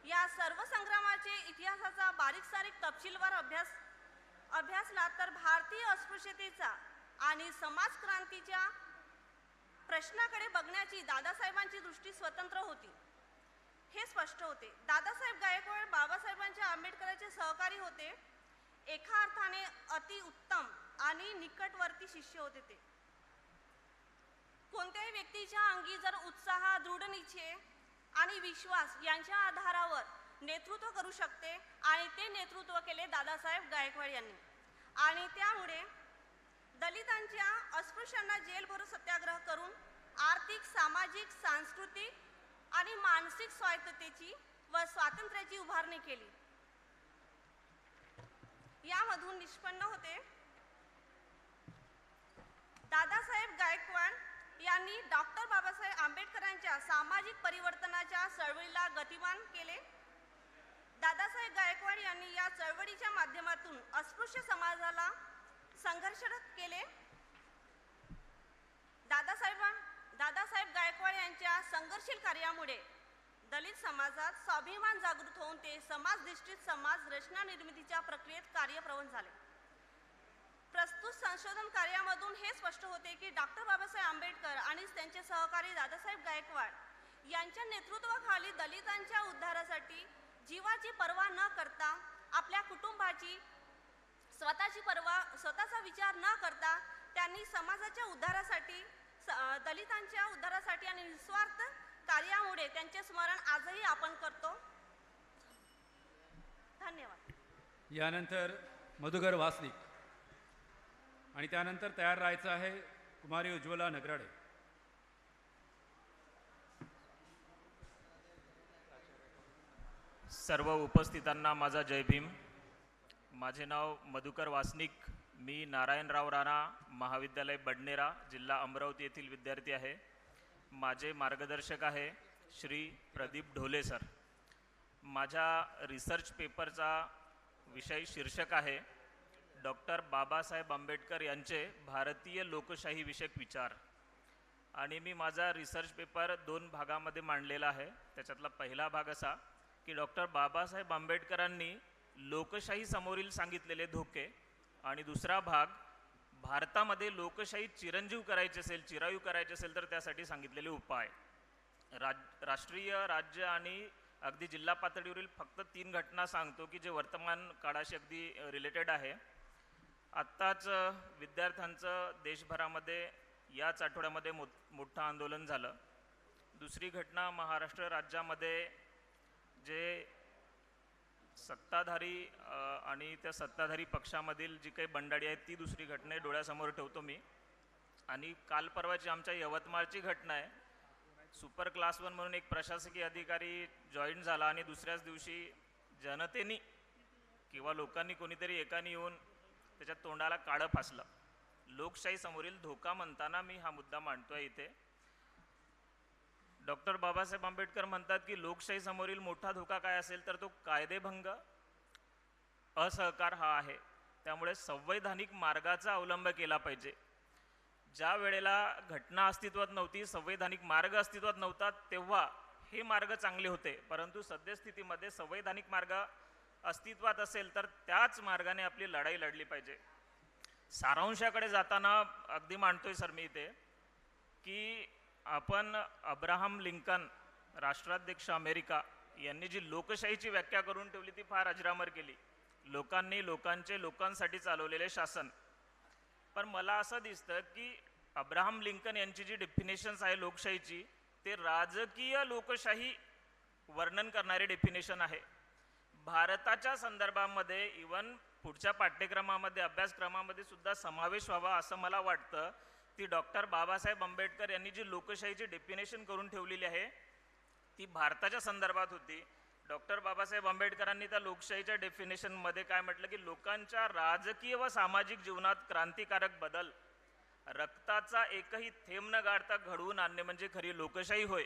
या सर्व संग्रामाचे इतिहासाचा बारीक सारीक तपशीलवार अभ्यासला तर भारतीय अस्पृश्यतेचा आणि समाज क्रांतीच्या प्रश्नाकडे बघण्याची दादासाहेबांची दृष्टी स्वतंत्र होती हे स्पष्ट होते. दादासाहेब गायकवाड बाबासाहेबांच्या आंबेडकरांचे सहकारी होते. एका अर्थाने अति उत्तम आणि निकटवर्ती शिष्य होते ते. कोणत्याही व्यक्तीच्या अंगी जर उत्साह, दृढनिश्चय आणि विश्वास यांच्या आधारावर नेतृत्व करू शकते आणि ते नेतृत्व केले दादासाहेब गायकवाड यांनी. आणि त्यामुळे दलितांच्या अस्पृश्यांना जेल भरो सत्याग्रह करून आर्थिक, सामाजिक, सांस्कृतिक आणि मानसिक स्वायत्ततेची व स्वातंत्र्याची उभारणी केली. यामधून निष्पन्न होते दादासाहेब गायकवाड यांनी डॉक्टर बाबासाहेब आंबेडकरांच्या सामाजिक परिवर्तनाच्या चळवळीला गतिमान केले. दादासाहेब गायकवाड यांनी या चळवळीच्या माध्यमातून अस्पृश्य समाजाला संघर्षरत केले. दादासाहेब गायकवाड यांच्या संघर्षशील कार्यामुळे दलित समाजात स्वाभिमान जागृत होऊन ते समाजधिष्ठित समाज रचना निर्मितीच्या प्रक्रियेत कार्यप्रवण झाले. प्रस्तुत संशोधन कार्यामधून हे स्पष्ट होते की डॉक्टर बाबासाहेब आंबेडकर आणि त्यांचे सहकारी दादासाहेब गायकवाड यांच्या नेतृत्वाखाली दलितांच्या उद्धारासाठी जीवाची पर्वा न करता, आपल्या कुटुंबाची, स्वतःचा विचार न करता त्यांनी समाजाच्या उद्धारासाठी, दलितांच्या उद्धारासाठी आणि निस्वार्थ कार्यामुळे त्यांचे स्मरण आजही आपण करतो. धन्यवाद. यानंतर मधुकर वासनिक आणि त्यानंतर तयार राहायचं आहे कुमारी उज्ज्वला नगराडे. सर्व उपस्थितांना माझा जय भीम. माझे नाव मधुकर वासनिक. मी नारायणराव राणा महाविद्यालय बडनेरा, जिल्हा अमरावती येथील विद्यार्थी आहे. माझे मार्गदर्शक आहे श्री प्रदीप ढोले सर. माझ्या रिसर्च पेपरचा विषय शीर्षक आहे डॉक्टर बाबासाहेब आंबेडकर यांचे भारतीय लोकशाही विषयक विचार. आणि मी माझा रिसर्च पेपर 2 भागामध्ये मांडलेला आहे. त्याच्यातला पहिला भाग असा की डॉक्टर बाबासाहेब आंबेडकरांनी लोकशाही समोरील सांगितलेले धोके, आणि दुसरा भाग भारतामध्ये लोकशाही चिरंजीव करायची असेल, चिरायू करायची असेल तर त्यासाठी सांगितलेले उपाय. राष्ट्रीय, राज्य आणि अगदी जिल्हा पातळीवरील फक्त 3 घटना सांगतो की जे वर्तमान काळाशी अगदी रिलेटेड आहे. आत्ताच विद्यार्थ्यांचं देशभरामध्ये याच आठवड्यामध्ये मोठं आंदोलन झालं. दुसरी घटना महाराष्ट्र राज्यामध्ये जे सत्ताधारी आणि त्या सत्ताधारी पक्षामधील जी काही बंडाळी आहे ती दुसरी घटना डोळ्यासमोर ठेवतो मी. आणि काल परवाची आमच्या यवतमाळची घटना आहे. सुपर क्लास 1 म्हणून एक प्रशासकीय अधिकारी जॉईन झाला आणि दुसऱ्याच दिवशी जनतेनी किंवा लोकांनी कोणीतरी एकाने येऊन त्याच्या तोंडाला काळं फासलं. लोकशाही समोरील धोका म्हणताना मी हा मुद्दा मांडतोय इथे. डॉक्टर बाबासाहेब आंबेडकर म्हणतात की लोकशाही समोरील मोठा धोका काय असेल तर तो कायदेभंग, असहकार हा आहे. त्यामुळे संवैधानिक मार्गाचा अवलंब केला पाहिजे. ज्या वेळेला घटना अस्तित्वात नव्हती, संवैधानिक मार्ग अस्तित्वात नव्हता, तेव्हा हे मार्ग चांगले होते. परंतु सद्यस्थितीमध्ये संवैधानिक मार्ग अस्तित्वात असेल तर त्याच मार्गाने आपली लढाई लढली पाहिजे. सारांशाकडे जाताना अगदी मांडतोय सर मी इथे की आपण अब्राहम लिंकन, राष्ट्राध्यक्ष अमेरिका, यांनी जी लोकशाहीची व्याख्या करून ठेवली ती फार अजरामर केली. लोकांनी लोकांचे लोकांसाठी चालवलेले शासन. पण मला असं दिसतं की अब्राहम लिंकन यांची जी डेफिनेशन्स आहे लोकशाहीची, ते राजकीय लोकशाही वर्णन करणारे डेफिनेशन आहे. भारताच्या संदर्भामध्ये इवन पुढच्या पाठ्यक्रमामध्ये अभ्यासक्रमामध्ये सुद्धा समावेश व्हावा असं मला वाटतं. ती डॉक्टर बाबासाहेब आंबेडकर यांनी जी लोकशाहीची डेफिनेशन करून ठेवलेली आहे ती भारताच्या संदर्भात होती. डॉक्टर बाबासाहेब आंबेडकरांनी त्या लोकशाहीच्या डेफिनेशनमध्ये काय म्हटलं की लोकांच्या राजकीय व सामाजिक जीवनात क्रांतिकारक बदल रक्ताचा एकही थेंब न गाळता घडवून आणणे म्हणजे खरी लोकशाही होय.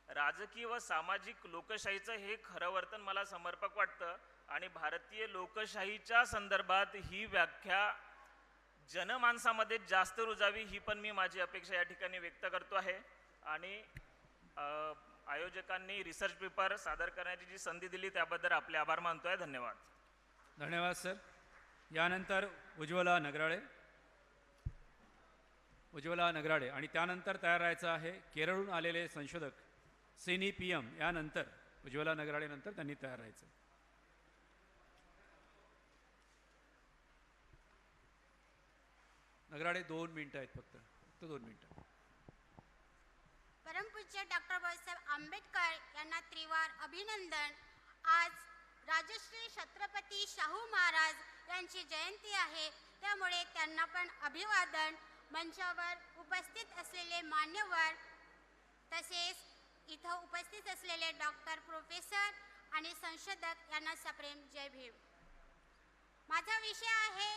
राजकीय व सामाजिक लोकशाहीचं हे खरं वर्तन मला समर्पक वाटतं आणि भारतीय लोकशाहीच्या संदर्भात ही व्याख्या जनमानसामध्ये जास्त रुजावी ही पण मी माझी अपेक्षा या ठिकाणी व्यक्त करतो आहे. आणि आयोजकांनी रिसर्च पेपर सादर करण्याची जी संधी दिली त्याबद्दल आपले आभार मानतोय. धन्यवाद. धन्यवाद सर. यानंतर उज्ज्वला नगराळे आणि त्यानंतर तयार राहायचं आहे केरळहून आलेले संशोधक सिनी PM. यानंतर उज्ज्वला नगराळे नंतर त्यांनी तयार राहायचं. नगराळे 2 मिनिटं आहेत फक्त 2 मिनिटं. परमपूज्य डॉक्टर बाबासाहेब आंबेडकर यांना त्रिवार अभिनंदन. आज राजश्री छत्रपती शाहू महाराज यांची जयंती आहे त्यामुळे त्यांना पण अभिवादन. मंचावर उपस्थित असलेले मान्यवर तसेच इथं उपस्थित असलेले डॉक्टर प्रोफेसर आणि संशोधक यांना सप्रेम जय भीम. माझा विषय आहे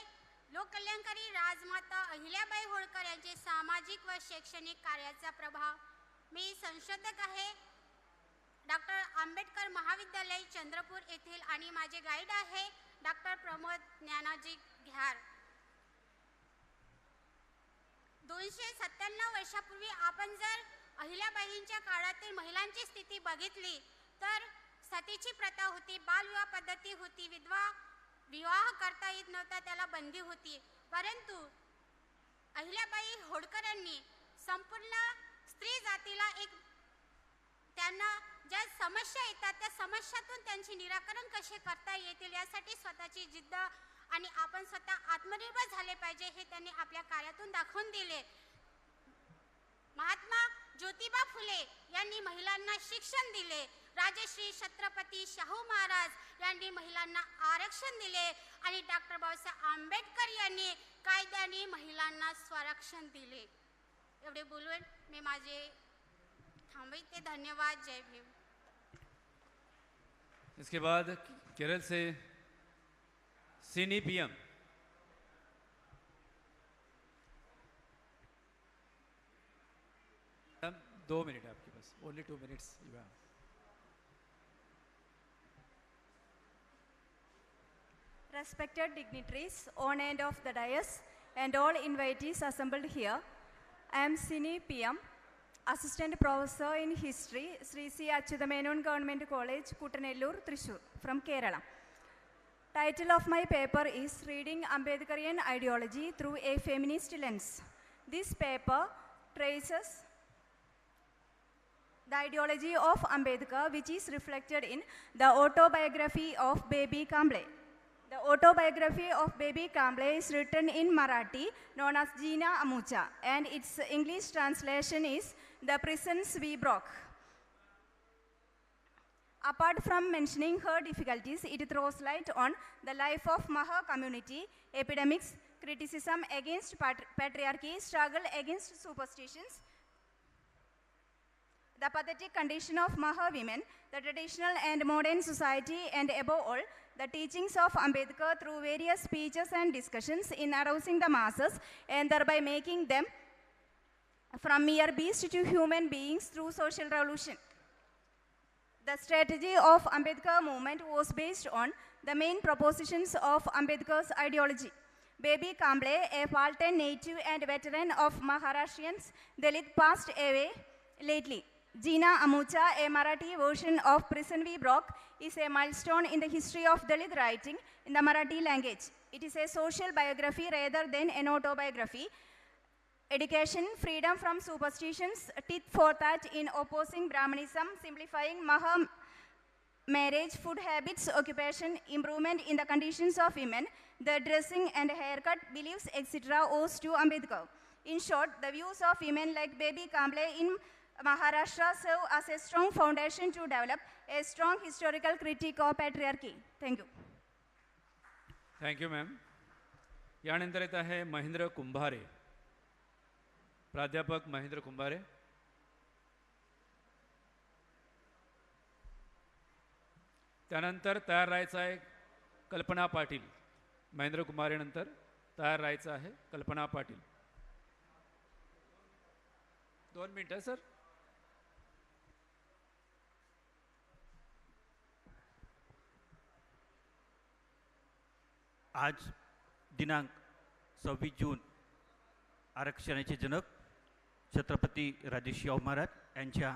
लोककल्याणकारी राजमाता अहिल्याबाई होळकर यांचे सामाजिक व शैक्षणिक कार्याचा प्रभाव. मी संशोधक आहे डॉक्टर आंबेडकर महाविद्यालय चंद्रपूर येथील आणि माझे गाईड आहे डॉक्टर प्रमोद ज्ञानाजी घ्यार. 297 वर्षापूर्वी आपण जर अहिल्याबाईंच्या काळातील महिलांची स्थिती बघितली तर सतीची प्रथा होती, बालविवाह पद्धती होती, विवाह करता येत नव्हता, त्याला बंदी होती. परंतु अहिल्याबाई होळकरांनी संपूर्ण स्त्री जातीला त्यांना ज्या समस्या येतात त्या समस्यातून त्यांचे निराकरण कसे करता येतील यासाठी स्वतःची जिद्द आणि आपण स्वतः आत्मनिर्भर झाले पाहिजे हे त्यांनी आपल्या कार्यातून दाखवून दिले. महात्मा ज्योतिबा फुले यांनी महिलांना शिक्षण दिले. राजश्री छत्रपती शाहू महाराज यांनी महिलांना आरक्षण दिले आणि डॉक्टर बाबासाहेब आंबेडकर यांनी कायद्याने महिलांना स्वरक्षण दिले. एवढे बोलून मी माझे थांबवते. धन्यवाद. जय भीम. इसके बाद केरल से सिनी PM. मैडम 2 मिनट है आपके pass. Only 2 minutes. Respected dignitaries on and off the dais and all invitees assembled here, I am Sini PM, Assistant Professor in History, Sri C. Achyutamenon Government College, Kuttanellur, Thrissur, from Kerala. Title of my paper is Reading Ambedkarian Ideology Through a Feminist Lens. This paper traces the ideology of Ambedkar, which is reflected in the autobiography of Baby Kamble. The autobiography of Baby Kamble is written in Marathi, known as Jina Amucha, and its English translation is The Prisons We Broke. Apart from mentioning her difficulties, it throws light on the life of Maha community, epidemics, criticism against patriarchy, struggle against superstitions, the pathetic condition of Maha women, the traditional and modern society, and above all, the teachings of Ambedkar through various speeches and discussions in arousing the masses and thereby making them from mere beasts to human beings through social revolution. The strategy of Ambedkar movement was based on the main propositions of Ambedkar's ideology. Baby Kamble, a Paltan native and veteran of Maharashtrians Dalit, passed away lately. Jina Amucha, a Marathi version of Prison We Broke, is a milestone in the history of Dalit writing in the Marathi language. It is a social biography rather than an autobiography. Education, freedom from superstitions, tit for tat in opposing Brahmanism, simplifying Maha marriage, food habits, occupation, improvement in the conditions of women, their dressing and haircut, beliefs, etc. owes to Ambedkar. In short, the views of women like Baby Kamble in Maharashtra serve as a strong foundation to develop a strong historical critique of patriarchy. Thank you. Thank you ma'am. यानंतर येत आहे महेंद्र कुंभारे, प्राध्यापक महेंद्र कुंभारे. त्यानंतर तयार राहायचं आहे कल्पना पाटील. महेंद्र कुंभारेनंतर तयार राहायचं आहे कल्पना पाटील. 2 मिनटं सर. आज दिनांक 26 जून आरक्षणाचे जनक छत्रपती राजेशाहू महाराज यांच्या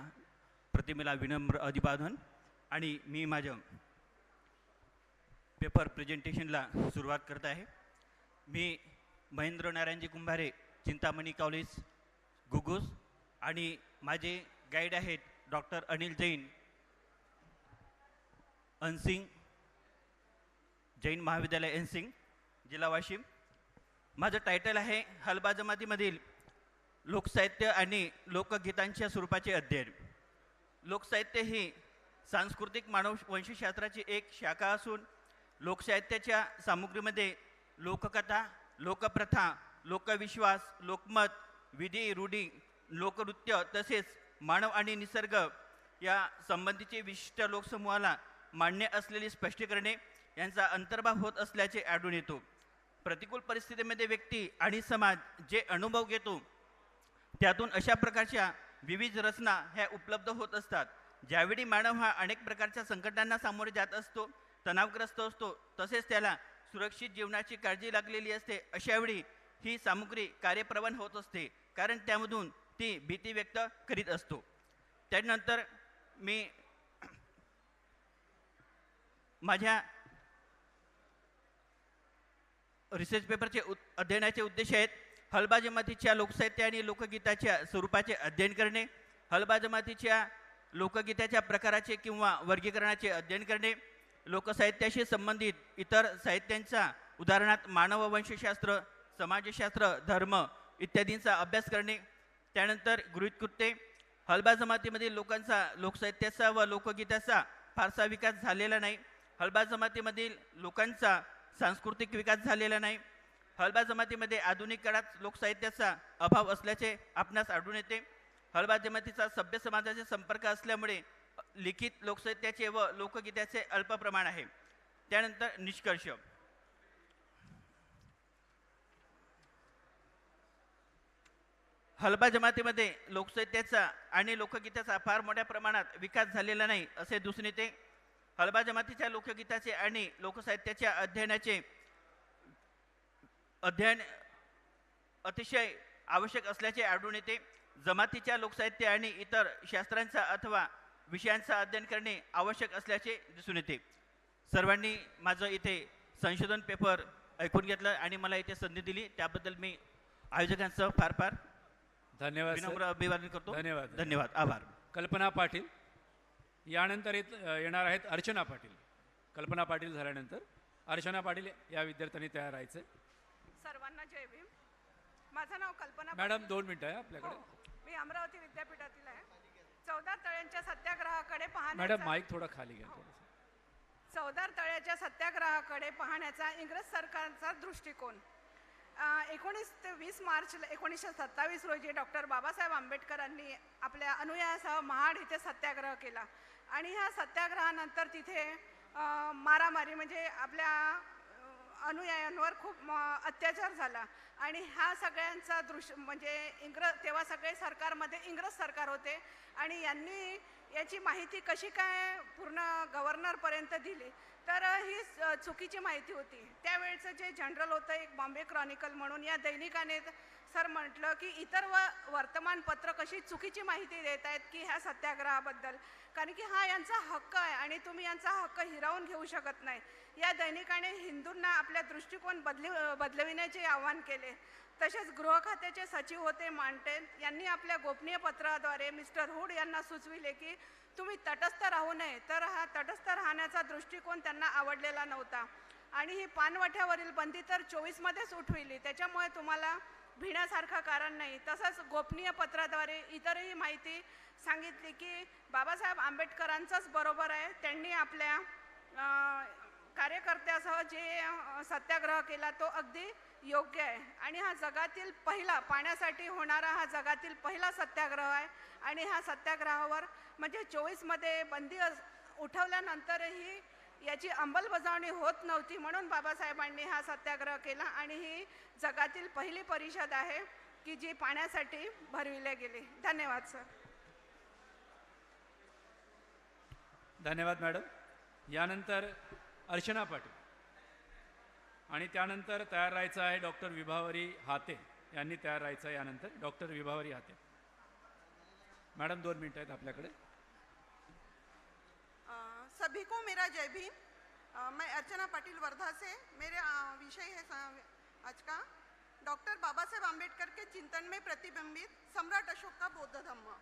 प्रतिमेला विनम्र अभिवादन. आणि मी माझ्या पेपर प्रेझेंटेशनला सुरुवात करत आहे. मी महेंद्र नारायणजी कुंभारे, चिंतामणी कॉलेज घुगुस, आणि माझे गाईड आहेत डॉक्टर अनिल जैन, अनसिंग जैन महाविद्यालय एनसिंग, जिल्हा वाशिम. माझं टायटल आहे हलबा जमातीमधील लोकसाहित्य आणि लोकगीतांच्या स्वरूपाचे अध्ययन. लोकसाहित्य ही सांस्कृतिक मानववंशशास्त्राची एक शाखा असून लोकसाहित्याच्या सामुग्रीमध्ये लोककथा, लोकप्रथा, लोकविश्वास, लोकमत, विधी, रूढी, लोकनृत्य तसेच मानव आणि निसर्ग या संबंधीचे विशिष्ट लोकसमूहाला मान्य असलेली स्पष्टीकरणे यांचा अंतर्भाव होत असल्याचे आढळून येतो. प्रतिकूल परिस्थितीमध्ये व्यक्ती आणि समाज जे अनुभव घेतो त्यातून अशा प्रकारच्या विविध रचना ह्या उपलब्ध होत असतात. ज्यावेळी मानव हा अनेक प्रकारच्या संकटांना सामोरे जात असतो, तणावग्रस्त असतो, तसेच त्याला सुरक्षित जीवनाची काळजी लागलेली असते, अशावेळी ही सामुग्री कार्यप्रवण होत असते, कारण त्यामधून ती भीती व्यक्त करीत असतो. त्यानंतर मी माझ्या रिसर्च पेपरचे अध्ययनाचे उद्देश आहेत हलबा जमातीच्या लोकसाहित्य आणि लोकगीताच्या स्वरूपाचे अध्ययन करणे, हलबा जमातीच्या लोकगीताच्या प्रकाराचे किंवा वर्गीकरणाचे अध्ययन करणे, लोकसाहित्याशी संबंधित इतर साहित्यांचा उदाहरणार्थ मानववंशशास्त्र, समाजशास्त्र, धर्म इत्यादींचा अभ्यास करणे. त्यानंतर गृहीतकृत्ये, हलबा जमातीमधील लोकांचा लोकसाहित्याचा व लोकगीताचा फारसा विकास झालेला नाही. हलबा जमातीमधील लोकांचा सांस्कृतिक विकास झालेला नाही. हलबा जमातीमध्ये आधुनिक काळात लोकसाहित्याचा अभाव असल्याचे आपणास आढळून येते. हलबा जमातीचा सभ्य समाजाचे संपर्क असल्यामुळे लिखित लोकसाहित्याचे व लोकगीताचे अल्प प्रमाण आहे. त्यानंतर निष्कर्ष, हलबा जमातीमध्ये लोकसाहित्याचा आणि लोकगीताचा फार मोठ्या प्रमाणात विकास झालेला नाही असे दिसून येते. हलबा जमातीच्या लोकगीताचे आणि लोकसाहित्याच्या अध्ययन अतिशय आवश्यक असल्याचे आढळून येते. जमातीच्या लोकसाहित्य आणि इतर शास्त्रांचा अथवा विषयांचा अध्ययन करणे आवश्यक असल्याचे दिसून येते. सर्वांनी माझं इथे संशोधन पेपर ऐकून घेतलं आणि मला इथे संधी दिली त्याबद्दल मी आयोजकांचं फार फार धन्यवाद, विनम्र अभिवादन करतो. धन्यवाद. धन्यवाद, आभार. कल्पना पाटील. यानंतर येणार आहेत अर्चना पाटील. कल्पना पाटील झाल्यानंतर अर्चना पाटील या विद्यार्थ्यांनी तयार राहायचे. सर्वांना जय भीम. माझं नाव कल्पना मॅडम 2 मिनिटं आहे आपल्याकडे. मी अमरावती विद्यापीठातील आहे. 14 तळ्यांच्या सत्याग्रहाकडे मॅडम माईक थोडा खाली घ्या. 14 तळ्याच्या सत्याग्रहाकडे पाहण्याचा इंग्रज सरकारचा दृष्टिकोन. 19 ते 20 मार्च 1927 रोजी डॉक्टर बाबासाहेब आंबेडकरांनी आपल्या अनुयायासह महाड इथे सत्याग्रह केला आणि ह्या सत्याग्रहानंतर तिथे मारामारी म्हणजे आपल्या अनुयायांवर खूप अत्याचार झाला आणि ह्या सगळ्यांचा म्हणजे तेव्हा सगळे सरकारमध्ये इंग्रज सरकार होते आणि यांनी याची माहिती कशी काय पूर्ण गव्हर्नरपर्यंत दिली तर ही चुकीची माहिती होती. त्यावेळचं जे जनरल होतं एक बॉम्बे क्रॉनिकल म्हणून या दैनिकाने सर म्हटलं की इतर वर्तमानपत्र कशी चुकीची माहिती देत आहेत की ह्या सत्याग्रहाबद्दल, कारण की हा यांचा हक्क आहे आणि तुम्ही यांचा हक्क हिरावून घेऊ शकत नाही. या दैनिकाने हिंदूंना आपल्या दृष्टिकोन बदलविण्याचे आवाहन केले. तसेच गृह खात्याचे सचिव होते मांटेन यांनी आपल्या गोपनीय पत्राद्वारे मिस्टर हुड यांना सुचविले की तुम्ही तटस्थ राहू नये, तर हा तटस्थ राहण्याचा दृष्टिकोन त्यांना आवडलेला नव्हता आणि ही पानवठ्यावरील बंदी तर 24 मध्येच उठविली. त्याच्यामुळे तुम्हाला भिण्यासारखं कारण नाही. तसंच गोपनीय पत्राद्वारे इतरही माहिती सांगितली की बाबासाहेब आंबेडकरांचंच बरोबर आहे. त्यांनी आपल्या कार्यकर्त्यासह जे सत्याग्रह केला तो अगदी योग्य आहे आणि हा जगातील पहिला पाण्यासाठी होणारा हा जगातील पहिला सत्याग्रह आहे. आणि ह्या सत्याग्रहावर म्हणजे 24मध्ये बंदी उठवल्यानंतरही याची अंमलबजावणी होत नव्हती, म्हणून बाबासाहेबांनी हा सत्याग्रह केला आणि ही जगातील पहिली परिषद आहे की जी पाण्यासाठी भरविले गेली. धन्यवाद सर. धन्यवाद मॅडम. यानंतर अर्चना पाटील आणि त्यानंतर तयार राहायचं आहे डॉक्टर विभावरी हाते यांनी तयार राहायचं आहे. यानंतर डॉक्टर विभावरी हाते. मैडम 2 मिनट आहेत आपल्याकडे. सभी को मेरा जय भीम. मैं अर्चना पाटिल वर्धा से. मेरे विषय है आज का डॉक्टर बाबा साहेब आम्बेडकर के चिंतन में प्रतिबिंबित सम्राट अशोक का बौद्ध धम्म.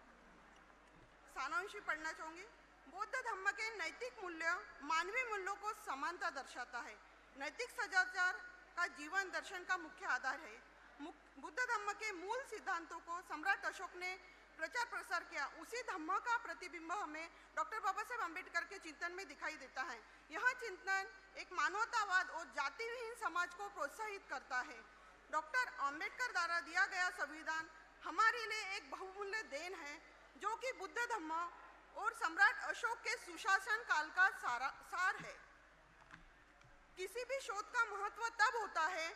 सारांशी पढ़ना चाहूँगी. बौद्ध धम्म के नैतिक मूल्य मानवीय मूल्यों को समानता दर्शाता है. नैतिक सदाचार का जीवन दर्शन का मुख्य आधार है. बुद्ध धम्म के मूल सिद्धांतों को सम्राट अशोक ने प्रचार प्रसार किया. उसी धम्म का प्रतिबिंब हमें डॉक्टर बाबा साहेब आम्बेडकर के चिंतन में दिखाई देता है. यह चिंतन एक मानवतावाद और जातिविहीन समाज को प्रोत्साहित करता है. डॉक्टर आम्बेडकर द्वारा दिया गया संविधान हमारे लिए एक बहुमूल्य देन है जो कि बुद्ध धम्म और सम्राट अशोक के सुशासन काल का सार है. किसी भी शोध का महत्व तब होता है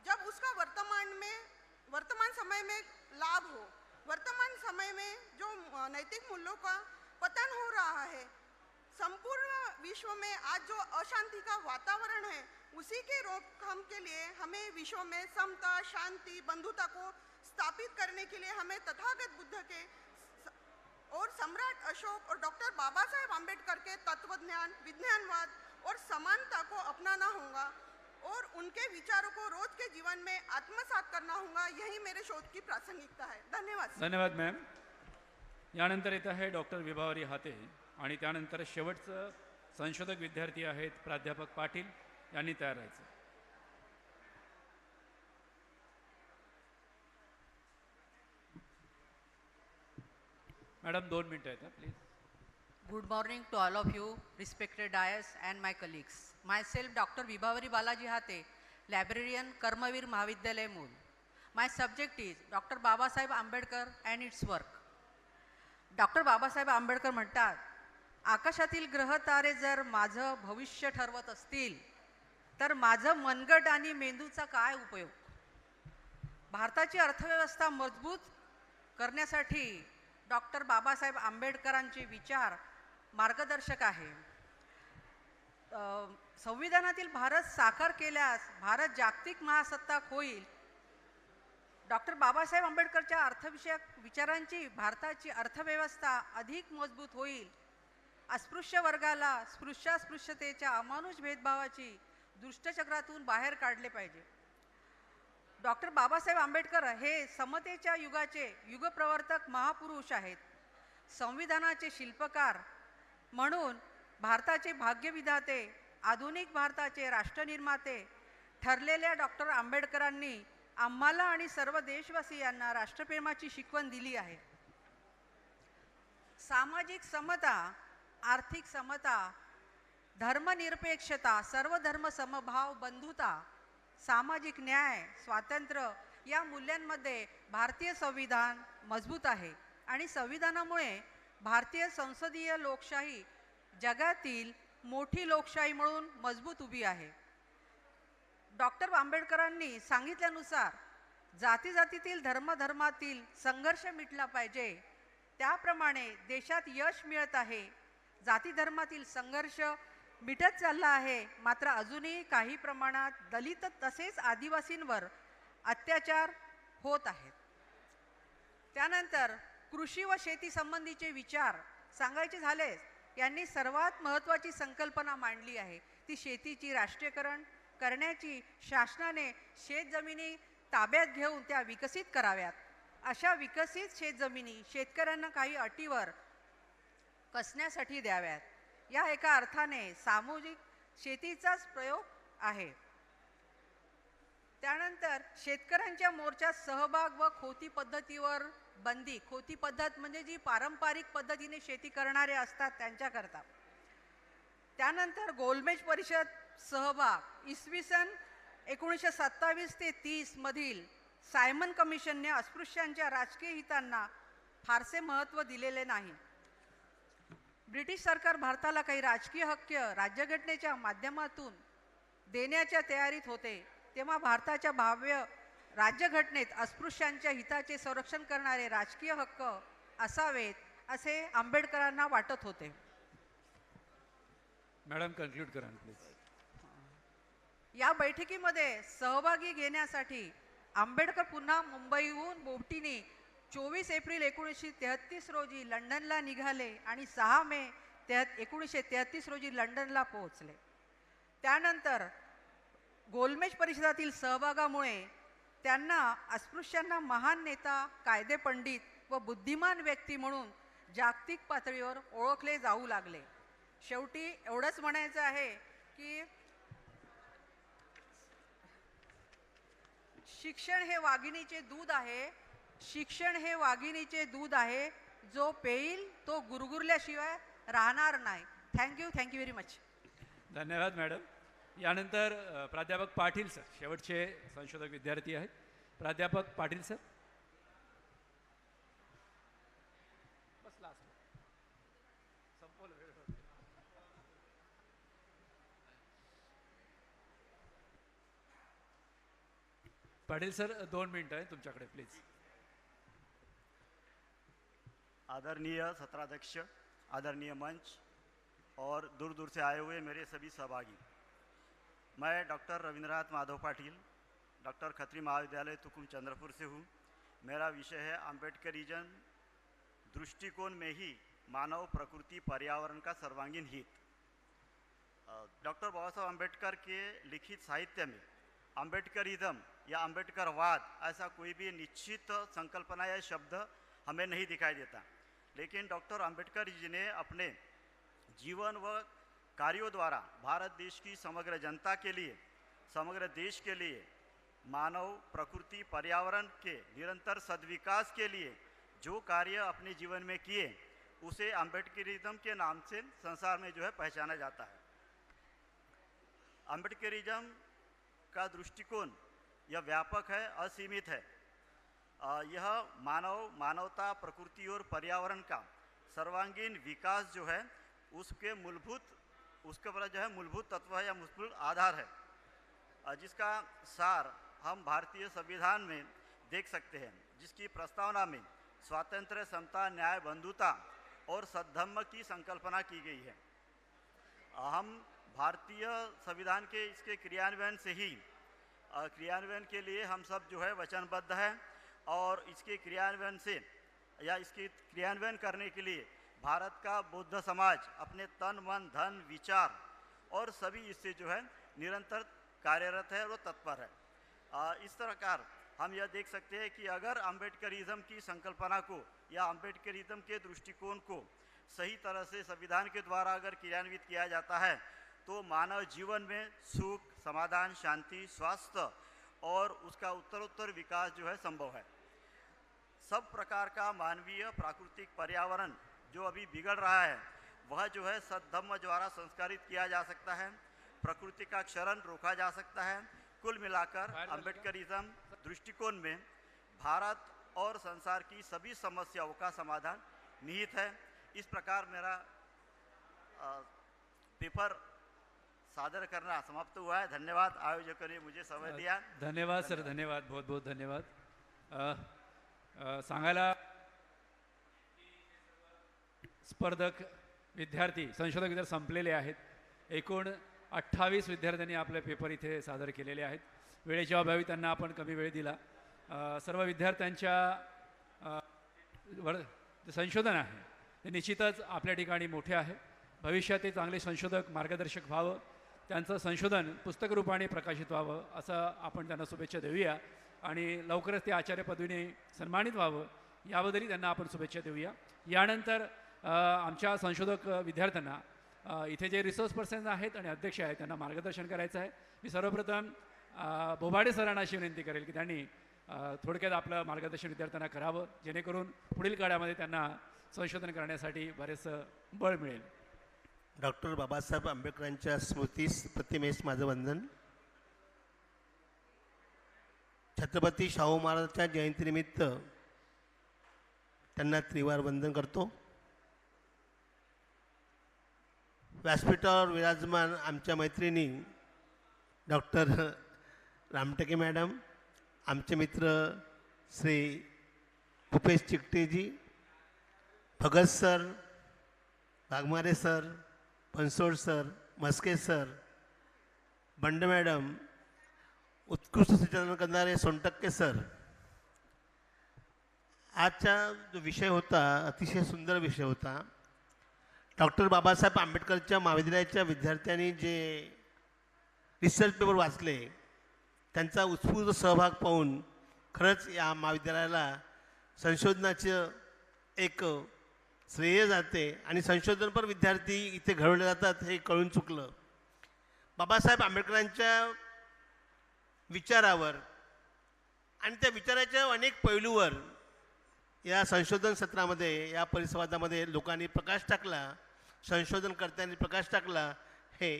जब उसका वर्तमान समय में लाभ हो. वर्तमान समय में जो नैतिक मूल्यों का पतन हो रहा है, संपूर्ण विश्व में आज जो अशांति का वातावरण है उसी के रोकथाम के लिए हमें विश्व में समता, शांति, बंधुता को स्थापित करने के लिए हमें तथागत बुद्ध के और सम्राट अशोक और डॉक्टर बाबा साहेब आम्बेडकर के तत्वज्ञान, विज्ञानवाद और समानता को अपनाना होगा और उनके विचारों को रोज के जीवन में आत्मसात करना होगा. यही मेरे शोध की प्रासंगिकता है. धन्यवाद. धन्यवाद मॅम. यानंतर येत आहे डॉक्टर विभावरी हाते आणि त्यानंतर शेवटचं संशोधक विद्यार्थी आहेत प्राध्यापक पाटील यांनी तयार राहायचं. मॅडम 2 मिनटं आहेत please. Good morning to all of you, respected dais and my colleagues. Myself, Dr. Vibhavari Balaji Hate, librarian, Karmavir Mahavidyalaya Mool. My subject is Dr. Babasaheb Ambedkar and its work. Dr. Babasaheb Ambedkar म्हणतात, आकाशातील ग्रह तारे जर माझं भविष्य ठरवत असतील तर माझं मनगट आणि मेंदूचा काय उपयोग. भारताची अर्थव्यवस्था मजबूत करण्यासाठी डॉक्टर बाबासाहेब आंबेडकरांचे विचार मार्गदर्शक आहे. संविधानातील भारत साकार केल्यास भारत जागतिक महासत्ताक होईल. डॉक्टर बाबासाहेब आंबेडकरच्या अर्थविषयक विचारांची भारताची अर्थव्यवस्था अधिक मजबूत होईल. अस्पृश्य वर्गाला स्पृश्यास्पृश्यतेच्या अमानुष भेदभावाची दुष्टचक्रातून बाहेर काढले पाहिजे. डॉक्टर बाबासाहेब आंबेडकर हे समतेच्या युगाचे युगप्रवर्तक महापुरुष आहेत. संविधानाचे शिल्पकार म्हणून भारताचे भाग्यविधाते, आधुनिक भारताचे राष्ट्रनिर्माते ठरलेल्या डॉक्टर आंबेडकरांनी आम्हाला आणि सर्व देशवासियांना राष्ट्रप्रेमाची शिकवण दिली आहे. सामाजिक समता, आर्थिक समता, धर्मनिरपेक्षता, सर्वधर्म समभाव, बंधुता, सामाजिक न्याय, स्वातंत्र्य या मूल्यांमध्ये भारतीय संविधान मजबूत आहे आणि संविधानामुळे भारतीय संसदीय लोकशाही जगातील मोठी लोकशाही म्हणून मजबूत उभी आहे. डॉक्टर आंबेडकरांनी सांगितल्यानुसार जातीजातीतील धर्मातील संघर्ष मिटला पाहिजे. त्याप्रमाणे देशात यश मिळत आहे. जाती धर्मातील संघर्ष मिटत चालला आहे. मात्र अजूनही काही प्रमाणात दलित तसेच आदिवासींवर अत्याचार होत आहेत. त्यानंतर कृषी व शेती संबंधीचे विचार सांगायचे झालेस यांनी सर्वात महत्त्वाची संकल्पना मांडली आहे ती शेतीची राष्ट्रीयकरण करण्याची. शासनाने शेतजमिनी ताब्यात घेऊन त्या विकसित कराव्यात. अशा विकसित शेतजमिनी शेतकऱ्यांना काही अटीवर कसण्यासाठी द्याव्यात. या एका अर्थाने सामूहिक शेतीचाच प्रयोग आहे. त्यानंतर शेतकऱ्यांच्या मोर्चात सहभाग व खोती पद्धतीवर बंदी. खोती पद्धत म्हणजे जी पारंपरिक पद्धतीने शेती करणारे असतात त्यांच्याकरता. त्यानंतर गोलमेज परिषद सहभाग. इसवी सन 1927 ते 30 मधील सायमन कमिशनने अस्पृश्यांच्या राजकीय हितांना फारसे महत्त्व दिलेले नाही. ब्रिटिश सरकार भारताला काही राजकीय हक्क राज्यघटनेच्या माध्यमातून देण्याच्या तयारीत होते, तेव्हा भारताच्या भाव्य राज्यघटनेत अस्पृश्यांच्या हिताचे संरक्षण करणारे राजकीय हक्क असावेत असे आंबेडकरांना वाटत होते. मॅडम कन्क्लूड करा प्लीज. या बैठकीमध्ये सहभागी घेण्यासाठी आंबेडकर पुन्हा मुंबईहून बोटीने 24 एप्रिल 1933 रोजी लंडनला निघाले आणि 6 मे 1933 रोजी लंडनला पोहोचले. त्यानंतर गोलमेज परिषदातील सहभागामुळे त्यांना अस्पृश्यांना महान नेता, कायदेपंडित व बुद्धिमान व्यक्ती म्हणून जागतिक पातळीवर ओळखले जाऊ लागले. शेवटी एवढंच म्हणायचं आहे की शिक्षण हे वाघिणीचे दूध आहे. शिक्षण हे वाघिणीचे दूध आहे. जो पेईल तो गुरगुरल्याशिवाय राहणार नाही. Thank you very much. धन्यवाद मॅडम. यानंतर प्राध्यापक पाटील सर, शेवटचे संशोधक विद्यार्थी आहेत. प्राध्यापक पाटील सर. पाटील सर 2 मिनटं आहे तुमच्याकडे प्लीज. आदरणीय सत्राध्यक्ष, आदरणीय मंच और दूर दूर से आए हुए मेरे सभी सहभागी, मैं डॉक्टर रविंद्रनाथ माधव पाटिल, डॉक्टर खत्री महाविद्यालय तुकुम चंद्रपुर से हूँ. मेरा विषय है अम्बेडकरिज्म दृष्टिकोण में ही मानव, प्रकृति, पर्यावरण का सर्वांगीण हित. डॉक्टर बाबा साहब अम्बेडकर के लिखित साहित्य में अम्बेडकरिज्म या अम्बेडकरवाद ऐसा कोई भी निश्चित संकल्पना या शब्द हमें नहीं दिखाई देता, लेकिन डॉक्टर अम्बेडकर जी ने अपने जीवन व कार्यों द्वारा भारत देश की समग्र जनता के लिए, समग्र देश के लिए, मानव, प्रकृति, पर्यावरण के निरंतर सद्विकास के लिए जो कार्य अपने जीवन में किए, उसे अम्बेडकरिज्म के नाम से संसार में जो है पहचाना जाता है. अम्बेडकरिज्म का दृष्टिकोण यह व्यापक है, असीमित है. यह मानव, मानवता, प्रकृति और पर्यावरण का सर्वांगीण विकास जो है उसके ऊपर जो है मूलभूत तत्व है या मूलभूत आधार है, जिसका सार हम भारतीय संविधान में देख सकते हैं, जिसकी प्रस्तावना में स्वातंत्र्य, समता, न्याय, बंधुता और सद्धम्म की संकल्पना की गई है. हम भारतीय संविधान के इसके क्रियान्वयन से ही क्रियान्वयन के लिए हम सब जो है वचनबद्ध हैं, और इसके क्रियान्वयन से या इसके क्रियान्वयन करने के लिए भारत का बौद्ध समाज अपने तन, मन, धन, विचार और सभी इससे जो है निरंतर कार्यरत है और तत्पर है. इस प्रकार हम यह देख सकते हैं कि अगर अम्बेडकरिज्म की संकल्पना को या अम्बेडकरिज्म के दृष्टिकोण को सही तरह से संविधान के द्वारा अगर क्रियान्वित किया जाता है तो मानव जीवन में सुख, समाधान, शांति, स्वास्थ्य और उसका उत्तरोत्तर विकास जो है संभव है. सब प्रकार का मानवीय, प्राकृतिक पर्यावरण जो अभी बिगड़ रहा है वह जो है सद्धम्म द्वारा संस्कारित किया जा सकता है, प्रकृति का क्षरण रोका जा सकता है. कुल मिलाकर अम्बेडकरिज्म दृष्टिकोण में भारत और संसार की सभी समस्याओं का समाधान निहित है. इस प्रकार मेरा पेपर सादर करना समाप्त हुआ है. धन्यवाद आयोजकों ने मुझे समय दिया. धन्यवाद सर, धन्यवाद, बहुत बहुत धन्यवाद. सांगायला स्पर्धक विद्यार्थी, संशोधक विद्यार्थी संपलेले आहेत. एकूण 28 विद्यार्थ्यांनी आपले पेपर इथे सादर केलेले आहेत. वेळेच्या अभावी त्यांना आपण कमी वेळ दिला. सर्व विद्यार्थ्यांच्या संशोधन आहे ते निश्चितच आपल्या ठिकाणी मोठे आहे. भविष्यात ते चांगले संशोधक, मार्गदर्शक व्हावं, त्यांचं संशोधन पुस्तक रूपाने प्रकाशित व्हावं असं आपण त्यांना शुभेच्छा देऊया, आणि लवकरच ते आचार्य पदवीने सन्मानित व्हावं याबद्दलही त्यांना आपण शुभेच्छा देऊया. यानंतर आमच्या संशोधक विद्यार्थ्यांना इथे जे रिसोर्स पर्सन्स आहेत आणि अध्यक्ष आहेत त्यांना मार्गदर्शन करायचं आहे. मी सर्वप्रथम बोभाडे सरांना अशी विनंती करेल की त्यांनी थोडक्यात आपलं मार्गदर्शन विद्यार्थ्यांना करावं, जेणेकरून पुढील काळामध्ये त्यांना संशोधन करण्यासाठी बरेचसं बळ मिळेल. डॉक्टर बाबासाहेब आंबेडकरांच्या स्मृतीस प्रतिमेस माझं वंदन. छत्रपती शाहू महाराजांच्या जयंतीनिमित्त त्यांना त्रिवार वंदन करतो. व्यासपीठावर विराजमान आमच्या मैत्रिणी डॉक्टर रामटेके मॅडम, आमचे मित्र Shri Bhupesh Chikteji, Bhagat sir, Waghmare sir, Bansod sir, Maske sir, Bend madam, उत्कृष्ट संचालन करणारे सोनटक्के सर. आजचा जो विषय होता अतिशय सुंदर विषय होता. डॉक्टर बाबासाहेब आंबेडकरच्या महाविद्यालयाच्या विद्यार्थ्यांनी जे रिसर्च पेपर वाचले त्यांचा उत्स्फूर्त सहभाग पाहून खरंच या महाविद्यालयाला संशोधनाचं एक श्रेय जाते आणि संशोधनपर विद्यार्थी इथे घडवले जातात हे कळून चुकलं. बाबासाहेब आंबेडकरांच्या विचारावर आणि त्या विचाराच्या अनेक पैलूवर या संशोधन सत्रामध्ये, या परिसंवादामध्ये लोकांनी प्रकाश टाकला, संशोधनकर्त्यांनी प्रकाश टाकला, हे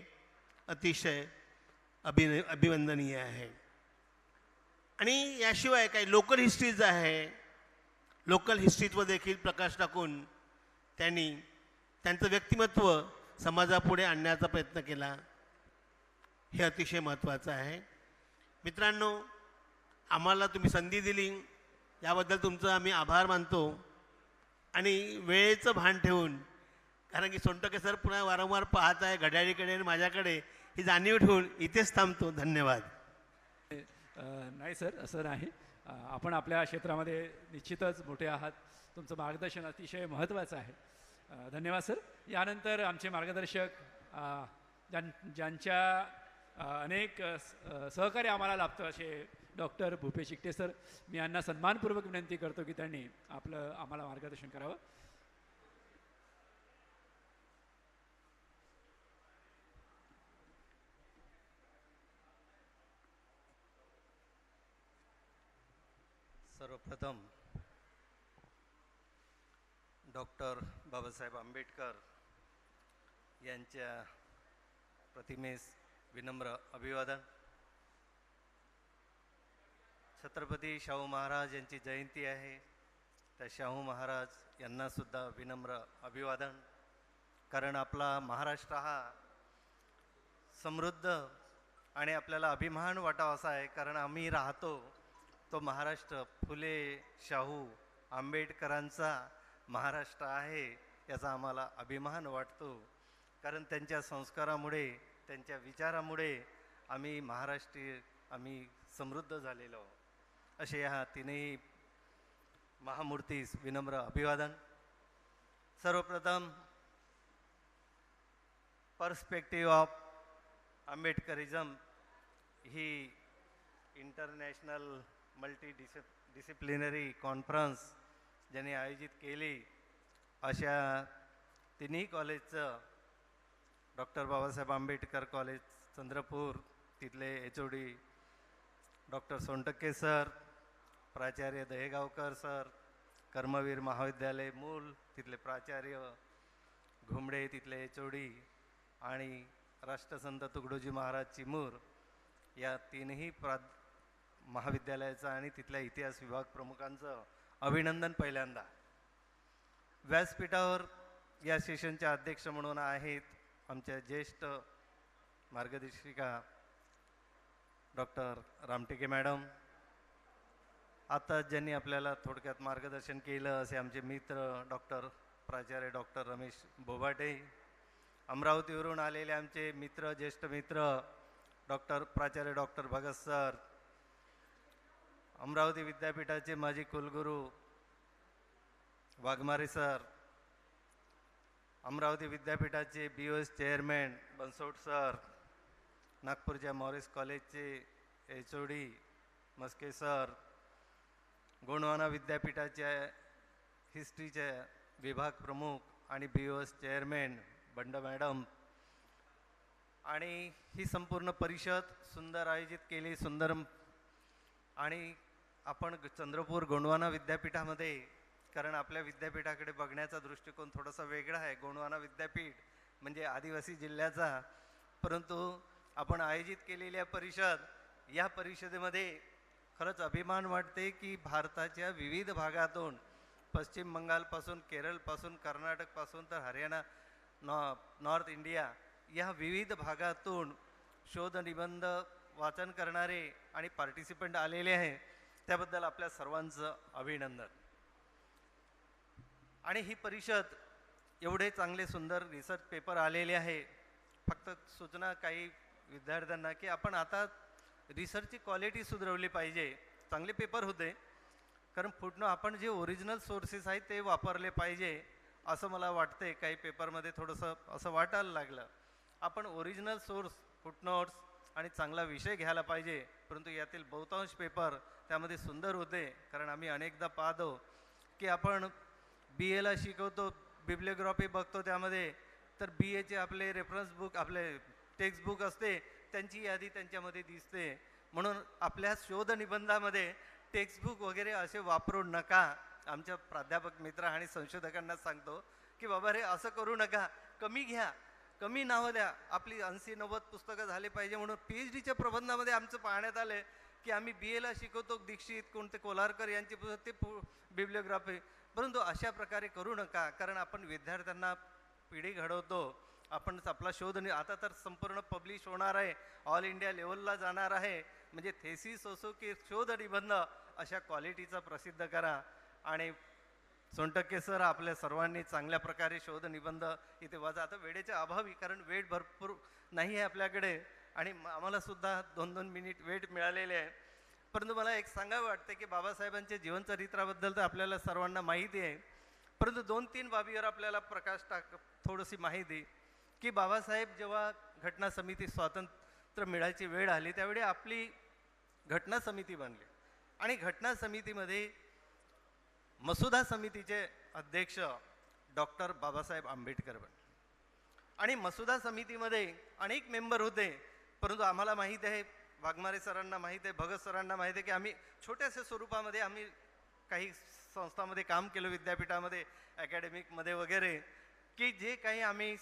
अतिशय अभिवंदनीय आहे. आणि याशिवाय काही लोकल हिस्ट्रीज आहे, लोकल हिस्ट्रीजवर देखील प्रकाश टाकून त्यांनी त्यांचं व्यक्तिमत्व समाजापुढे आणण्याचा प्रयत्न केला. हे अतिशय महत्त्वाचं आहे. मित्रांनो, आम्हाला तुम्ही संधी दिली याबद्दल तुमचं आम्ही आभार मानतो. आणि वेळेचं भान ठेवून, कारण की सोनटके सर पुन्हा वारंवार पाहत आहे घड्याळीकडे आणि माझ्याकडे, ही जाणीव ठेवून इथेच थांबतो. धन्यवाद. नाही सर, असं नाही. आपण आपल्या क्षेत्रामध्ये निश्चितच मोठे आहात. तुमचं मार्गदर्शन अतिशय महत्त्वाचं आहे. धन्यवाद सर. यानंतर आमचे मार्गदर्शक ज्यांच्या अनेक सहकार्य आम्हाला लाभतं असे डॉक्टर भूपेश चिकटे सर, मी यांना सन्मानपूर्वक विनंती करतो की त्यांनी आम्हाला मार्गदर्शन करावं. सर्वप्रथम डॉक्टर बाबासाहेब आंबेडकर यांच्या प्रतिमेस विनम्र अभिवादन. छत्रपती शाहू महाराज यांची जयंती आहे, त्या शाहू महाराज यांनासुद्धा विनम्र अभिवादन. कारण आपला महाराष्ट्र हा समृद्ध आणि आपल्याला अभिमान वाटावा असा आहे, कारण आम्ही राहतो तो महाराष्ट्र फुले शाहू आंबेडकरांचा महाराष्ट्र आहे, याचा आम्हाला अभिमान वाटतो. कारण त्यांच्या संस्कारामुळे, त्यांच्या विचारामुळे आम्ही महाराष्ट्रीय, आम्ही समृद्ध झालेलो. असे ह्या तीनही महामूर्तीस विनम्र अभिवादन. सर्वप्रथम पर्स्पेक्टिव्ह ऑफ आंबेडकरिझम ही इंटरनॅशनल डिसिप्लिनरी कॉन्फरन्स ज्यांनी आयोजित केली, अशा तिन्ही कॉलेजचं डॉक्टर बाबासाहेब आंबेडकर कॉलेज चंद्रपूर, तिथले HOD डॉक्टर सोनटक्के सर, प्राचार्य दहेगावकर सर, कर्मवीर महाविद्यालय मूल तिथले प्राचार्य घुमडे तिथले HOD आणि राष्ट्रसंत तुकडोजी महाराज चिमूर या तीनही महाविद्यालयाचं आणि तिथल्या इतिहास विभाग प्रमुखांचं अभिनंदन. पहिल्यांदा व्यासपीठावर या सेशनच्या अध्यक्ष म्हणून आहेत आमच्या ज्येष्ठ मार्गदर्शिका डॉक्टर रामटेके मॅडम. आता ज्यांनी आपल्याला थोडक्यात मार्गदर्शन केलं असे आमचे मित्र डॉक्टर प्राचार्य डॉक्टर रमेश बोभाटे. अमरावतीवरून आलेले आमचे मित्र, ज्येष्ठ मित्र डॉक्टर प्राचार्य डॉक्टर भगत सर, अमरावती विद्यापीठाचे माजी कुलगुरू वाघमारे सर, अमरावती विद्यापीठाचे BOS चेअरमॅन बनसोड सर, नागपूरच्या मॉरिस कॉलेजचे HOD मस्के सर, गोंडवाना विद्यापीठाच्या हिस्ट्रीच्या विभाग प्रमुख आणि BOS चेअरमॅन बंड मॅडम, आणि ही संपूर्ण परिषद सुंदर आयोजित केली, सुंदर. आणि आपण चंद्रपूर गोंडवाना विद्यापीठामध्ये, कारण आपल्या विद्यापीठाकडे बघण्याचा दृष्टिकोन थोडासा वेगळा आहे. गोंडवाना विद्यापीठ म्हणजे आदिवासी जिल्ह्याचा, परंतु आपण आयोजित केलेल्या परिषद, या परिषदेमध्ये खरंच अभिमान वाटते की भारताच्या विविध भागातून, पश्चिम बंगालपासून, केरळपासून, कर्नाटकपासून तर हरियाणा, नॉर्थ इंडिया, या विविध भागातून शोध निबंध वाचन करणारे आणि पार्टिसिपंट आलेले आहे. त्याबद्दल आपल्या सर्वांचं अभिनंदन. आणि ही परिषद एवढे चांगले सुंदर रिसर्च पेपर आलेले आहे. फक्त सूचना काही विद्यार्थ्यांना की आपण आता रिसर्चची क्वालिटी सुधारवली पाहिजे. चांगले पेपर होते, कारण पुढनं आपण जे ओरिजिनल सोर्सेस आहेत ते वापरले पाहिजे असं मला वाटते. काही पेपरमध्ये थोडंसं असं वाटायला लागलं. आपण ओरिजिनल सोर्स, फुटनोट्स आणि चांगला विषय घ्यायला पाहिजे. परंतु यातील बहुतांश पेपर त्यामध्ये सुंदर होते, कारण आम्ही अनेकदा पाहतो की आपण बी एला शिकवतो, बिब्लिओग्राफी बघतो, त्यामध्ये तर बी एचे आपले रेफरन्स बुक, आपले टेक्स्टबुक असते, त्यांची यादी त्यांच्यामध्ये दिसते. म्हणून आपल्या शोध निबंधामध्ये टेक्स्टबुक वगैरे असे वापरू नका. आमच्या प्राध्यापक मित्र आणि संशोधकांना सांगतो की बाबा रे असं करू नका, कमी घ्या, कमी नावं द्या. आपली 80-90 पुस्तकं झाली पाहिजे. म्हणून PhDच्या प्रबंधामध्ये आमचं पाहण्यात आलं की आम्ही बी एला शिकवतो, दीक्षित, कोणते कोलारकर यांची पुस्तक, ते बिब्लिओग्राफी. परंतु अशा प्रकारे करू नका, कारण आपण विद्यार्थ्यांना पिढी घडवतो. आपण आपला शोध आता तर संपूर्ण पब्लिश होणार आहे, ऑल इंडिया लेवलला जाणार आहे. म्हणजे थेसिस असो की शोध निबंध अशा क्वालिटीचा प्रसिद्ध करा. आणि सोनटक्के सर, आपल्या सर्वांनी चांगल्या प्रकारे शोध निबंध इथे वाचा. आता वेळेच्या अभावी, कारण वेळ भरपूर नाही आहे आपल्याकडे आणि आम्हाला सुद्धा 2-2 मिनिट वेळ मिळालेले आहे. परंतु मला एक सांगावं वाटतं की बाबासाहेबांच्या जीवनचरित्राबद्दल तर आपल्याला सर्वांना माहिती आहे, परंतु 2-3 बाबीवर आपल्याला प्रकाश थोडीशी माहिती की बाबासाहेब जेव्हा घटना समिती स्वातंत्र्य मिळायची वेळ आली त्यावेळी आपली घटना समिती बनली. आणि घटना समितीमध्ये मसुदा समितीचे अध्यक्ष डॉक्टर बाबासाहेब आंबेडकर बनले. आणि मसुदा समितीमध्ये अनेक मेंबर होते, परंतु आम्हाला माहीत आहे, वाघमारे सरांना माहीत आहे, भगत सरांना माहीत आहे की आम्ही छोट्याशा स्वरूपामध्ये आम्ही काही संस्थांमध्ये काम केलं, विद्यापीठामध्ये, अकॅडमिकमध्ये वगैरे, की जे काही आम्ही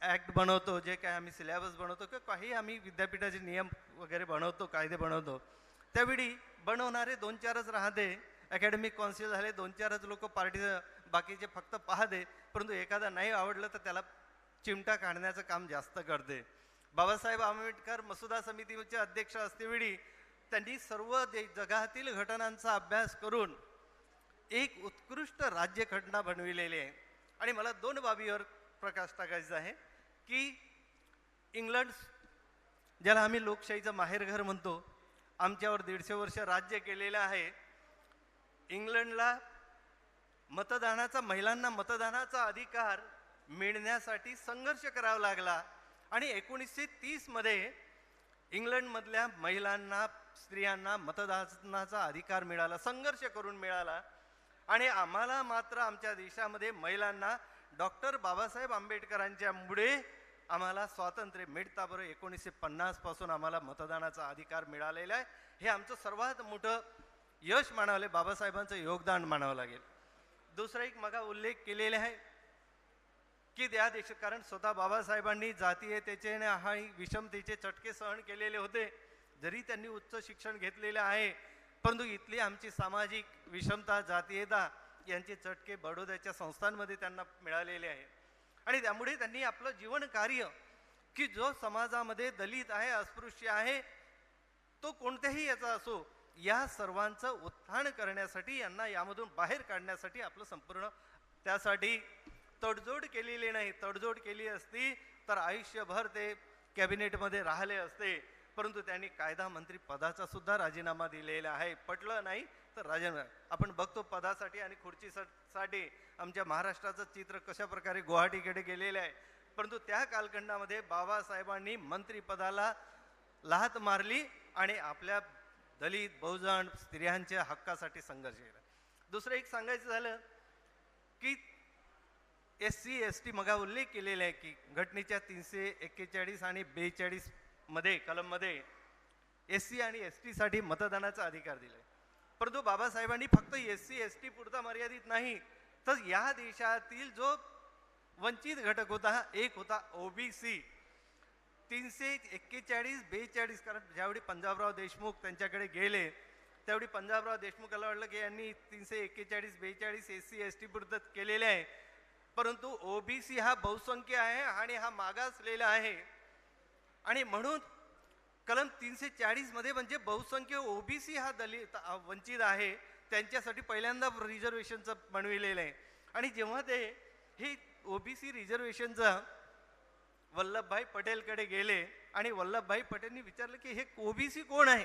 ॲक्ट बनवतो, जे काही आम्ही सिलेबस बनवतो, किंवा काही आम्ही विद्यापीठाचे नियम वगैरे बनवतो, कायदे बनवतो, त्यावेळी बनवणारे 2-4च राहते. अकॅडमिक काउन्सिल झाले, 2-4च लोक पार्टी, बाकीचे फक्त पाहते. परंतु एखादा नाही आवडलं तर त्याला चिमटा काढण्याचं काम जास्त करते. बाबासाहेब आंबेडकर मसुदा समितीचे अध्यक्ष असतेवेळी त्यांनी सर्व जगातील घटनांचा अभ्यास करून एक उत्कृष्ट राज्यघटना बनविलेली आहे. आणि मला 2 बाबीवर प्रकाश टाकायचा आहे की इंग्लंड, ज्याला आम्ही लोकशाहीचं माहेरघर म्हणतो, आमच्यावर 150 वर्ष राज्य केलेलं आहे. इंग्लंडला मतदानाचा, महिलांना मतदानाचा अधिकार मिळण्यासाठी संघर्ष करावा लागला. आणि 1930मध्ये इंग्लंडमधल्या महिलांना, स्त्रियांना मतदानाचा अधिकार मिळाला, संघर्ष करून मिळाला. आणि आम्हाला मात्र आमच्या देशामध्ये महिलांना डॉक्टर बाबासाहेब आंबेडकरांच्यामुळे आम्हाला स्वातंत्र्य मिळता. बरं, 1950 पासून आम्हाला मतदानाचा अधिकार मिळालेला आहे. हे आमचं सर्वात मोठं यश मानावले, बाबासाहेबांचं योगदान मानावं लागेल. दुसरा एक मगा उल्लेख केलेला आहे की त्या देश, कारण स्वतः बाबासाहेबांनी जातीयतेचे आणि विषमतेचे चटके सहन केलेले होते. जरी त्यांनी उच्च शिक्षण घेतलेले आहे, परंतु इथली आमची सामाजिक विषमता, जातीयता यांचे चटके बडोद्याच्या संस्थांमध्ये त्यांना मिळालेले आहे. आणि त्यामुळे त्यांनी आपलं जीवन कार्य, की जो समाजामध्ये दलित आहे, अस्पृश्य आहे, तो कोणत्याही याचा असो, या सर्वांचं उत्थान करण्यासाठी, यांना यामधून बाहेर काढण्यासाठी आपलं संपूर्ण, त्यासाठी तडजोड केलेली नाही. तडजोड केली असती तर आयुष्यभर ते कॅबिनेटमध्ये राहिले असते. परंतु त्यांनी कायदा मंत्री पदाचा सुद्धा राजीनामा दिलेला आहे. पटलं नाही तर राजीनामा. आपण बघतो पदासाठी आणि खुर्चीसाठी आमच्या महाराष्ट्राचं चित्र कशा प्रकारे गुवाहाटीकडे गेलेलं आहे. परंतु त्या कालखंडामध्ये बाबासाहेबांनी मंत्रिपदाला लाथ मारली आणि आपल्या दलित, बहुजन, स्त्रियांच्या हक्कासाठी संघर्ष केला. दुसरं एक सांगायचं झालं की SC ST मगा उल्लेख केलेला आहे की घटनेच्या 341 आणि 42 मध्ये कलममध्ये SC आणि ST साठी मतदानाचा अधिकार दिलाय. परंतु बाबासाहेबांनी फक्त SC ST पुरता मर्यादित नाही, तर या देशातील जो वंचित घटक होता एक होता OBC. 341 42, कारण ज्यावेळी पंजाबराव देशमुख त्यांच्याकडे गेले त्यावेळी पंजाबराव देशमुखाला वाटलं की यांनी 341 42 SC ST पुरतं केलेले आहे, परंतु OBC हा बहुसंख्य आहे आणि हा मागासलेला आहे आणि म्हणून कलम 340 मध्ये म्हणजे बहुसंख्य OBC हा दलित वंचित आहे त्यांच्यासाठी पहिल्यांदा रिझर्वेशनचं बनविलेलं आहे. आणि जेव्हा ते हे OBC रिझर्वेशनचं वल्लभभाई पटेलकडे गेले आणि वल्लभभाई पटेलनी विचारलं की हे OBC कोण आहे,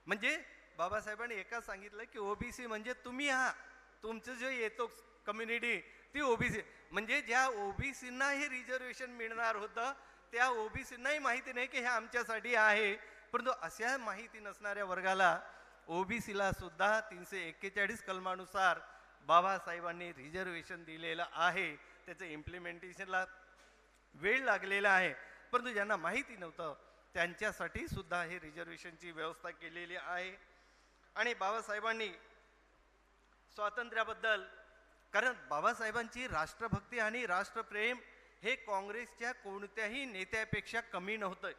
म्हणजे बाबासाहेबांनी एका सांगितलं की OBC म्हणजे तुम्ही आहात, तुमचं जे येतो कम्युनिटी ती OBC. म्हणजे ज्या OBCंना हे रिझर्वेशन मिळणार होतं त्या OBCंनाही माहिती नाही की हे आमच्यासाठी आहे, परंतु अशा माहिती नसणाऱ्या वर्गाला OBCला सुद्धा 341 कलमानुसार बाबासाहेबांनी रिझर्वेशन दिलेलं आहे. त्याचं इम्प्लिमेंटेशनला वेळ लागलेला आहे, परंतु ज्यांना माहिती नव्हतं त्यांच्यासाठी सुद्धा हे रिझर्वेशनची व्यवस्था केलेली आहे. आणि बाबासाहेबांनी स्वातंत्र्याबद्दल, कारण बाबासाहेबांची राष्ट्रभक्ती आणि राष्ट्रप्रेम हे काँग्रेसच्या कोणत्याही नेत्यापेक्षा कमी नव्हतं.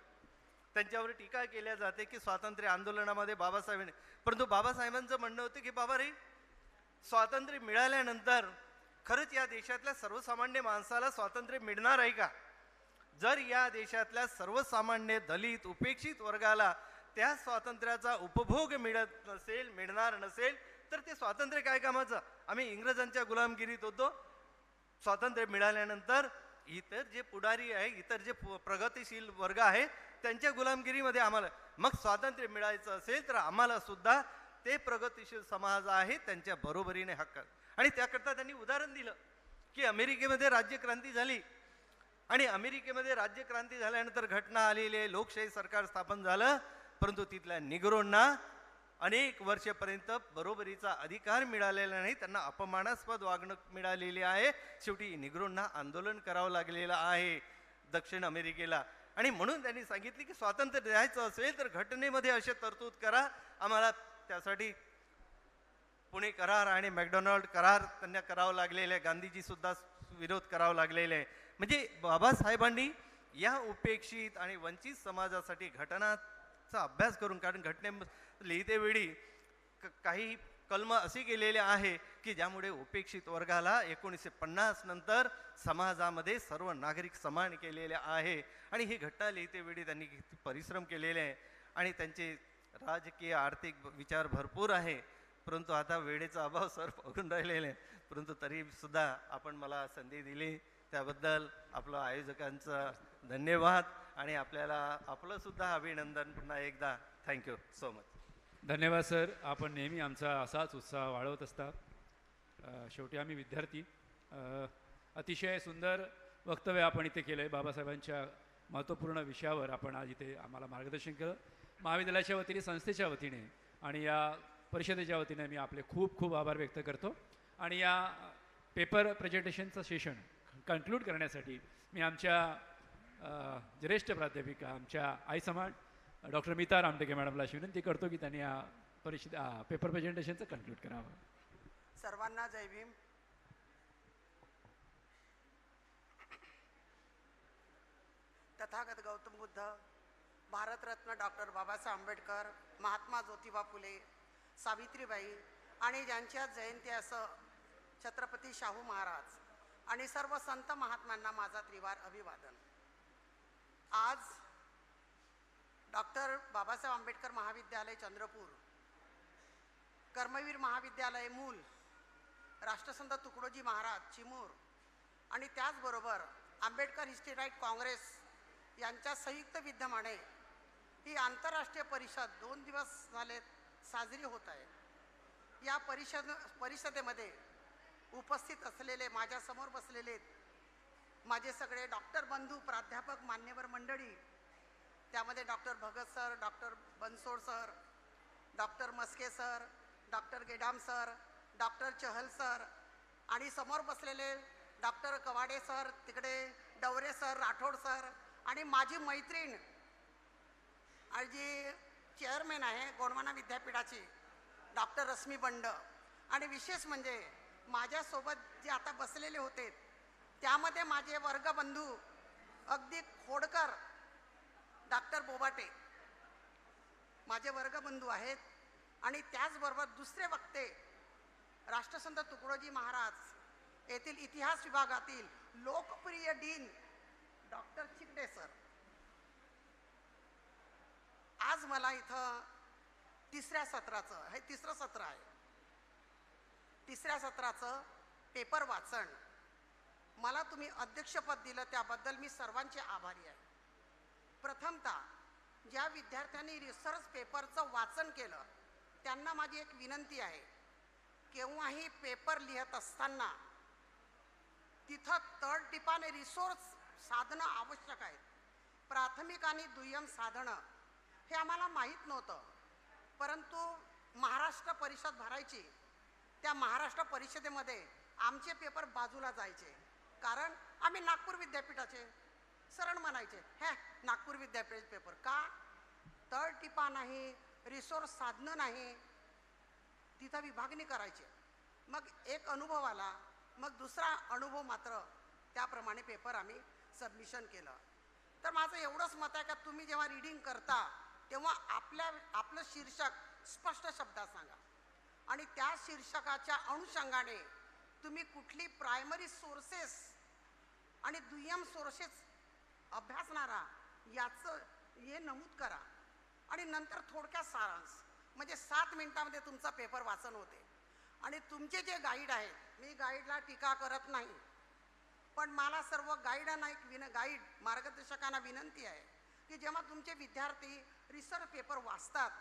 त्यांच्यावर टीका केल्या जाते की स्वातंत्र्य आंदोलनामध्ये बाबासाहेबांनी, परंतु बाबासाहेबांचं म्हणणं होतं की बाबा रे, स्वातंत्र्य मिळाल्यानंतर खरंच या देशातल्या सर्वसामान्य माणसाला स्वातंत्र्य मिळणार आहे का? जर या देशातल्या सर्वसामान्य दलित उपेक्षित वर्गाला त्या स्वातंत्र्याचा उपभोग मिळणार नसेल तर ते स्वातंत्र्य काय कामाचं? आम्ही इंग्रजांच्या गुलामगिरीत होतो, स्वातंत्र्य मिळाल्यानंतर इतर जे पुढारी आहे, इतर जे प्रगतिशील वर्ग आहे त्यांच्या गुलामगिरीमध्ये आम्हाला, मग स्वातंत्र्य मिळायचं असेल तर आम्हाला सुद्धा ते प्रगतिशील समाज आहे त्यांच्या बरोबरीने हक्क. आणि त्याकरता त्यांनी उदाहरण दिलं की अमेरिकेमध्ये राज्यक्रांती झाली आणि अमेरिकेमध्ये राज्यक्रांती झाल्यानंतर घटना आलेली आहे, लोकशाही सरकार स्थापन झालं, परंतु तिथल्या निग्रोंना अनेक वर्षापर्यंत बरोबरीचा अधिकार मिळालेला नाही, त्यांना अपमानास्पद वागणूक मिळालेली आहे. शेवटी निग्रोंना आंदोलन करावं लागलेलं आहे दक्षिण अमेरिकेला. आणि म्हणून त्यांनी सांगितले की स्वातंत्र्य द्यायचं असेल तर घटनेमध्ये असे तरतूद करा. आम्हाला त्यासाठी पुणे करार आणि मॅकडोनाल्ड करार त्यांना करावं लागलेले आहे, गांधीजी सुद्धा विरोध करावा लागलेले आहे. म्हणजे बाबासाहेबांनी या उपेक्षित आणि वंचित समाजासाठी घटनाचा अभ्यास करून, कारण घटने लिहितेवेळी काही कलम असे केलेले आहे की ज्यामुळे उपेक्षित वर्गाला 1950 नंतर समाजामध्ये सर्व नागरिक समान केलेले आहे. आणि ही घटना लिहितेवेळी त्यांनी किती परिश्रम केलेले आहे आणि त्यांचे राजकीय आर्थिक विचार भरपूर आहे, परंतु आता वेळेचा अभाव सर बघून राहिलेले आहे. परंतु तरी सुद्धा आपण मला संधी दिली त्याबद्दल आपलं आयोजकांचं धन्यवाद आणि आपलं सुद्धा अभिनंदन पुन्हा एकदा. Thank you so much. धन्यवाद सर, आपण नेहमी आमचा असाच उत्साह वाढवत असता. शेवटी आम्ही विद्यार्थी. अतिशय सुंदर वक्तव्य आपण इथे केलं आहे. बाबासाहेबांच्या महत्त्वपूर्ण विषयावर आपण आज इथे आम्हाला मार्गदर्शन केलं. महाविद्यालयाच्या वतीने, संस्थेच्या वतीने आणि या परिषदेच्या वतीने मी आपले खूप खूप आभार व्यक्त करतो. आणि या पेपर प्रेझेंटेशनचं सेशन कन्क्लूड करण्यासाठी मी आमच्या ज्येष्ठ प्राध्यापिका, आमच्या आई समान डॉक्टर मीता रामटेके मॅडमला अशी विनंती करतो की त्यांनी या पेपर प्रेझेंटेशनचं कन्क्लूड करावं. सर्वांना जय भीम. तथागत गौतम बुद्ध, भारतरत्न डॉक्टर बाबासाहेब आंबेडकर, महात्मा ज्योतिबा फुले, सावित्रीबाई आणि ज्यांच्या जयंती असं छत्रपती शाहू महाराज आणि सर्व संत महात्म्यांना माझा त्रिवार अभिवादन. आज डॉक्टर बाबासाहेब आंबेडकर महाविद्यालय चंद्रपूर, कर्मवीर महाविद्यालय मूल, राष्ट्रसंत तुकडोजी महाराज चिमूर आणि त्याचबरोबर आंबेडकर हिस्ट्री राईट काँग्रेस यांच्या संयुक्त विद्यमाने ही आंतरराष्ट्रीय परिषद 2 दिवस झाले साजरी होत आहे. या परिषदेमध्ये उपस्थित असलेले, माझ्यासमोर बसलेले माझे सगळे डॉक्टर बंधू, प्राध्यापक, मान्यवर मंडळी, त्यामध्ये doctor Bhagat sir, doctor Bansod sir, doctor Maske sir, doctor Gedam sir, doctor Chahal sir आणि समोर बसलेले डॉक्टर कवाडे सर, तिकडे डवरे सर, राठोड सर आणि माझी मैत्रीण आणि जी चेअरमॅन आहे गोंडवाना विद्यापीठाची डॉक्टर रश्मी बंड, आणि विशेष म्हणजे माझ्यासोबत जे आता बसलेले होते त्यामध्ये माझे वर्गबंधू अगदी खोडकर डॉक्टर बोबाटे माझे वर्गबंधू आहेत, आणि त्याचबरोबर दुसरे वक्ते राष्ट्रसंत तुकडोजी महाराज येथील इतिहास विभागातील लोकप्रिय डीन डॉक्टर चिकडे सर. आज मला इथं तिसऱ्या सत्राचं, हे तिसरं सत्र आहे, तिसऱ्या सत्राचं पेपर वाचन मला तुम्ही अध्यक्षपद दिलं त्याबद्दल मी सर्वांचे आभारी आहे. प्रथमतः ज्या विद्यार्थ्यांनी रिसर्च पेपरचं वाचन केलं त्यांना माझी एक विनंती आहे, केव्हाही पेपर लिहत असताना तिथं तळटिपाने रिसोर्स साधनं आवश्यक आहेत. प्राथमिक आणि दुय्यम साधनं हे आम्हाला माहीत नव्हतं, परंतु महाराष्ट्र परिषद भरायची, त्या महाराष्ट्र परिषदेमध्ये आमचे पेपर बाजूला जायचे, कारण आम्ही नागपूर विद्यापीठाचे. सरळ म्हणायचे हे नागपूर विद्यापीठ पेपर का, तळटिपा नाही, रिसोर्स साधनं नाही, तिथं विभागणी करायची. मग एक अनुभव आला, मग दुसरा अनुभव मात्र त्याप्रमाणे पेपर आम्ही सबमिशन केलं. तर माझं एवढंच मत आहे का तुम्ही जेव्हा रीडिंग करता तेव्हा आपलं शीर्षक स्पष्ट शब्दात सांगा, आणि त्या शीर्षकाच्या अनुषंगाने तुम्ही कुठली प्रायमरी सोर्सेस आणि दुय्यम सोर्सेस अभ्यासणारा याचं हे नमूद करा, आणि नंतर थोडक्यात सारांश, म्हणजे 7 मिनिटामध्ये तुमचा पेपर वाचन होते. आणि तुमचे जे गाईड आहेत, मी गाईडला टीका करत नाही, पण मला सर्व गाईडांना एक गाईड मार्गदर्शकांना विनंती आहे की जेव्हा तुमचे विद्यार्थी रिसर्च पेपर वाचतात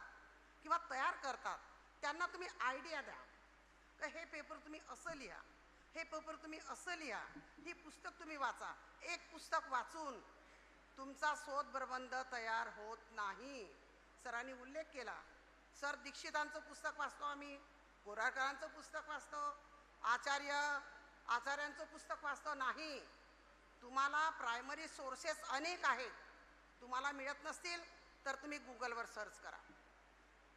किंवा तयार करतात त्यांना तुम्ही आयडिया द्या का हे पेपर तुम्ही असं लिहा, हे पेपर तुम्ही असं लिहा, ही पुस्तक तुम्ही वाचा. एक पुस्तक वाचून तुमचा शोध प्रबंध तयार होत नाही. सरांनी उल्लेख केला, सर दीक्षितांचं पुस्तक वाचतो आम्ही, कोराळकरांचं पुस्तक वाचतो, आचार्यांचं पुस्तक वाचतो. नाही, तुम्हाला प्रायमरी सोर्सेस अनेक आहेत, तुम्हाला मिळत नसतील तर तुम्ही गुगलवर सर्च करा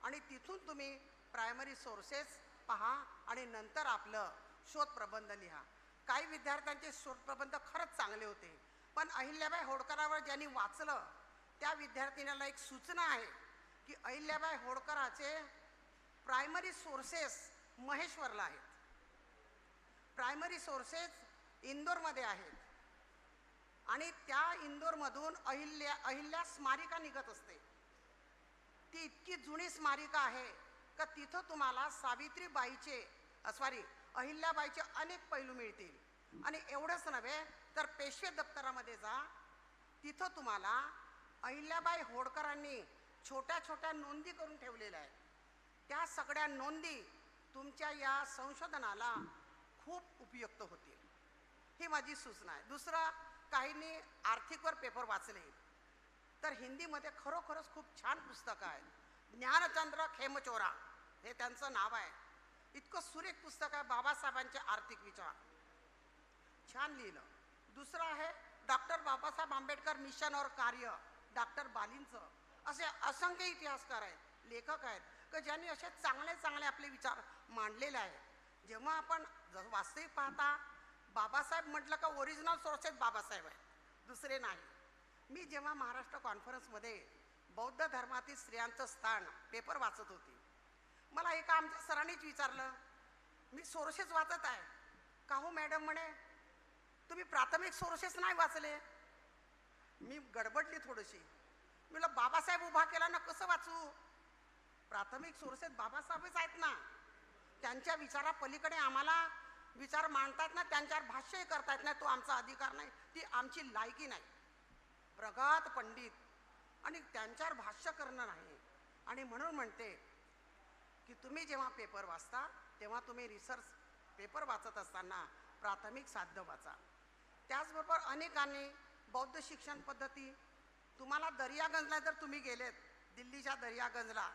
आणि तिथून तुम्ही प्रायमरी सोर्सेस पहा आणि नंतर आपलं शोधप्रबंध लिहा. काही विद्यार्थ्यांचे शोधप्रबंध खरंच चांगले होते, पण अहिल्याबाई होळकरावर ज्यांनी वाचलं त्या विद्यार्थिनीला एक सूचना आहे की अहिल्याबाई होळकराचे प्रायमरी सोर्सेस महेश्वरला आहेत, प्रायमरी सोर्सेस इंदोरमध्ये आहेत, आणि त्या इंदोरमधून अहिल्या स्मारिका निघत असते. ती इतकी जुनी स्मारिका आहे का तिथं तुम्हाला अहिल्याबाईचे अनेक पैलू मिळतील. आणि एवढंच नव्हे तर पेशवे दप्तरामध्ये जा, तिथं तुम्हाला अहिल्याबाई होळकरांनी छोट्या छोट्या नोंदी करून ठेवलेल्या आहेत. त्या सगळ्या नोंदी तुमच्या या संशोधनाला खूप उपयुक्त होतील, ही माझी सूचना आहे. दुसरं, काहींनी आर्थिकवर पेपर वाचले तर हिंदीमध्ये खरोखरच खूप छान पुस्तकं आहेत. ज्ञानचंद्र खेमचोरा हे त्यांचं नाव आहे, इतकं सुरेख पुस्तक आहे. बाबासाहेबांचे आर्थिक विचार छान लिहिलं. दुसरं आहे डॉक्टर बाबासाहेब आंबेडकर मिशन और कार्य, डॉक्टर बालींचं. असे असंख्य इतिहासकार आहेत, लेखक आहेत की ज्यांनी असे चांगले चांगले आपले विचार मांडलेले आहेत. जेव्हा आपण वास्तविक पाहता बाबासाहेब म्हटलं का ओरिजिनल सोर्सेस बाबासाहेब आहे, दुसरे नाही. मी जेव्हा महाराष्ट्र कॉन्फरन्समध्ये बौद्ध धर्मातील स्त्रियांचं स्थान पेपर वाचत होती, मला एका आमच्या सरांनीच विचारलं, मी सोर्सेस वाचत आहे का हो मॅडम, म्हणे तुम्ही प्राथमिक सोर्सेस नाही वाचले. मी गडबडली थोडीशी, मी म्हटलं बाबासाहेब उभा केला ना, कसं वाचू, प्राथमिक सोर्सेस बाबासाहेबच आहेत ना, त्यांच्या विचारा पलीकडे आम्हाला विचार मांडतात ना, त्यांच्यावर भाष्यही करतात नाही, तो आमचा अधिकार नाही, ती आमची लायकी नाही. प्रगत पंडित आणि त्यांच्यावर भाष्य करणं नाही. आणि म्हणून म्हणते की तुम्ही जेव्हा पेपर वाचता तेव्हा तुम्ही रिसर्च पेपर वाचत असताना प्राथमिक साध्य वाचा. त्याचबरोबर अनेकांनी बौद्ध शिक्षण पद्धती, तुम्हाला दर्यागंजला जर तुम्ही गेलेत, दिल्लीच्या दर्यागंजला,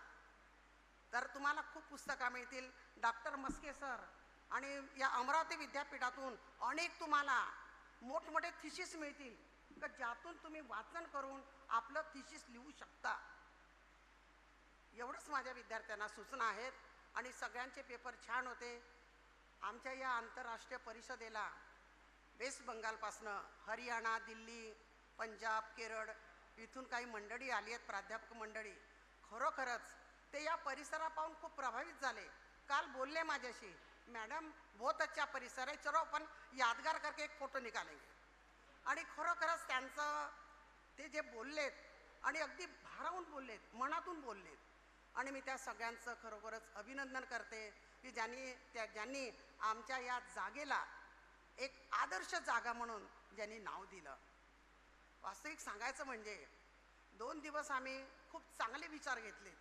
तर तुम्हाला खूप पुस्तकं मिळतील. डॉक्टर मस्के सर आणि या अमरावती विद्यापीठातून अनेक तुम्हाला मोठमोठे थिसिस मिळतील का ज्यातून तुम्ही वाचन करून आपलं थिसिस लिहू शकता. एवढंच माझ्या विद्यार्थ्यांना सूचना आहेत. आणि सगळ्यांचे पेपर छान होते. आमच्या या आंतरराष्ट्रीय परिषदेला वेस्ट बंगालपासनं हरियाणा, दिल्ली, पंजाब, केरळ इथून काही मंडळी आली आहेत, प्राध्यापक मंडळी. खरोखरच ते या परिसरा पाहून खूप प्रभावित झाले. काल बोलले माझ्याशी, मॅडम बहुत अच्छा परिसर है, चलो अपन यादगार करके एक फोटो निकालेंगे. आणि खरोखरच त्यांचं ते जे बोललेत आणि अगदी भारावून बोललेत, मनातून बोललेत. आणि मी त्या सगळ्यांचं खरोखरच अभिनंदन करते की ज्यांनी आमच्या या जागेला एक आदर्श जागा म्हणून ज्यांनी नाव दिलं. वास्तविक सांगायचं म्हणजे 2 दिवस आम्ही खूप चांगले विचार घेतले,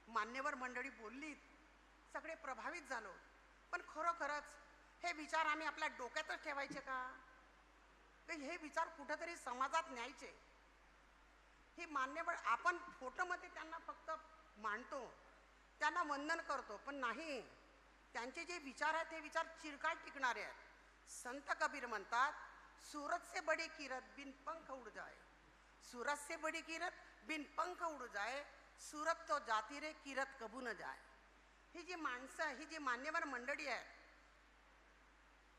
मान्यवर मंडळी बोललीत, सगळे प्रभावित झालो. पण खरोखरच हे विचार आम्ही आपल्या डोक्यातच ठेवायचे का? हे विचार कुठेतरी समाजात न्यायचे. ही मान्यवर आपण फोटोमध्ये त्यांना फक्त मांडतो, त्यांना वंदन करतो, पण नाही, त्यांचे जे विचार आहेत ते विचार चिरकाल टिकणारे आहेत. संत कबीर म्हणतात, सूरत से बड़ी किरत बिन पंख उड़ जाए, सूरत से बड़ी किरत बिन पंख उड़ जाए, सूरत तो जाती रे किरत कबू न जाए. ही जी माणसं, ही जी मान्यवर मंडळी आहे,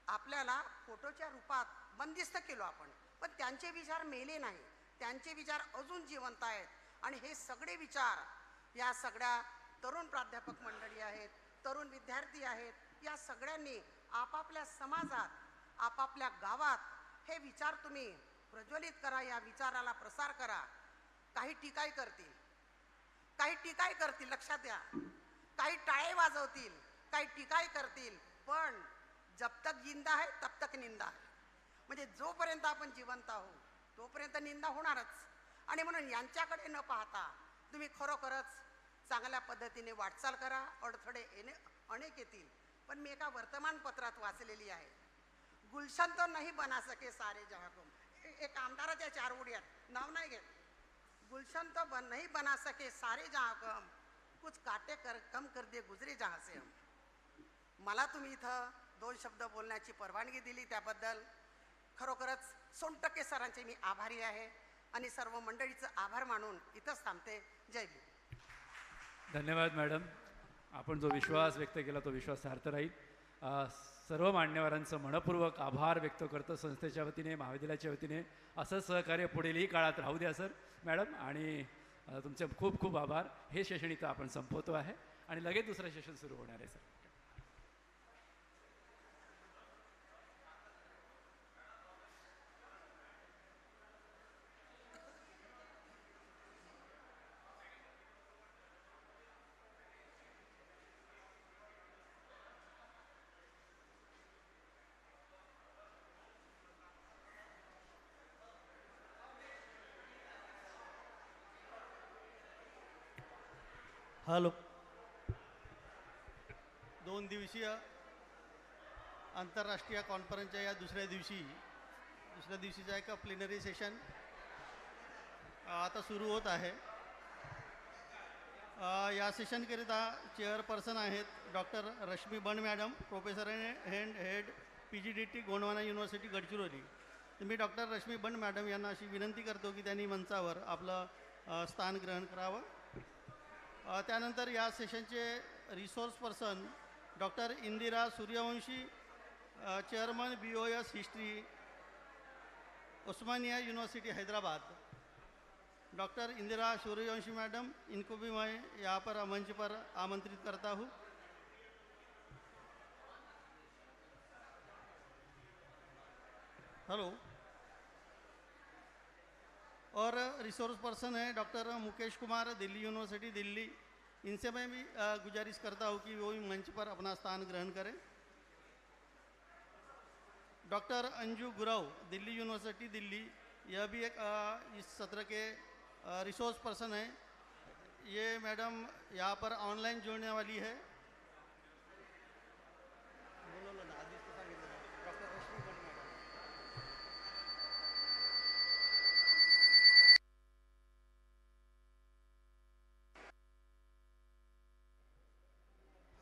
आपल्याला फोटोच्या रूपात बंदिस्त केलो आपण, पण त्यांचे विचार मेले नाही, त्यांचे विचार अजून जिवंत आहेत. आणि हे सगळे विचार या सगळ्या तरुण प्राध्यापक मंडळी आहेत, तरुण विद्यार्थी आहेत, या सगळ्यांनी आपापल्या समाजात, आपापल्या गावात हे विचार तुम्ही प्रज्वलित करा, या विचाराला प्रसार करा. काही टीकाही करतील, काही टीकाही करतील, लक्षात द्या, काही टाळे वाजवतील, काही टीकाही करतील, पण जब तक जिंदा है तब तक निंदा है. म्हणजे जोपर्यंत आपण जिवंत आहोत तोपर्यंत निंदा होणारच. आणि म्हणून यांच्याकडे न पाहता तुम्ही खरोखरच चांगल्या पद्धतीने वाटचाल करा. अडथळे अनेक येतील, पण मी एका वर्तमानपत्रात वाचलेली आहे, गुलशन तो नहीं बना सके सारे जहां को. एक आमदाराच्या 4 ओळी आहेत, नाव नाही घेत. गुलशन तो नहीं बना सके सारे जहां को हम, कुछ काटे कम कर दे गुजरे जहां से हम. मला तुम्ही इथं 2 शब्द बोलण्याची परवानगी दिली त्याबद्दल खरोखरच सोनटक्के सरांचे मी आभारी आहे. आणि सर्व मंडळीचं आभार मानून इथंच थांबते. जय भीम. धन्यवाद मॅडम. आपण जो विश्वास व्यक्त केला तो विश्वास सार्थ राहील. सर्व मान्यवरांचं मनपूर्वक आभार व्यक्त करतो संस्थेच्या वतीने, महाविद्यालयाच्या वतीने. असं सहकार्य पुढीलही काळात राहू द्या सर, मॅडम. आणि तुमचे खूप खूप आभार. हे सेशन इथं आपण संपवतो आहे आणि लगेच दुसरं सेशन सुरू होणार आहे सर. हॅलो. 2 दिवसीय आंतरराष्ट्रीय कॉन्फरन्सच्या या दुसऱ्या दिवशीचा एक प्लेनरी सेशन आता सुरू होत आहे. या सेशनकरिता चेअरपर्सन आहेत doctor Rashmi Bend madam, professor head PGDT Gondwana university Gadchiroli. मी डॉक्टर रश्मी बंड मॅडम यांना अशी विनंती करतो की त्यांनी मंचावर आपलं स्थान ग्रहण करावं. त्यानंतर या सेशनचे resource person doctor Indira Suryavanshi, chairman BOS history, Osmania university Hyderabad. Doctor Indira Suryavanshi madam, इनको भी मैं यहाँ पर मंच पर आमंत्रित करता हूँ. हेलो. और रिसोर्स पर्सन है डॉक्टर मुकेश कुमार, दिल्ली यूनिवर्सिटी दिल्ली. इनसे मैं भी गुजारिश करता हूँ कि वो भी मंच पर अपना स्थान ग्रहण करें. डॉक्टर अंजू गुराव, दिल्ली यूनिवर्सिटी दिल्ली, यह भी एक इस सत्र के रिसोर्स पर्सन है. ये मैडम यहाँ पर ऑनलाइन जुड़ने वाली है.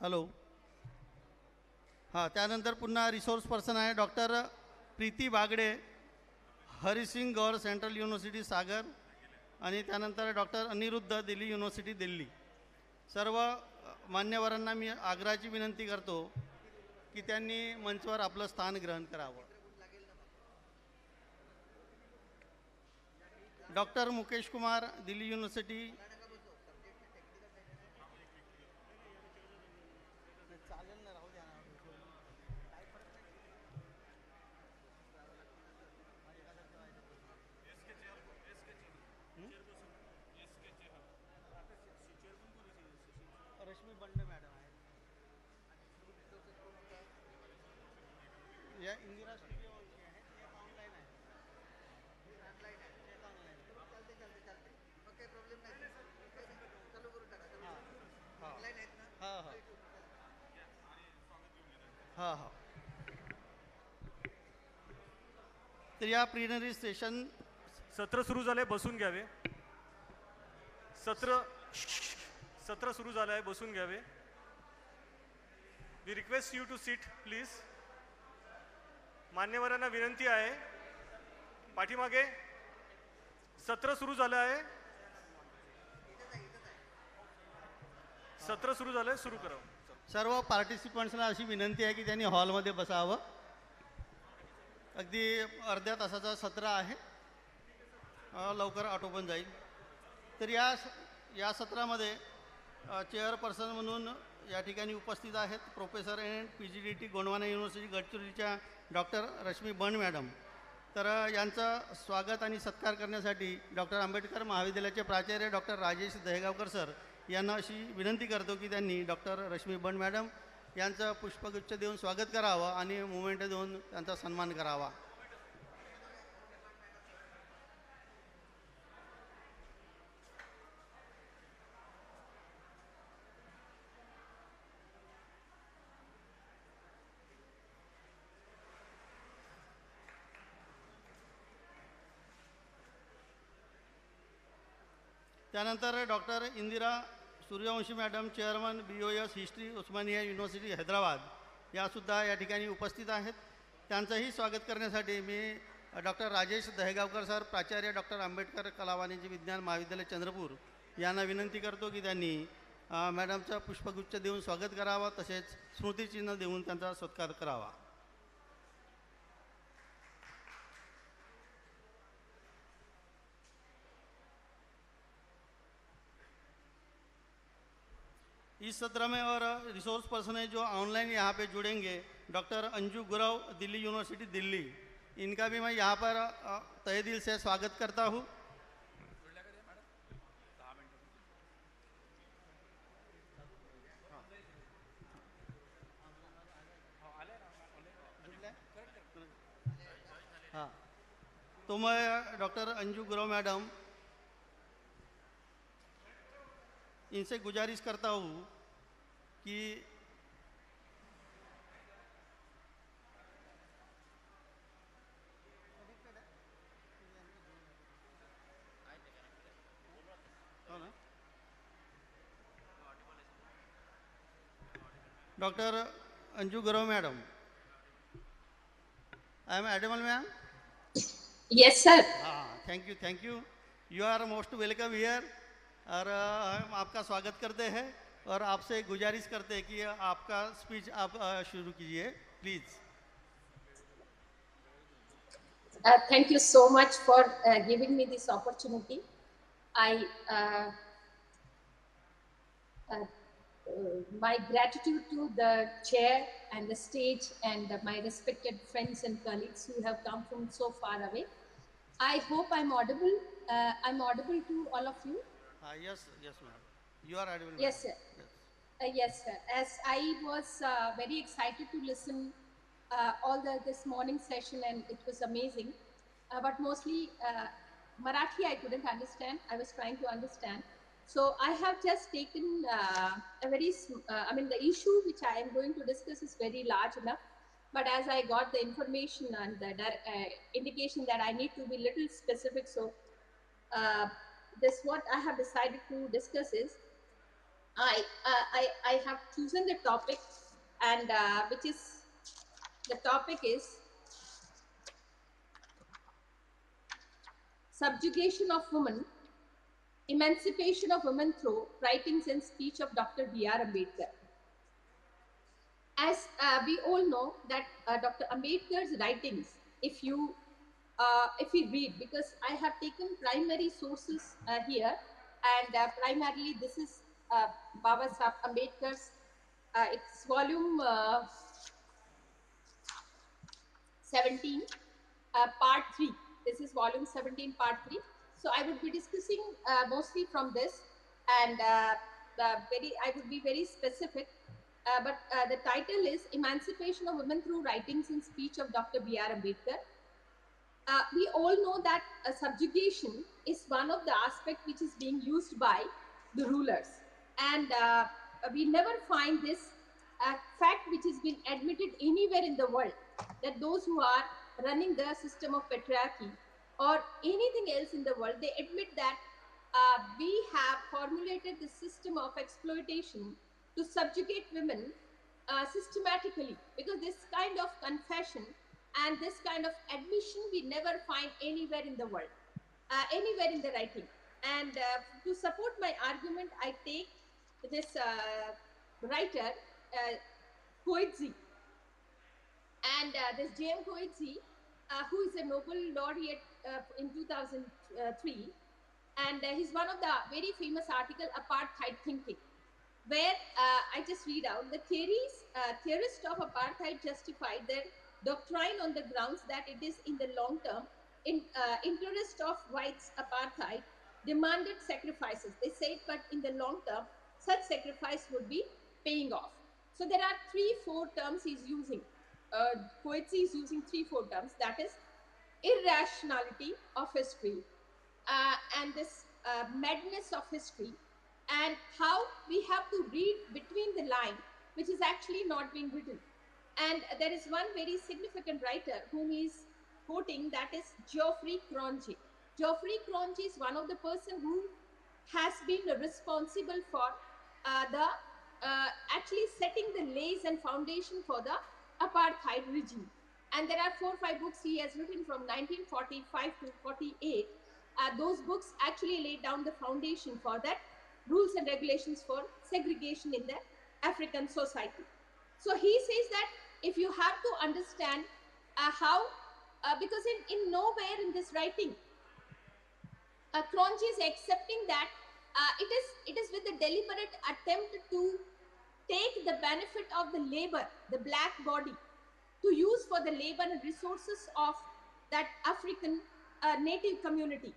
हेलो. हां, त्यानंतर पुन्हा रिसोर्स पर्सन आहे डॉक्टर प्रीती बागडे, हरिसिंग गौर सेंट्रल युनिव्हर्सिटी सागर, आणि त्यानंतर डॉक्टर अनिरुद्ध, दिल्ली युनिव्हर्सिटी दिल्ली. सर्व मान्यवरांना मी आग्रहाची विनंती करतो की त्यांनी मंचवर आपलं स्थान ग्रहण करावं. Doctor Mukesh Kumar, Delhi university. Rashmi Bend madam आहे. या इंदिरा स्टुडिओ आहेत, ते ऑनलाईन आहे. हां हां हां हां. तर या प्रिलिमिनरी सेशन सत्र सुरू झालंय, बसून घ्यावे. सत्र सुरू झालं आहे, बसून घ्यावे. We request you to seat please. मान्यवरांना विनंती आहे, पाठीमागे सत्र सुरू झालं आहे. सत्र सुरू झालंय, सुरू करावं. सर्व पार्टिसिपंट्सना अशी विनंती आहे की त्यांनी हॉलमध्ये बसावं. अगदी अर्ध्या तासाचं सत्र आहे, लवकर आटोपन जाईल. तर या सत्रामध्ये चेअरपर्सन म्हणून या ठिकाणी उपस्थित आहेत professor end PGDT Gondwana university गडचिरोलीच्या डॉक्टर रश्मी बंड मॅडम. तर यांचं स्वागत आणि सत्कार करण्यासाठी डॉक्टर आंबेडकर महाविद्यालयाचे प्राचार्य डॉक्टर राजेश दहेगावकर सर यांना अशी विनंती करतो की त्यांनी डॉक्टर रश्मी बंड मॅडम यांचं पुष्पगुच्छ देऊन स्वागत करावं आणि मुवमेंट देऊन त्यांचा सन्मान करावा. त्यानंतर doctor Indira Suryavanshi madam, chairman BOS history Osmania university Hyderabad, यासुद्धा या ठिकाणी उपस्थित आहेत. त्यांचंही स्वागत करण्यासाठी मी डॉक्टर राजेश दहेगावकर सर, प्राचार्य डॉक्टर आंबेडकर कला वाणिज्य विज्ञान महाविद्यालय चंद्रपूर यांना विनंती करतो की त्यांनी मॅडमचा पुष्पगुच्छ देऊन स्वागत करावं, तसेच स्मृतिचिन्ह देऊन त्यांचा सत्कार करावा. इस सत्र में और रिसोर्स पर्सन है जो ऑनलाइन यहाँ पे जुड़ेंगे, डॉक्टर अंजू गुरव, दिल्ली यूनिवर्सिटी दिल्ली, इनका भी मैं यहाँ पर तहे दिल से स्वागत करता हूँ. हाँ, तो मैं डॉक्टर अंजू गुरव मैडम इनसे गुजारिश करता हूँ कि doctor Anju Gurav madam, I am audible ma'am. Yes sir. हाँ, thank you. You are most welcome here. और हम आपका स्वागत करते हैं और आपसे गुजारिश करते हैं कि आपका स्पीच आप शुरू कीजिए please. Thank you so much for giving me this opportunity. My gratitude to the chair and the stage and my respected friends and colleagues who have come from so far away. I hope I'm audible. I'm audible to all of you. Yes, ma'am. You are audible. Yes, sir. Yes, sir. As I was very excited to listen all this morning session, and it was amazing. But mostly Marathi I couldn't understand. I was trying to understand. So I have just taken the issue which I am going to discuss is very large enough. But as I got the information and the indication that I need to be little specific, so this what I have decided to discuss is I have chosen the topic and which is The topic is Subjugation of Women, Emancipation of Women Through Writings and Speech of Dr. B.R. Ambedkar. As we all know that Dr. Ambedkar's writings, if you read, because I have taken primary sources here, and primarily this is Baba Sahib Ambedkar's, it's volume 17, part 3. This is volume 17, part 3. So I would be discussing mostly from this, and I would be very specific. But the title is Emancipation of Women Through Writings and Speech of Dr. B.R. Ambedkar. We all know that subjugation is one of the aspects which is being used by the rulers. And we never find this fact which has been admitted anywhere in the world, that those who are running the system of patriarchy or anything else in the world, they admit that we have formulated the system of exploitation to subjugate women systematically, because this kind of confession and this kind of admission we never find anywhere in the world, anywhere in the writing. And to support my argument, I take this writer, Coetzee, and this J.M. Coetzee, who is a Nobel laureate in 2003, and he's one of the very famous article, Apartheid Thinking, where I just read out the theorists of apartheid justified their doctrine on the grounds that it is in the long term in interest of whites apartheid demanded sacrifices. They said, but in the long term, such sacrifice would be paying off. So there are 3-4 terms he's using. Coetzee is using 3-4 terms, that is irrationality of history, and this madness of history, and how we have to read between the line, which is actually not being written. And there is one very significant writer whom he is quoting, that is Geoffrey Cronje. Geoffrey Cronje is one of the person who has been responsible for actually setting the lays and foundation for the apartheid regime. And there are 4 or 5 books he has written from 1945 to 48. Those books actually laid down the foundation for that rules and regulations for segregation in the African society. So he says that if you have to understand how, because in nowhere in this writing, Cronje is accepting that it is with the deliberate attempt to take the benefit of the labor, the black body, to use for the labor and resources of that African native community.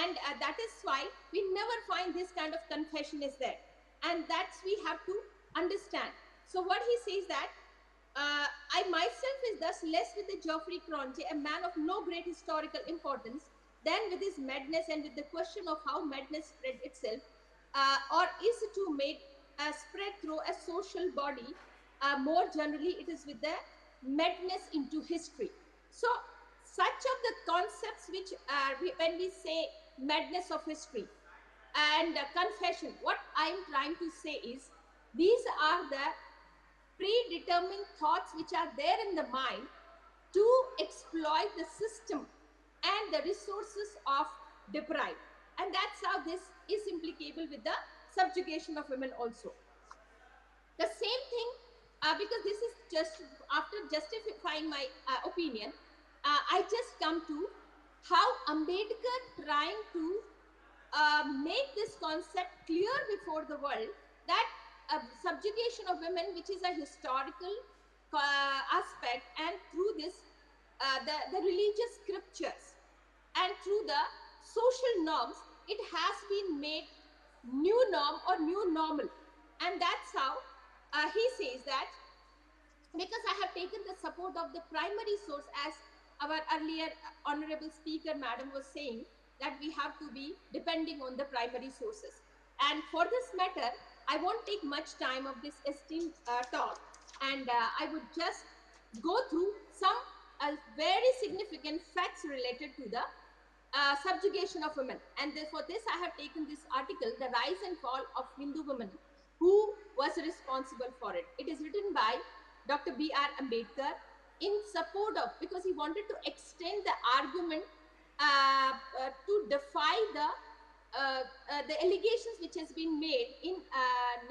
And that is why we never find this kind of confession is there. And that's we have to understand. So what he says that, I myself is thus less with the Geoffrey Cronje, a man of no great historical importance, than with his madness and with the question of how madness spread itself, or is it to make spread through a social body. More generally, it is with the madness into history. So such of the concepts which when we say madness of history and confession, what I am trying to say is these are the predetermined thoughts which are there in the mind to exploit the system and the resources of deprived. And that's how this is implicable with the subjugation of women also. The same thing, because this is just after justifying my opinion, I just come to how Ambedkar trying to make this concept clear before the world that subjugation of women, which is a historical aspect, and through this the religious scriptures and through the social norms, it has been made new norm or new normal. And that's how he says that, because I have taken the support of the primary source, as our earlier honorable speaker madam was saying, that we have to be depending on the primary sources. And for this matter, I won't take much time of this esteemed talk, and I would just go through some very significant facts related to the subjugation of women. And for this I have taken this article, The Rise and Fall of Hindu Women, who was responsible for it. It is written by Dr. B.R. Ambedkar, in support of, because he wanted to extend the argument to defy the allegations which has been made in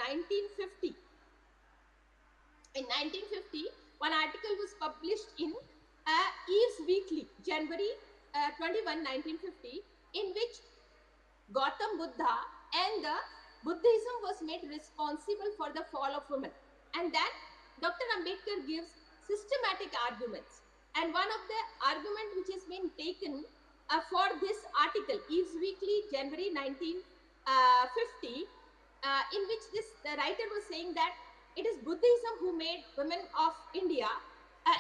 1950. In 1950, one article was published in Eve's Weekly, January 21, 1950, in which Gautam Buddha and the Buddhism was made responsible for the fall of women. And then Dr. Ambedkar gives systematic arguments. And one of the argument which has been taken for this article, Eve's Weekly, January 1950, in which the writer was saying that it is Buddhism who made women of India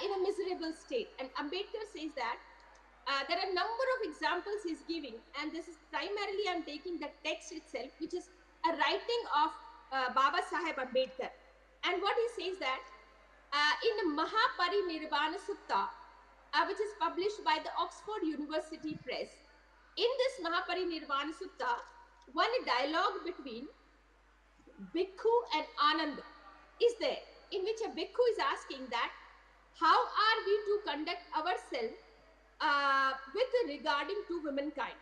in a miserable state. And Ambedkar says that there are a number of examples he's giving, and this is primarily I'm taking the text itself, which is a writing of Baba Saheb Ambedkar. And what he says that in Mahaparinirvana Sutta, which is published by the Oxford University Press, in this Mahaparinirvana Sutta, one dialogue between Bhikkhu and Ananda is there, in which a Bhikkhu is asking that how are we to conduct ourselves with regarding to womankind.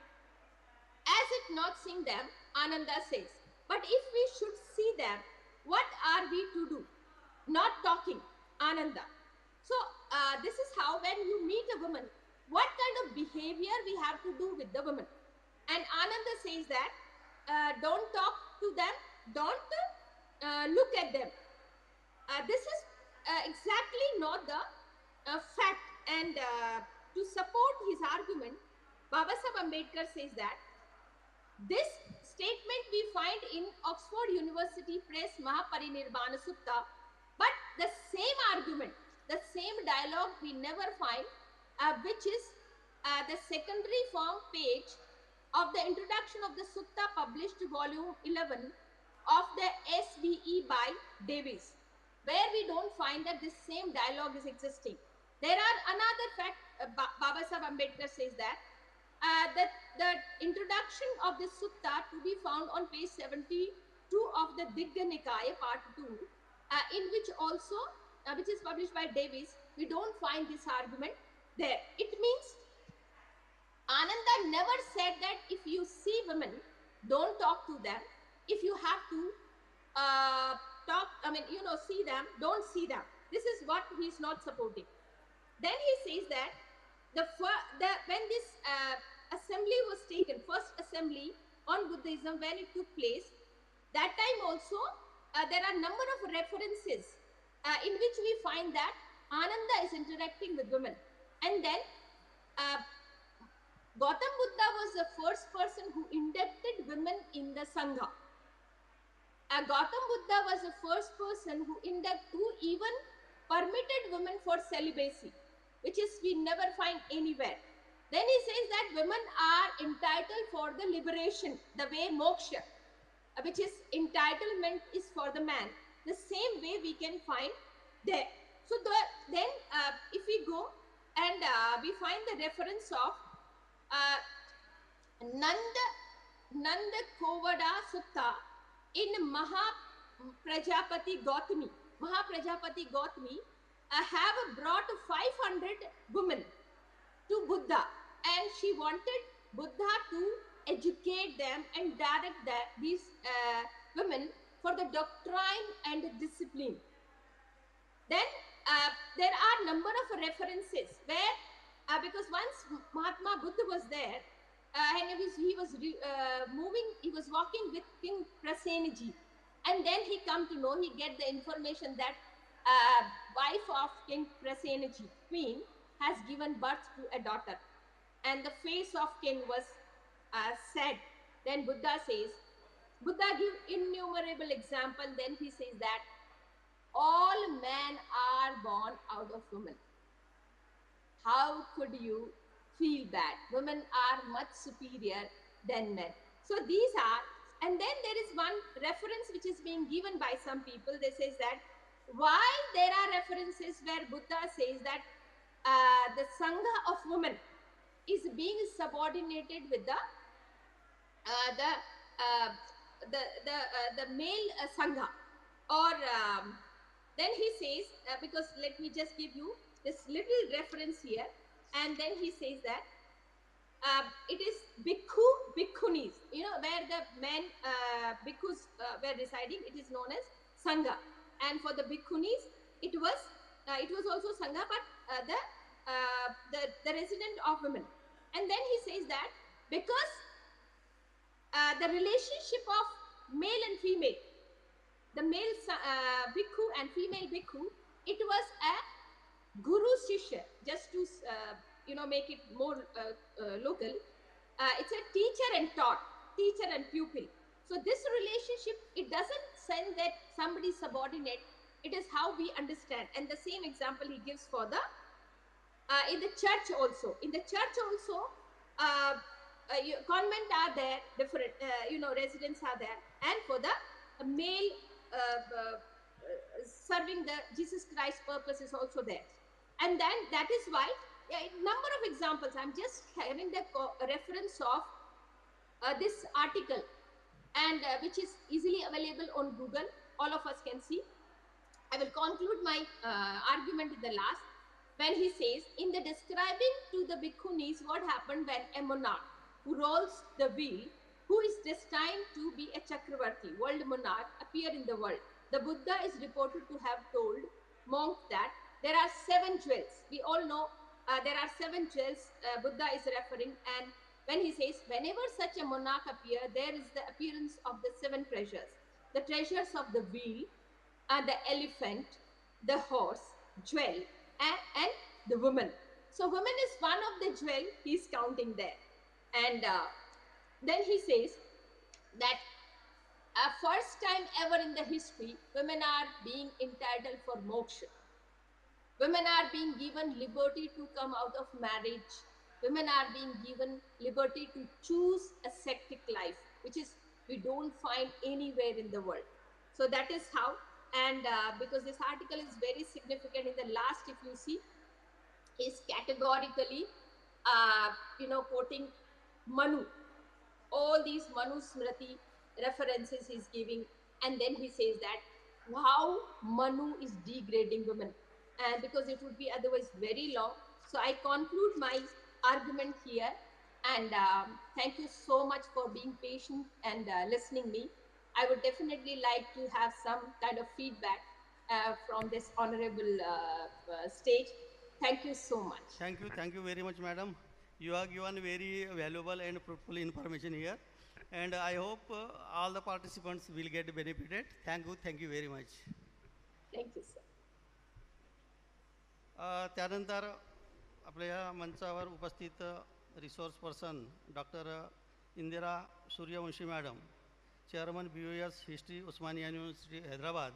As it not seeing them, Ananda says, but if we should see them, what are we to do? Not talking, Ananda. So this is how when you meet a woman, what kind of behavior we have to do with the woman. And Ananda says that don't talk to them, don't look at them. This is exactly not the fact. And to support his argument, Baba Saheb Ambedkar says that this statement we find in Oxford University Press Mahaparinirvana Sutta, but the same argument, the same dialogue we never find, which is the secondary form page of the introduction of the Sutta, published volume 11 of the SBE by Davies, where we don't find that this same dialogue is existing. There are another fact, Baba Saheb Ambedkar says that the introduction of the Sutta to be found on page 72 of the Digha Nikaya part 2, in which also, which is published by Davies, we don't find this argument there. It means Ananda never said that if you see women, don't talk to them. If you have to see them, don't see them. This is what he is not supporting. Then he says that when this assembly was taken, first assembly on Buddhism, when it took place, that time also there are number of references in which we find that Ananda is interacting with women. And then Gautam Buddha was the first person who inducted women in the Sangha. Gautam Buddha was the first person who even permitted women for celibacy, which is we never find anywhere. Then he says that women are entitled for the liberation, the way moksha, which is entitlement is for the man. The same way we can find there. So then if we go and we find the reference of Nanda Kovada Sutta in Mahaprajapati Gautami. Mahaprajapati Gautami have brought 500 women to Buddha, and she wanted Buddha to educate them and direct these women for the doctrine and discipline. Then there are number of references where, because once Mahatma Buddha was there, and he was walking with King Prasenji, and then he come to know, he get the information that wife of King Prasenji, queen, has given birth to a daughter, and the face of king was sad. Then Buddha give innumerable example. Then he says that all men are born out of women. How could you feel bad? Women are much superior than men. So these are, and then there is one reference which is being given by some people. They says that while there are references where Buddha says that the Sangha of women is being subordinated with the male Sangha, or then he says, because let me just give you this little reference here, and then he says that it is bhikkhu, bhikkhunis, you know, where the men bhikkhus were residing, it is known as sangha. And for the bhikkhunis, it was also sangha, but the resident of women. And then he says that because the relationship of male and female, the male bhikkhu and female bhikkhu, it was a guru shishya, just to make it more local. It's a teacher and taught, teacher and pupil. So this relationship, it doesn't send that somebody subordinate, it is how we understand. And the same example he gives for the in the church also. In the church also, convent are there, different residents are there, and for the male serving the Jesus Christ purpose is also there. And then that is why, number of examples, I'm just having the reference of this article, and which is easily available on Google, all of us can see. I will conclude my argument in the last, when he says, in the describing to the bhikkhunis what happened when a monarch who rolls the wheel, who is destined to be a Chakravarti, world monarch, appear in the world. The Buddha is reported to have told monk that there are 7 jewels. We all know there are 7 jewels Buddha is referring, and when he says, whenever such a monarch appear, there is the appearance of the 7 treasures. The treasures of the wheel, the elephant, the horse, jewel, and the woman. So woman is one of the jewel he's counting there. And then he says that first time ever in the history, women are being entitled for moksha. Women are being given liberty to come out of marriage. Women are being given liberty to choose a ascetic life, which is we don't find anywhere in the world. So that is how, and because this article is very significant, in the last, if you see, is categorically, quoting Manu. All these Manu Smriti references he's giving, and then he says that how Manu is degrading women, and because it would be otherwise very long. So I conclude my argument here, and thank you so much for being patient and listening me. I would definitely like to have some kind of feedback from this honorable stage. Thank you so much. Thank you very much, madam. You have given very valuable and fruitful information here, and I hope all the participants will get benefited. Thank you very much. Thank you, sir. त्यानंतर आपल्या या मंचावर उपस्थित resource person doctor Indira Suryavanshi madam, chairman BOS history Osmania university Hyderabad,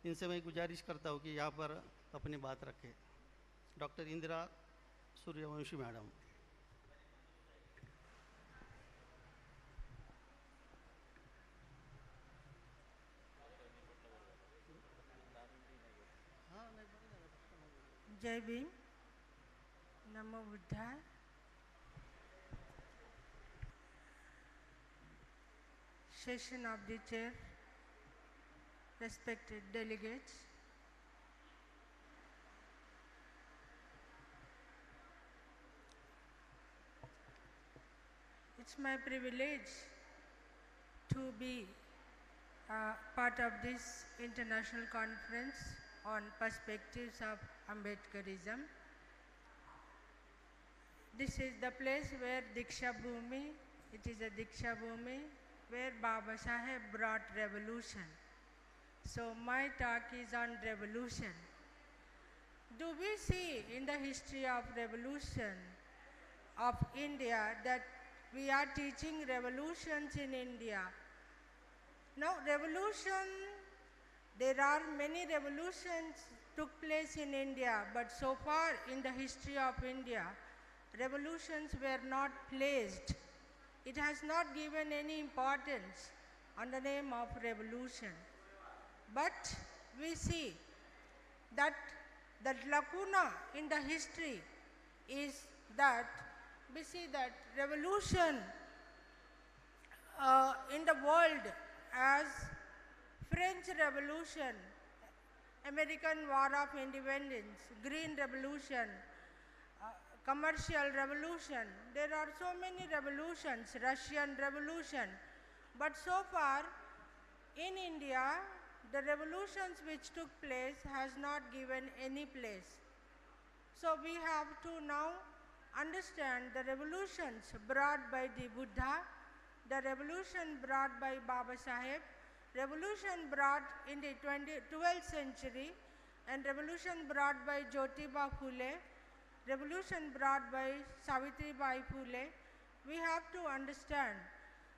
इनसे मैं गुजारिश करता हूँ कि यहाँ पर अपनी बात रखें। Doctor Indira Suryavanshi madam. जय भीम, नमो बुद्धाय। Session of the chair, respected delegates, it's my privilege to be part of this international conference on perspectives of Ambedkarism. This is the place where Diksha Bhumi, it is a Diksha Bhumi where Baba Saheb brought revolution. So my talk is on revolution. Do we see in the history of revolution of India that we are teaching revolutions in India? No, revolution, there are many revolutions took place in India, but so far in the history of India, revolutions were not placed. It has not given any importance on the name of revolution. But we see that the lacuna in the history is that we see that revolution in the world as French Revolution American War of Independence, Green Revolution, Commercial Revolution. There are so many revolutions, Russian Revolution. But so far, in India, the revolutions which took place has not given any place. So we have to now understand the revolutions brought by the Buddha, the revolution brought by Baba Saheb, revolution brought in the 12th century, and revolution brought by Jyotiba Phule, revolution brought by Savitribai Phule. We have to understand.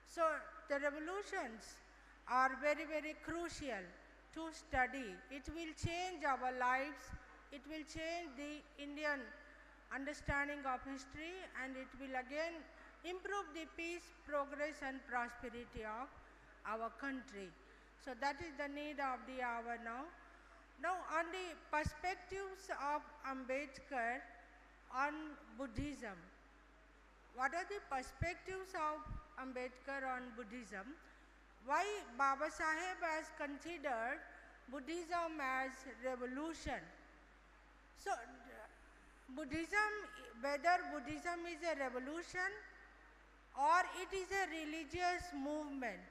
So the revolutions are very, very crucial to study. It will change our lives. It will change the Indian understanding of history, and it will again improve the peace, progress and prosperity of our country. So that is the need of the hour now. Now on the perspectives of Ambedkar on Buddhism. What are the perspectives of Ambedkar on Buddhism? Why Baba Saheb has considered Buddhism as revolution? So Buddhism, whether Buddhism is a revolution or it is a religious movement.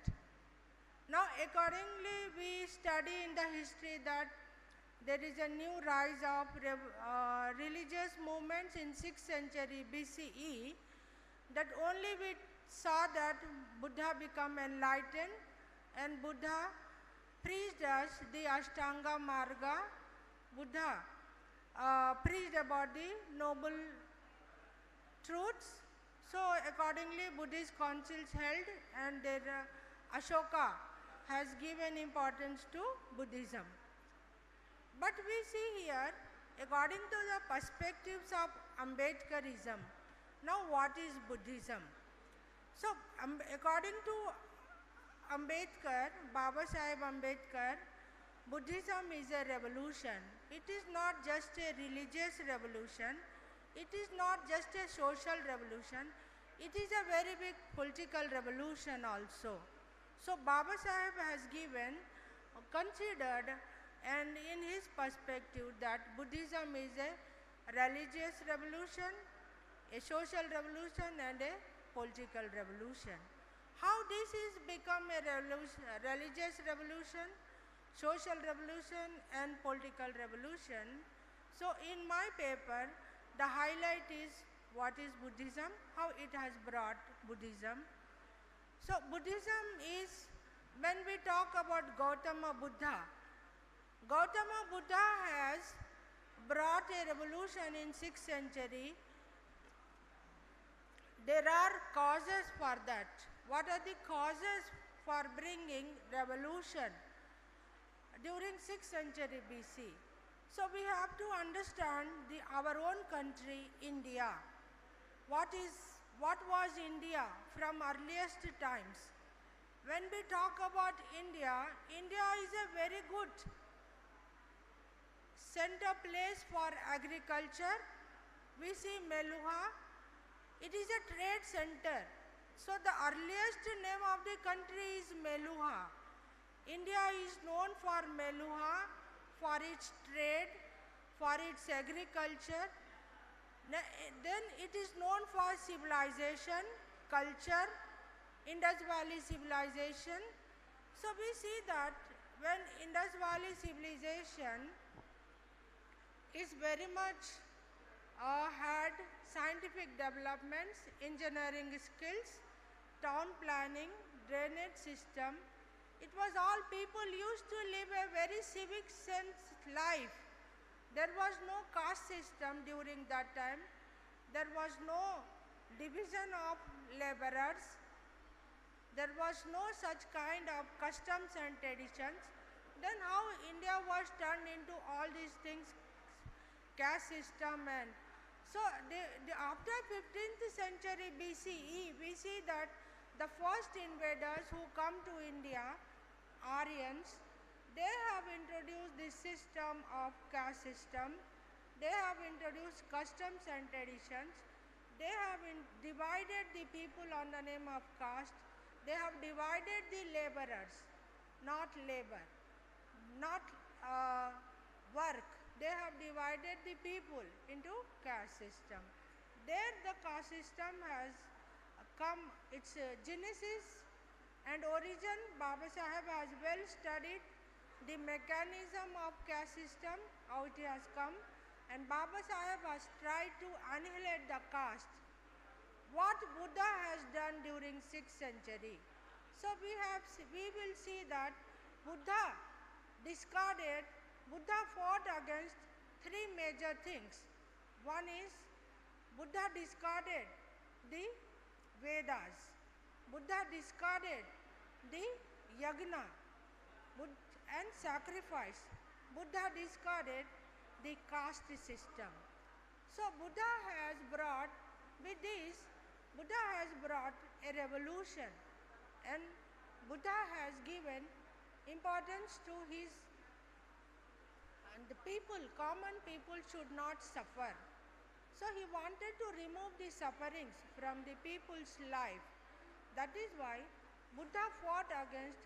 Now accordingly we study in the history that there is a new rise of religious movements in 6th century BCE, that only we saw that Buddha become enlightened and Buddha preached us the Ashtanga Marga. Buddha preached about the noble truths. So accordingly Buddhist councils held, and their Ashoka has given importance to Buddhism. But we see here, according to the perspectives of Ambedkarism, now what is Buddhism? So according to Ambedkar, Baba Saheb Ambedkar, Buddhism is a revolution. It is not just a religious revolution. It is not just a social revolution. It is a very big political revolution also. So Baba Saheb has considered, and in his perspective, that Buddhism is a religious revolution, a social revolution and a political revolution. How this is become a religious revolution, social revolution and political revolution? So in my paper, the highlight is what is Buddhism, how it has brought Buddhism. So Buddhism is, when we talk about Gautama Buddha, Gautama Buddha has brought a revolution in 6th century. There are causes for that. What are the causes for bringing revolution during 6th century BC? So we have to understand our own country, India. What was India from earliest times? When we talk about India, India is a very good center place for agriculture. We see Meluha. It is a trade center. So the earliest name of the country is Meluha. India is known for Meluha, for its trade, for its agriculture. Then it is known for civilization, culture, Indus Valley civilization. So we see that when Indus Valley civilization is very much had scientific developments, engineering skills, town planning, drainage system. It was all people used to live a very civic sense life. There was no caste system during that time. There was no division of laborers. There was no such kind of customs and traditions. Then how India was turned into all these things, caste system, and so after 15th century BCE, we see that the first invaders who come to India, Aryans, they have introduced this system of caste system. They have introduced customs and traditions. They have divided the people on the name of caste. They have divided the laborers, not labor, not they have divided the people into caste system. There the caste system has come, its genesis and origin. Baba Saheb has well studied the mechanism of caste system, how it has come, and Baba Saheb has tried to annihilate the caste. What Buddha has done during 6th century. So we will see that Buddha fought against three major things. One is Buddha discarded the Vedas. Buddha discarded the yagna and sacrifice. Buddha discarded the caste system. So Buddha has brought with this, Buddha has brought a revolution, and Buddha has given importance to his, and the people, common people should not suffer. So he wanted to remove the sufferings from the people's life. That is why Buddha fought against,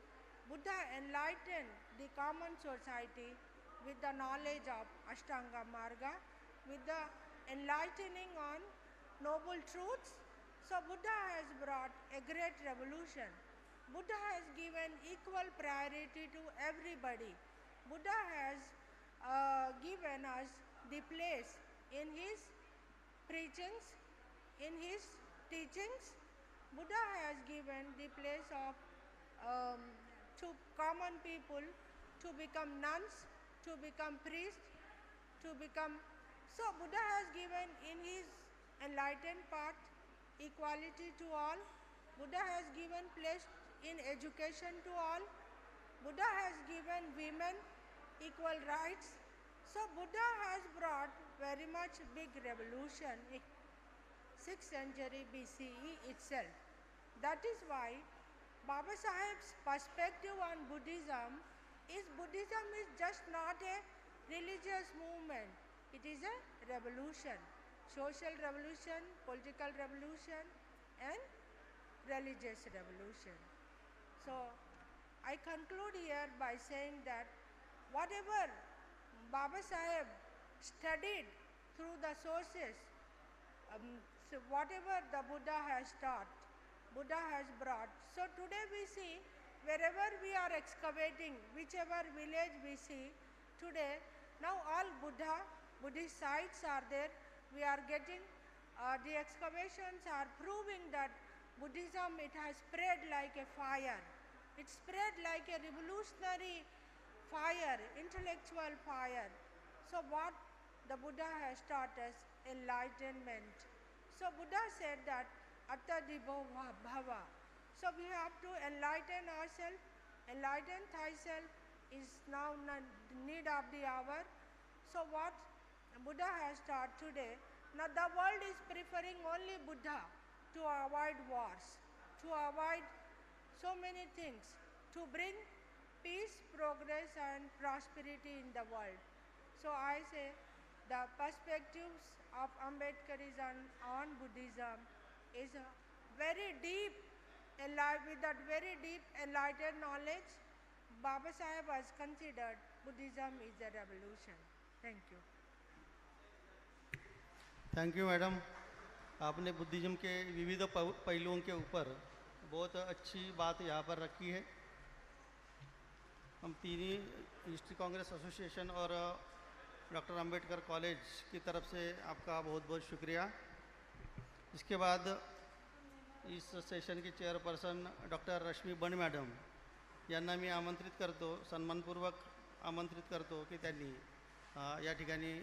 Buddha enlightened the common society with the knowledge of Ashtanga Marga, with the enlightening on noble truths. So Buddha has brought a great revolution. Buddha has given equal priority to everybody. Buddha has given us the place in his preachings, in his teachings. Buddha has given the place of to common people to become nuns, to become priests, to become. So Buddha has given in his enlightened path equality to all. Buddha has given place in education to all. Buddha has given women equal rights. So Buddha has brought very much big revolution in 6th century BCE itself. That is why Baba Saheb's perspective on Buddhism is just not a religious movement. It is a revolution, social revolution, political revolution, and religious revolution. So I conclude here by saying that whatever Baba Saheb studied through the sources, so whatever the Buddha has taught, Buddha has brought. So today we see wherever we are excavating, whichever village we see today, now all Buddhist sites are there. We are getting, the excavations are proving that Buddhism, it has spread like a fire. It spread like a revolutionary fire, intellectual fire. So what the Buddha has taught us, enlightenment. So Buddha said that atta dibo bhava. So we have to enlighten ourselves. Enlighten thyself is now the need of the hour. So what Buddha has taught today, now the world is preferring only Buddha to avoid wars, to avoid so many things, to bring peace, progress and prosperity in the world. So I say the perspectives of Ambedkarism on Buddhism is very deep, with that very deep enlightened knowledge. Baba Saheb has considered Buddhism is a revolution. Thank you. Thank you madam, आपने Buddhism के विविध पहलुओं के ऊपर बहुत अच्छी बात यहाँ पर रखी है। हम तीनों हिस्ट्री कांग्रेस एसोसिएशन और डॉक्टर अंबेडकर कॉलेज की तरफ से आपका बहुत बहुत शुक्रिया। इसके बाद इस सेशन की चेअरपर्सन डॉक्टर रश्मी बन मॅडम यांना मी आमंत्रित करतो, सन्मानपूर्वक आमंत्रित करतो की त्यांनी या ठिकाणी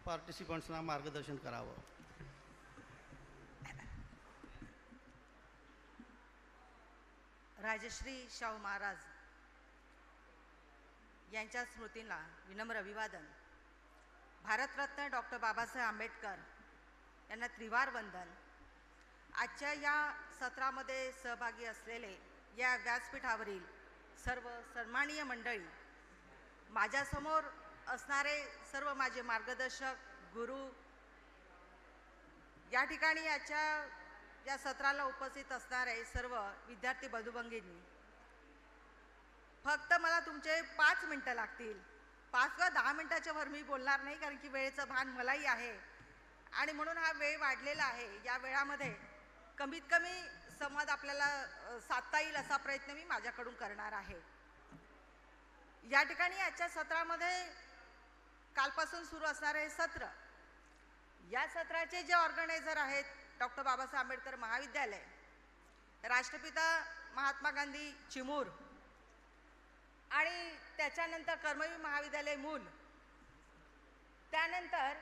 पार्टिसिपंट्सना मार्गदर्शन करावं। राजश्री शाहू महाराज यांच्या स्मृतीला विनम्र अभिवादन। भारतरत्न डॉक्टर बाबासाहेब आंबेडकर यांना त्रिवार वंदन। आजच्या या सत्रामध्ये सहभागी असलेले या व्यासपीठावरील सर्व सन्माननीय मंडळी, माझ्यासमोर असणारे सर्व माझे मार्गदर्शक, गुरु, या ठिकाणी या सत्राला उपस्थित असणारे सर्व विद्यार्थी बंधू भगिनी, फक्त मला तुमचे 5 मिनिटं लागतील। 5 किंवा 10 मिनिटाच्या वर मी बोलणार नाही, कारण की वेळेचं भान मलाही आहे आणि म्हणून हा वेळ वाढलेला आहे. या वेळामध्ये कमीत कमी संवाद आपल्याला साधता येईल असा प्रयत्न मी माझ्याकडून करणार आहे. या ठिकाणी आजच्या सत्रामध्ये कालपासून सुरू असणारे हे सत्र, या सत्राचे जे ऑर्गनायझर आहेत डॉक्टर बाबासाहेब आंबेडकर महाविद्यालय, राष्ट्रपिता महात्मा गांधी चिमूर आणि त्याच्यानंतर कर्मवीर महाविद्यालय मूल, त्यानंतर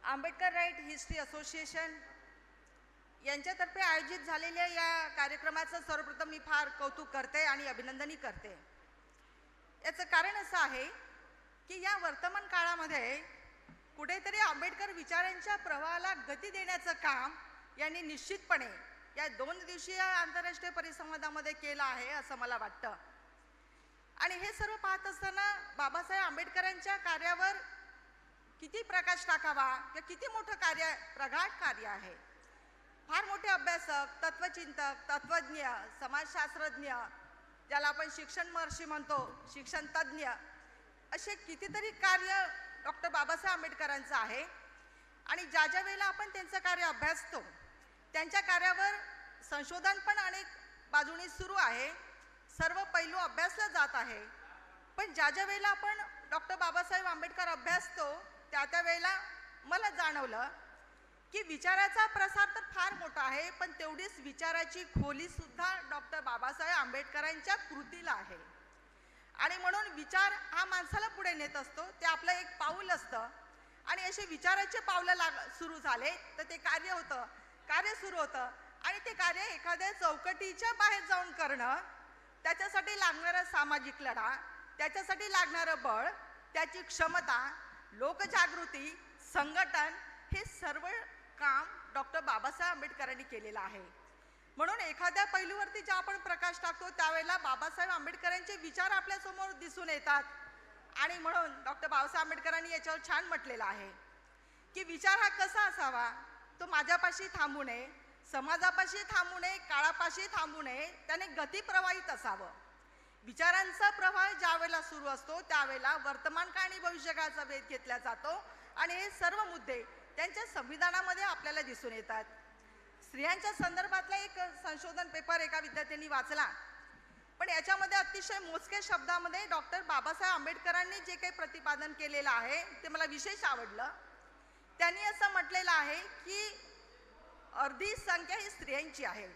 आंबेडकर राईट हिस्ट्री असोसिएशन यांच्यातर्फे आयोजित झालेल्या या कार्यक्रमाचं सर्वप्रथम मी फार कौतुक करते आणि अभिनंदनही करते. याचं कारण असं आहे की या वर्तमान काळामध्ये कुठेतरी आंबेडकर विचारांच्या प्रवाहाला गती देण्याचं काम यांनी निश्चितपणे या 2 दिवसीय आंतरराष्ट्रीय परिसंवादामध्ये केलं आहे असं मला वाटतं. आणि हे सर्व पाहत असताना बाबासाहेब आंबेडकरांच्या कार्यावर किती प्रकाश टाकावा किंवा किती मोठं कार्य, प्रगाढ कार्य आहे. फार मोठे अभ्यासक, तत्वचिंतक, तत्वज्ञ, समाजशास्त्रज्ञ, ज्याला आपण शिक्षण महर्षी म्हणतो, शिक्षण तज्ज्ञ, असे कितीतरी कार्य डॉक्टर बाबासाहेब आंबेडकरांचं आहे. आणि ज्या ज्या वेळेला आपण त्यांचं कार्य अभ्यासतो, त्यांच्या कार्यावर संशोधन पण अनेक बाजूनी सुरू आहे, सर्व पैलू अभ्यासला जात आहे. पण ज्या ज्या वेळेला आपण डॉक्टर बाबासाहेब आंबेडकर अभ्यासतो त्या वेळेला मला जाणवलं की विचाराचा प्रसार तर फार मोठा आहे, पण तेवढीच विचाराची खोलीसुद्धा डॉक्टर बाबासाहेब आंबेडकरांच्या कृतीला आहे. आणि म्हणून विचार हा माणसाला पुढे नेत असतो, ते आपलं एक पाऊल असतं. आणि असे विचाराचे पावलं सुरू झाले तर ते कार्य होतं, कार्य सुरू होतं. आणि ते कार्य एखाद्या चौकटीच्या बाहेर जाऊन करणं, त्याच्यासाठी लागणारा सामाजिक लढा, त्याच्यासाठी लागणारं बळ, त्याची क्षमता, लोकजागृती, संघटन, हे सर्व काम डॉक्टर बाबासाहेब आंबेडकरांनी केलेलं आहे. म्हणून एखाद्या पैलूवरती जेव्हा आपण प्रकाश टाकतो त्यावेळेला बाबासाहेब आंबेडकरांचे विचार आपल्यासमोर दिसून येतात. आणि म्हणून डॉक्टर बाबासाहेब आंबेडकरांनी याच्यावर छान म्हटलेलं आहे की विचार हा कसा असावा, तो माझ्यापाशी थांबू नये, समाजापाशी थांबू नये, काळापाशी थांबू नये, त्याने गती प्रवाहित असावं. विचारांचा प्रवाह ज्या वेळेला सुरू असतो त्यावेळेला वर्तमान काळ आणि भविष्यकाळाचा वेध घेतला जातो. आणि हे सर्व मुद्दे त्यांच्या संविधानामध्ये आपल्याला दिसून येतात. स्त्रियांच्या संदर्भातला एक संशोधन पेपर एका विद्यार्थ्यांनी वाचला, पण याच्यामध्ये अतिशय मोजक्या शब्दामध्ये डॉक्टर बाबासाहेब आंबेडकरांनी जे काही प्रतिपादन केलेलं आहे ते मला विशेष आवडलं. त्यांनी असं म्हटलेलं आहे की अर्धी संख्या ही स्त्रियांची आहे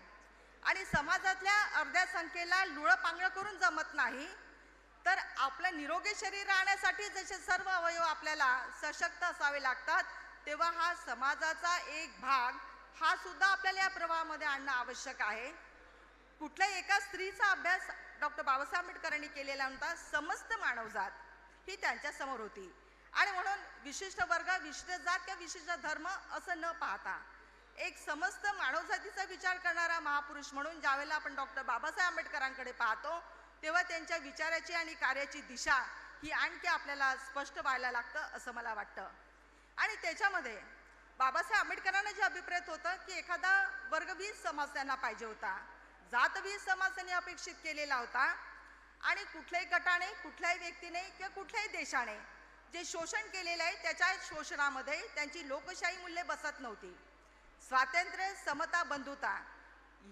आणि समाजातल्या अर्ध्या संख्येला लुळं पांगळं करून जमत नाही, तर आपलं निरोगी शरीर राहण्यासाठी जसे सर्व अवयव आपल्याला सशक्त असावे लागतात, तेव्हा हा समाजाचा एक भाग हा सुद्धा आपल्याला या प्रवाहामध्ये आणणं आवश्यक आहे. कुठल्याही एका स्त्रीचा अभ्यास डॉक्टर बाबासाहेब आंबेडकरांनी केलेला नव्हता, समस्त मानवजात ही त्यांच्या समोर होती. आणि म्हणून विशिष्ट वर्ग, विशिष्ट जात किंवा विशिष्ट धर्म असं न पाहता एक समस्त मानवजातीचा विचार करणारा महापुरुष म्हणून ज्यावेळेला आपण डॉक्टर बाबासाहेब आंबेडकरांकडे पाहतो तेव्हा त्यांच्या विचाराची आणि कार्याची दिशा ही आणखी आपल्याला स्पष्ट व्हायला लागतं असं मला वाटतं. आणि त्याच्यामध्ये बाबासाहेब आंबेडकरांना जे अभिप्रेत होतं की एखादा वर्गवीस समाज त्यांना पाहिजे होता, जातवीस समाज त्यांनी अपेक्षित केलेला होता. आणि कुठल्याही गटाने, कुठल्याही व्यक्तीने किंवा कुठल्याही देशाने जे शोषण केलेलं आहे त्याच्या शोषणामध्ये त्यांची लोकशाही मूल्ये बसत नव्हती. स्वातंत्र्य, समता, बंधुता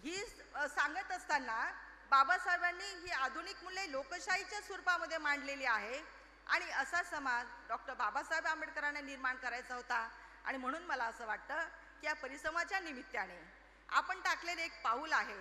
ही सांगत असताना बाबासाहेबांनी ही आधुनिक मूल्ये लोकशाहीच्या स्वरूपामध्ये मांडलेली आहे. आणि असा समाज डॉक्टर बाबासाहेब आंबेडकरांना निर्माण करायचा होता. आणि म्हणून मला असं वाटतं की या परिसमाच्या निमित्ताने आपण टाकलेले एक पाऊल आहे.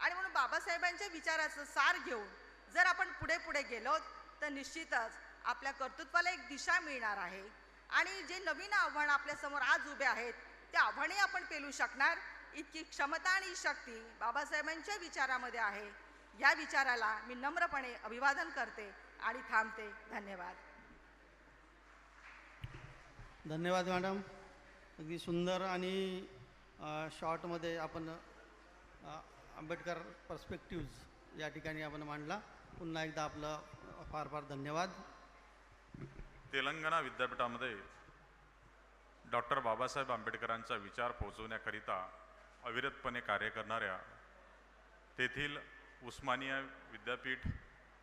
आणि म्हणून बाबासाहेबांच्या विचाराचं सार घेऊन जर आपण पुढे पुढे गेलो तर निश्चितच आपल्या कर्तृत्वाला एक दिशा मिळणार आहे. आणि जे नवीन आव्हान आपल्यासमोर आज उभे आहेत ते आव्हाने आपण पेलू शकणार इतकी क्षमता आणि शक्ती बाबासाहेबांच्या विचारामध्ये आहे. या विचाराला मी नम्रपणे अभिवादन करते आणि थांबते. धन्यवाद. धन्यवाद मॅडम. अगदी सुंदर आणि शॉर्टमध्ये आपण आंबेडकर पर्स्पेक्टिव्ज या ठिकाणी आपण मांडला. पुन्हा एकदा आपलं फार फार धन्यवाद. तेलंगणा विद्यापीठामध्ये डॉक्टर बाबासाहेब आंबेडकरांचा विचार पोहोचवण्याकरिता अविरतपणे कार्य करणाऱ्या तेथील उस्मानिया विद्यापीठ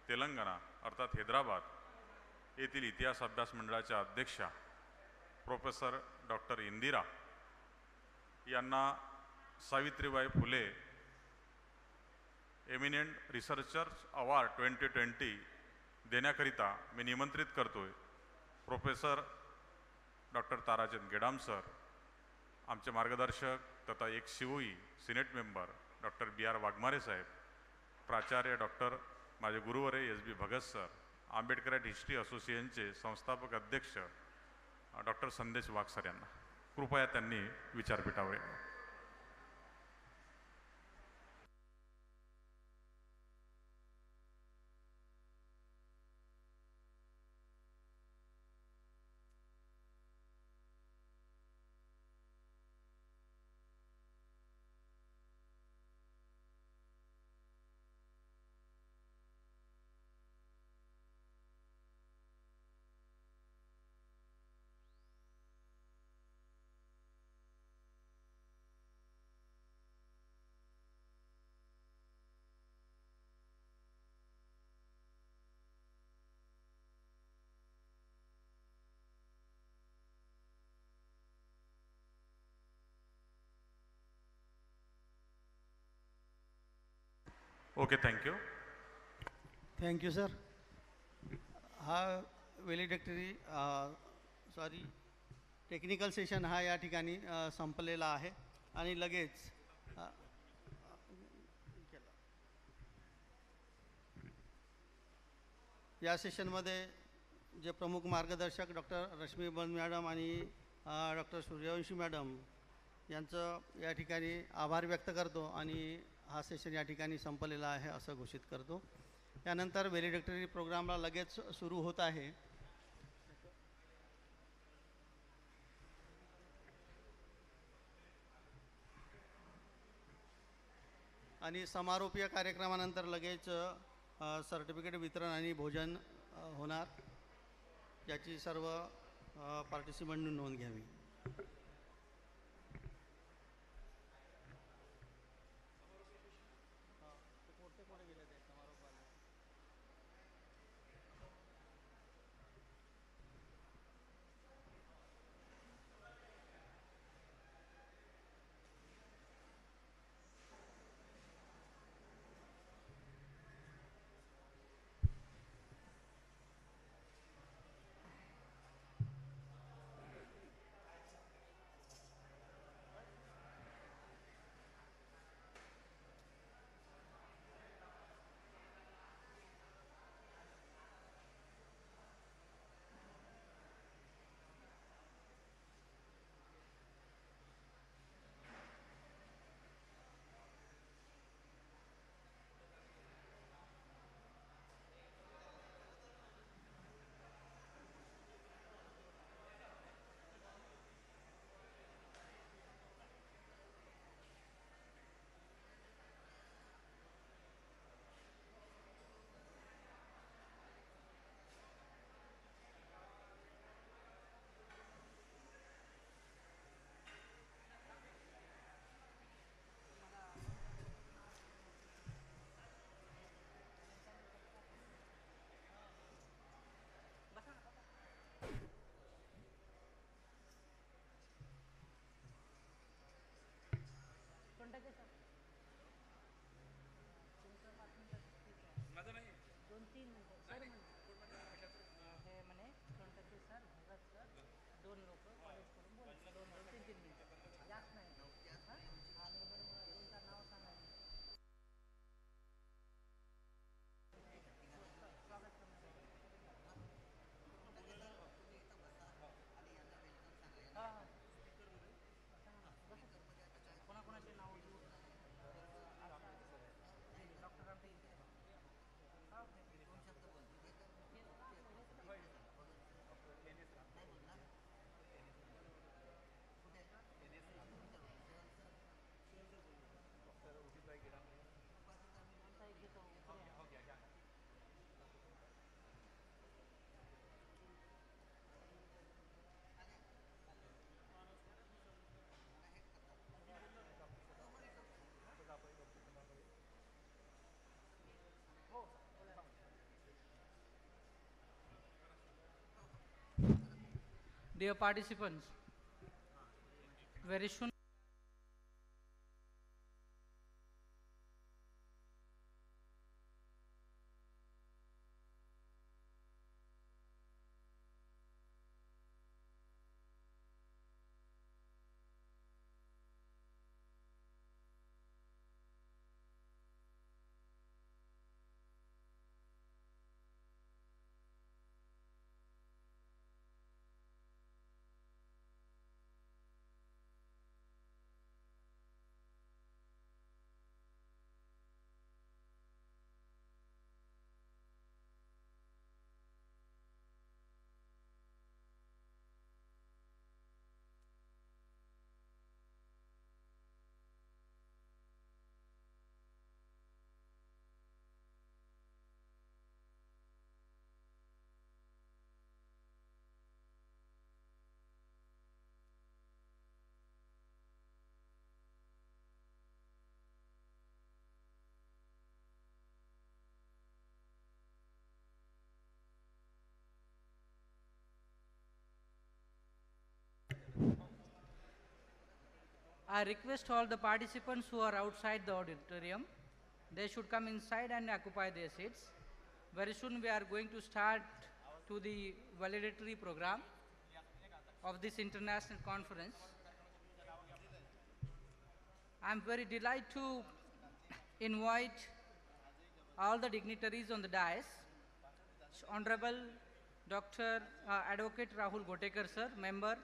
तेलंगणा अर्थात हैदराबाद येथील इतिहास अभ्यास मंडळाच्या अध्यक्षा प्रोफेसर डॉक्टर इंदिरा यांना Savitribai Phule eminent researchers award 2020 देण्याकरिता मी निमंत्रित करतोय. Professor doctor Tarachand Gedam sir, आमचे मार्गदर्शक तथा एक शिवोई Senate member doctor B R Waghmare साहेब, प्राचार्य डॉक्टर माझे गुरुवर्य एस बी भगत सर, आंबेडकर हिस्ट्री असोसिएशनचे संस्थापक अध्यक्ष डॉक्टर संदेश वाघ सर यांना कृपया त्यांनी विचारपीठावर यावं. Okay, thank you. Thank you sir. हा व्हॅलिडिक्टरी टेक्निकल सेशन हा या ठिकाणी संपलेला आहे आणि लगेच या सेशनमध्ये जे प्रमुख मार्गदर्शक डॉक्टर रश्मी बन मॅडम आणि डॉक्टर सूर्यवंशी मॅडम यांचं या ठिकाणी आभार व्यक्त करतो आणि हा सेशन या ठिकाणी संपलेला आहे असं घोषित करतो. त्यानंतर व्हॅलिडिक्टरी प्रोग्रामला लगेच सुरू होत आहे. आणि समारोपीय कार्यक्रमानंतर लगेच सर्टिफिकेट वितरण आणि भोजन होणार, याची सर्व पार्टिसिपंटनी नोंद घ्यावी. Dear participants, very soon I request all the participants who are outside the auditorium, they should come inside and occupy their seats. Very soon we are going to start to the valedictory program of this international conference. I am very delighted to invite all the dignitaries on the dais. Honorable Dr. Advocate Rahul Gotekar sir, member,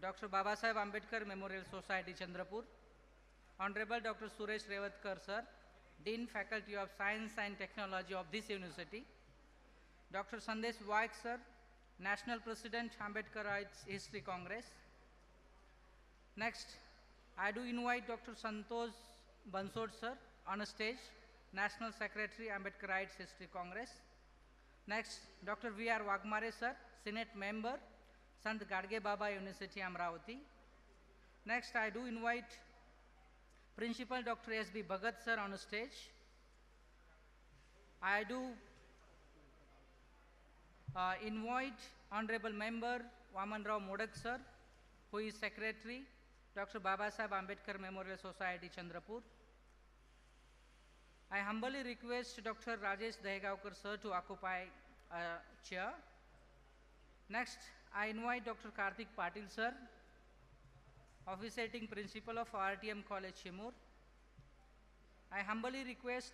Dr. Babasaheb Ambedkar Memorial Society, Chandrapur. Honorable Dr. Suresh Revatkar sir, Dean Faculty of Science and Technology of this university. Dr. Sandesh Vaik sir, National President, Ambedkar Rights History Congress. Next, I do invite Dr. Santosh Bansod sir on a stage, National Secretary, Ambedkar Rights History Congress. Next, Dr. V.R. Wagmare sir, Senate Member, Sant Gadge Baba University, Amravati. Next, I do invite Principal Dr. S.B. Bhagat sir on a stage. I do invite Honorable Member Vaman Rao Modak sir, who is Secretary, Dr. Babasaheb Ambedkar Memorial Society, Chandrapur. I humbly request Dr. Rajesh Dehgaonkar sir to occupy a chair. Next, I invite Dr. Karthik Patil sir, officiating Principal of RTM College, Shimur. I humbly request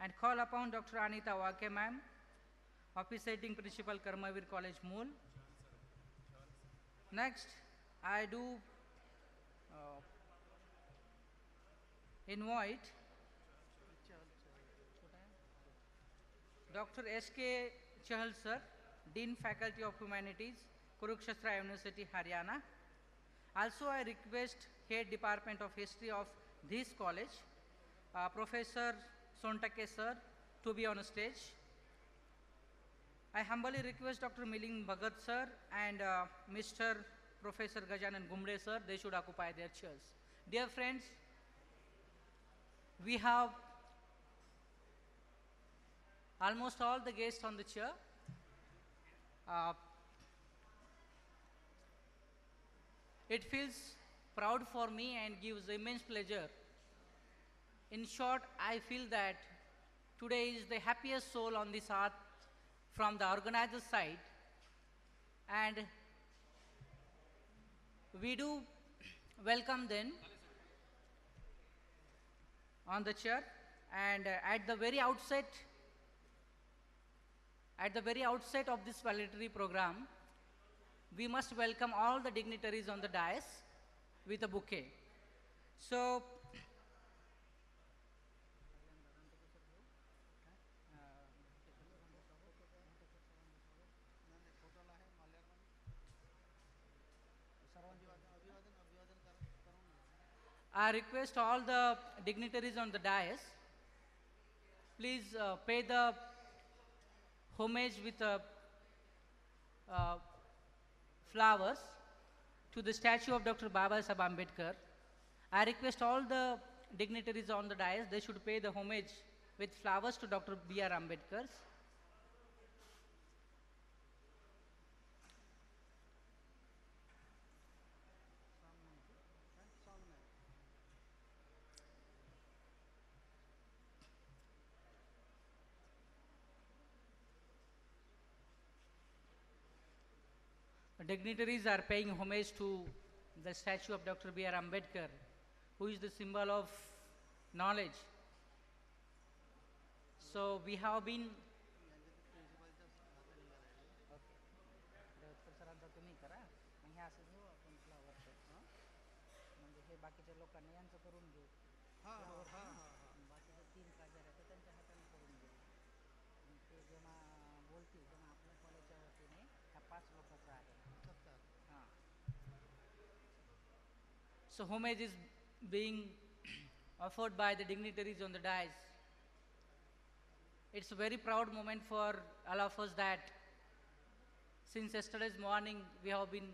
and call upon Dr. Anita Wake ma'am, officiating Principal Karmavir College, Mool. Next, I do invite Dr. S.K. Chahal sir, Dean Faculty of Humanities, Kurukshetra University, Haryana. Also, I request Head Department of History of this college, Professor Sontake sir, to be on stage. I humbly request Dr. Miling Bhagat sir and Mr. Professor Gajanan Gumde sir, they should occupy their chairs. Dear friends, we have almost all the guests on the chair. It feels proud for me and gives immense pleasure. In short, I feel that today is the happiest soul on this earth from the organizer side, and we do welcome them on the chair. And at the very outset of this valedictory program, we must welcome all the dignitaries on the dais with a bouquet. So, I request all the dignitaries on the dais, please pay the homage with flowers to the statue of Dr. Babasaheb Ambedkar. I request all the dignitaries on the dais, they should pay the homage with flowers to Dr. B.R. Ambedkar. dignitaries are paying homage to the statue of Dr. B.R. Ambedkar, who is the symbol of knowledge. So we have been बाकीच्या लोकांनी यांचं करून घेऊ बाकीचे 3 काजर आहेत त्यांच्या हाताने करून घेऊ ते जेव्हा बोलतील तेव्हा आपल्या कॉलेजच्या वतीने ह्या 5 लोकांचा आहे हां So homage is being offered by the dignitaries on the dais. It's a very proud moment for all of us that since yesterday's morning we have been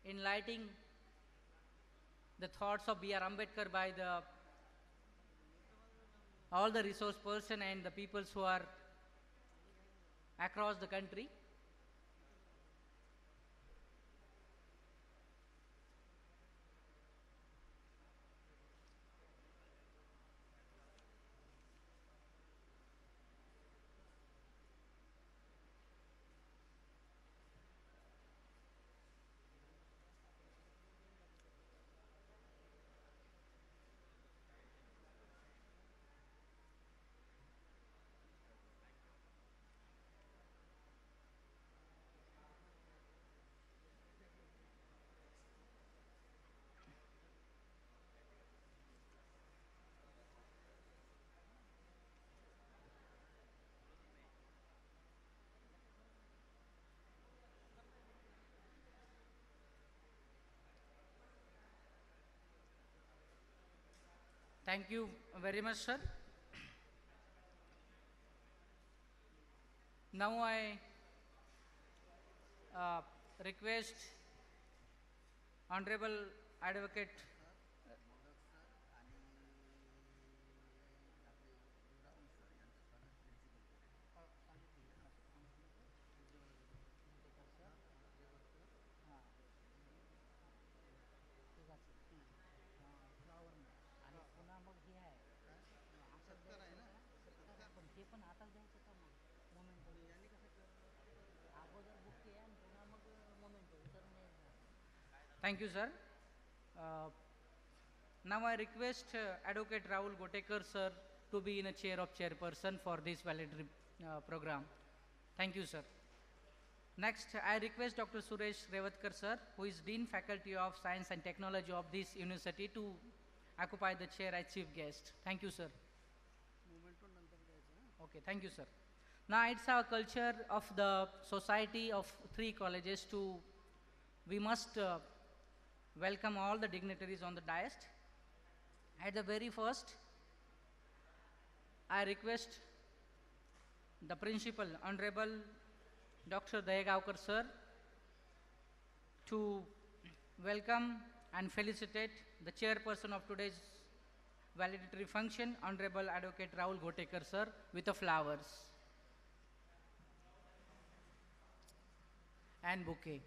enlightening the thoughts of B.R. Ambedkar by all the resource person and the peoples who are across the country. Thank you very much, sir. Now I request Honorable Advocate Thank you, sir. Now I request Advocate Rahul Gotekar, sir, to be in a chair of chairperson for this valedictory program. Thank you, sir. Next, I request Dr. Suresh Revatkar, sir, who is Dean Faculty of Science and Technology of this university, to occupy the chair as chief guest. Thank you, sir. Okay, thank you, sir. Now it's our culture of the society of 3 colleges we must welcome all the dignitaries on the dais. At the very first, I request the principal, Honorable Dr. Dayagaonkar, sir, to welcome and felicitate the chairperson of today's valedictory function, Honorable Advocate Rahul Gotekar, sir, with the flowers and bouquet.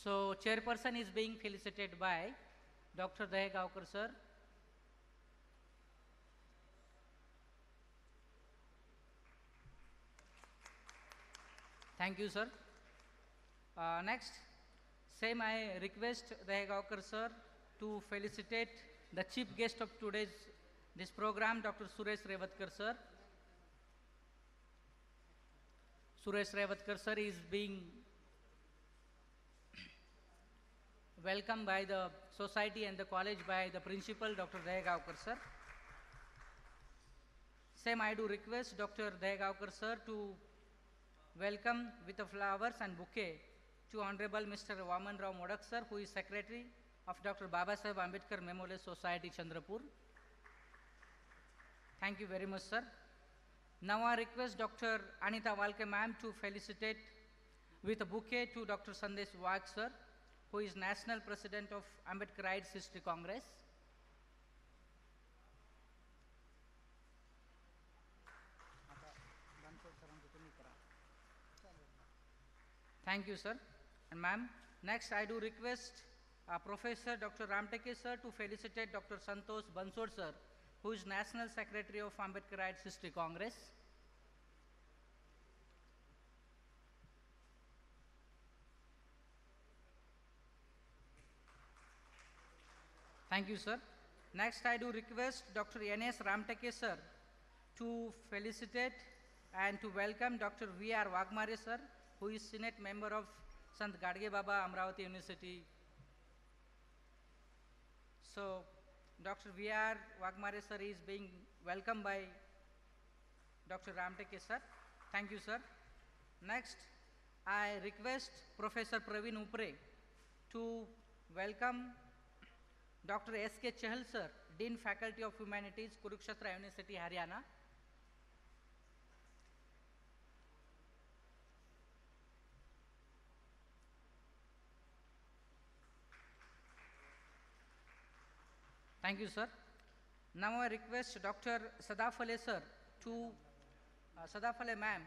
So, chairperson is being felicitated by Dr. Dayagaonkar, sir. Thank you, sir. Next, same I request Dayagaonkar, sir, to felicitate the chief guest of this program, Dr. Suresh Revatkar, sir. Suresh Revatkar, sir, is being welcomed by the society and the college by the principal, Dr. Dayagaonkar, sir. Same I do request Dr. Dayagaonkar, sir, to welcome with the flowers and bouquet to Honorable Mr. Vaman Rao Modak, sir, who is Secretary of Dr. Babasaheb Ambedkar Memorial Society, Chandrapur. Thank you very much, sir. Now I request Dr. Anita Walke, ma'am, to felicitate with a bouquet to Dr. Sandesh Wag, sir, who is National President of Ambedkar of Arts History Congress. Thank you, sir. And ma'am, next I do request Professor Dr. Ramteke, sir, to felicitate Dr. Santosh Bansod, sir, who is National Secretary of Ambedkar of Arts History Congress. Thank you, sir. Next, I do request Dr. N.S. Ramteke, sir, to felicitate and to welcome Dr. V.R. Wagmare, sir, who is Senate member of Sant Gadge Baba Amravati University. So, Dr. V.R. Wagmare, sir, is being welcomed by Dr. Ramteke, sir. Thank you, sir. Next, I request Professor Praveen Upre to welcome Dr. S.K. Chahal, sir, Dean Faculty of Humanities, Kurukshetra University, Haryana. Thank you, sir. Now I request Dr. Sadafale, sir, to Sadafale ma'am,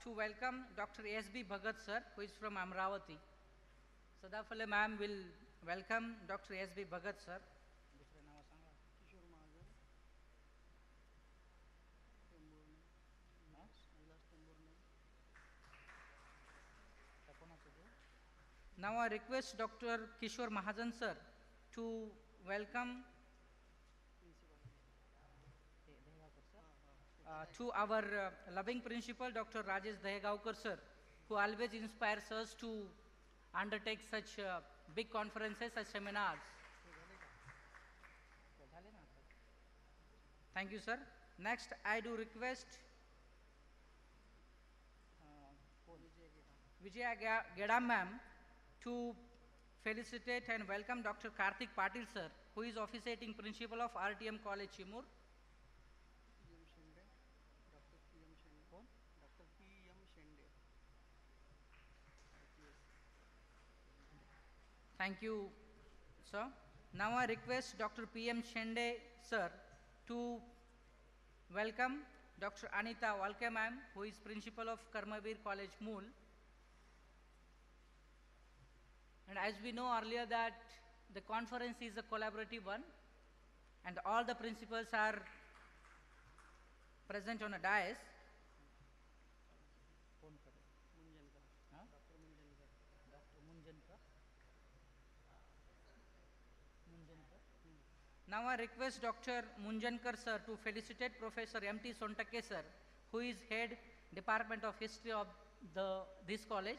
to welcome Dr. S.B. Bhagat, sir, who is from Amravati. Sadafale ma'am will welcome Dr. S.B. Bhagat, sir. Now I request Dr. Kishore Mahajan, sir, to welcome to our loving principal, Dr. Rajesh Dahegaonkar, sir, who always inspires us to undertake such big conferences, such seminars. Thank you, sir. Next, I do request Vijaya Gedam ma'am to felicitate and welcome Dr. Karthik Patil, sir, who is officiating principal of RTM College, Chimur. Thank you, sir. Now I request Dr. P.M. Shende, sir, to welcome Dr. Anita Walke ma'am, who is principal of Karmavir College, Mool. And as we know earlier that the conference is a collaborative one and all the principals are present on a dais. Now I request Dr. Munjankar, sir, to felicitate Professor M.T. Sontake, sir, who is head Department of History of this college.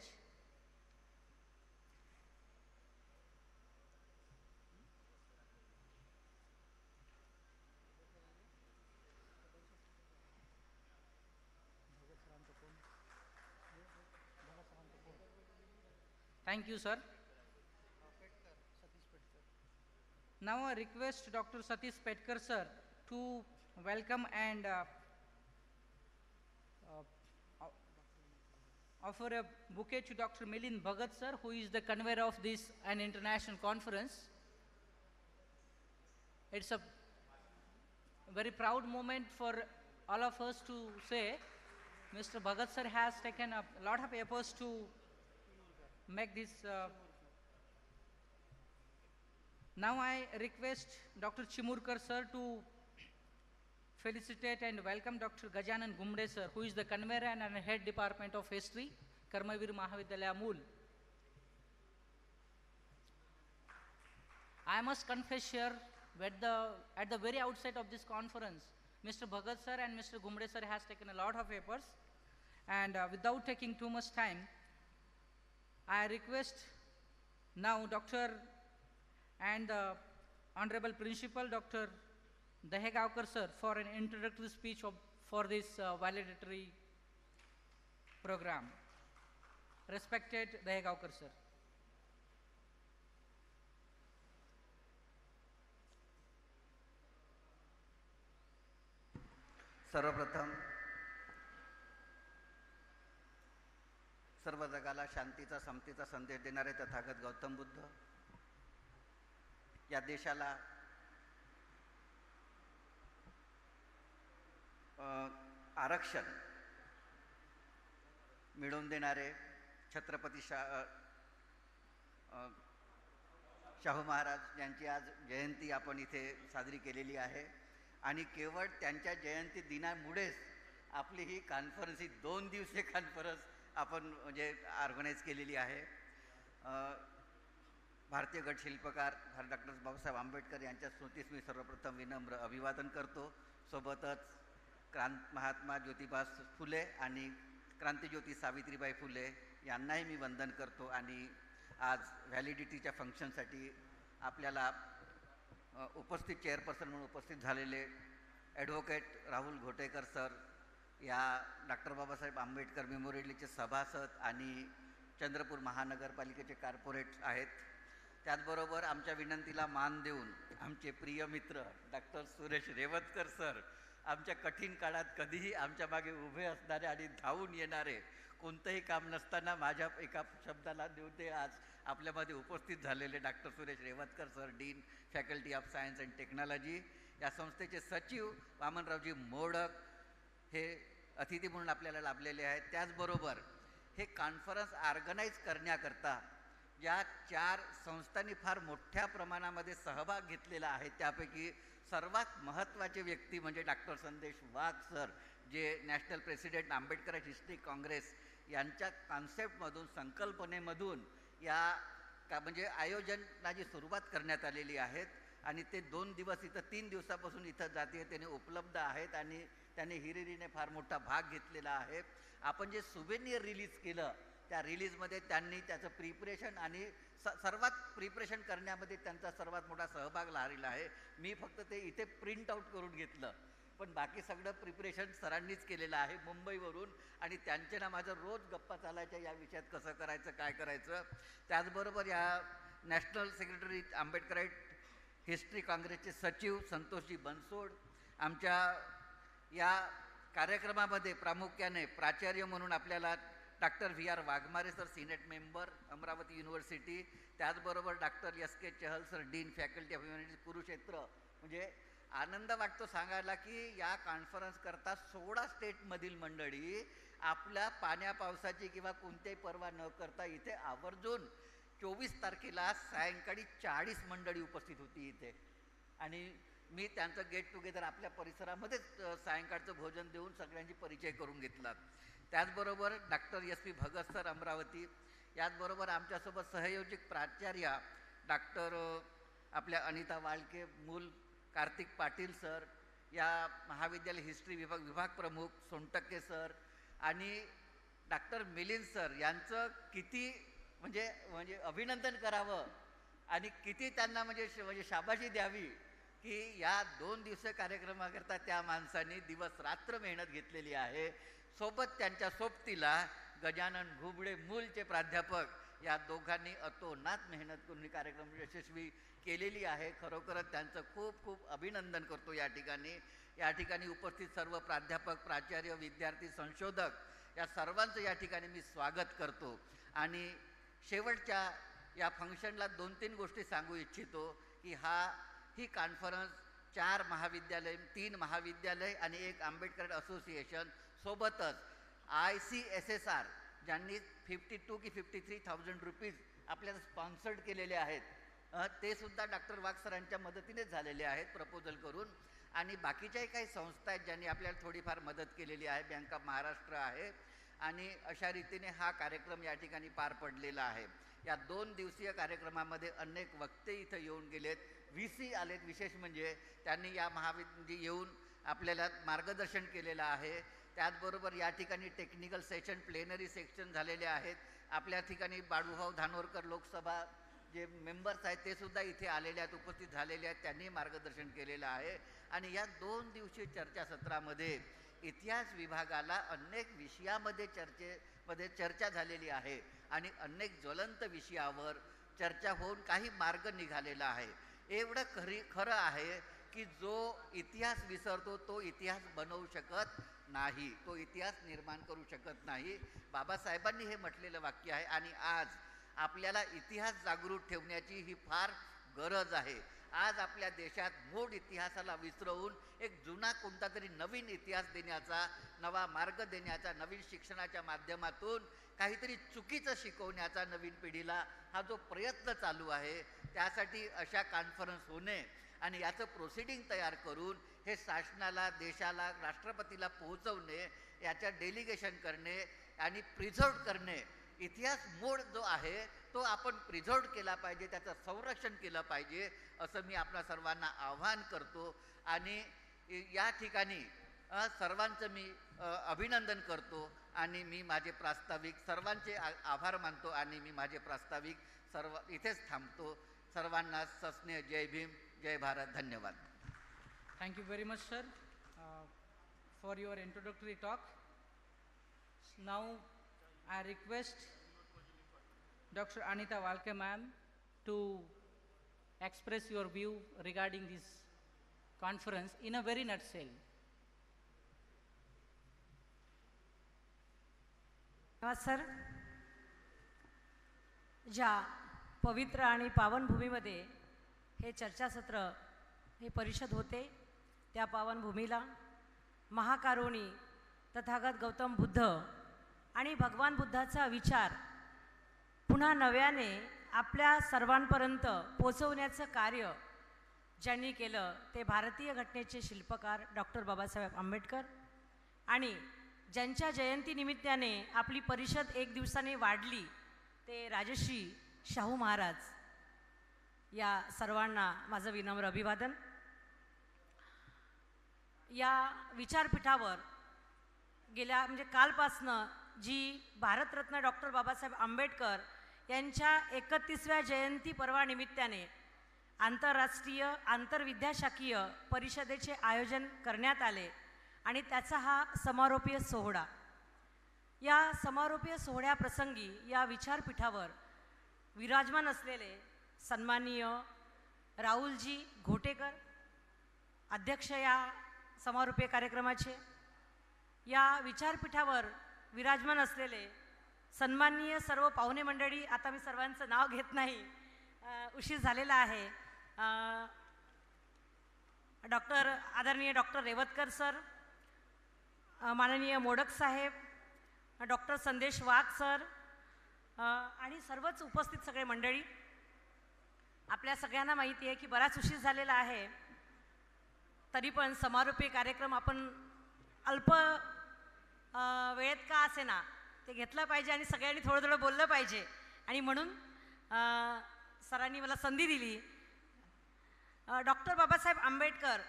Thank you, sir. Now I request Dr. Satish Petkar, sir, to welcome and offer a bouquet to Dr. Milind Bhagat, sir, who is the convener of this an international conference. It's a very proud moment for all of us to say Mr. Bhagat, sir, has taken a lot of efforts to make this. Now I request Dr. Chimurkar, sir, to felicitate and welcome Dr. Gajanan Gumde, sir, who is the convener and head Department of History, Karmavir Mahavidyalaya, Mool. I must confess here, at the very outset of this conference, Mr. Bhagat, sir, and Mr. Gumde, sir, has taken a lot of efforts. And without taking too much time, I request now Dr. and the Honorable Principal, Dr. Dahegaonkar, sir, for an introductory speech for this valedictory program. Respected Dahegaonkar, sir. सर्वप्रथम सर्व जगाला शांतीचा समतेचा संदेश देणारे तथागत गौतम बुद्ध, या देशाला आरक्षण मिळवून देणारे छत्रपती शाहू महाराज यांची आज जयंती आपण इथे साजरी केलेली आहे. आणि केवळ त्यांच्या जयंती दिनामुळेच आपली ही कॉन्फरन्स, ही 2 दिवसीय कॉन्फरन्स आपण म्हणजे ऑर्गनाईज केलेली आहे. भारतीय गट शिल्पकार डॉक्टर बाबासाहेब आंबेडकर यांच्या स्मृतीस मी सर्वप्रथम विनम्र अभिवादन करतो. सोबतच महात्मा ज्योतिबा फुले आणि क्रांतिज्योती सावित्रीबाई फुले यांनाही मी वंदन करतो. आणि आज व्हॅलिडिटीच्या फंक्शनसाठी आपल्याला उपस्थित चेअरपर्सन म्हणून उपस्थित झालेले ॲडव्होकेट राहुल घोटेकर सर, या डॉक्टर बाबासाहेब आंबेडकर मेमोरियलचे सभासद आणि चंद्रपूर महानगरपालिकेचे कॉर्पोरेट आहेत. त्याचबरोबर आमच्या विनंतीला मान देऊन आमचे प्रिय मित्र डॉक्टर सुरेश रेवतकर सर, आमच्या कठीण काळात कधीही आमच्या मागे उभे असणारे आणि धावून येणारे, कोणतंही काम नसताना माझ्या एका शब्दाला देऊन ते आज आपल्यामध्ये उपस्थित झालेले doctor Suresh Revatkar sir, dean faculty of science and technology, या संस्थेचे सचिव वामनरावजी मोडक हे अतिथी म्हणून आपल्याला लाभलेले आहेत. त्याचबरोबर हे कॉन्फरन्स ऑर्गनाईज करण्याकरता या 4 संस्थांनी फार मोठ्या प्रमाणामध्ये सहभाग घेतलेला आहे. त्यापैकी सर्वात महत्त्वाचे व्यक्ती म्हणजे डॉक्टर संदेश वाघ सर, जे national president Ambedkar history Congress यांच्या कॉन्सेप्टमधून, संकल्पनेमधून म्हणजे आयोजनाची सुरुवात करण्यात आलेली आहेत. आणि ते 2 दिवस इथं 3 दिवसापासून इथं जातीय त्याने उपलब्ध आहेत आणि त्याने हिरिरीने फार मोठा भाग घेतलेला आहे. आपण जे सुवेनियर रिलीज केलं त्या रिलीजमध्ये त्यांनी त्याचं प्रिपरेशन आणि सर्वात प्रिपरेशन करण्यामध्ये त्यांचा सर्वात मोठा सहभाग लाभलेला आहे. मी फक्त ते इथे प्रिंट आऊट करून घेतलं, पण बाकी सगळं प्रिपरेशन सरांनीच केलेलं आहे मुंबईवरून. आणि त्यांचे ना माझं रोज गप्पा चालायच्या या विषयात, कसं करायचं, काय करायचं. त्याचबरोबर या नॅशनल सेक्रेटरी आंबेडकराईट हिस्ट्री काँग्रेसचे सचिव संतोषजी बनसोड, आमच्या या कार्यक्रमामध्ये प्रामुख्याने प्राचार्य म्हणून आपल्याला doctor VR Waghmare sir, senate member Amravati university, त्याचबरोबर doctor SK Chahal sir, dean faculty of humanities Kurukshetra. म्हणजे आनंद वाटतो सांगायला की या कॉन्फरन्स करता 16 स्टेटमधील मंडळी आपल्या पाण्या पावसाची किंवा कोणत्याही पर्वा न करता इथे आवर्जून 24 तारखेला सायंकाळी 40 मंडळी उपस्थित होती इथे. आणि मी त्यांचं गेट टुगेदर आपल्या परिसरामध्येच सायंकाळचं भोजन देऊन सगळ्यांची परिचय करून घेतला. त्याचबरोबर doctor SP Bhagat sir Amravati, याचबरोबर आमच्यासोबत सहयोजक प्राचार्य डॉक्टर आपल्या अनिता वाळके, मूल कार्तिक पाटील सर, या महाविद्यालय हिस्ट्री विभाग प्रमुख सोनटक्के सर आणि डॉक्टर मिलिंद सर यांचं किती म्हणजे अभिनंदन करावं आणि किती त्यांना म्हणजे शाबाशी द्यावी की या 2 दिवसीय कार्यक्रमाकरता त्या माणसांनी दिवस रात्र मेहनत घेतलेली आहे. सोबत त्यांच्या सोबतीला गजानन घुबडे मूलचे प्राध्यापक, या दोघांनी अतोनात मेहनत करून ही कार्यक्रम यशस्वी केलेली आहे. खरोखरच त्यांचं खूप खूप अभिनंदन करतो. या ठिकाणी उपस्थित सर्व प्राध्यापक, प्राचार्य, विद्यार्थी, संशोधक या सर्वांचं या ठिकाणी मी स्वागत करतो. आणि शेवटच्या या फंक्शनला 2-3 गोष्टी सांगू इच्छितो की ही कॉन्फरन्स 4 महाविद्यालय, 3 महाविद्यालय आणि 1 आंबेडकर असोसिएशन, सोबतच ICSSR ज्यांनी 52 की 53,000 रुपीज आपल्याला स्पॉन्सर्ड केलेले आहेत, ते सुद्धा डॉक्टर वाघ सरांच्या मदतीनेच झालेले आहेत प्रपोजल करून. आणि बाकीच्याही काही संस्था आहेत ज्यांनी आपल्याला थोडीफार मदत केलेली आहे, बँक ऑफ महाराष्ट्र आहे. आणि अशा रीतीने हा कार्यक्रम या ठिकाणी पार पडलेला आहे. या 2 दिवसीय कार्यक्रमामध्ये अनेक वक्ते इथं येऊन गेलेत, VC आलेत. विशेष म्हणजे त्यांनी या महाविद्यालय येऊन आपल्याला मार्गदर्शन केलेलं आहे. त्याचबरोबर या ठिकाणी टेक्निकल सेशन, प्लेनरी सेक्शन झालेले आहेत. आपल्या ठिकाणी बाळूभाऊ धानोरकर लोकसभा जे मेंबर्स आहेत ते सुद्धा इथे आलेले आहेत, उपस्थित झालेले आहेत, त्यांनी मार्गदर्शन केलेलं आहे. आणि या 2 दिवसीय चर्चासत्रामध्ये इतिहास विभागाला अनेक विषयामध्ये चर्चा झालेली आहे आणि अनेक ज्वलंत विषयावर चर्चा होऊन काही मार्ग निघालेला आहे. एवढं खरं आहे की जो इतिहास विसरतो तो इतिहास बनवू शकत नाही, तो इतिहास निर्माण करू शकत नाही. बाबासाहेबांनी हे म्हटलेलं वाक्य आहे. आणि आज आपल्याला इतिहास जागृत ठेवण्याची ही फार गरज आहे. आज आपल्या देशात मूळ इतिहासाला विसरवून एक जुना कोणता तरी नवीन इतिहास देण्याचा, नवा मार्ग देण्याचा, नवीन शिक्षणाच्या माध्यमातून काहीतरी चुकीचं शिकवण्याचा नवीन पिढीला हा जो प्रयत्न चालू आहे, त्यासाठी अशा कॉन्फरन्स होणे आणि याचं प्रोसिडिंग तयार करून हे शासनाला, देशाला, राष्ट्रपतीला पोहोचवणे, याच्या डेलिगेशन करणे आणि प्रिझर्व करणे, इतिहास मूळ जो आहे तो आपण प्रिझर्व केला पाहिजे, त्याचं संरक्षण केलं पाहिजे असं मी आपल्या सर्वांना आवाहन करतो. आणि या ठिकाणी सर्वांचं मी अभिनंदन करतो आणि मी माझे प्रास्ताविक सर्वांचे आभार मानतो आणि मी माझे प्रास्ताविक सर्व इथेच थांबतो. सर्वांना सस्नेह जय भीम, जय भारत. धन्यवाद. Thank you very much, sir, for your introductory talk. Now, I request Dr. Anita Walke ma'am to express your view regarding this conference in a very nutshell. Sir, ज्या पवित्र आणि पावनभूमीमध्ये हे चर्चासत्र, हे परिषद होते, त्या पावनभूमीला महाकारुणी तथागत गौतम बुद्ध आणि भगवान बुद्धाचा विचार पुन्हा नव्याने आपल्या सर्वांपर्यंत पोचवण्याचं कार्य ज्यांनी केलं ते भारतीय घटनेचे शिल्पकार डॉक्टर बाबासाहेब आंबेडकर, आणि ज्यांच्या जयंतीनिमित्ताने आपली परिषद एक दिवसाने वाढली ते राजश्री शाहू महाराज. या सर्वांना माझं विनम्र अभिवादन. या विचारपीठावर गेल्या कालपासनं जी भारतरत्न डॉक्टर बाबासाहेब आंबेडकर यांच्या 31व्या जयंती पर्वानिमित्ताने आंतरराष्ट्रीय आंतरविद्याशाखीय परिषदेचे आयोजन करण्यात आले आणि त्याचा हा समारोपीय सोहळा. या समारोपीय सोहळ्याप्रसंगी या विचारपीठावर विराजमान असलेले सन्माननीय राहुलजी घोटेकर, अध्यक्ष या समारोपीय कार्यक्रमाचे, या विचारपीठावर विराजमान असलेले सन्माननीय सर्व पाहुणे मंडळी, आता मी सर्वांचं नाव घेत नाही, उशीर झालेला आहे, आदरणीय डॉक्टर रेवतकर सर, माननीय मोडक साहेब, डॉक्टर संदेश वाघ सर आणि सर्वच उपस्थित सगळे मंडळी. आपल्या सगळ्यांना माहिती आहे की बराच उशीर झालेला आहे, तरी पण समारोपीय कार्यक्रम आपण अल्प वेळेत का असेना ते घेतलं पाहिजे आणि सगळ्यांनी थोडं थोडं बोललं पाहिजे, आणि म्हणून सरांनी मला संधी दिली. डॉक्टर बाबासाहेब आंबेडकर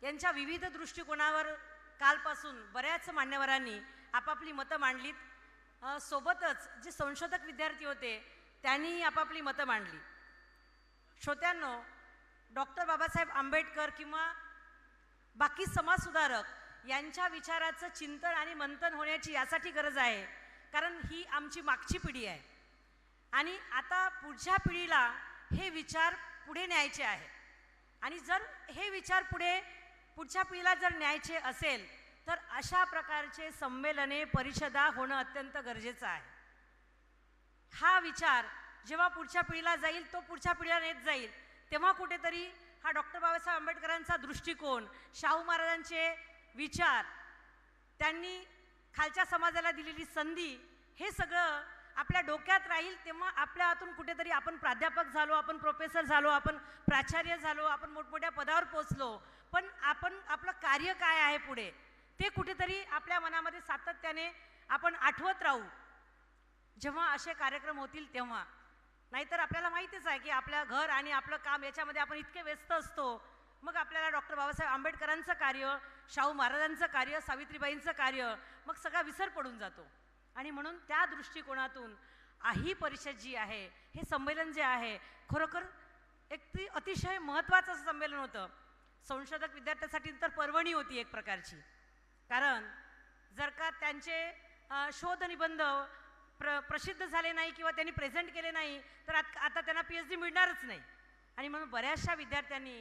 यांच्या विविध दृष्टिकोनावर कालपासून बऱ्याच मान्यवरांनी आपापली मतं मांडलीत. सोबतच जे संशोधक विद्यार्थी होते त्यांनी आपापली मतं मांडली. श्रोत्यांनो, डॉक्टर बाबासाहेब आंबेडकर किंवा बाकी समाजसुधारक यांच्या विचाराचं चिंतन आणि मंथन होण्याची यासाठी गरज आहे कारण ही आमची मागची पिढी आहे आणि आता पुढच्या पिढीला हे विचार पुढे न्यायचे आहे. आणि जर हे विचार पुढच्या पिढीला जर न्यायचे असेल तर अशा प्रकारचे संमेलने, परिषदा होणं अत्यंत गरजेचं आहे. हा विचार जेव्हा पुढच्या पिढीला जाईल, तो पुढच्या पिढीला नेत जाईल, तेव्हा कुठेतरी हा डॉक्टर बाबासाहेब आंबेडकरांचा दृष्टिकोन, शाहू महाराजांचे विचार, त्यांनी खालच्या समाजाला दिलेली संधी, हे सगळं आपल्या डोक्यात राहील. तेव्हा आपल्या हातून कुठेतरी आपण प्राध्यापक झालो, आपण प्रोफेसर झालो, आपण प्राचार्य झालो, आपण मोठमोठ्या पदावर पोचलो, पण आपण आपलं कार्य काय आहे पुढे ते कुठेतरी आपल्या मनामध्ये सातत्याने आपण आठवत राहू जेव्हा असे कार्यक्रम होतील तेव्हा. नाहीतर आपल्याला माहितीच आहे की आपल्या घर आणि आपलं काम याच्यामध्ये आपण इतके व्यस्त असतो, मग आपल्याला डॉक्टर बाबासाहेब आंबेडकरांचं कार्य, शाहू महाराजांचं कार्य, सावित्रीबाईंचं कार्य, मग सगळा विसर पडून जातो. आणि म्हणून त्या दृष्टिकोनातून ही परिषद जी आहे, हे संमेलन जे आहे, खरोखर एक अतिशय महत्त्वाचं असं संमेलन होतं. संशोधक विद्यार्थ्यांसाठी तर पर्वणी होती एक प्रकारची, कारण जर का त्यांचे शोध निबंध प्रसिद्ध झाले नाही किंवा त्यांनी प्रेझेंट केले नाही तर आता त्यांना PhD मिळणारच नाही. आणि म्हणून बऱ्याचशा विद्यार्थ्यांनी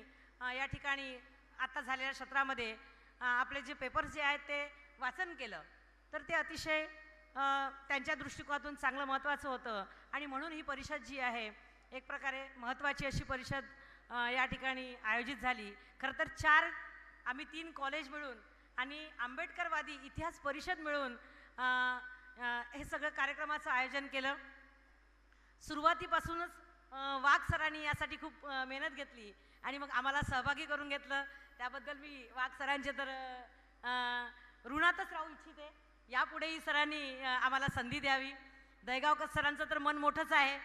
या ठिकाणी आता झालेल्या सत्रामध्ये आपले जे पेपर्स जे आहेत ते वाचन केलं, तर ते अतिशय त्यांच्या दृष्टिकोनातून चांगलं महत्त्वाचं होतं. आणि म्हणून ही परिषद जी आहे एक प्रकारे महत्त्वाची अशी परिषद या ठिकाणी आयोजित झाली. खरं तर आम्ही 3 कॉलेज मिळून आणि आंबेडकरवादी इतिहास परिषद मिळून हे सगळं कार्यक्रमाचं आयोजन केलं. सुरुवातीपासूनच वाघ सरांनी यासाठी खूप मेहनत घेतली आणि मग आम्हाला सहभागी करून घेतलं. त्याबद्दल मी वाघ सरांचे तर ऋणातच राहू इच्छिते. यापुढेही सरांनी आम्हाला संधी द्यावी. दहेगावकर सरांचं तर मन मोठंच आहे,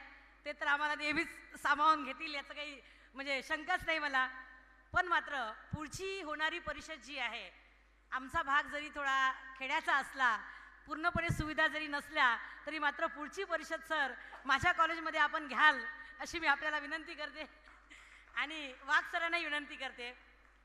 ते तर आम्हाला नेहमीच सामावून घेतील याचं काही म्हणजे शंकाच नाही मला. पण मात्र पुढची होणारी परिषद जी आहे, आमचा भाग जरी थोडा खेड्याचा असला, पूर्णपणे सुविधा जरी नसल्या, तरी मात्र पुढची परिषद सर माझ्या कॉलेजमध्ये आपण घ्याल अशी मी आपल्याला विनंती करते आणि वाघ सरांनाही विनंती करते.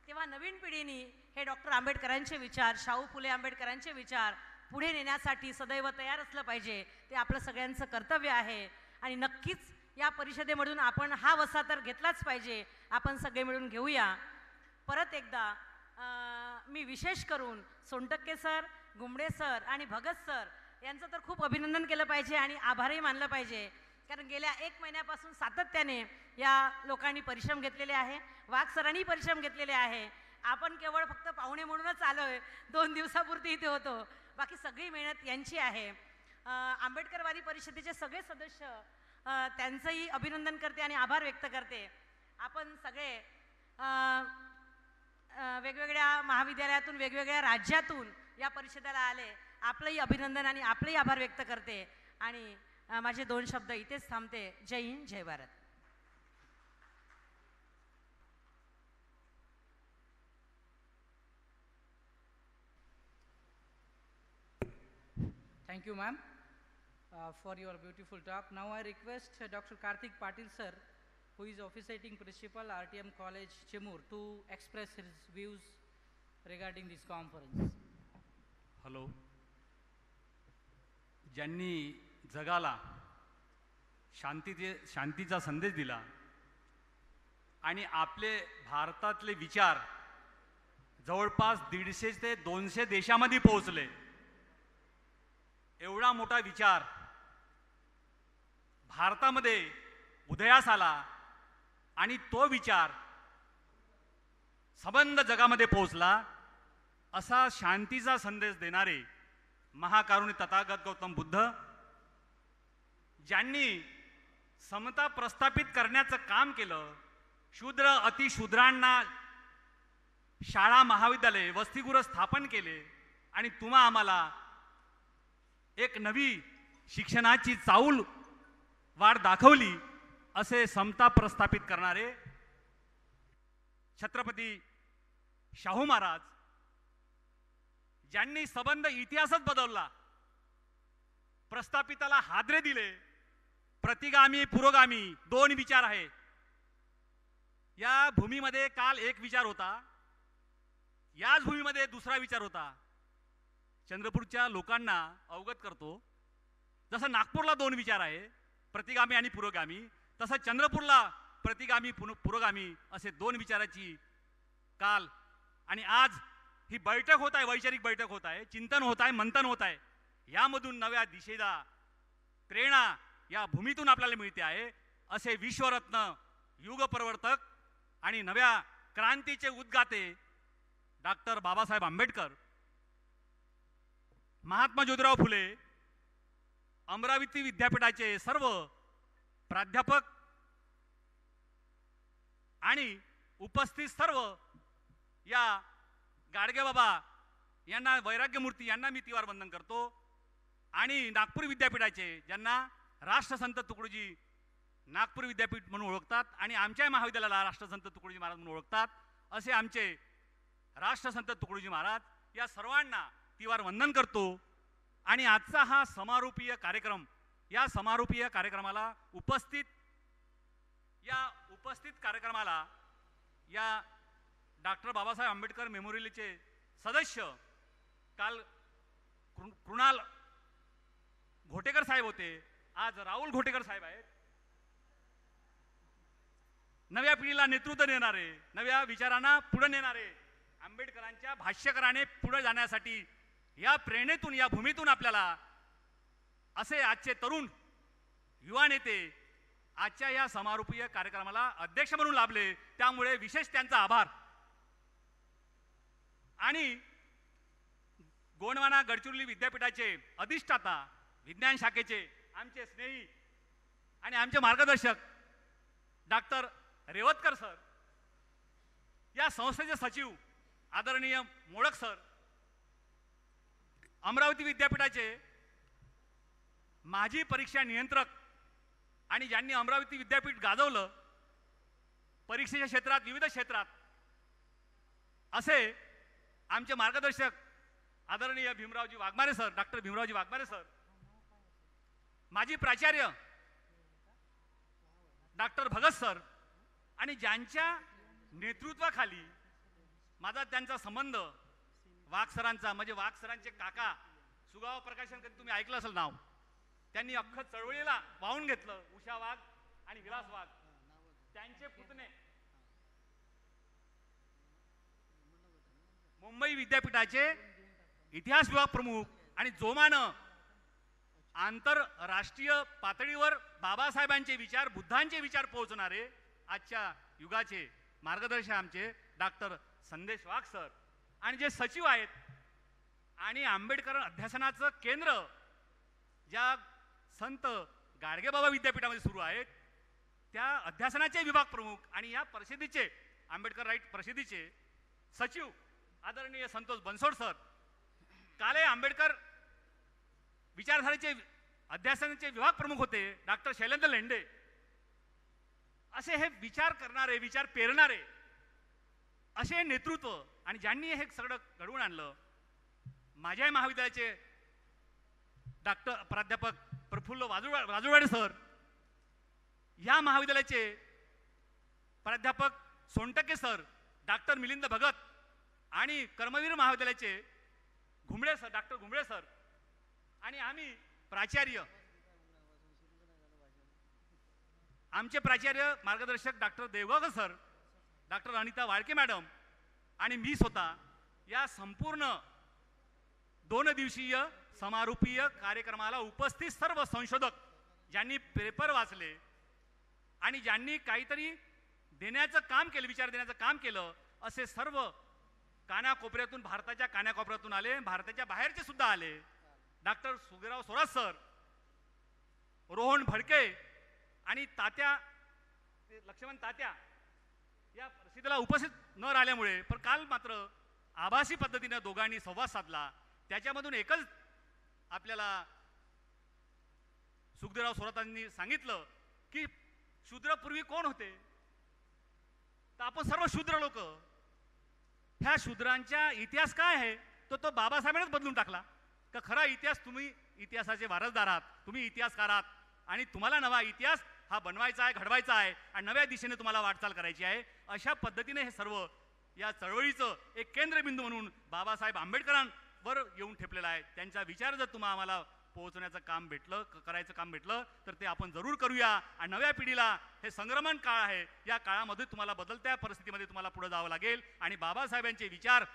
तेव्हा नवीन पिढीने हे डॉक्टर आंबेडकरांचे विचार, शाहू फुले आंबेडकरांचे विचार पुढे नेण्यासाठी सदैव तयार असलं पाहिजे. ते आपलं सगळ्यांचं कर्तव्य आहे आणि नक्कीच या परिषदेमधून आपण हा वसा तर घेतलाच पाहिजे. आपण सगळे मिळून घेऊया. परत एकदा मी विशेष करून सोनटक्के सर, गुंबडे सर आणि भगत सर यांचं तर खूप अभिनंदन केलं पाहिजे आणि आभारही मानलं पाहिजे, कारण गेल्या 1 महिन्यापासून सातत्याने या लोकांनी परिश्रम घेतलेले आहे. वाघ सरांनी परिश्रम घेतलेले आहे. आपण केवळ फक्त पाहुणे म्हणूनच आलोय, 2 दिवसापुरती इथे होतो, बाकी सगळी मेहनत यांची आहे. आंबेडकरवादी परिषदेचे सगळे सदस्य त्यांचंही अभिनंदन करते आणि आभार व्यक्त करते. आपण सगळे वेगवेगळ्या महाविद्यालयातून, वेगवेगळ्या राज्यातून या परिषदेला आले. आपलंही अभिनंदन आणि आपलंही आभार व्यक्त करते आणि माझे 2 शब्द इथेच थांबते. जय हिंद, जय Bharat. Thank you, ma'am, for your beautiful talk. Now I request Dr. Karthik Patil sir, who is officiating principal, RTM College, Chemur, to express his views regarding this conference. Hello. ज्यांनी जगाला शांतीचा संदेश दिला आणि आपले भारतातले विचार जवळपास 150 ते 200 देशामध्ये पोहोचले, एवढा मोठा विचार भारतामध्ये उदयास आला आणि तो विचार संबंध जगामध्ये पोहोचला, असा शांतीचा संदेश देणारे महाकारुणी तथागत गौतम बुद्ध, ज्यांनी समता प्रस्थापित करण्याचं काम केलं, शूद्र अतिशूद्रांना शाळा महाविद्यालय वसतिगृह स्थापन केले आणि तुम्हा आम्हाला एक नवी शिक्षणाची चाऊल वाट दाखवली, असे समता प्रस्थापित करणारे छत्रपती शाहू महाराज, ज्यांनी संबंध इतिहासच बदलला, प्रस्थापिताला हादरे दिले. प्रतिगामी पुरोगामी 2 विचार आहे. या भूमीमध्ये काल एक विचार होता, याच भूमीमध्ये दुसरा विचार होता. चंद्रपूरच्या लोकांना अवगत करतो, जसं नागपूरला 2 विचार आहे, प्रतिगामी आणि पुरोगामी, तसं चंद्रपूरला प्रतिगामी पुरोगामी असे 2 विचाराची काल आणि आज ही बैठक होत आहे, वैचारिक बैठक होत आहे, चिंतन होत आहे, मंथन होत आहे. यामधून नव्या दिशेला प्रेरणा या भूमीतून आपल्याला मिळते आहे. असे विश्वरत्न, युगप्रवर्तक आणि नव्या क्रांतीचे उद्गाते डॉक्टर बाबासाहेब आंबेडकर, महात्मा ज्योतिराव फुले, अमरावती विद्यापीठाचे सर्व प्राध्यापक आणि उपस्थित सर्व या गाडगे बाबा यांना, वैराग्यमूर्ती यांना मी तिवार वंदन करतो. आणि नागपूर विद्यापीठाचे, ज्यांना राष्ट्रसंत तुकडोजी नागपूर विद्यापीठ म्हणून ओळखतात आणि आमच्या महाविद्यालयाला राष्ट्रसंत तुकडोजी महाराज म्हणून ओळखतात, असे आमचे राष्ट्रसंत तुकडोजी महाराज, या सर्वांना तिवार वंदन करतो. आणि आजचा हा समारोपीय कार्यक्रम, या समारोपीय कार्यक्रमाला उपस्थित कार्यक्रमाला या डॉक्टर बाबासाहेब आंबेडकर मेमोरियलचे सदस्य काल कृणाल घोटेकर साहेब होते, आज राहुल घोटेकर साहेब आहेत. नव्या पिढीला नेतृत्व देणारे, नव्या विचारांना पुढे नेणारे, आंबेडकरांच्या भाष्यकाराने पुढे जाण्यासाठी या प्रेरणेतून, या भूमीतून आपल्याला असे आजचे तरुण युवा नेते आजच्या या समारोपीय कार्यक्रमाला अध्यक्ष म्हणून लाभले, त्यामुळे विशेष त्यांचा आभार. आणि गोंडवाना गडचिरोली विद्यापीठाचे अधिष्ठाता, विज्ञान शाखेचे आमचे स्नेही आणि आमचे मार्गदर्शक डॉक्टर रेवतकर सर, या संस्थेचे सचिव आदरणीय मोडक सर, अमरावती विद्यापीठाचे माजी परीक्षा नियंत्रक आणि ज्यांनी अमरावती विद्यापीठ गाजवलं परीक्षेच्या क्षेत्रात, विविध क्षेत्रात, असे आमचे मार्गदर्शक आदरणीय Bhimraoji Waghmare sir, doctor Bhimraoji Waghmare sir, माजी प्राचार्य डॉक्टर भगत सर, आणि ज्यांच्या नेतृत्वाखाली माझा त्यांचा संबंध वाघ सरांचा, म्हणजे वाघ सरांचे काका सुगावा प्रकाशन, कधी तुम्ही ऐकलं असेल नाव, त्यांनी अख्खं चळवळीला वाहून घेतलं. उषा वाघ आणि विलास वाघ त्यांचे पुतणे मुंबई विद्यापीठाचे इतिहास विभाग प्रमुख आणि जोमानं आंतरराष्ट्रीय पातळीवर बाबासाहेबांचे विचार, बुद्धांचे विचार पोहोचणारे आजच्या युगाचे मार्गदर्शक आमचे डॉक्टर संदेश वाघ सर, आणि जे सचिव आहेत आणि आंबेडकर अध्यासनाचं केंद्र ज्या संत गाडगेबाबा विद्यापीठामध्ये सुरू आहेत त्या अध्यासनाचे विभाग प्रमुख आणि या परिषदेचे, आंबेडकर राईट परिषदेचे सचिव आदरणीय संतोष बनसोड सर, काले आंबेडकर विचारधारेचे अध्यासनाचे विभाग प्रमुख होते डॉक्टर शैलेंद्र लेंडे, असे हे विचार करणारे, विचार पेरणारे असे नेतृत्व, आणि ज्यांनी हे सगळं घडवून आणलं. माझ्या महाविद्यालयाचे डॉक्टर प्राध्यापक प्रफुल्ल वाजुळवाडे सर, या महाविद्यालयाचे प्राध्यापक सोनटके सर, डॉक्टर मिलिंद भगत, आणि कर्मवीर महाविद्यालयाचे घुमळे सर, डॉक्टर घुमळे सर, आणि आम्ही प्राचार्य, आमचे प्राचार्य मार्गदर्शक doctor Deogaonkar sir, doctor Anita Walke madam आणि मी स्वतः या संपूर्ण 2 दिवसीय समारोपीय कार्यक्रमाला उपस्थित सर्व संशोधक, ज्यांनी पेपर वाचले आणि ज्यांनी काहीतरी देण्याचं काम केलं, विचार देण्याचं काम केलं, असे सर्व कानाकोपऱ्यातून, भारताच्या कानाकोपऱ्यातून आले, भारताच्या बाहेरचे सुद्धा आले. डॉक्टर सुगीराव सोरात सर, रोहन भडके आणि तात्या लक्ष्मण तात्या या परिषदेला उपस्थित न राहिल्यामुळे, पण काल मात्र आभासी पद्धतीने दोघांनी संवाद साधला. त्याच्यामधून एकच आपल्याला सुखदेवराव सोरातांनी सांगितलं की शूद्र पूर्वी कोण होते, तर आपण सर्व शूद्र लोक, ह्या शूद्रांचा इतिहास काय आहे तो बाबासाहेबांनीच बदलून टाकला. का खरा इतिहास तुम्ही इतिहासाचे वारसदार आहात, तुम्ही इतिहासकार आहात, आणि तुम्हाला नवा इतिहास हा बनवायचा आहे, घडवायचा आहे, आणि नव्या दिशेने तुम्हाला वाटचाल करायची आहे. अशा पद्धतीने हे सर्व या चळवळीचं एक केंद्रबिंदू म्हणून बाबासाहेब आंबेडकरांवर येऊन ठेपलेला आहे. त्यांचा विचार जर तुम्हाला आम्हाला पोहोचण्याचं काम भेटलं, करायचं काम भेटलं, तर ते आपण जरूर करूया. आणि नव्या पिढीला हे संक्रमण काळ आहे, या काळामध्ये तुम्हाला बदलत्या परिस्थितीमध्ये तुम्हाला पुढे जावं लागेल आणि बाबासाहेबांचे विचार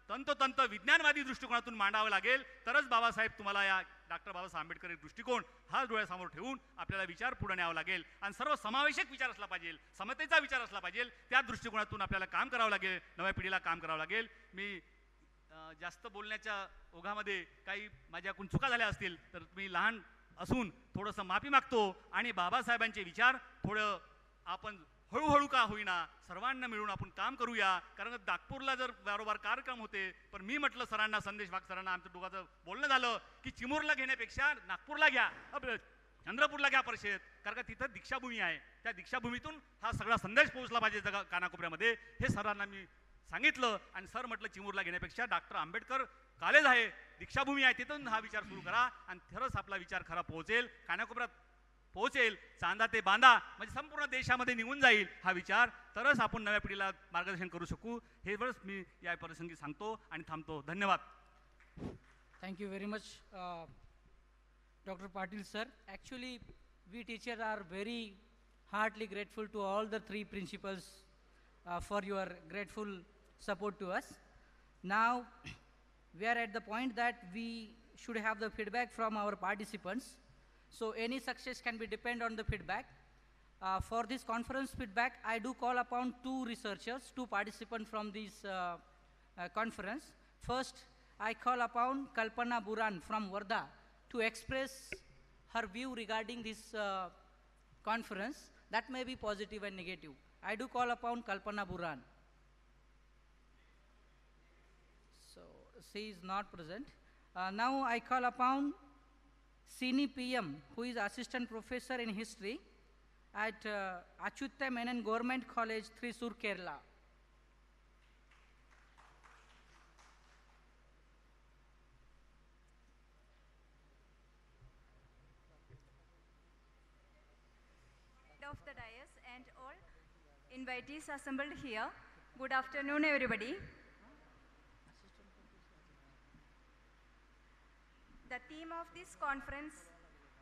तंतोतंत विज्ञानवादी दृष्टिकोनातून मांडावं लागेल, तरच बाबासाहेब तुम्हाला या डॉक्टर बाबासाहेब आंबेडकर दृष्टिकोन हा डोळ्यासमोर ठेवून आपल्याला विचार पुढे न्यावा लागेल. आणि सर्व समावेशक विचार असला पाहिजे, समतेचा विचार असला पाहिजे, त्या दृष्टिकोनातून आपल्याला काम करावं लागेल, नव्या पिढीला काम करावं लागेल. मी जास्त बोलण्याच्या ओघामध्ये काही माझ्याकडून चुका झाल्या असतील तर मी लहान असून थोडंसं माफी मागतो, आणि बाबासाहेबांचे विचार थोडं आपण हळूहळू का होईना सर्वांना मिळून आपण काम करूया. कारण नागपूरला जर वारंवार कार्यक्रम होते, पण मी म्हटलं सरांना, संदेश वाघ सरांना आमच्या दोघांचं बोलणं झालं की चिमूरला घेण्यापेक्षा नागपूरला घ्या, चंद्रपूरला घ्या परिषद, कारण का तिथं दीक्षाभूमी आहे, त्या दीक्षाभूमीतून हा सगळा संदेश पोहोचला पाहिजे जगा कानाकोपऱ्यामध्ये, हे सरांना मी सांगितलं. आणि सर म्हटलं चिमूरला घेण्यापेक्षा डॉक्टर आंबेडकर कॉलेज आहे, दीक्षाभूमी आहे, तिथून हा विचार सुरू करा, आणि खरंच आपला विचार खरा पोहोचेल, कानाकोपऱ्यात पोहोचेल, चांदा ते बांधा म्हणजे संपूर्ण देशामध्ये निघून जाईल हा विचार, तरच आपण नव्या पिढीला मार्गदर्शन करू शकू. हे बरंच मी या प्रसंगी सांगतो आणि थांबतो. धन्यवाद. Thank you very much, Dr. Patil sir. Actually, we teachers are very heartily grateful to all the 3 principals for your grateful support to us. Now, we are at the point that we should have the feedback from our participants. So any success can be depend on the feedback. For this conference feedback, I do call upon 2 researchers, 2 participants from this conference. First, I call upon Kalpana Buran from Wardha to express her view regarding this conference. That may be positive and negative. I do call upon Kalpana Buran. So she is not present. Now I call upon Sini PM, who is Assistant Professor in History at Achutta Menon Government College, Thrissur, Kerala. Of the dais and all invitees assembled here. Good afternoon, everybody. The theme of this conference,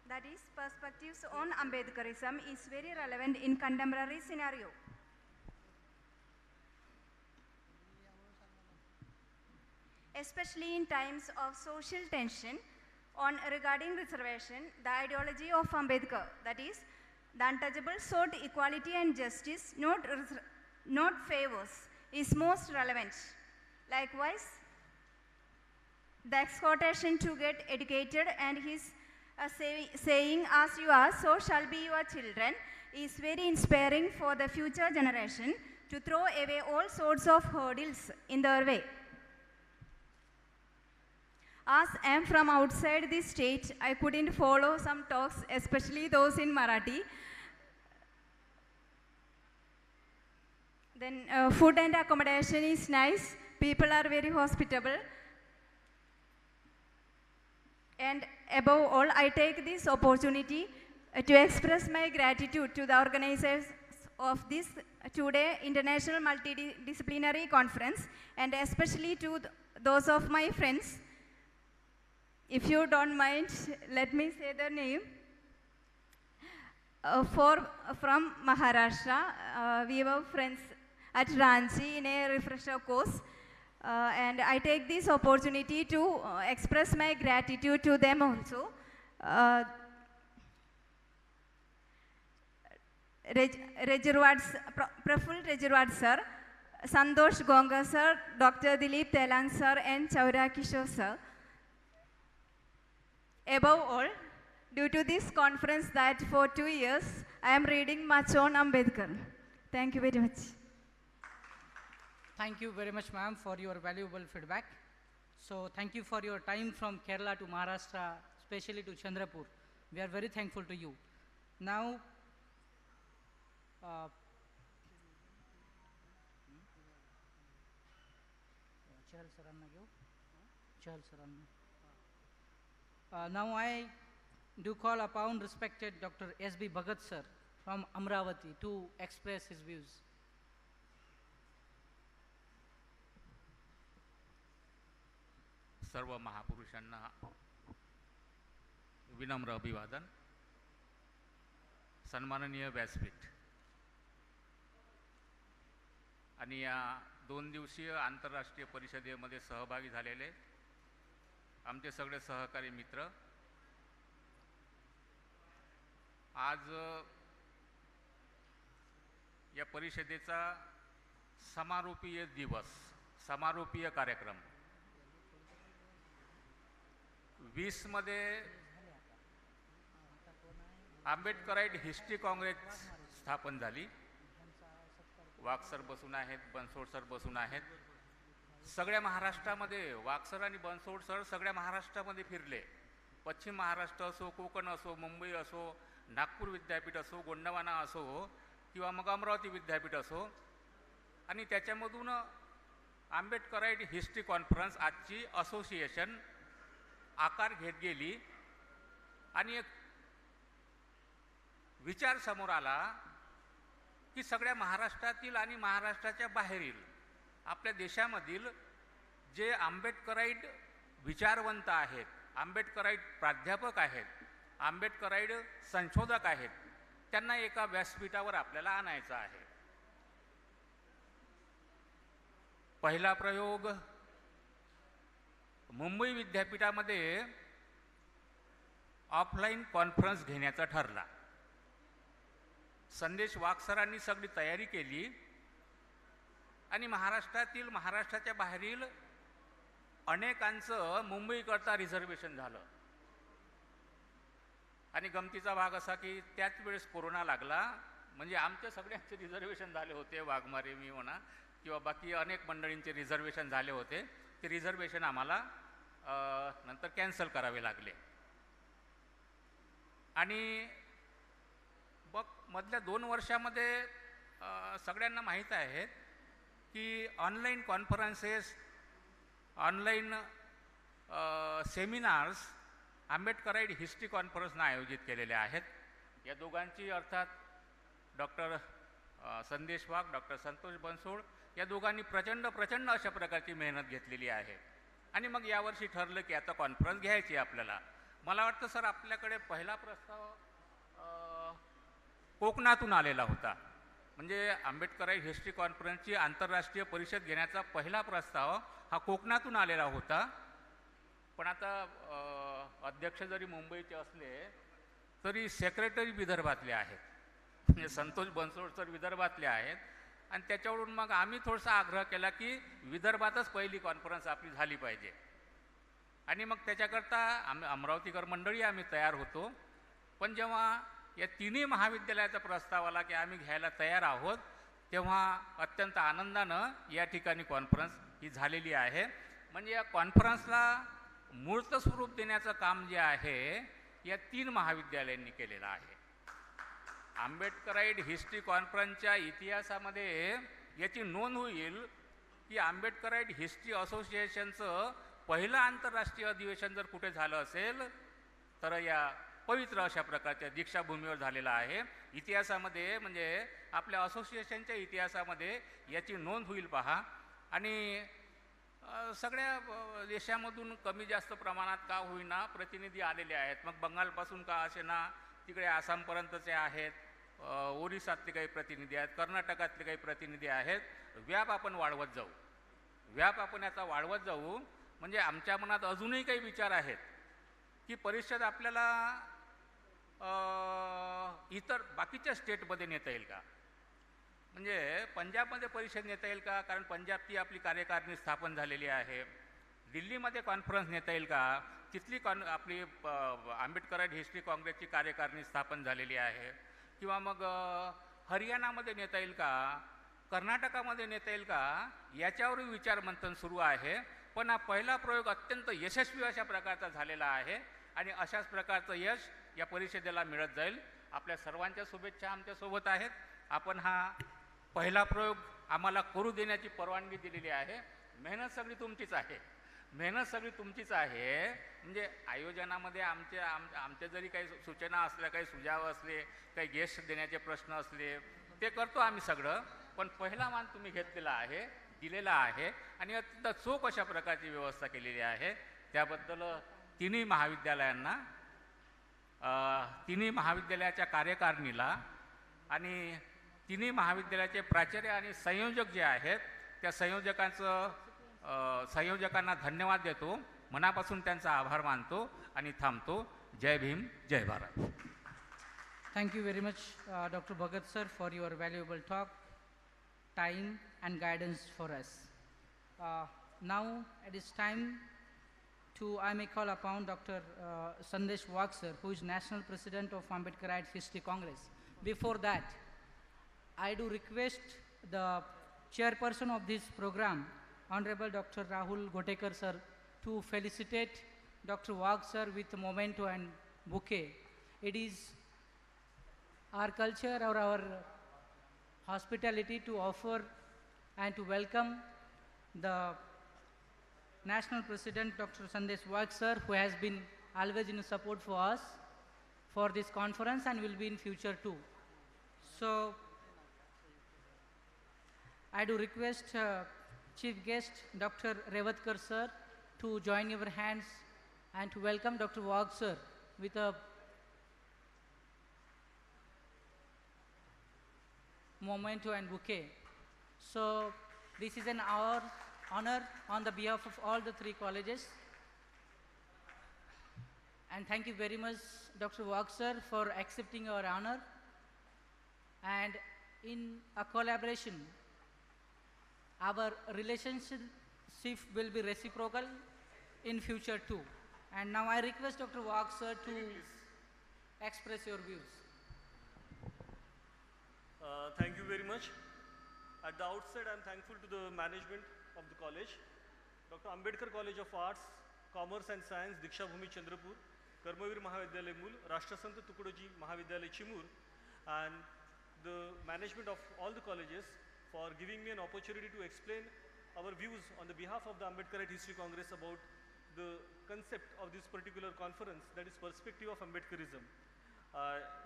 that is Perspectives on Ambedkarism, is very relevant in contemporary scenario. Especially in times of social tension on regarding reservation, the ideology of Ambedkar, that is, the untouchable sought equality and justice, not favors, is most relevant. Likewise, the exhortation to get educated and his saying, as you are, so shall be your children, is very inspiring for the future generation to throw away all sorts of hurdles in their way. As I am from outside this state, I couldn't follow some talks, especially those in Marathi. Then food and accommodation is nice. People are very hospitable. And above all, I take this opportunity to express my gratitude to the organizers of this today International Multidisciplinary Conference, and especially to those of my friends. If you don't mind, let me say the name. From Maharashtra, we were friends at Ranchi in a refresher course. And I take this opportunity to express my gratitude to them also. Praful Rejurwad sir, Santosh Gonga sir, Dr. Dilip Telang sir, and Chaura Kishore sir. Above all, due to this conference that for 2 years, I am reading much on Ambedkar. Thank you very much. Thank you very much, ma'am, for your valuable feedback. So thank you for your time from Kerala to Maharashtra, especially to Chandrapur. We are very thankful to you. Now, now I do call upon respected Dr. S.B. Bhagat sir from Amravati to express his views. सर्व महापुरुषांना विनम्र अभिवादन. सन्माननीय व्यासपीठ आणि या 2 दिवसीय आंतरराष्ट्रीय परिषदेमध्ये सहभागी झालेले आमचे सगळे सहकारी मित्र, आज या परिषदेचा समारोपीय दिवस, समारोपीय कार्यक्रम 20 मध्ये आंबेडकराईट हिस्ट्री काँग्रेस स्थापन झाली. वाघ सर बसून आहेत, बनसोड सर बसून आहेत. सगळ्या महाराष्ट्रामध्ये वाघ सर आणि बनसोड सर सगळ्या महाराष्ट्रामध्ये फिरले. पश्चिम महाराष्ट्र असो, कोकण असो, मुंबई असो, नागपूर विद्यापीठ असो, गोंडवाना असो किंवा मग अमरावती विद्यापीठ असो, आणि त्याच्यामधून आंबेडकराईट हिस्ट्री कॉन्फरन्स आजची असोसिएशन आकार घेत गेली आणि एक विचार समोर आला की सगळ्या महाराष्ट्रातील आणि महाराष्ट्राच्या बाहेरील आपल्या देशामधील जे आंबेडकराईट विचारवंत आहेत, आंबेडकराईट प्राध्यापक आहेत, आंबेडकराईट संशोधक आहेत, त्यांना एका व्यासपीठावर आपल्याला आणायचं आहे. पहिला प्रयोग मुंबई विद्यापीठामध्ये ऑफलाईन कॉन्फरन्स घेण्याचा ठरला. संदेश वाघ सरांनी सगळी तयारी केली आणि महाराष्ट्रातील, महाराष्ट्राच्या बाहेरील अनेकांचं मुंबईकरता रिझर्वेशन झालं. आणि गमतीचा भाग असा की त्याच वेळेस कोरोना लागला, म्हणजे आमच्या सगळ्यांचे रिझर्वेशन झाले होते, वाघमारे मी म्हणा किंवा बाकी अनेक मंडळींचे रिझर्वेशन झाले होते. ते रिझर्वेशन आम्हाला नंतर कॅन्सल करावे लागले. आणि बघ मधल्या 2 वर्षामध्ये सगळ्यांना माहीत आहे की online conferences, online seminars Ambedkarite history कॉन्फरन्सनं आयोजित केलेले आहेत. या दोघांची अर्थात डॉक्टर संदेश वाघ, डॉक्टर संतोष बनसोड या दोघांनी प्रचंड अशा प्रकारची मेहनत घेतलेली आहे. आणि मग यावर्षी ठरलं की आता कॉन्फरन्स घ्यायची आपल्याला. मला वाटतं सर आपल्याकडे पहिला प्रस्ताव कोकणातून आलेला होता. म्हणजे आंबेडकराईड हिस्ट्री कॉन्फरन्सची आंतरराष्ट्रीय परिषद घेण्याचा पहिला प्रस्ताव हा कोकणातून आलेला होता. पण आता अध्यक्ष जरी मुंबईचे असले तरी सेक्रेटरी विदर्भातले आहेत. म्हणजे संतोष बनसोड सर विदर्भातले आहेत. आणि त्याच्यावरून मग आम्ही थोडासा आग्रह केला की विदर्भातच पहिली कॉन्फरन्स आपली झाली पाहिजे. आणि मग त्याच्याकरता अमरावतीकर मंडळी आम्ही तयार होतो. पण जेव्हा या तिन्ही महाविद्यालयाचा प्रस्ताव आला की आम्ही घ्यायला तयार आहोत, तेव्हा अत्यंत आनंदानं या ठिकाणी कॉन्फरन्स ही झालेली आहे. म्हणजे या कॉन्फरन्सला मूर्त स्वरूप देण्याचं काम जे आहे या 3 महाविद्यालयांनी केलेलं आहे. आंबेडकराईड हिस्ट्री कॉन्फरन्सच्या इतिहासामध्ये याची नोंद होईल की आंबेडकराईड हिस्ट्री असोसिएशनचं पहिलं आंतरराष्ट्रीय अधिवेशन जर कुठे झालं असेल तर या पवित्र अशा प्रकारच्या दीक्षाभूमीवर झालेला आहे. इतिहासामध्ये म्हणजे आपल्या असोसिएशनच्या इतिहासामध्ये याची नोंद होईल पहा. आणि सगळ्या देशामधून कमी जास्त प्रमाणात का होईना प्रतिनिधी आलेले आहेत. मग बंगालपासून का असेना तिकडे आसामपर्यंतचे आहेत, ओरिसातले काही प्रतिनिधी आहेत, कर्नाटकातले काही प्रतिनिधी आहेत. व्याप आपण वाढवत जाऊ, व्याप आपण याचा वाढवत जाऊ. म्हणजे आमच्या मनात अजूनही काही विचार आहेत की परिषद आपल्याला इतर बाकीच्या स्टेटमध्ये नेता येईल का. म्हणजे पंजाबमध्ये परिषद नेता येईल का, कारण पंजाबची आपली कार्यकारिणी स्थापन झालेली आहे. दिल्लीमध्ये कॉन्फरन्स नेता येईल का, तिथली आपली आंबेडकराईड हिस्ट्री काँग्रेसची कार्यकारिणी स्थापन झालेली आहे. किंवा मग हरियाणामध्ये नेता येईल का, कर्नाटकामध्ये नेता येईल का, याच्यावरही विचारमंथन सुरू आहे. पण हा पहिला प्रयोग अत्यंत यशस्वी अशा प्रकारचा झालेला आहे आणि अशाच प्रकारचं यश या परिषदेला मिळत जाईल. आपल्या सर्वांच्या शुभेच्छा आमच्यासोबत आहेत. आपण हा पहिला प्रयोग आम्हाला करू देण्याची परवानगी दिलेली आहे. मेहनत सगळी तुमचीच आहे, मेहनत सगळी तुमचीच आहे. म्हणजे आयोजनामध्ये आमच्या जरी काही सूचना असल्या, काही सुझाव असले, काही गेस्ट देण्याचे प्रश्न असले, ते करतो आम्ही सगळं. पण पहिला मान तुम्ही घेतलेला आहे, दिलेला आहे आणि अत्यंत चोख अशा प्रकारची व्यवस्था केलेली आहे. त्याबद्दल तिन्ही महाविद्यालयांना, तिन्ही महाविद्यालयाच्या कार्यकारिणीला आणि तिन्ही महाविद्यालयाचे प्राचार्य आणि संयोजक जे आहेत त्या संयोजकांना धन्यवाद देतो, मनापासून त्यांचा आभार मानतो आणि थांबतो. जय भीम, जय Bharat. Thank you very much, Dr. Bhagat sir, for your valuable talk, time and guidance for us. Now it is time I may call upon Dr. Sandesh Wagh sir, who is National President of Ambedkarite History Congress. Before that, I do request the chairperson of this program, Honorable Dr. Rahul Gotekar sir, to felicitate Dr. Wagh sir with a memento and bouquet. It is our culture or our hospitality to offer and to welcome the National President Dr. Sandesh Wagh sir, who has been always in support for us for this conference and will be in future too. So I do request Chief Guest Dr. Revatkar sir to join your hands and to welcome Dr. Wagh sir with a memento and bouquet. So this is an honor on the behalf of all the 3 colleges. And thank you very much, Dr. Wagh sir, for accepting our honor. And in a collaboration, our relationship will be reciprocal in future too. And now I request Dr. Wagh sir to express your views. Thank you very much. At the outset, I am thankful to the management of the college, Dr. Ambedkar College of Arts, Commerce and Science, Diksha Bhumi, Chandrapur, Karmaveer महाविद्यालय मूल, राष्ट्रसंत तुकडोजी महाविद्यालय Chimur, and the management of all the colleges for giving me an opportunity to explain our views on the behalf of the Ambedkarite History Congress about the concept of this particular conference, that is perspective of Ambedkarism.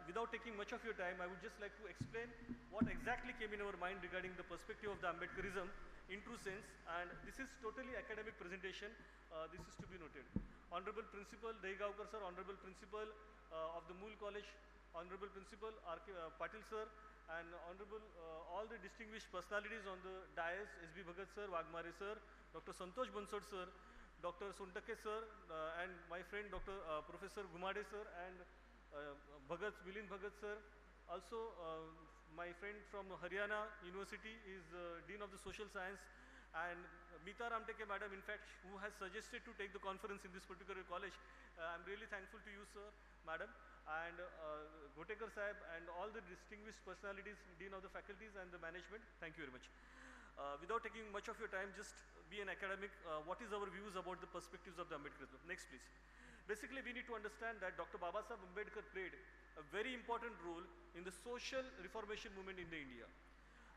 Without taking much of your time, I would just like to explain what exactly came in our mind regarding the perspective of the Ambedkarism in true sense, and this is totally academic presentation. This is to be noted. Honorable Principal Degaonkar sir, Honorable Principal of the Mool College, Honorable Principal Patil sir, and Honorable all the distinguished personalities on the dais, S.B. Bhagat sir, Wagmare sir, Dr. Santosh Bansod sir, Dr. Sontake sir, and my friend Dr. Professor Gumade sir, and Milind Bhagat sir. Also, my friend from Haryana University is Dean of the Social Science, and Meeta Ramteke madam, in fact, who has suggested to take the conference in this particular college. I'm really thankful to you, sir, madam, and Ghotekar sahib, and all the distinguished personalities, Dean of the Faculties and the management. Thank you very much. Without taking much of your time, just be an academic. What is our views about the perspectives of the Ambedkarism? Next, please. Basically, we need to understand that Dr. Babasaheb Ambedkar played a very important role in the social reformation movement in the India.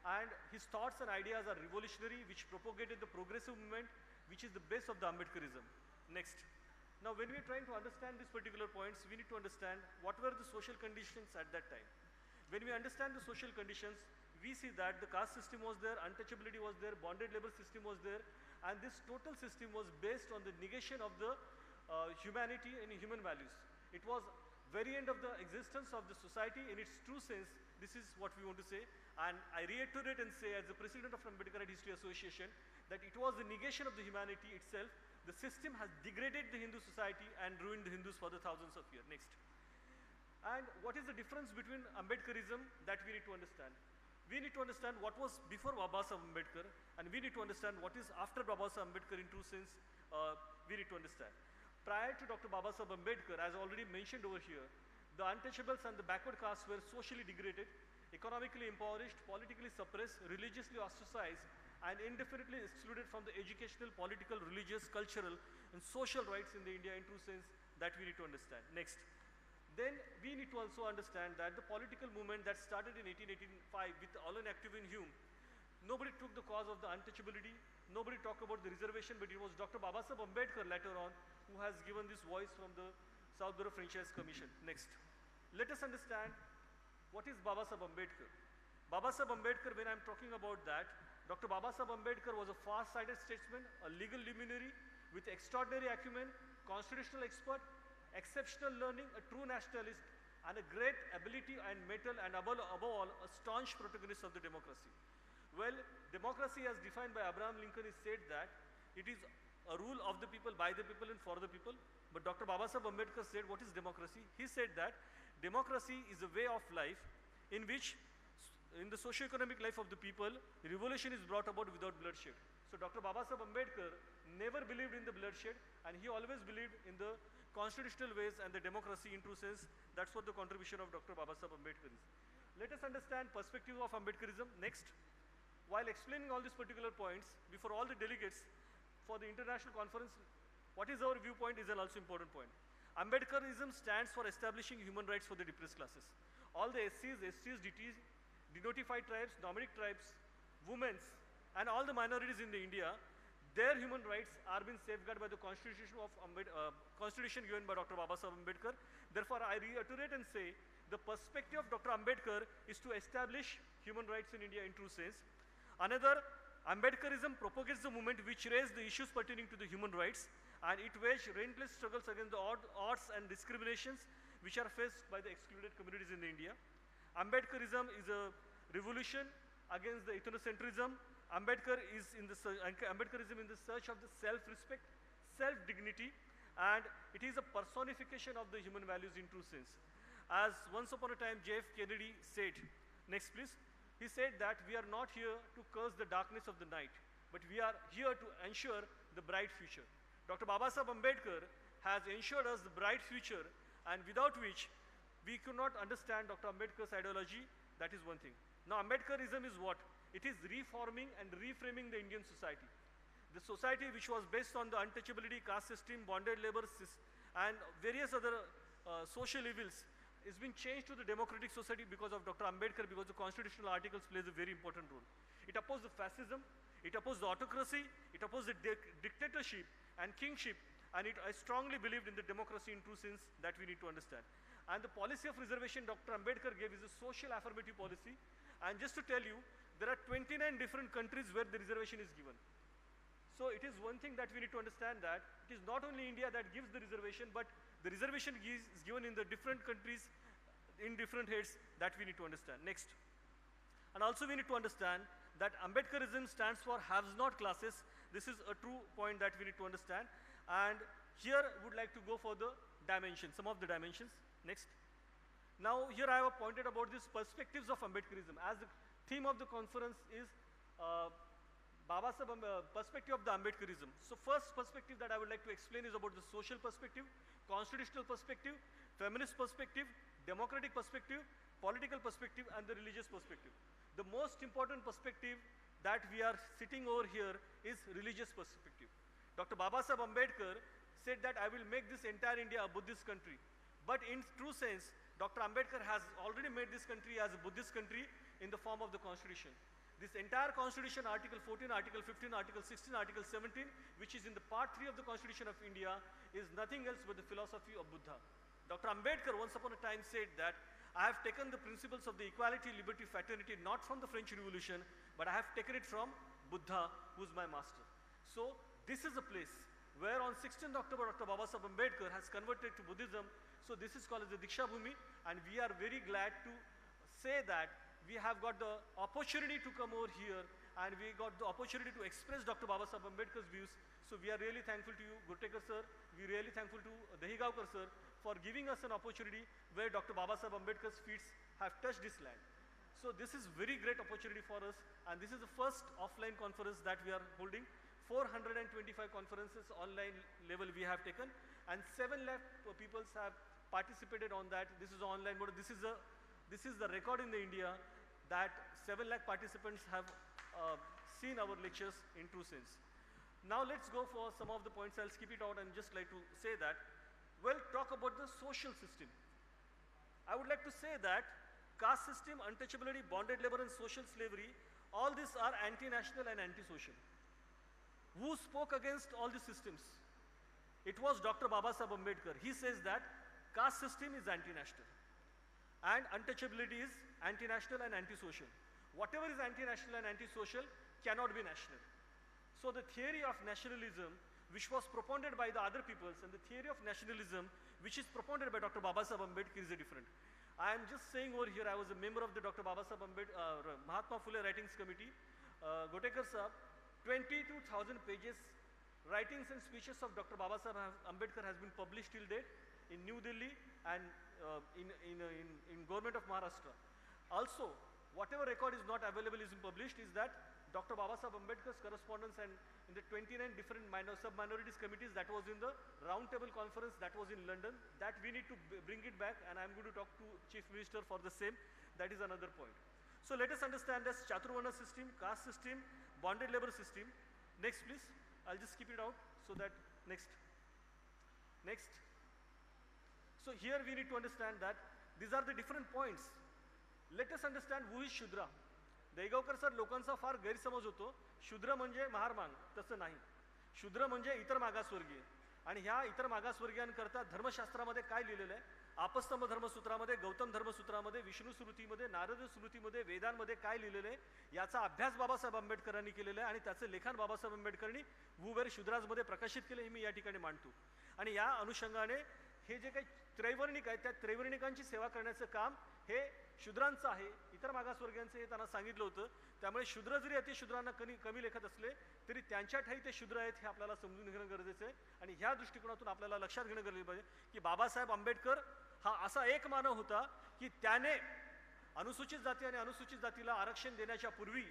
And his thoughts and ideas are revolutionary, which propagated the progressive movement, which is the base of the Ambedkarism. Next. Now, when we are trying to understand these particular points, we need to understand what were the social conditions at that time. When we understand the social conditions, we see that the caste system was there, untouchability was there, bonded labor system was there, and this total system was based on the negation of the humanity and human values. It was very end of the existence of the society in its true sense. This is what we want to say, and I reiterate and say, as the president of Ambedkarite History Association, that it was the negation of the humanity itself. The system has degraded the Hindu society and ruined the Hindus for the thousands of years. Next. And what is the difference between Ambedkarism that we need to understand? We need to understand what was before Babasaheb Ambedkar, and we need to understand what is after Babasaheb Ambedkar in true sense. We need to understand. Prior to Dr. Babasaheb Ambedkar, as already mentioned over here, the untouchables and the backward castes were socially degraded, economically impoverished, politically suppressed, religiously ostracized, and indefinitely excluded from the educational, political, religious, cultural, and social rights in the India in true sense that we need to understand. Next. Then we need to also understand that the political movement that started in 1885 with Alan Active in Hume, nobody took the cause of the untouchability, nobody talked about the reservation, but it was Dr. Babasaheb Ambedkar later on who has given this voice from the South Borough Franchise Commission. Next. Let us understand what is Babasaheb Ambedkar. Babasaheb Ambedkar, when I'm talking about that, Dr. Babasaheb Ambedkar was a far-sighted statesman, a legal luminary with extraordinary acumen, constitutional expert, exceptional learning, a true nationalist, and a great ability and mettle, and above all, a staunch protagonist of the democracy. Well, democracy as defined by Abraham Lincoln is said that it is a rule of the people, by the people, and for the people. But Dr. Babasaheb Ambedkar said, what is democracy? He said that democracy is a way of life in which in the socio-economic life of the people, revolution is brought about without bloodshed. So Dr. Babasaheb Ambedkar never believed in the bloodshed, and he always believed in the constitutional ways and the democracy in true sense. That's what the contribution of Dr. Babasaheb Ambedkar is. Let us understand perspective of Ambedkarism. Next. While explaining all these particular points, before all the delegates for the international conference, what is our viewpoint is an also important point. Ambedkarism stands for establishing human rights for the depressed classes. All the SCs, STs, DTs, denotified tribes, nomadic tribes, women, and all the minorities in the India, their human rights are being safeguarded by the constitution given by Dr. Babasaheb Ambedkar. Therefore, I reiterate and say the perspective of Dr. Ambedkar is to establish human rights in India in true sense. Another, Ambedkarism propagates the movement which raised the issues pertaining to the human rights, and it waged relentless struggles against the odds and discriminations which are faced by the excluded communities in India. Ambedkarism is a revolution against the ethnocentrism. Ambedkarism in the search of the self-respect, self-dignity, and it is a personification of the human values in true sense. As once upon a time J.F. Kennedy said, next please, he said that we are not here to curse the darkness of the night, but we are here to ensure the bright future. Dr. Babasaheb Ambedkar has ensured us the bright future, and without which we could not understand Dr. Ambedkar's ideology. That is one thing. Now, Ambedkarism is what? It is reforming and reframing the Indian society. The society which was based on the untouchability, caste system, bonded labor, and various other social evils is been changed to the democratic society because of Dr. Ambedkar, because the constitutional articles plays a very important role. It opposed the fascism, it opposed the autocracy, it opposed the dictatorship and kingship, and I strongly believed in the democracy in true sense that we need to understand. And the policy of reservation Dr. Ambedkar gave is a social affirmative policy. And just to tell you, there are 29 different countries where the reservation is given. So it is one thing that we need to understand, that it is not only India that gives the reservation, but the reservation is given in the different countries in different heads that we need to understand. Next. And also we need to understand that Ambedkarism stands for haves-not classes. This is a true point that we need to understand. And here would like to go for the dimensions, some of the dimensions. Next. Now here I have pointed about these perspectives of Ambedkarism, as the theme of the conference is perspective of the Ambedkarism. So first perspective that I would like to explain is about the social perspective, constitutional perspective, feminist perspective, democratic perspective, political perspective, and the religious perspective. The most important perspective that we are sitting over here is religious perspective. Dr. Babasaheb Ambedkar said that I will make this entire India a Buddhist country. But in true sense, Dr. Ambedkar has already made this country as a Buddhist country in the form of the constitution. This entire constitution, Article 14, Article 15, Article 16, Article 17, which is in the part 3 of the Constitution of India, is nothing else but the philosophy of Buddha. Dr. Ambedkar once upon a time said that I have taken the principles of the equality, liberty, fraternity not from the French Revolution, but I have taken it from Buddha, who is my master. So this is a place where on 16th October, Dr. Babasaheb Ambedkar has converted to Buddhism. So this is called as the Diksha Bhumi, and we are very glad to say that we have got the opportunity to come over here, and we got the opportunity to express Dr. Babasaheb Ambedkar's views. So we are really thankful to you, Gurtekar sir. We are really thankful to Dahigaonkar sir for giving us an opportunity where Dr. Babasaheb Ambedkar's feet have touched this land. So this is very great opportunity for us, and this is the first offline conference that we are holding. 425 conferences online level we have taken, and 7 lakh people have participated on that. This is online mode. This is the record in the India that 7 lakh participants have seen our lectures in true sense. Now let's go for some of the points. I'll skip it out and just like to say that, well, talk about the social system. I would like to say that caste system, untouchability, bonded labor and social slavery, all these are anti-national and anti-social. Who spoke against all these systems? It was Dr. Babasaheb Ambedkar. He says that caste system is anti-national and untouchability is anti-national and anti-social. Whatever is anti-national and anti-social cannot be national. So the theory of nationalism, which was propounded by the other peoples, and the theory of nationalism, which is propounded by Dr. Babasaheb Ambedkar, is different. I am just saying over here, I was a member of the Dr. Babasaheb Ambedkar Mahatma Phule Writings Committee. Gurtekar sahab, 22,000 pages writings and speeches of Dr. Babasaheb Ambedkar has been published till date in New Delhi and in government of Maharashtra. Also, whatever record is not available is published is that Dr. Babasaheb Ambedkar's correspondence and in the 29 different sub-minorities committees that was in the round table conference that was in London, that we need to bring it back, and I am going to talk to Chief Minister for the same. That is another point. So let us understand this Chaturvarna system, caste system, bonded labor system. Next please. I'll just skip it out so that next. So here we need to understand that these are the different points. Let us understand who is Shudra. Dahigaonkar sir, लोकांचा फार गैरसमज होतो. शूद्र म्हणजे महारमांग, तसं नाही. शूद्र म्हणजे इतर मागासवर्गीय, आणि ह्या इतर मागासवर्गीयांकरता धर्मशास्त्रामध्ये काय लिहिलेलं आहे? आपस्तंभ धर्मसूत्रामध्ये, गौतम धर्मसूत्रामध्ये, विष्णू स्मृतीमध्ये, नारद स्मृतीमध्ये, वेदांमध्ये काय लिहिलेलं आहे याचा अभ्यास बाबासाहेब आंबेडकरांनी केलेला आहे, आणि त्याचे लेखन बाबासाहेब आंबेडकरांनी वुवेर शूद्राजमध्ये प्रकाशित केले, हे मी या ठिकाणी मांडतो. आणि या अनुषंगाने हे जे काही त्रैवर्णिक आहेत त्या त्रैवर्णिकांची सेवा करण्याचं काम हे शूद्रांचं आहे, इतर मागासवर्गीयांचं हे त्यांना सांगितलं होतं. त्यामुळे शूद्र जरी अतिशूद्रांना कमी लेखत असले तरी त्यांच्या ठाई ते शूद्र आहेत हे आपल्याला समजून घेणं गरजेचं आहे. आणि ह्या दृष्टिकोनातून आपल्याला लक्षात घेणं गरजेचं पाहिजे की बाबासाहेब आंबेडकर हा असा एक मानव होता की त्याने अनुसूचित जाती आणि अनुसूचित जातीला आरक्षण देण्याच्या पूर्वी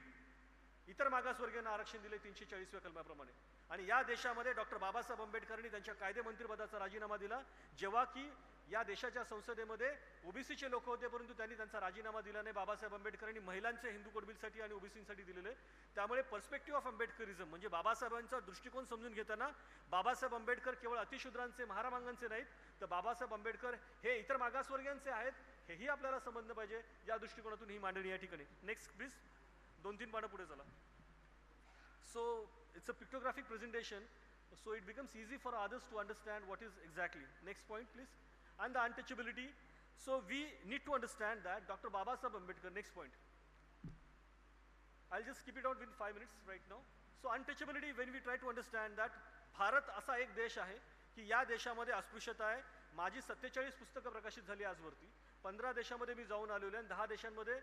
इतर मागासवर्गीयांना आरक्षण दिले 340व्या कलमाप्रमाणे. आणि या देशामध्ये डॉक्टर बाबासाहेब आंबेडकरांनी त्यांच्या कायदेमंत्रीपदाचा राजीनामा दिला जेव्हा की या देशाच्या संसदेमध्ये ओबीसीचे लोक होते, परंतु त्यांनी त्यांचा राजीनामा दिला नाही. बाबासाहेब आंबेडकरांनी महिलांचे हिंदू कोड बिलसाठी आणि ओबीसीसाठी दिलेले. त्यामुळे पर्स्पेक्टिव्ह ऑफ आंबेडकरिझम म्हणजे बाबासाहेबांचा दृष्टिकोन समजून घेताना बाबासाहेब आंबेडकर केवळ अतिशूद्रांचे महारामांगांचे नाहीत, तर बाबासाहेब आंबेडकर हे इतर मागासवर्गीयांचे आहेत हेही आपल्याला समजलं पाहिजे. या दृष्टिकोनातून ही मांडणी या ठिकाणी. नेक्स्ट प्लीज, 2-3 पानं पुढे चला. So it's a pictographic presentation, so it becomes easy for others to understand what is exactly. Next point please. And the untouchability. So we need to understand that Dr. Babasaheb Ambedkar, next point. I'll just skip it out within 5 minutes right now. So untouchability, when we try to understand that Bharat असा एक देश आहे की या देशामध्ये अस्पृश्यता आहे. माझी 47 पुस्तकं प्रकाशित झाली आजवरती. 15 देशामध्ये मी जाऊन आलेलो आहे आणि 10 देशांमध्ये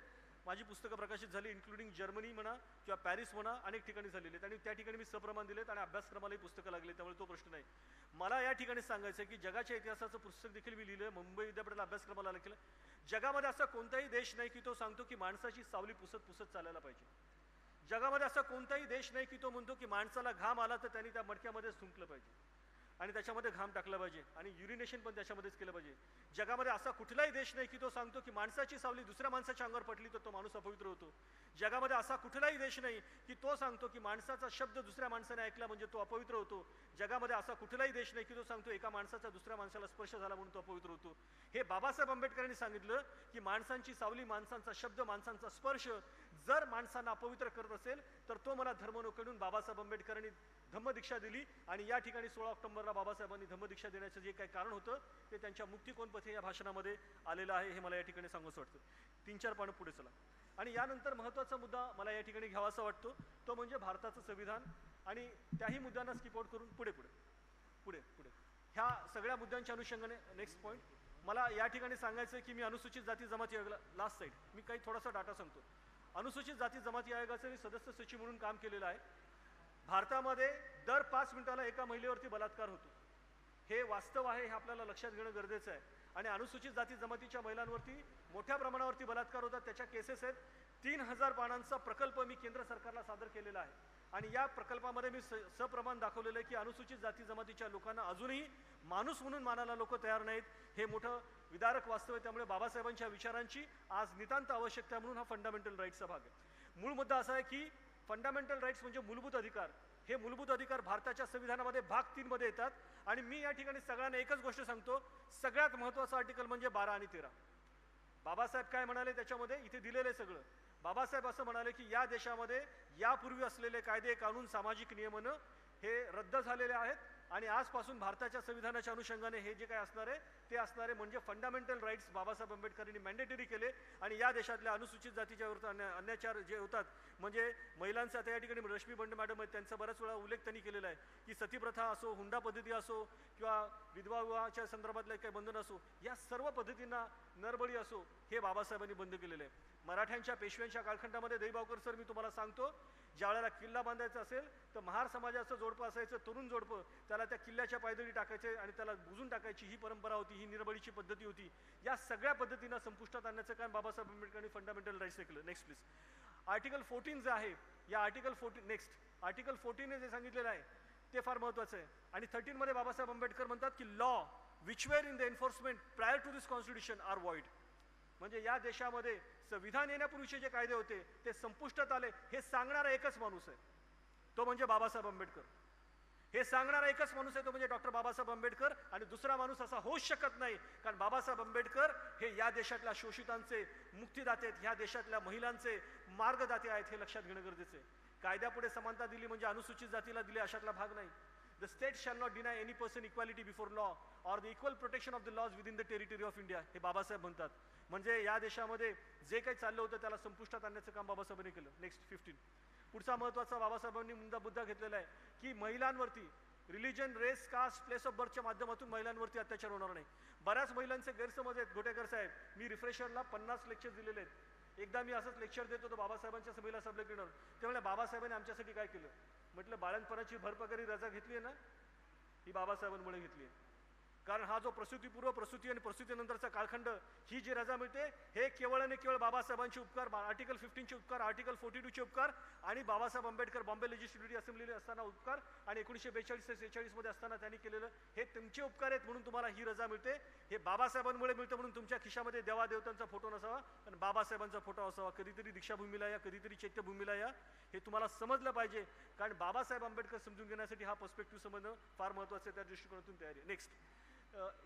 माझी पुस्तकं प्रकाशित झाली, इन्क्लुडिंग जर्मनी म्हणा किंवा पॅरिस म्हणा, अनेक ठिकाणी झालेली आहेत. आणि त्या ठिकाणी मी सप्रमाण दिलेत आणि अभ्यासक्रमालाही पुस्तकं लागले, त्यामुळे तो प्रश्न नाही. मला या ठिकाणी सांगायचं आहे की जगाच्या इतिहासाचं पुस्तक देखील मी लिहिलं, मुंबई विद्यापीठाला अभ्यासक्रमाला लिहिलं. जगामध्ये असा कोणताही देश नाही की तो सांगतो की माणसाची सावली पुसत पुसत चालायला पाहिजे. जगामध्ये असा कोणताही देश नाही की तो म्हणतो की माणसाला घाम आला तर त्यांनी त्या मडक्यामध्ये सुंकलं पाहिजे आणि त्याच्यामध्ये घाम टाकला पाहिजे आणि युरिनेशन पण त्याच्यामध्येच केलं पाहिजे. जगामध्ये असा कुठलाही देश नाही की तो सांगतो की माणसाची सावली दुसऱ्या माणसाच्या अंगावर पडली तर तो माणूस अपवित्र होतो. जगामध्ये असा कुठलाही देश नाही की तो सांगतो की माणसाचा शब्द दुसऱ्या माणसाने ऐकला म्हणजे तो अपवित्र होतो. जगामध्ये असा कुठलाही देश नाही की तो सांगतो एका माणसाचा दुसऱ्या माणसाला स्पर्श झाला म्हणून तो अपवित्र होतो. हे बाबासाहेब आंबेडकरांनी सांगितलं की माणसांची सावली, माणसांचा शब्द, माणसांचा स्पर्श जर माणसांना अपवित्र करत असेल तर तो मला धर्म नकोकडून बाबासाहेब आंबेडकरांनी धम्मदीक्षा दिली. आणि या ठिकाणी 16 ऑक्टोबरला बाबासाहेबांनी धम्मदीक्षा देण्याचं जे काही कारण होतं ते त्यांच्या मुक्तिकोन पथे या भाषणामध्ये आलेलं आहे, हे मला या ठिकाणी सांगूसं वाटतं. 3-4 पानं पुढे चला. आणि यानंतर महत्त्वाचा मुद्दा मला या ठिकाणी घ्यावासा वाटतो तो म्हणजे भारताचं संविधान. आणि त्याही मुद्द्यांना स्किप आउट करून पुढे पुढे पुढे पुढे ह्या सगळ्या मुद्द्यांच्या अनुषंगाने नेक्स्ट पॉईंट मला या ठिकाणी सांगायचं आहे की मी अनुसूचित जाती जमाती आयोगाला लास्ट साईड मी काही थोडासा डाटा सांगतो. अनुसूचित जाती जमाती आयोगाचं मी सदस्य सचिव म्हणून काम केलेलं आहे. भारतामध्ये दर 5 मिनिटाला एका महिलेवरती बलात्कार होतो. हे वास्तव आहे, हे आपल्याला लक्षात घेणं गरजेचं आहे. आणि अनुसूचित जाती जमातीच्या महिलांवरती मोठ्या प्रमाणावरती बलात्कार होतात. त्याच्या केसेस आहेत. 3000 पानांचा प्रकल्प मी केंद्र सरकारला सादर केलेला आहे. आणि या प्रकल्पामध्ये मी सप्रमाण दाखवलेलं आहे की अनुसूचित जाती जमातीच्या लोकांना अजूनही माणूस म्हणून मानायला लोक तयार नाहीत. हे मोठं विदारक वास्तव आहे. त्यामुळे बाबासाहेबांच्या विचारांची आज नितांत आवश्यकता म्हणून हा फंडामेंटल राईट्सचा भाग आहे. मूळ मुद्दा असा आहे की फंडामेंटल राईट्स म्हणजे मूलभूत अधिकार. हे मूलभूत अधिकार भारताच्या संविधानामध्ये भाग 3 मध्ये येतात. आणि मी या ठिकाणी सगळ्यांना एकच गोष्ट सांगतो, सगळ्यात महत्त्वाचं आर्टिकल म्हणजे 12 आणि 13. बाबासाहेब काय म्हणाले त्याच्यामध्ये इथे दिलेलं आहे सगळं. बाबासाहेब असं म्हणाले की या देशामध्ये यापूर्वी असलेले कायदे कानून सामाजिक नियमन हे रद्द झालेले आहेत आणि आजपासून भारताच्या संविधानाच्या अनुषंगाने हे जे काय असणार आहे ते असणारे म्हणजे फंडामेंटल राईट्स बाबासाहेब आंबेडकरांनी मॅन्डेटरी केले. आणि या देशातल्या अनुसूचित जातीच्या अन्याचार जे होतात म्हणजे महिलांचा, आता या ठिकाणी रश्मी बंड मॅडम आहेत, त्यांचा बऱ्याच वेळा उल्लेख त्यांनी केलेला आहे की सतीप्रथा असो, हुंडा पद्धती असो किंवा विधवा विवाहाच्या संदर्भातले काही बंधन असो, या सर्व पद्धतींना नरबळी असो हे बाबासाहेबांनी बंद केलेलं आहे. मराठ्यांच्या पेशव्यांच्या कालखंडामध्ये दहीबावकर सर मी तुम्हाला सांगतो, ज्या वेळेला किल्ला बांधायचा असेल तर महार समाजाचं जोडपं असायचं, तरुण जोडपं, त्याला त्या किल्ल्याच्या पायदळी टाकायचे आणि त्याला बुजून टाकायची ही परंपरा होती, ही निर्बळीची पद्धती होती. या सगळ्या पद्धतींना संपुष्टात आणण्याचं काम बाबासाहेब आंबेडकरांनी फंडामेंटल राईट्स केलं. Next please. आर्टिकल 14 जे आहे या आर्टिकल 14 नेक्स्ट आर्टिकल 14 जे सांगितलेलं आहे ते फार महत्त्वाचं आहे. आणि 13 मध्ये बाबासाहेब आंबेडकर म्हणतात की law which were in the enforcement prior to this constitution are void. म्हणजे या देशामध्ये संविधान येण्यापूर्वीचे जे कायदे होते ते संपुष्टात आले हे सांगणारा एकच माणूस आहे, तो म्हणजे बाबासाहेब आंबेडकर. हे सांगणारा एकच माणूस आहे तो म्हणजे डॉक्टर बाबासाहेब आंबेडकर. आणि दुसरा माणूस असा होऊच शकत नाही, कारण बाबासाहेब आंबेडकर हे या देशातल्या शोषितांचे मुक्तिदाते आहेत, ह्या देशातल्या महिलांचे मार्गदाते आहेत, हे लक्षात घेणं गरजेचं आहे. कायद्यापुढे समानता दिली म्हणजे अनुसूचित जातीला दिली अशातला भाग नाही. The state shall not deny any person equality before law or the equal protection of the laws within the territory of India. हे बाबासाहेब म्हणतात. म्हणजे या देशामध्ये जे काही चाललं होतं त्याला संपुष्टात आणण्याचं काम बाबासाहेबांनी केलं. नेक्स्ट 15. पुढचा महत्त्वाचा बाबासाहेबांनी मुद्दा घेतलेला आहे की महिलांवरती religion, race, caste, place of बर्थच्या माध्यमातून महिलांवरती अत्याचार होणार नाही. बऱ्याच महिलांचे गैरसमज आहेत. घोटेकर साहेब, मी रिफ्रेशरला 50 लेक्चर दिलेले आहेत. एकदा मी असंच लेक्चर देत होतो बाबासाहेबांच्या सभेला सबलेक्टरीवर. त्यामुळे बाबासाहेबांनी आमच्यासाठी काय केलं म्हटलं, बाळंतपणाची भरपगारी रजा घेतली आहे ना, ही बाबासाहेबांमुळे घेतली आहे. कारण हा जो प्रसूतीपूर्व, प्रसूती आणि प्रसूतीनंतरचा कालखंड, ही जी रजा मिळते हे केवळ आणि केवळ बाबासाहेबांचे उपकार, आर्टिकल 15चे उपकार, आर्टिकल 42चे उपकार आणि बाबासाहेब आंबेडकर बॉम्बे लेजिस्लेटिव्ह असेंब्लीला असताना उपकार आणि 1942 ते 46 मध्ये असताना त्यांनी केलेलं हे तुमचे उपकार आहेत म्हणून तुम्हाला ही रजा मिळते. हे बाबासाहेबांमुळे मिळतं म्हणून तुमच्या खिशामध्ये देवादेवतांचा फोटो नसावा आणि बाबासाहेबांचा फोटो असावा. कधीतरी दीक्षाभूमीला या, कधीतरी चैत्यभूमीला या, हे तुम्हाला समजलं पाहिजे. कारण बाबासाहेब आंबेडकर समजून घेण्यासाठी हा पर्स्पेक्टिव्ह समजणं फार महत्त्वाचं आहे. त्या दृष्टिकोनातून तयारी. नेक्स्ट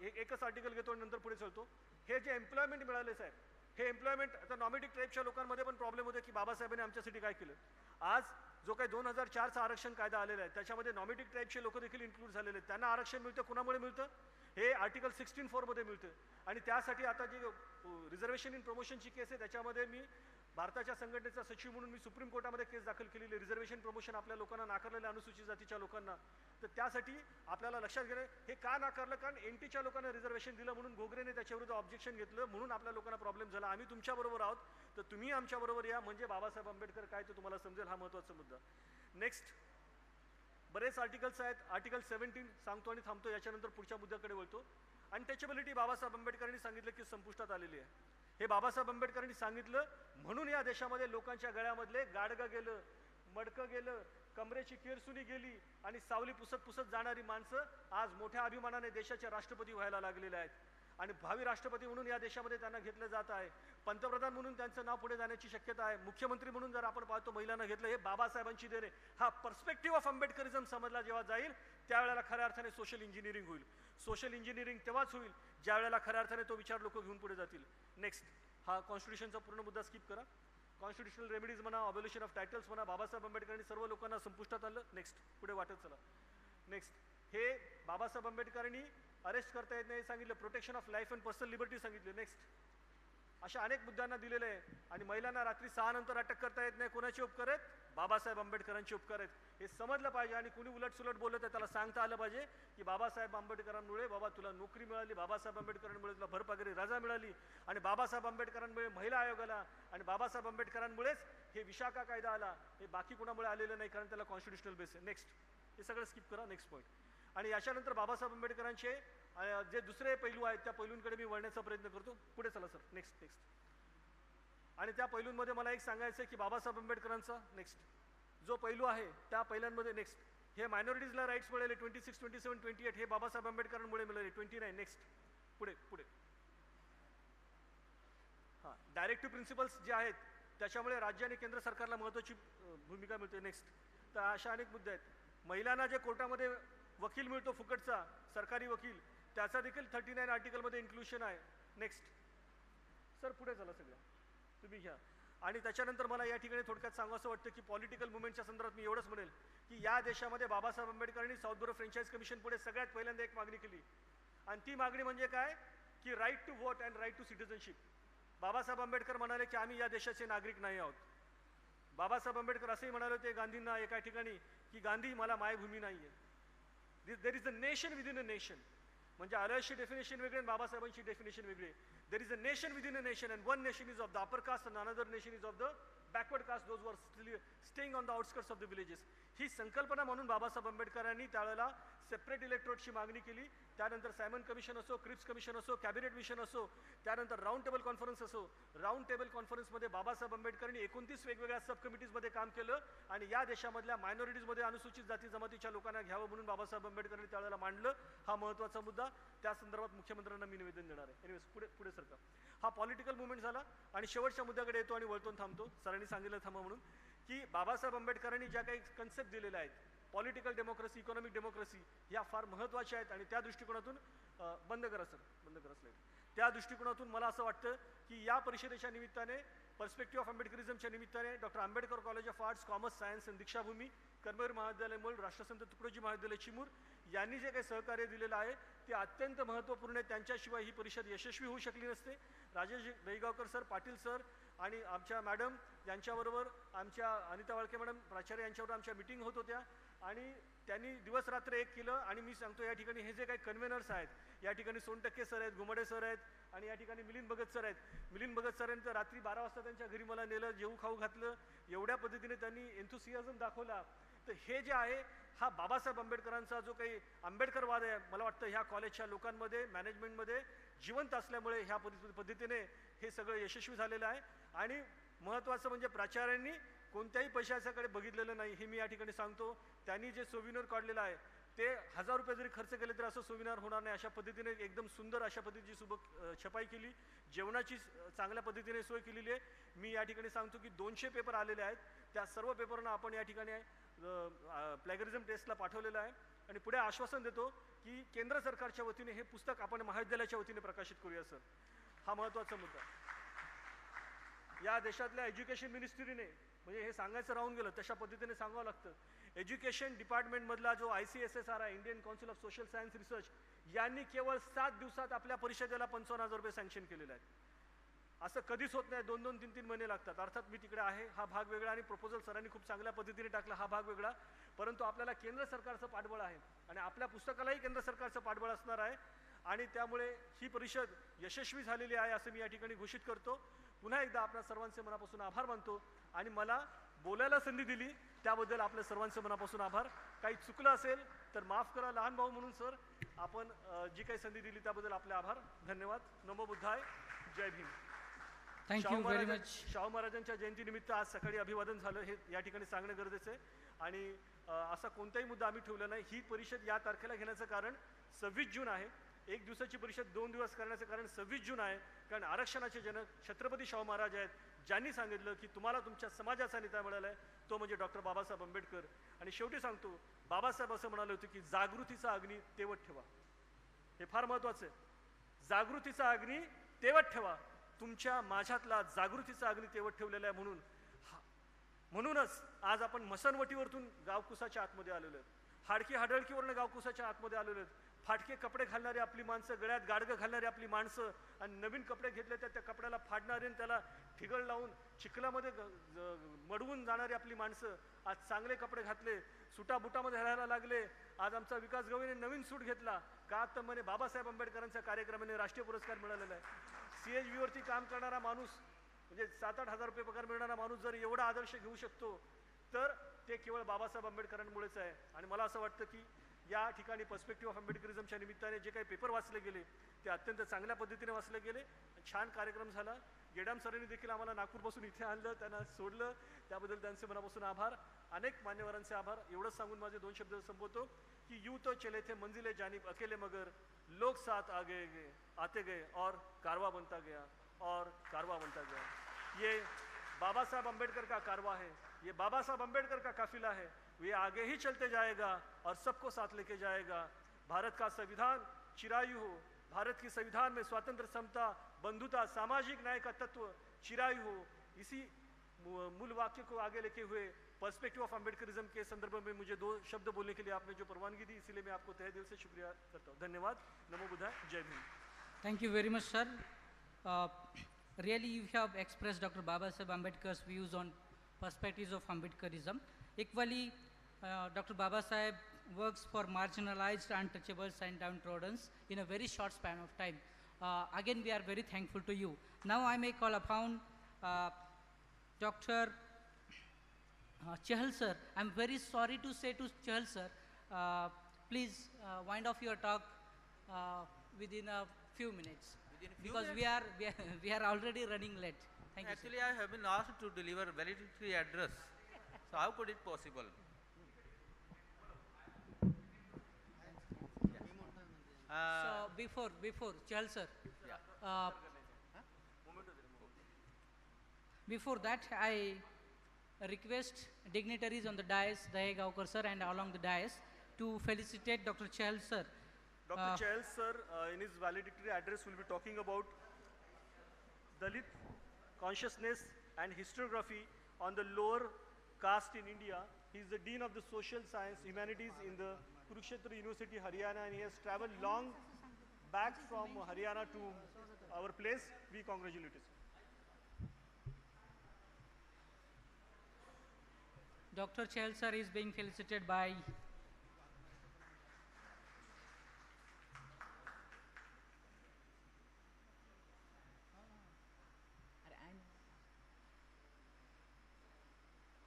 एकच आर्टिकल घेतो आणि नंतर पुढे चलतो. हे जे एम्प्लॉयमेंट मिळाले साहेब, हे एम्प्लॉयमेंट आता नॉमेटिक ट्राईबच्या लोकांमध्ये पण प्रॉब्लेम होते की बाबासाहेबांनी आमच्यासाठी काय केलं. आज जो काही 2004चा आरक्षण कायदा आलेला आहे त्याच्यामध्ये नॉमेटिक ट्राईबचे लोक देखील इन्क्लूड झालेले आहेत. त्यांना आरक्षण मिळतं. कुणामुळे मिळतं? हे आर्टिकल 16(4) मध्ये मिळतं. आणि त्यासाठी आता जी रिझर्वेशन इन प्रमोशनची केस आहे त्याच्यामध्ये मी भारताच्या संघटनेचा सचिव म्हणून मी सुप्रीम कोर्टामध्ये केस दाखल केलेली. रिझर्वेशन प्रमोशन आपल्या लोकांना नाकारलेल्या अनुसूचित जातीच्या लोकांना, तर त्यासाठी आपल्याला लक्षात घेणं हे का नाकारलं. कारण एनटीच्या लोकांना रिझर्वेशन दिलं म्हणून घोगरेने त्याच्याविरुद्ध ऑब्जेक्शन घेतलं म्हणून आपल्या लोकांना प्रॉब्लेम झाला. आम्ही तुमच्याबरोबर आहोत तर तुम्ही आमच्याबरोबर या म्हणजे बाबासाहेब आंबेडकर काय ते तुम्हाला समजेल. हा महत्त्वाचा मुद्दा. नेक्स्ट बरेच आर्टिकल्स आहेत. आर्टिकल 17 सांगतो आणि थांबतो, याच्यानंतर पुढच्या मुद्द्याकडे वळतो. अनटचेबिलिटी बाबासाहेब आंबेडकरांनी सांगितलं की संपुष्टात आलेली आहे. हे बाबासाहेब आंबेडकरांनी सांगितलं म्हणून या देशामध्ये लोकांच्या गळ्यामधले गाडगं गेलं, मडकं गेलं, कमरेची केरसुनी गेली आणि सावली पुसत पुसत जाणारी माणसं आज मोठ्या अभिमानाने देशाचे राष्ट्रपती व्हायला लागलेले आहेत आणि भावी राष्ट्रपती म्हणून या देशामध्ये त्यांना घेतलं जात आहे. पंतप्रधान म्हणून त्यांचं नाव पुढे जाण्याची शक्यता आहे. मुख्यमंत्री म्हणून जर आपण पाहतो महिलांना घेतलं, हे बाबासाहेबांची देण आहे. हा पर्स्पेक्टिव्ह ऑफ आंबेडकरिझम समजला जेव्हा जाईल त्यावेळेला खऱ्या अर्थाने सोशल इंजिनिअरिंग होईल. सोशल इंजिनिअरिंग तेव्हाच होईल ज्या वेळेला खऱ्या अर्थाने तो विचार लोक घेऊन पुढे जातील. नेक्स्ट हा कॉन्स्टिट्यूशनचा पूर्ण मुद्दा स्किप करा. कॉन्स्टिट्यूशनल रेमेडीज म्हणा, अबॉलिशन ऑफ टायटल्स म्हणा, बाबासाहेब आंबेडकरांनी सर्व लोकांना संपुष्टात आणलं. नेक्स्ट पुढे वाटत चला. नेक्स्ट हे बाबासाहेब आंबेडकरांनी अरेस्ट करता येत नाही सांगितलं. Protection of life and personal liberty सांगितले. नेक्स्ट अशा अनेक मुद्द्यांना दिलेले आहे. आणि महिलांना रात्री 6 नंतर अटक करता येत नाही. कोणाचे उपकार आहेत? बाबासाहेब आंबेडकरांचे उपकार आहेत. हे समजलं पाहिजे आणि कुणी उलटसुलट बोललं तर त्याला सांगता आलं पाहिजे की बाबासाहेब आंबेडकरांमुळे बाबा तुला नोकरी मिळाली, बाबासाहेब आंबेडकरांमुळे तुला भरपगारी रजा मिळाली आणि बाबासाहेब आंबेडकरांमुळे महिला आयोग आला आणि बाबासाहेब आंबेडकरांमुळेच हे विशाखा कायदा आला. हे बाकी कुणामुळे आलेलं नाही कारण त्याला कॉन्स्टिट्यूशनल बेस आहे. नेक्स्ट हे सगळं स्किप करा. Next point. आणि याच्यानंतर बाबासाहेब आंबेडकरांचे जे दुसरे पैलू आहेत त्या पैलूंकडे मी वळण्याचा प्रयत्न करतो. पुढे चला सर. नेक्स्ट नेक्स्ट आणि त्या पैलूंमध्ये मला एक सांगायचं आहे की बाबासाहेब आंबेडकरांचा नेक्स्ट जो पैलू आहे त्या पैलूंमध्ये नेक्स्ट हे मायनॉरिटीजला राईट्स मिळाले 26, 27, 28 हे बाबासाहेब आंबेडकरांमुळे मिळाले. 29 नेक्स्ट पुढे पुढे हां डायरेक्टिव्ह प्रिन्सिपल्स जे आहेत त्याच्यामुळे राज्य आणि केंद्र सरकारला महत्त्वाची भूमिका मिळते. नेक्स्ट तर अशा अनेक मुद्दे आहेत. महिलांना जे कोर्टामध्ये वकील मिळतो फुकटचा सरकारी वकील त्याचा देखील 39 आर्टिकलमध्ये इन्क्लुशन आहे. नेक्स्ट सर पुढे चला सगळं तुम्ही घ्या. आणि त्याच्यानंतर मला या ठिकाणी थोडक्यात सांगावं असं वाटतं की पॉलिटिकल मुवमेंटच्या संदर्भात मी एवढंच म्हणेल की या देशामध्ये बाबासाहेब आंबेडकरांनी साऊथ बोरो फ्रँचाईज कमिशन पुढे सगळ्यात पहिल्यांदा एक मागणी केली आणि ती मागणी म्हणजे काय की right to vote and right to citizenship. Babasaheb Ambedkar म्हणाले की आम्ही या देशाचे नागरिक नाही आहोत. बाबासाहेब आंबेडकर असंही म्हणाले होते गांधींना एका ठिकाणी की गांधी मला मायभूमी नाही आहे. There is a nation within a nation. म्हणजे आर्यची डेफिनेशन वेगळी आणि बाबासाहेबांची डेफिनेशन वेगळी. There is a nation within a nation and one nation is of the upper caste and another nation is of the backward caste those were staying on the outskirts of the villages. ही संकल्पना म्हणून बाबासाहेब आंबेडकरांनी त्यावेळेला separate इलेक्ट्रोडची मागणी केली. त्यानंतर Simon commission असो, Cripps commission असो, कॅबिनेट मिशन असो, त्यानंतर राऊंड टेबल कॉन्फरन्स असो. राऊंड टेबल कॉन्फरन्समध्ये बाबासाहेब आंबेडकरांनी 29 वेगवेगळ्या सब कमिटीजमध्ये काम केलं आणि या देशामधल्या मायनॉरिटीजमध्ये अनुसूचित जाती जमातीच्या लोकांना घ्यावं म्हणून बाबासाहेब आंबेडकरांनी त्यावेळेला मांडलं. हा महत्त्वाचा मुद्दा. त्या संदर्भात मुख्यमंत्र्यांना मी निवेदन देणार आहे. एनिवेज पुढे पुढे सरकार. हा पॉलिटिकल मुवमेंट झाला आणि शेवटच्या मुद्द्याकडे येतो आणि वळतून थांबतो. सरांनी सांगितलं थांबा म्हणून की बाबासाहेब आंबेडकरांनी ज्या काही कन्सेप्ट दिलेल्या आहेत पॉलिटिकल डेमोक्रेसी, इकॉनॉमिक डेमोक्रेसी या फार महत्त्वाच्या आहेत आणि त्या दृष्टिकोनातून बंद करा स्लाईड. त्या दृष्टिकोनातून मला असं वाटतं की या परिषदेच्या निमित्ताने पर्स्पेक्टिव्ह ऑफ आंबेडकरिझमच्या निमित्ताने doctor Ambedkar college of arts, commerce, science and Deekshabhoomi, Karmaveer Mahavidyalaya Mul, राष्ट्रसंत तुकडोजी महाविद्यालय चिमूर यांनी जे काही सहकार्य दिलेलं आहे ते अत्यंत महत्त्वपूर्ण आहे. त्यांच्याशिवाय ही परिषद यशस्वी होऊ शकली नसते. राजेश दहीगावकर सर, पाटील सर आणि आमच्या मॅडम यांच्याबरोबर आमच्या अनिता वाळके मॅडम प्राचार्य यांच्याबरोबर आमच्या मिटिंग होत होत्या आणि त्यांनी दिवस रात्र एक केलं. आणि मी सांगतो या ठिकाणी हे जे काही कन्व्हेनर्स आहेत या ठिकाणी सोनटक्के सर आहेत, घुमडे सर आहेत आणि या ठिकाणी मिलिंद भगत सर आहेत. मिलिंद भगत सरांनी तर रात्री 12 वाजता त्यांच्या घरी मला नेलं, जेवू खाऊ घातलं. एवढ्या पद्धतीने त्यांनी एन्थुसियाझम दाखवला. तर तर हे जे आहे हा बाबासाहेब आंबेडकरांचा जो काही आंबेडकरवाद आहे, मला वाटतं ह्या कॉलेजच्या लोकांमध्ये मॅनेजमेंटमध्ये जिवंत असल्यामुळे ह्या पद्धतीने हे सगळं यशस्वी झालेलं आहे. आणि महत्त्वाचं म्हणजे प्राचार्यांनी कोणत्याही पैशाच्याकडे बघितलेलं नाही, हे मी या ठिकाणी सांगतो. त्यांनी जे सोविनर काढलेलं आहे ते 1000 रुपये जरी खर्च केले तर असं सोविनार होणार नाही. अशा पद्धतीने एकदम सुंदर अशा पद्धतीची छपाई केली, जेवणाची चांगल्या पद्धतीने सोय केलेली आहे. मी या ठिकाणी सांगतो की 200 पेपर आलेले आहेत, त्या सर्व पेपरांना आपण या ठिकाणी प्लॅगरिझम टेस्टला पाठवलेलं आहे. आणि पुढे आश्वासन देतो की केंद्र सरकारच्या वतीने हे पुस्तक आपण महाविद्यालयाच्या वतीने प्रकाशित करूया सर. हा महत्त्वाचा मुद्दा. या देशातल्या एज्युकेशन मिनिस्ट्रीने म्हणजे हे सांगायचं राहून गेलं, तशा पद्धतीने सांगावं लागतं. एज्युकेशन डिपार्टमेंटमधला जो ICSSR आहे, Indian council of social science research, यांनी केवळ 7 दिवसात आपल्या परिषदेला 55,000 रुपये सँक्शन केलेले आहेत. असं कधीच होत नाही, 2-2, 3-3 महिने लागतात. अर्थात मी तिकडे आहे, हा भाग वेगळा, आणि प्रपोजल सरांनी खूप चांगल्या पद्धतीने टाकला, हा भाग वेगळा. परंतु आपल्याला केंद्र सरकारचं पाठबळ आहे आणि आपल्या पुस्तकालाही केंद्र सरकारचं पाठबळ असणार आहे. आणि त्यामुळे ही परिषद यशस्वी झालेली आहे असं मी या ठिकाणी घोषित करतो. पुन्हा एकदा आपल्या सर्वांचे मनापासून आभार मानतो आणि मला बोलायला संधी दिली त्याबद्दल आपल्या सर्वांचे मनापासून आभार. काही चुकलं असेल तर माफ करा लहान भाऊ म्हणून सर. आपण जी काही संधी दिली त्याबद्दल आपले आभार. धन्यवाद. नमो बुद्धाय. जय भीम. Thank you very much. शाहू महाराजांच्या जयंतीनिमित्त आज सकाळी अभिवादन झालं हे या ठिकाणी सांगणं गरजेचं आहे. आणि असा कोणताही मुद्दा आम्ही ठेवला नाही. ही परिषद या तारखेला घेण्याचं कारण 26 जून आहे. एक दिवसाची परिषद 2 दिवस करण्याचं कारण 26 जून आहे. कारण आरक्षणाचे जनक छत्रपती शाहू महाराज आहेत, ज्यांनी सांगितलं की तुम्हाला तुमच्या समाजाचा नेता मिळाला आहे, तो म्हणजे डॉक्टर बाबासाहेब आंबेडकर. आणि शेवटी सांगतो, बाबासाहेब असं म्हणाले होते की जागृतीचा अग्नी तेवत ठेवा. हे फार महत्त्वाचं आहे. जागृतीचा अग्नी तेवत ठेवा. तुमच्या माझ्यातला जागृतीचा अग्नी तेवत ठेवलेला आहे. म्हणूनच आज आपण मसनवटीवरतून गावकुसाच्या आतमध्ये आलेलो आहेत. हाडकी हाडळकीवरनं गावकुसाच्या आतमध्ये आलेलो आहेत. फाटके कपडे घालणारी आपली माणसं, गळ्यात गाडगं घालणारी आपली माणसं, आणि नवीन कपडे घेतले तर त्या कपड्याला फाडणारे आणि त्याला ठिगळ लावून चिखलामध्ये मडवून जाणारी आपली माणसं आज चांगले कपडे घातले, सुटाबुटामध्ये राहायला लागले. आज आमचा विकास गवईने नवीन सूट घेतला का तर म्हणे बाबासाहेब आंबेडकरांच्या कार्यक्रमाने राष्ट्रीय पुरस्कार मिळालेला आहे. CHV काम करणारा माणूस म्हणजे 7-8 हजार रुपये पगार मिळणारा माणूस जर एवढा आदर्श घेऊ शकतो तर ते केवळ बाबासाहेब आंबेडकरांमुळेच आहे. आणि मला असं वाटतं की या ठिकाणी पर्स्पेक्टिव्ह ऑफ आंबेडकरिझमच्या निमित्ताने जे काही पेपर वाचले गेले ते अत्यंत चांगल्या पद्धतीने वाचले गेले. छान कार्यक्रम झाला. गेडाम सरांनी देखील आम्हाला नागपूरपासून इथे आणलं, त्यांना सोडलं, त्याबद्दल त्यांचे मनापासून आभार. अनेक मान्यवरांचे आभार. एवढंच सांगून माझे 2 शब्द संपवतो की यूं तो चले थे मंजिले जानिब अकेले मगर लोग साथ आते गए और कारवा बनता गया और कारवा बनता गया. ये बाबा साहब अम्बेडकर का कारवा है, ये बाबा साहब अम्बेडकर का काफिला है. ये आगे ही चलते जाएगा और सबको साथ लेके जाएगा. भारत का संविधान चिरायु हो. भारत की संविधान में स्वातंत्र, समता, बंधुता, सामाजिक न्याय का तत्व चिरायु हो. इसी मूल वाक्य को आगे लेके हुए पर्सपेक्टिव ऑफ अम्बेडकरिज्म के संदर्भ में मुझे 2 शब्द बोलने के लिए आपने जो परवानगी दी, इसलिए मैं आपको तहे दिल से शुक्रिया करता हूँ. धन्यवाद. नमो बुद्धाय. जय Bhim. Thank you very much, sir. Really, you have expressed Dr. Babasaheb Ambedkar's views on perspectives of Ambedkarism. Equally, Dr. Babasaheb works for marginalized, untouchables, and downtrodden in a very short span of time. Again, we are very thankful to you. Now, I may call upon Dr. Chahal sir. I'm very sorry to say to Chahal sir, please wind off your talk within a few minutes. Because we are already running late. Thank you. Actually, I have been asked to deliver valedictory address. So how could it possible? So before Chahal sir, before that I request dignitaries on the dais, Dahegaonkar sir, and along the dais to felicitate Dr. Chahal sir. Dr. Chahal sir, in his valedictory address, will be talking about Dalit consciousness and historiography on the lower caste in India. He is the Dean of the Social Science Humanities in the Kurukshetra University, Haryana, and he has traveled long back from Haryana to our place. We congratulate him. Dr. Chahal sir is being felicitated by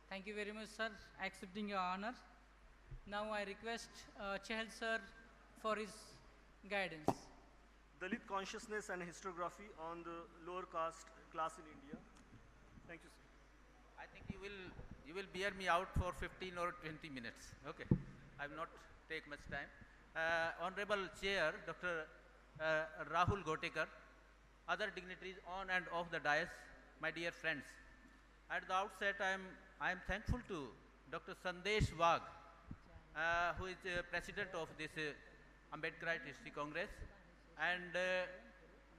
Thank you very much, sir, accepting your honor. Now I request Chehal sir for his guidance. Dalit consciousness and historiography on the lower caste class in India. Thank you, sir. I think you will bear me out for 15 or 20 minutes. Okay, I will not take much time. Honorable Chair, Dr. Rahul Gotekar, other dignitaries on and off the dais, my dear friends. At the outset, I am thankful to Dr. Sandesh Wagh, who is president of this Ambedkarite History Congress, and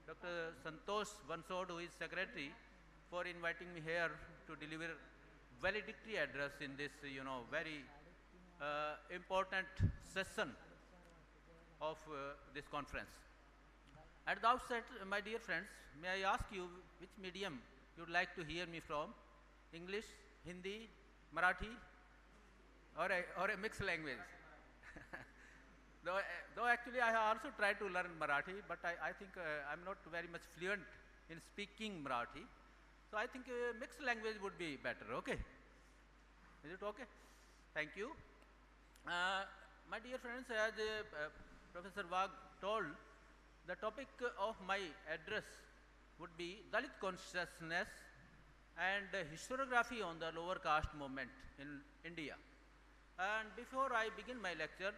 Dr. Santosh Bansod, who is secretary, for inviting me here to deliver valedictory address in this, very important session of this conference. At the outset, my dear friends, may I ask you which medium you would like to hear me from? English, Hindi, Marathi, or a mixed language? Though actually I have also tried to learn Marathi, but I think I'm not very much fluent in speaking Marathi. So I think mixed language would be better, okay? Is it okay? Thank you. My dear friends, as Professor Wagh told, the topic of my address would be Dalit consciousness and historiography on the lower caste movement in India. And before I begin my lecture,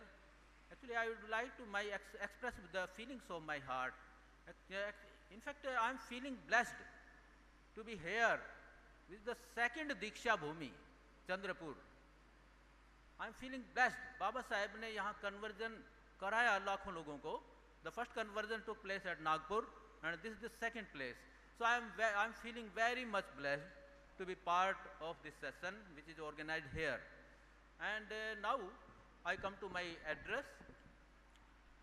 actually I would like to express the feelings of my heart. In fact, I am feeling blessed to be here with the second Diksha Bhumi, Chandrapur. I am feeling blessed. Baba Saheb ne yahan conversion karaya lakhon logon ko. The first conversion took place at Nagpur, and this is the second place. So I am feeling very much blessed to be part of this session which is organized here. And now I come to my address.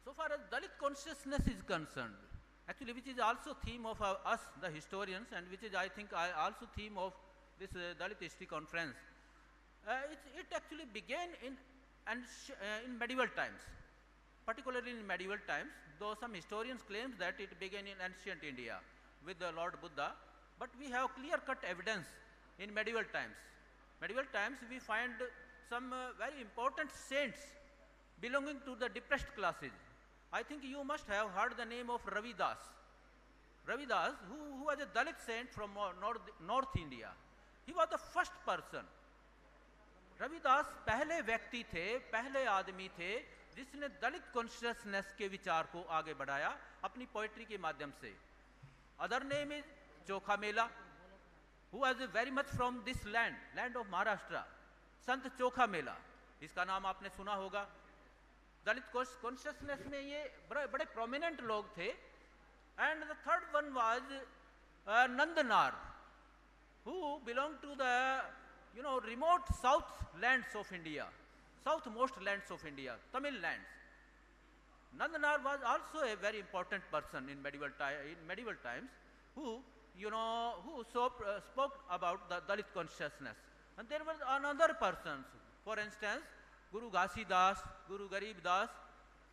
So far as Dalit consciousness is concerned, actually which is also theme of us, the historians, and which is I think also theme of this Dalit History Conference. It actually began in medieval times, particularly in medieval times, though some historians claim that it began in ancient India with the Lord Buddha, but we have clear-cut evidence in medieval times. Medieval times we find some very important saints belonging to the depressed classes. I think you must have heard the name of Ravidas. Ravidas, who was a Dalit saint from North India. He was the first person. Ravidas पहले व्यक्ति थे, पहले आदमी थे जिसने दलित consciousness के विचार को आगे बढ़ाया अपनी पोएट्री के माध्यम से. अदर नेम इज चोखा मेला, हु वाज very much from this land of Maharashtra. संत चोखा मेला, इसका नाम आपने सुना होगा. दलित कॉन्शियसनेस में ये बड़े प्रोमिनेंट लोग थे. End the third one was Nandanar, who belong to the remote south lands of India, southmost lands of India, Tamil lands. Nandanar was also a very important person in medieval times, who spoke about the Dalit consciousness. And there were another persons, for instance, Guru Ghasidas, Guru Garib Das.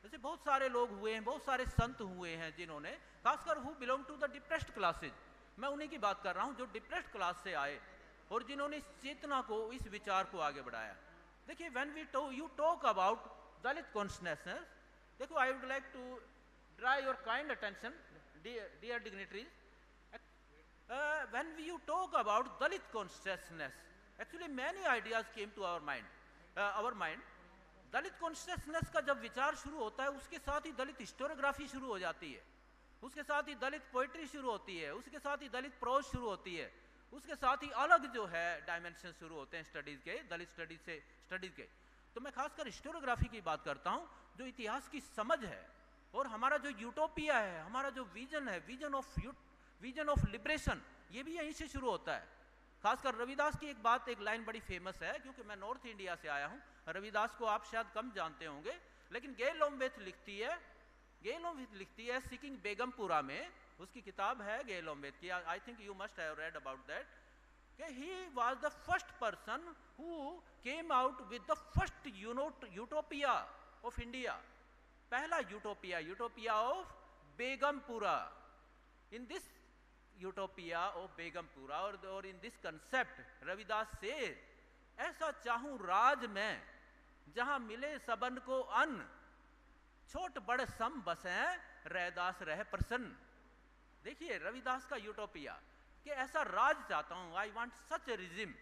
ऐसे बहुत सारे लोग हुए हैं, बहुत सारे संत हुए हैं जिन्होंने, खासकर who belong to the depressed classes. मैं उन्हीं की बात कर रहा हूँ जो डिप्रेस्ड क्लास से आए और जिन्होंने इस चेतना को, इस विचार को आगे बढ़ाया. देखिए, when you talk about Dalit consciousness, देखो, I would like to draw your kind attention, dear dignitaries. When you talk about Dalit consciousness, actually many ideas came to our mind. Dalit consciousness का जब विचार शुरू होता है, उसके साथ ही दलित historiography शुरू हो जाती है, उसके साथ ही दलित पोइट्री शुरू होती है, उसके साथ ही दलित प्रोज शुरू होती है, उसके साथ ही अलग जो है डायमेंशन शुरू होते हैं स्टडीज़ के, दलित स्टडीज़ के. तो मैं खासकर हिस्टोरियोग्राफी की बात करता हूँ, जो इतिहास की समझ है और हमारा जो यूटोपिया है, हमारा जो विजन है, विजन ऑफ लिबरेशन, ये भी यहीं से शुरू होता है. खासकर रविदास की एक लाइन बड़ी फेमस है, क्योंकि मैं नॉर्थ इंडिया से आया हूँ. रविदास को आप शायद कम जानते होंगे, लेकिन गेल ओम्बेथ लिखती है सीकिंग बेगमपुरा में, उसकी किताब है गेल ओम्बेथ की. I think you must have read about that. He was the first person who came out with the first utopia of India. पहला utopia of Begampura. In this utopia of Begampura और in this concept Ravidas से, ऐसा चाहूं राज में जहां मिले सबन को अन्न, छोट बड़ सम बसें, रैदास रह प्रसन्न। देखिए रविदास का यूटोपिया कि ऐसा राज चाहता हूं, I want such A regime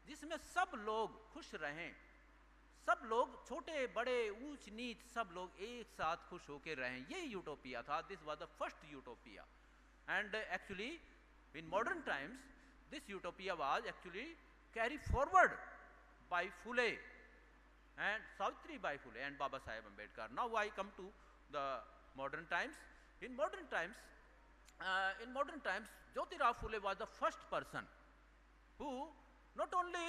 जिसमें सब लोग खुश रहें, सब लोग छोटे बड़े ऊंच नीच सब लोग एक साथ खुश होकर रहें। ये यूटोपिया था। दिस वाज the first utopia end actually in modern times this utopia वाज एक्चुअली कैरी forward bye Phule and Savitri Bai Phule and Baba Saheb Ambedkar. Now I come to the modern times. In modern times, Jyotirao Phule was the first person who not only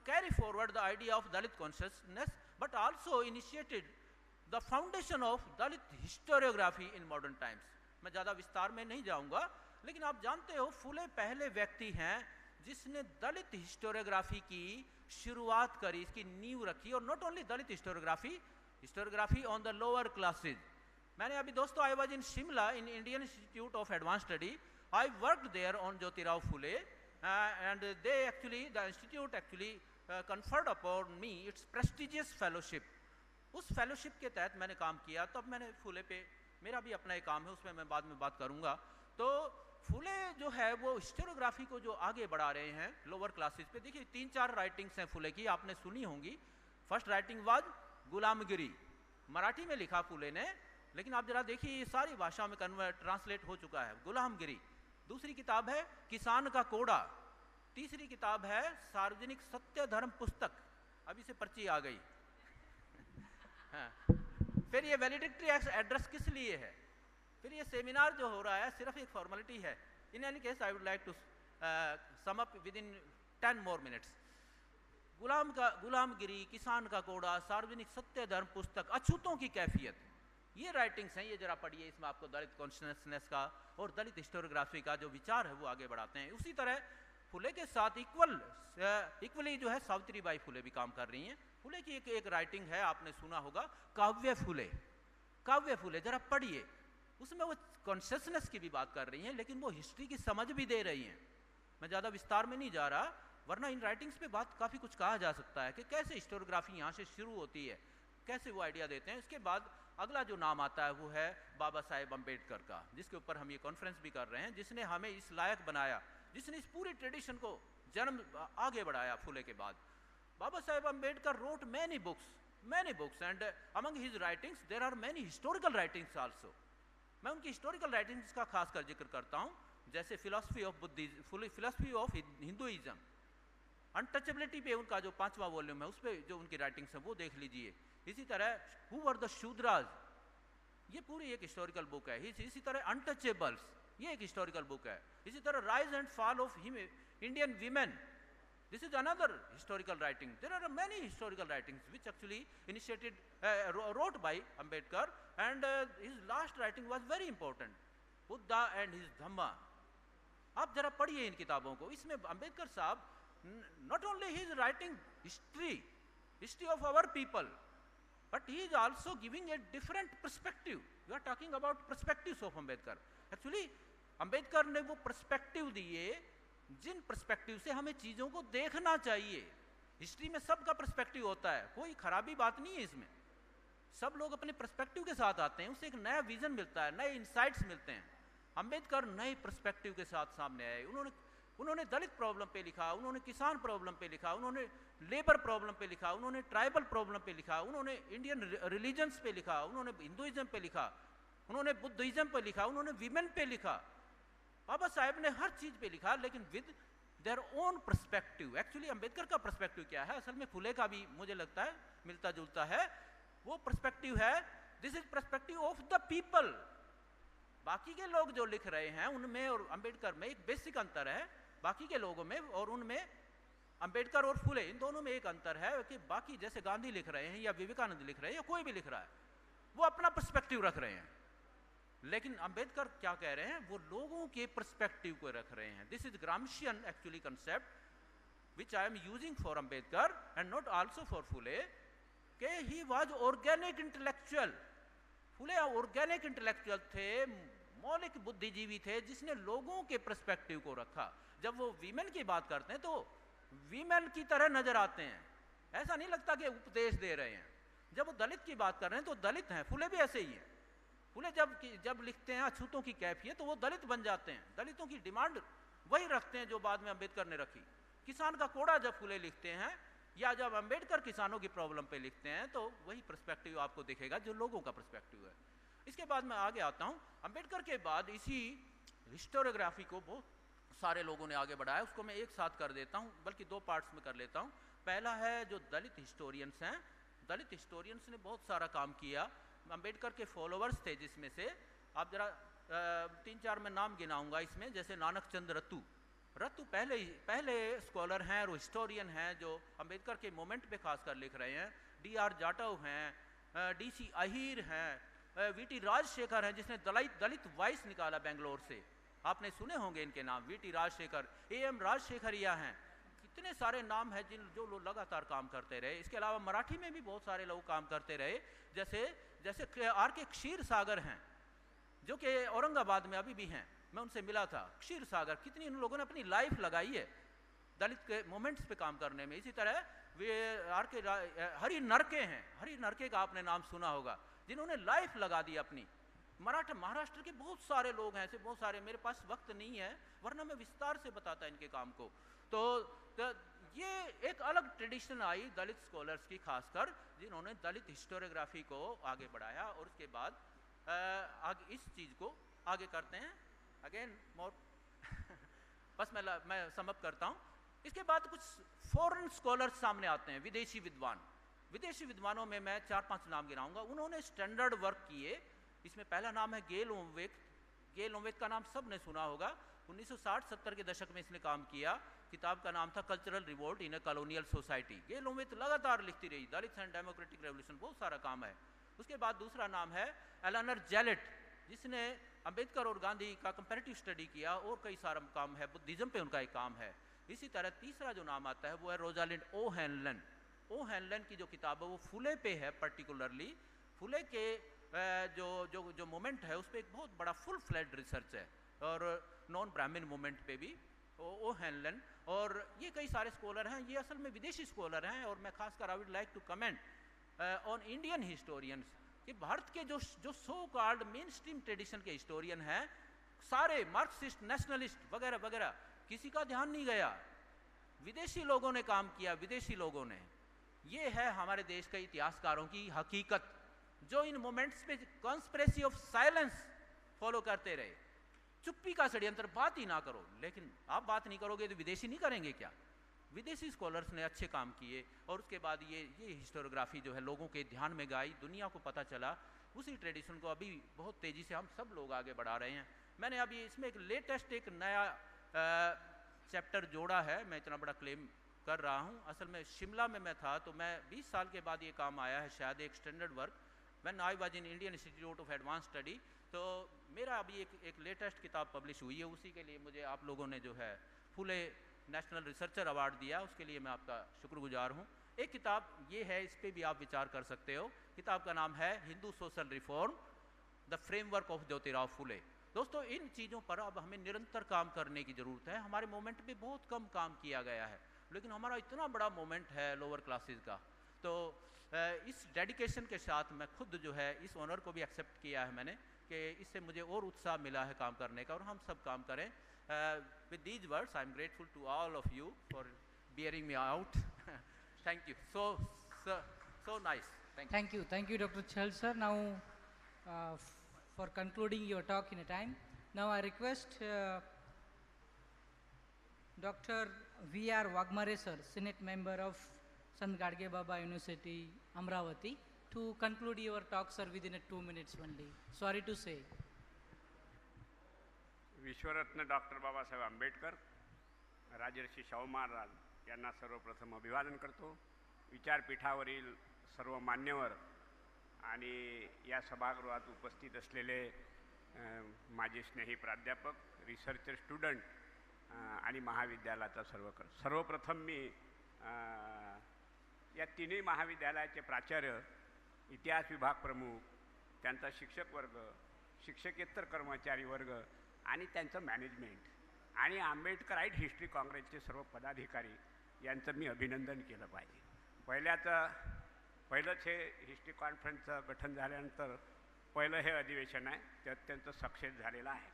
carry forward the idea of Dalit consciousness, but also initiated the foundation of Dalit historiography in modern times. मैं ज़्यादा विस्तार में नहीं जाऊंगा, लेकिन आप जानते हो फुले पहले व्यक्ति हैं जिसने दलित हिस्टोरियोग्राफी की शुरुआत करी, इसकी नींव रखी। और not only Dalit historiography on the lower classes. मैंने अभी दोस्तों I was in Shimla in Indian institute of advance study, I worked there on Jyotirao Phule and they actually the institute actually conferred upon me its prestigious fellowship. उस fellowship के तहत मैंने काम KIA. तब मैंने फुले पे, मेरा भी अपना एक काम है उसमें मैं बाद में बात करूंगा। तो फुले जो है वो हिस्टोरियोग्राफी को जो आगे बढ़ा रहे हैं लोअर क्लासेस पे। देखिए 3-4 राइटिंग्स हैं फुले की, आपने सुनी होंगी। फर्स्ट राइटिंग वाज गुलामगिरी, मराठी में लिखा फुले ने, लेकिन आप जरा देखिए ये सारी भाषा में ट्रांसलेट हो चुका है, गुलामगिरी। दूसरी किताब है किसान का कोड़ा। तीसरी किताब है सार्वजनिक सत्य धर्म पुस्तक, अभी से पर्ची आ गई। हाँ। फिर ये वैलिडिक्टरी एड्रेस किस लिए है, फिर ये सेमिनार जो हो रहा है सिर्फ एक फॉर्मेलिटी है। In any case I would like to sum up within 10 more minutes। Gulamgiri, किसान का कोड़ा, सार्वजनिक सत्य धर्म पुस्तक, अछूतों की कैफियत, ये राइटिंग्स हैं। ये जरा पढ़िए, इसमें आपको दलित कॉन्शियसनेस का और दलित हिस्टोरियोग्राफी का जो विचार है वो आगे बढ़ाते हैं। उसी तरह फुले के साथ इक्वली जो है सावित्री बाई फुले भी काम कर रही हैं। फुले की एक राइटिंग है, आपने सुना होगा, काव्य फुले। काव्य फुले जरा पढ़िए, उसमें वो कॉन्शियसनेस की भी बात कर रही हैं, लेकिन वो हिस्ट्री की समझ भी दे रही हैं। मैं ज़्यादा विस्तार में नहीं जा रहा, वरना इन राइटिंग्स पे बात काफ़ी कुछ कहा जा सकता है कि कैसे हिस्टोरियोग्राफी यहाँ से शुरू होती है, कैसे वो आइडिया देते हैं। इसके बाद अगला जो नाम आता है वो है बाबा साहेब अम्बेडकर का, जिसके ऊपर हम ये कॉन्फ्रेंस भी कर रहे हैं, जिसने हमें इस लायक बनाया, जिसने इस पूरी ट्रेडिशन को जन्म आगे बढ़ाया। फुले के बाद Baba Saheb Ambedkar wrote many books and among his writings there are many historical writings also. मैं उनकी हिस्टोरिकल राइटिंग्स का खासकर जिक्र करता हूँ, जैसे philosophy of Buddhism, philosophy of Hinduism, untouchability पे उनका जो 5वां वॉल्यूम है उस पर जो उनकी राइटिंग्स है वो देख लीजिए। इसी तरह हु वर द शूद्राज, ये पूरी एक हिस्टोरिकल बुक है। इसी तरह अनटचेबल्स, ये एक हिस्टोरिकल बुक है। इसी तरह rise end fall of Indian women, this is another historical writing. There are many historical writings which actually initiated wrote by Ambedkar, and his last writing was very important, Buddha and his Dhamma। आप जरा पढ़िए in किताबों को। इसमें अंबेडकर साहब not only he is writing history of our people, but he is also giving a different perspective। We are talking about perspectives of Ambedkar। Actually Ambedkar ने वो perspective दिए जिन perspective से हमें चीज़ों को देखना चाहिए। हिस्ट्री में सबका पर्सपेक्टिव होता है, कोई खराबी बात नहीं है इसमें। सब लोग अपने पर्सपेक्टिव के साथ आते हैं, उससे एक नया विजन मिलता है, नए इंसाइट्स मिलते हैं। अंबेडकर नए पर्सपेक्टिव के साथ सामने आए। उन्होंने दलित प्रॉब्लम पे लिखा, उन्होंने किसान प्रॉब्लम पे लिखा, उन्होंने लेबर प्रॉब्लम पे लिखा, उन्होंने ट्राइबल प्रॉब्लम पे लिखा, उन्होंने इंडियन रिलीजन्स पे लिखा, उन्होंने हिंदुइज्म पे लिखा, उन्होंने बुद्धिज्म पे लिखा, उन्होंने विमेन पे लिखा। बाबा साहेब ने हर चीज पे लिखा, लेकिन with their own perspective. Actually Ambedkar का पर्सपेक्टिव क्या है, असल में फुले का भी मुझे लगता है मिलता जुलता है। वो पर्सपेक्टिव है, this is perspective of the people. बाकी के लोग जो लिख रहे हैं उनमें और अंबेडकर में एक बेसिक अंतर है। बाकी के लोगों में और उनमें, अंबेडकर और फुले इन दोनों में एक अंतर है कि बाकी जैसे गांधी लिख रहे हैं या विवेकानंद लिख रहे हैं या कोई भी लिख रहा है, वो अपना पर्सपेक्टिव रख रहे हैं, लेकिन अंबेडकर क्या कह रहे हैं, वो लोगों के पर्सपेक्टिव को रख रहे हैं। This is Gramscian actually concept which I am using for Ambedkar and not also for Phule, के he was organic intellectual. Phule organic intellectual थे, मौलिक बुद्धिजीवी थे, जिसने लोगों के पर्सपेक्टिव को रखा। जब वो वीमेन की बात करते हैं तो वीमेन की तरह नजर आते हैं, ऐसा नहीं लगता कि उपदेश दे रहे हैं। जब वो दलित की बात कर रहे हैं तो दलित हैं, फुले भी ऐसे ही हैं। फुले जब लिखते हैं अछूतों की कैफियत तो वो दलित बन जाते हैं, दलितों की डिमांड वही रखते हैं जो बाद में अम्बेडकर ने रखी। किसान का कोड़ा जब फुले लिखते हैं या जब अम्बेडकर किसानों की प्रॉब्लम पे लिखते हैं तो वही पर्सपेक्टिव आपको दिखेगा जो लोगों का पर्सपेक्टिव है। इसके बाद मैं आगे आता हूँ। अम्बेडकर के बाद इसी हिस्टोरियोग्राफी को बहुत सारे लोगों ने आगे बढ़ाया, उसको मैं एक साथ कर देता हूँ, बल्कि दो पार्ट्स में कर लेता हूँ। पहला है जो दलित हिस्टोरियंस हैं, दलित हिस्टोरियंस ने बहुत सारा काम किया। अम्बेडकर के फॉलोअर्स थे जिसमें से आप जरा 3-4 में नाम गिनाऊंगा इसमें, जैसे नानक चंद रत्तू पहले स्कॉलर हैं और हिस्टोरियन हैं जो अम्बेडकर के मोमेंट पे खासकर लिख रहे हैं। D.R. जाटव हैं, D.C. अहीर हैं, V.T. राजशेखर हैं जिसने दलित वॉइस निकाला बेंगलोर से, आपने सुने होंगे इनके नाम, V.T. राजशेखर, A.M. राजशेखरिया हैं। कितने सारे नाम हैं जो लोग लगातार काम करते रहे। इसके अलावा मराठी में भी बहुत सारे लोग काम करते रहे, जैसे R.K. क्षीर सागर हैं जो कि औरंगाबाद में अभी भी हैं, मैं उनसे मिला था। क्षीर सागर, कितनी उन लोगों ने अपनी लाइफ लगाई है दलित के मोमेंट्स पे काम करने में। इसी तरह वे हरि नरके हैं, हरि नरके का आपने नाम सुना होगा, जिन्होंने लाइफ लगा दी अपनी। महाराष्ट्र के बहुत सारे लोग हैं ऐसे, बहुत सारे, मेरे पास वक्त नहीं है वरना मैं विस्तार से बताता इनके काम को। तो ये एक अलग ट्रेडिशन आई दलित स्कॉलर्स की, खासकर जिन्होंने दलित हिस्टोरियोग्राफी को आगे बढ़ाया। और उसके बाद आगे इस चीज़ को आगे करते हैं अगेन मोर बस मैं समअप करता हूँ। इसके बाद कुछ फॉरेन स्कॉलर्स सामने आते हैं, विदेशी विद्वान। विदेशी विद्वानों में मैं 4-5 नाम गिनाऊंगा, उन्होंने स्टैंडर्ड वर्क किए। इसमें पहला नाम है गेल ओमवेक का नाम सब ने सुना होगा। 1960-70 के दशक में इसने काम किया। किताब का नाम था cultural revolt in A colonial society. गेल ओमवेक लगातार लिखती रही, दलित एंड डेमोक्रेटिक रेवोल्यूशन, बहुत सारा काम है। उसके बाद दूसरा नाम है एलेनर जेलेट, जिसने अंबेडकर और गांधी का कंपैरेटिव स्टडी किया और कई सारा काम है, बुद्धिज्म पे उनका एक काम है। इसी तरह तीसरा जो नाम आता है वो है रोजालिंड ओ हैनलन की जो किताब है वो फुले पे है, पर्टिकुलरली फुले के जो मोमेंट है उस पर एक बहुत बड़ा फुल फ्लैड रिसर्च है, और नॉन ब्राह्मण मोमेंट पे भी ओ हैनलन। और ये कई सारे स्कॉलर हैं, ये असल में विदेशी स्कॉलर हैं। और मैं खासकर I would like to comment on Indian historians कि भारत के जो so called main stream tradition के हिस्टोरियन हैं, सारे मार्क्सिस्ट, नेशनलिस्ट वगैरह वगैरह, किसी का ध्यान नहीं गया। विदेशी लोगों ने काम किया, विदेशी लोगों ने। ये है हमारे देश के इतिहासकारों की हकीकत, जो in moments pay conspiracy of silence follow करते रहे। चुप्पी का षड्यंत्र, बात ही ना करो। लेकिन आप बात नहीं करोगे तो विदेशी नहीं करेंगे क्या? विदेशी स्कॉलर्स ने अच्छे काम किए। और उसके बाद ये हिस्टोरियोग्राफी जो है लोगों के ध्यान में गई, दुनिया को पता चला। उसी ट्रेडिशन को अभी बहुत तेज़ी से हम सब लोग आगे बढ़ा रहे हैं। मैंने अभी इसमें एक लेटेस्ट एक नया चैप्टर जोड़ा है, मैं इतना बड़ा क्लेम कर रहा हूँ। असल में शिमला में मैं था तो मैं 20 साल के बाद ये काम आया है शायद, एक standard work when I was in Indian institute of advance study. तो मेरा अभी एक लेटेस्ट किताब पब्लिश हुई है, उसी के लिए मुझे आप लोगों ने जो है फुले नेशनल रिसर्चर अवार्ड दिया, उसके लिए मैं आपका शुक्रगुजार हूँ। एक किताब ये है, इस पर भी आप विचार कर सकते हो। किताब का नाम है Hindu social reform, the framework of Jyotirao Phule. दोस्तों, इन चीज़ों पर अब हमें निरंतर काम करने की ज़रूरत है। हमारे मोमेंट पे बहुत कम काम किया गया है, लेकिन हमारा इतना बड़ा मोमेंट है लोअर क्लासेस का। तो इस डेडिकेशन के साथ मैं खुद जो है इस ऑनर को भी एक्सेप्ट किया है मैंने, कि इससे मुझे और उत्साह मिला है काम करने का, और हम सब काम करें। With these words, I am grateful to all of you for bearing me out. Thank you. So nice. Thank you, Dr. Chhal sir. Now, for concluding your talk in a time, now I request Dr. V.R. Wagmare sir, Senate member of Sant Gadge Baba University, Amravati, to conclude your talk, sir, within 2 minutes only. Sorry to say. विश्वरत्न doctor Babasaheb Ambedkar, Rajarshi Shahu Maharaj यांना सर्वप्रथम अभिवादन करतो। विचारपीठावरील सर्व मान्यवर आणि या सभागृहात उपस्थित असलेले माझे स्नेही प्राध्यापक, रिसर्चर स्टुडंट आणि महाविद्यालयाचा सर्वप्रथम मी या तिन्ही महाविद्यालयाचे प्राचार्य, इतिहास विभाग प्रमुख, त्यांचा शिक्षक वर्ग, शिक्षकेतर कर्मचारी वर्ग आणि त्यांचं मॅनेजमेंट आणि आंबेडकराईट हिस्ट्री काँग्रेसचे सर्व पदाधिकारी यांचं मी अभिनंदन केलं पाहिजे। पहिलंच हे हिस्ट्री कॉन्फरन्सचं गठन झाल्यानंतर पहिलं हे अधिवेशन आहे, ते अत्यंत सक्सेस झालेलं आहे.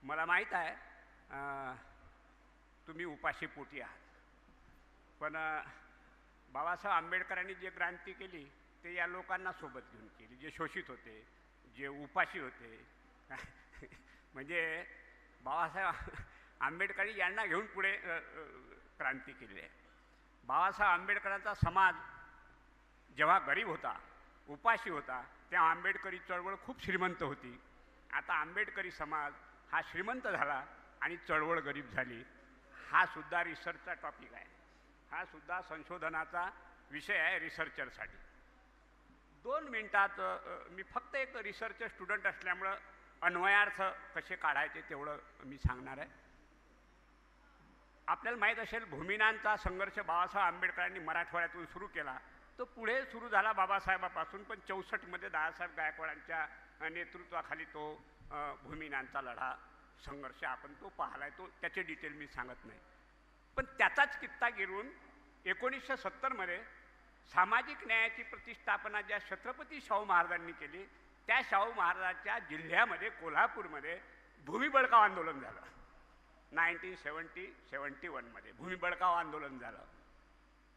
मला माहीत आहे तुम्ही उपाशीपोटी आहात, पण बाबासाहेब आंबेडकरांनी जे क्रांती केली ते या लोकांना सोबत घेऊन केली, जे शोषित होते, जे उपाशी होते. म्हणजे बाबासाहेब आंबेडकरांनी यांना घेऊन पुढे क्रांती केली आहे. बाबासाहेब आंबेडकरांचा समाज जेव्हा गरीब होता, उपाशी होता, तेव्हा आंबेडकरी चळवळ खूप श्रीमंत होती. आता आंबेडकरी समाज हा श्रीमंत झाला आणि चळवळ गरीब झाली. हा सुद्धा रिसर्चचा टॉपिक आहे, हा सुद्धा संशोधनाचा विषय आहे रिसर्चरसाठी. 2 मिनिटात मी फक्त एक रिसर्च स्टुडंट असल्यामुळं अन्वयार्थ कसे काढायचे तेवढं मी सांगणार आहे. आपल्याला माहीत असेल भूमिनांचा संघर्ष बाबासाहेब आंबेडकरांनी मराठवाड्यातून सुरू केला, तो पुढे सुरू झाला बाबासाहेबापासून, पण 64मध्ये दादासाहेब गायकवाडांच्या नेतृत्वाखाली तो भूमिनांचा लढा संघर्ष आपण तो पाहिला आहे. तो त्याचे डिटेल मी सांगत नाही, पण त्याचाच किस्सा गिरून 1970मध्ये सामाजिक न्यायाची प्रतिष्ठापना ज्या छत्रपती शाहू महाराजांनी केली, त्या शाहू महाराजांच्या जिल्ह्यामध्ये कोल्हापूरमध्ये भूमिबळकाव आंदोलन झालं. 1971मध्ये भूमिबळकाव आंदोलन झालं.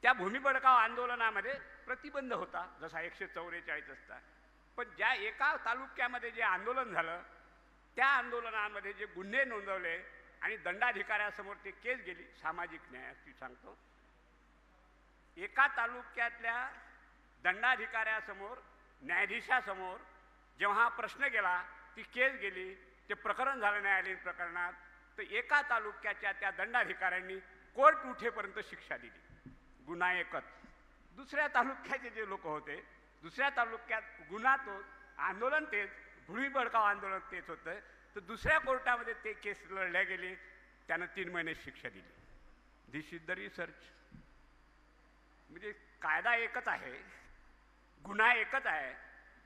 त्या भूमिबळकाव आंदोलनामध्ये प्रतिबंध होता जसा 144 असता, पण ज्या एका तालुक्यामध्ये जे आंदोलन झालं त्या आंदोलनामध्ये जे गुन्हे नोंदवले आणि दंडाधिकाऱ्यासमोर ते केस गेली, सामाजिक न्यायाची सांगतो, एका तालुक्यातल्या दंडाधिकाऱ्यासमोर न्यायाधीशासमोर जेव्हा प्रश्न गेला, ती केस गेली, ते प्रकरण झालं न्यायालयीन प्रकरणात, तर एका तालुक्याच्या त्या दंडाधिकाऱ्यांनी कोर्ट उठेपर्यंत शिक्षा दिली. गुन्हा एकच. दुसऱ्या तालुक्याचे जे लोक होते, दुसऱ्या तालुक्यात गुन्हा तोच, आंदोलन तेच, भूमिबळकाव आंदोलन तेच होतं, तर दुसऱ्या कोर्टामध्ये ते केस लढल्या गेली, त्यानं 3 महिने शिक्षा दिली. दिस इज द रिसर्च. म्हणजे कायदा एकच आहे, गुन्हा एकच आहे,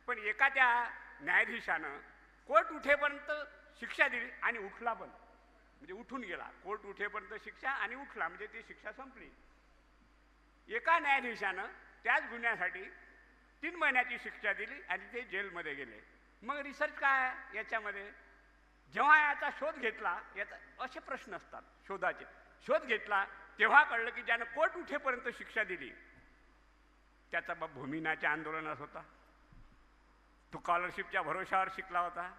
पण एखाद्या न्यायाधीशानं कोर्ट उठेपर्यंत शिक्षा दिली आणि उठला पण, म्हणजे उठून गेला, कोर्ट उठेपर्यंत शिक्षा आणि उठला म्हणजे ती शिक्षा संपली. एका न्यायाधीशानं त्याच गुन्ह्यासाठी 3 महिन्याची शिक्षा दिली आणि ते जेलमध्ये गेले. मग रिसर्च काय आहे याच्यामध्ये? जेव्हा याचा शोध घेतला, याचा असे प्रश्न असतात शोधाचे, शोध घेतला तेव्हा कळलं की ज्यानं कोर्ट उठेपर्यंत शिक्षा दिली त्याचा बाप भूमिनाच्या आंदोलनात होता, तो स्कॉलरशिपच्या भरोशावर शिकला होता,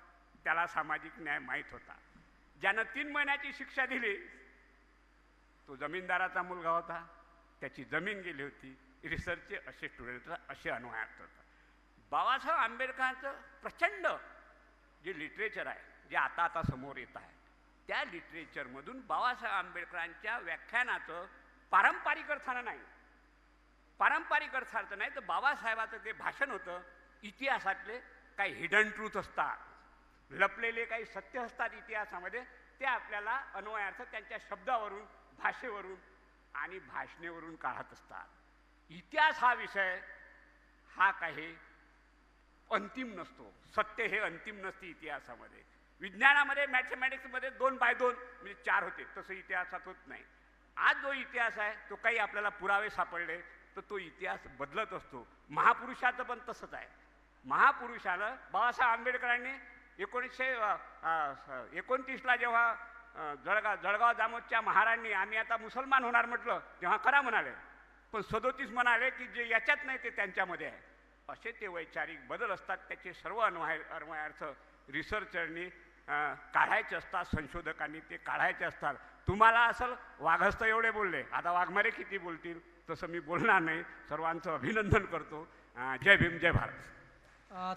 त्याला सामाजिक न्याय माहीत होता. ज्यानं 3 महिन्याची शिक्षा दिली तो जमीनदाराचा मुलगा होता, त्याची जमीन गेली होती. रिसर्चचे असे स्टुडंट असे अन्वयार्थ होतात. बाबासाहेब आंबेडकरांचं प्रचंड जे लिटरेचर आहे, जे आता समोर येत आहे, त्या लिटरेचरमधून बाबासाहेब आंबेडकरांच्या व्याख्यानाचं पारंपरिक अर्थानं नाही, पारंपरिक अर्थार्थ नाही तर बाबासाहेबाचं ते भाषण होतं, इतिहासातले काही हिडन ट्रूथ असतात, लपलेले काही सत्य असतात इतिहासामध्ये, ते आपल्याला अन्वयार्थ त्यांच्या शब्दावरून, भाषेवरून आणि भाषणेवरून काढत असतात. इतिहास हा विषय हा काही अंतिम नसतो, सत्य हे अंतिम नसते इतिहासामध्ये. विज्ञानामध्ये मॅथमॅटिक्समध्ये 2x2 म्हणजे 4 होते, तसं इतिहासात होत नाही. आज जो इतिहास आहे तो काही आपल्याला पुरावे सापडले तर तो इतिहास बदलत असतो. महापुरुषाचं पण तसंच आहे. महापुरुषानं बाबासाहेब आंबेडकरांनी 1929ला जेव्हा जळगाव जामोदच्या महाराजांनी आम्ही आता मुसलमान होणार म्हटलं तेव्हा करा म्हणाले, पण 37 म्हणाले की जे याच्यात नाही ते त्यांच्यामध्ये आहे. असे ते वैचारिक बदल असतात. त्याचे सर्व अन्वयार्थ रिसर्चरनी काढायचे असतात, संशोधकांनी ते काढायचे असतात. तुम्हाला असं वाघहस्त एवढे बोलले, आता वाघमारे किती बोलतील तसं मी बोलणार नाही. सर्वांचं अभिनंदन करतो. जय भीम, जय Bharat.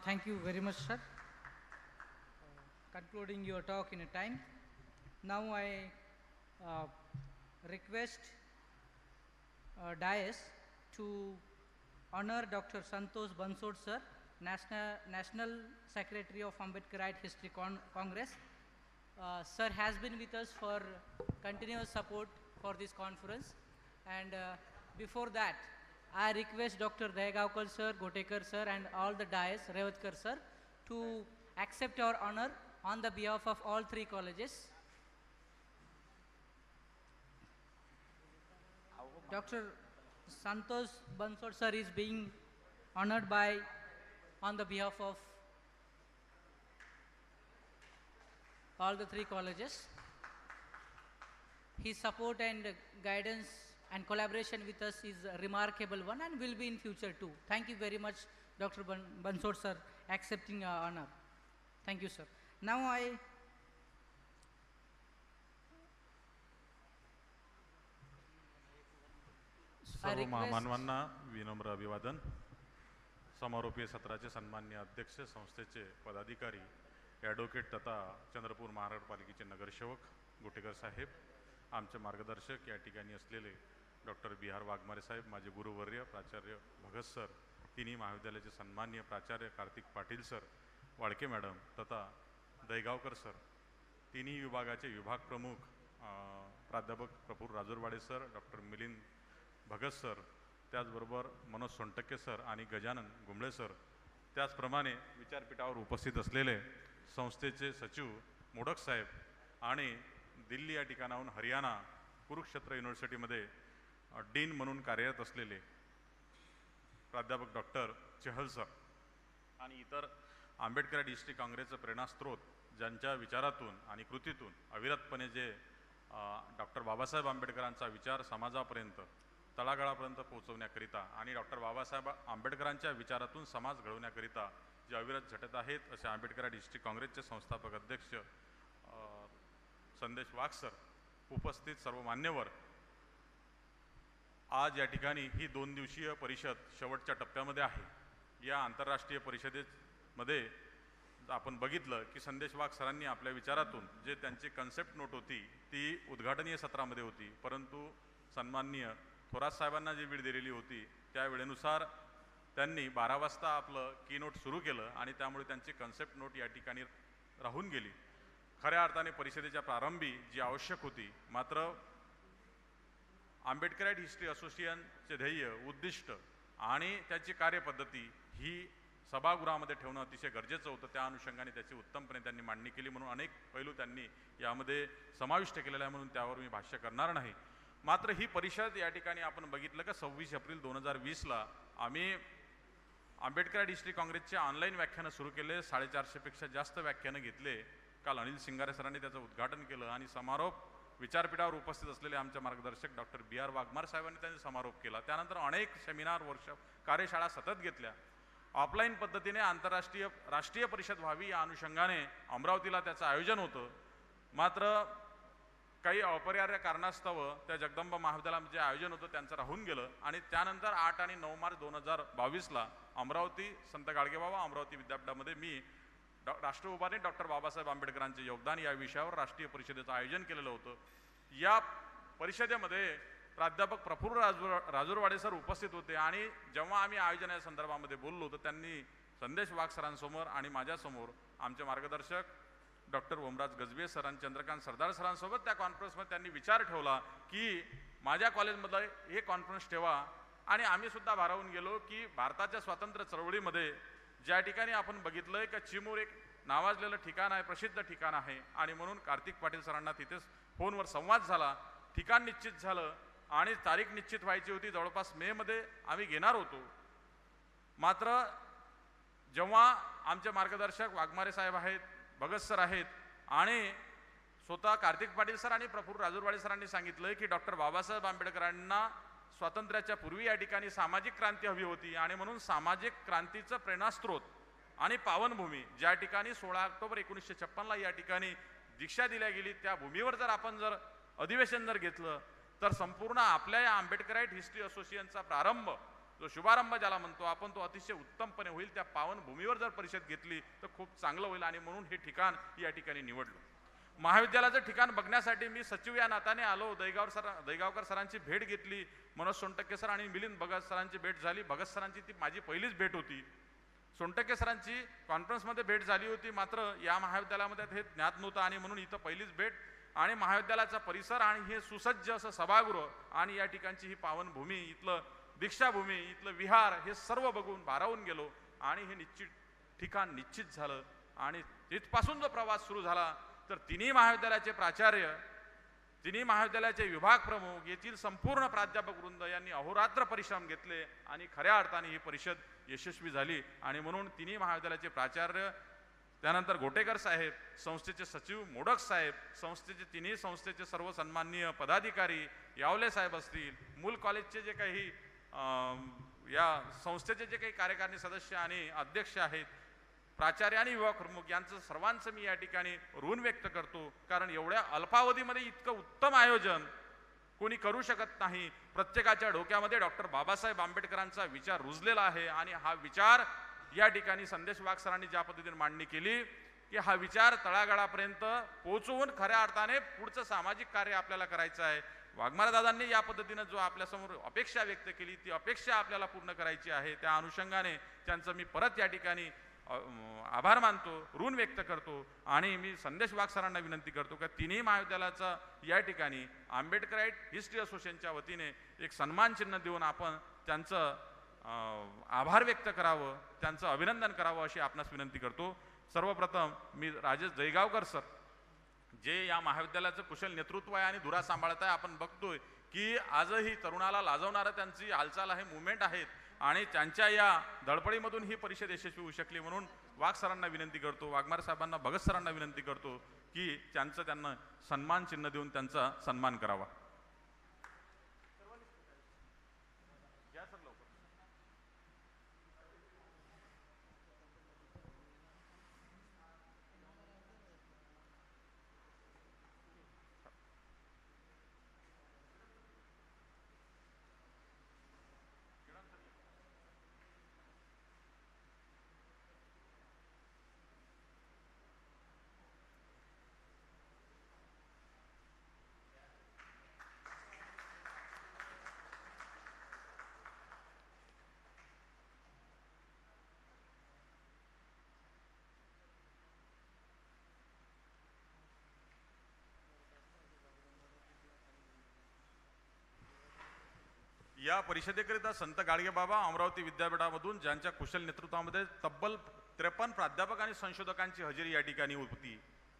Thank you very much, sir. Concluding your talk in a time. Now I request Dias to honor Dr. Santosh Bansod, sir, National Secretary of Ambedkarite History Congress. Sir has been with us for continuous support for this conference. And before that, I request Dr. Dayagaonkar sir, Gotekar sir, and all the Dias, Revatkar sir, to accept our honor on the behalf of all 3 colleges. Dr. Santosh Bansod sir is being honored by, on the behalf of all the 3 colleges. His support and guidance and collaboration with us is a remarkable one and will be in future too. Thank you very much, Dr. Bansod sir, accepting our honor. Thank you, sir. Now I सर्व महामानवांना विनम्र अभिवादन. समारोपीय सत्राचे सन्माननीय अध्यक्ष, संस्थेचे पदाधिकारी, advocate तथा चंद्रपूर महानगरपालिकेचे नगरसेवक गोटेकर साहेब, आमचे मार्गदर्शक या ठिकाणी असलेले doctor B R Waghmare saheb, माझे गुरुवर्य प्राचार्य भगत सर, तिन्ही महाविद्यालयाचे सन्माननीय प्राचार्य कार्तिक पाटील सर, वाळके मॅडम तथा दहीगावकर सर, तिन्ही विभागाचे विभाग प्रमुख प्राध्यापक Praful Rajurwade sir, doctor Milind Bhagat sir, त्याचबरोबर मनोज सोनटक्के सर आणि गजानन गुंबळे सर, त्याचप्रमाणे विचारपीठावर उपस्थित असलेले संस्थेचे सचिव मोडक साहेब आणि दिल्ली या ठिकाणाहून हरियाणा कुरुक्षेत्र युनिव्हर्सिटीमध्ये डीन म्हणून कार्यरत असलेले प्राध्यापक डॉक्टर चहल सर आणि इतर आंबेडकर डिस्ट्रिक्ट काँग्रेसचं प्रेरणास्त्रोत, ज्यांच्या विचारातून आणि कृतीतून अविरतपणे जे डॉक्टर बाबासाहेब आंबेडकरांचा विचार समाजापर्यंत तळागाळापर्यंत पोहोचवण्याकरिता आणि डॉक्टर बाबासाहेब आंबेडकरांच्या विचारातून समाज घडवण्याकरिता जे अविरत झटत आहेत असे आंबेडकर डिस्ट्रिक्ट काँग्रेसचे संस्थापक अध्यक्ष संदेश वाघ सर, उपस्थित सर्व मान्यवर, आज या ठिकाणी ही 2 दिवसीय परिषद शेवटच्या टप्प्यामध्ये आहे. या आंतरराष्ट्रीय परिषदेमध्ये आपण बघितलं की संदेश वाघ सरांनी आपल्या विचारातून जे त्यांची कन्सेप्ट नोट होती ती उद्घाटनीय सत्रामध्ये होती, परंतु सन्माननीय थोरात साहेबांना जी वेळ दिलेली होती त्या वेळेनुसार त्यांनी 12 वाजता आपलं की नोट सुरू केलं आणि त्यामुळे त्यांची कन्सेप्ट नोट या ठिकाणी राहून गेली. खऱ्या अर्थाने परिषदेच्या प्रारंभी जी आवश्यक होती, मात्र आंबेडकराईट हिस्ट्री असोसिएशनचे ध्येय, उद्दिष्ट आणि त्याची कार्यपद्धती ही सभागृहामध्ये ठेवणं अतिशय गरजेचं होतं. त्या अनुषंगाने त्याची उत्तमपणे त्यांनी मांडणी केली, म्हणून अनेक पैलू त्यांनी यामध्ये समाविष्ट केलेला आहे, म्हणून त्यावर मी भाष्य करणार नाही. मात्र ही परिषद या ठिकाणी आपण बघितलं का 26 एप्रिल 2020ला आम्ही आंबेडकर डिस्ट्रिक्ट काँग्रेसचे ऑनलाईन व्याख्यानं सुरू केले. 450पेक्षा जास्त व्याख्यानं घेतले. काल अनिल सिंगारे सरांनी त्याचं उद्घाटन केलं आणि समारोप विचारपीठावर उपस्थित असलेले आमचे मार्गदर्शक डॉक्टर बी आर वाघमार साहेबांनी त्यांचा समारोप केला. त्यानंतर अनेक सेमिनार, वर्कशॉप, कार्यशाळा सतत घेतल्या. ऑफलाईन पद्धतीने आंतरराष्ट्रीय राष्ट्रीय परिषद व्हावी या अनुषंगाने अमरावतीला त्याचं आयोजन होतं, मात्र काही अपरिहार्य कारणास्तव त्या जगदंबा महाविद्यालयात जे आयोजन होतं त्यांचं राहून गेलं आणि त्यानंतर 8 आणि 9 मार्च 2022ला अमरावती संत गाडगेबाबा अमरावती विद्यापीठामध्ये मी राष्ट्र उभारणीत डॉक्टर बाबासाहेब आंबेडकरांचे योगदान या विषयावर राष्ट्रीय परिषदेचं आयोजन केलेलं होतं. या परिषदेमध्ये प्राध्यापक प्रफुल्ल राजूरवाडे सर उपस्थित होते आणि जेव्हा आम्ही आयोजनाच्या संदर्भामध्ये बोललो तर त्यांनी संदेश वाघ सरांसमोर आणि माझ्यासमोर आमचे मार्गदर्शक डॉक्टर ओमराज गजबे सर आणि चंद्रकांत सरदार सरांसोबत त्या कॉन्फरन्समध्ये त्यांनी विचार ठेवला की माझ्या कॉलेजमध्ये हे कॉन्फरन्स ठेवा. आणि आम्ही सुद्धा भारावून गेलो की भारताच्या स्वातंत्र्य चळवळीमध्ये ज्या ठिकाणी आपण बघितलंय का चिमूर एक नावाजलेलं ठिकाण आहे, प्रसिद्ध ठिकाण आहे, आणि म्हणून कार्तिक पाटील सरांना तिथेच फोनवर संवाद झाला. ठिकाण निश्चित झालं आणि तारीख निश्चित व्हायची होती. जवळपास मेमध्ये आम्ही घेणार होतो. मात्र जेव्हा आमचे मार्गदर्शक वाघमारे साहेब आहेत, भगत सर आहेत आणि स्वतः कार्तिक पाटील सर आणि प्रफुल्ल राजूरवाडे सरांनी सांगितलं की डॉक्टर बाबासाहेब आंबेडकरांना स्वातंत्र्याच्या पूर्वी या ठिकाणी सामाजिक क्रांती हवी होती आणि म्हणून सामाजिक क्रांतीचं प्रेरणास्त्रोत आणि पावनभूमी ज्या ठिकाणी 16 ऑक्टोबर 1956ला या ठिकाणी दीक्षा दिल्या गेली, त्या भूमीवर जर आपण जर अधिवेशन जर घेतलं तर संपूर्ण आपल्या या आंबेडकराईट हिस्ट्री असोसिएशनचा प्रारंभ, जो शुभारंभ ज्याला म्हणतो आपण, तो अतिशय उत्तमपणे होईल. त्या पावनभूमीवर जर परिषद घेतली तर खूप चांगलं होईल आणि म्हणून हे ठिकाण या ठिकाणी निवडलं. महाविद्यालयाचं ठिकाण बघण्यासाठी मी सचिव या नात्याने आलो. दहीगावकर सरांची भेट घेतली, मनोज सोनटक्के सर आणि मिलिंद भगत सरांची भेट झाली. भगत सरांची ती माझी पहिलीच भेट होती. सोनटक्के सरांची कॉन्फरन्समध्ये भेट झाली होती, मात्र या महाविद्यालयामध्ये हे ज्ञात नव्हतं आणि म्हणून इथं पहिलीच भेट. आणि महाविद्यालयाचा परिसर आणि हे सुसज्ज असं सभागृह आणि या ठिकाणची ही पावनभूमी, इथलं दीक्षाभूमी, इथलं विहार, हे सर्व बघून भारावून गेलो आणि हे निश्चित ठिकाण निश्चित झालं. आणि तिथपासून जो प्रवास सुरू झाला तर तिन्ही महाविद्यालयाचे प्राचार्य तिन्ही महाविद्यालयाचे विभाग प्रमुख, येथील संपूर्ण प्राध्यापक वृंद यांनी अहोरात्र परिश्रम घेतले आणि खऱ्या अर्थाने ही परिषद यशस्वी झाली. आणि म्हणून तिन्ही महाविद्यालयाचे प्राचार्य, त्यानंतर गोटेकर साहेब, संस्थेचे सचिव मोडक साहेब, तिन्ही संस्थेचे सर्व सन्माननीय पदाधिकारी, यावले साहेब असतील, मूल कॉलेजचे जे काही या संस्थेचे जे काही कार्यकारिणी सदस्य आणि अध्यक्ष आहेत, प्राचार्य आणि विभाग प्रमुख यांचं सर्वांचं मी या ठिकाणी ऋण व्यक्त करतो. कारण एवढ्या अल्पावधीमध्ये इतकं उत्तम आयोजन कोणी करू शकत नाही. प्रत्येकाच्या डोक्यामध्ये डॉक्टर बाबासाहेब आंबेडकरांचा विचार रुजलेला आहे आणि हा विचार या ठिकाणी संदेश वाघ सरांनी ज्या पद्धतीने मांडणी केली की हा विचार तळागाळापर्यंत पोहोचवून खऱ्या अर्थाने पुढचं सामाजिक कार्य आपल्याला करायचं आहे. वाघमारे दादांनी या पद्धतीनं जो आपल्यासमोर अपेक्षा व्यक्त केली ती अपेक्षा आपल्याला पूर्ण करायची आहे. त्या अनुषंगाने त्यांचं मी परत या ठिकाणी आभार मानतो, ऋण व्यक्त करतो. आणि मी संदेश वाघ सरांना विनंती करतो की तिन्ही महाविद्यालयाचा या ठिकाणी आंबेडकराईट हिस्ट्री असोसिएशनच्या वतीने एक सन्मान चिन्ह देऊन आपण त्यांचं आभार व्यक्त करावं, त्यांचं अभिनंदन करावं अशी आपणास विनंती करतो. सर्वप्रथम मी राजेश जयगावकर सर, जे या महाविद्यालयाचं कुशल नेतृत्व आहे आणि धुरा सांभाळत आहे. आपण बघतोय की आजही तरुणाला लाजवणारं त्यांची हालचाल आहे, मुवमेंट आहेत आणि त्यांच्या या धडपडीमधून ही परिषद यशस्वी होऊ शकली. म्हणून वाघ सरांना विनंती करतो, वाघमारे साहेबांना, भगत सरांना विनंती करतो की त्यांना सन्मान चिन्ह देऊन त्यांचा सन्मान करावा. या परिषदेकरिता संत गाडगेबाबा अमरावती विद्यापीठामधून ज्यांच्या कुशल नेतृत्वामध्ये तब्बल 53 प्राध्यापक आणि संशोधकांची हजेरी या ठिकाणी होती.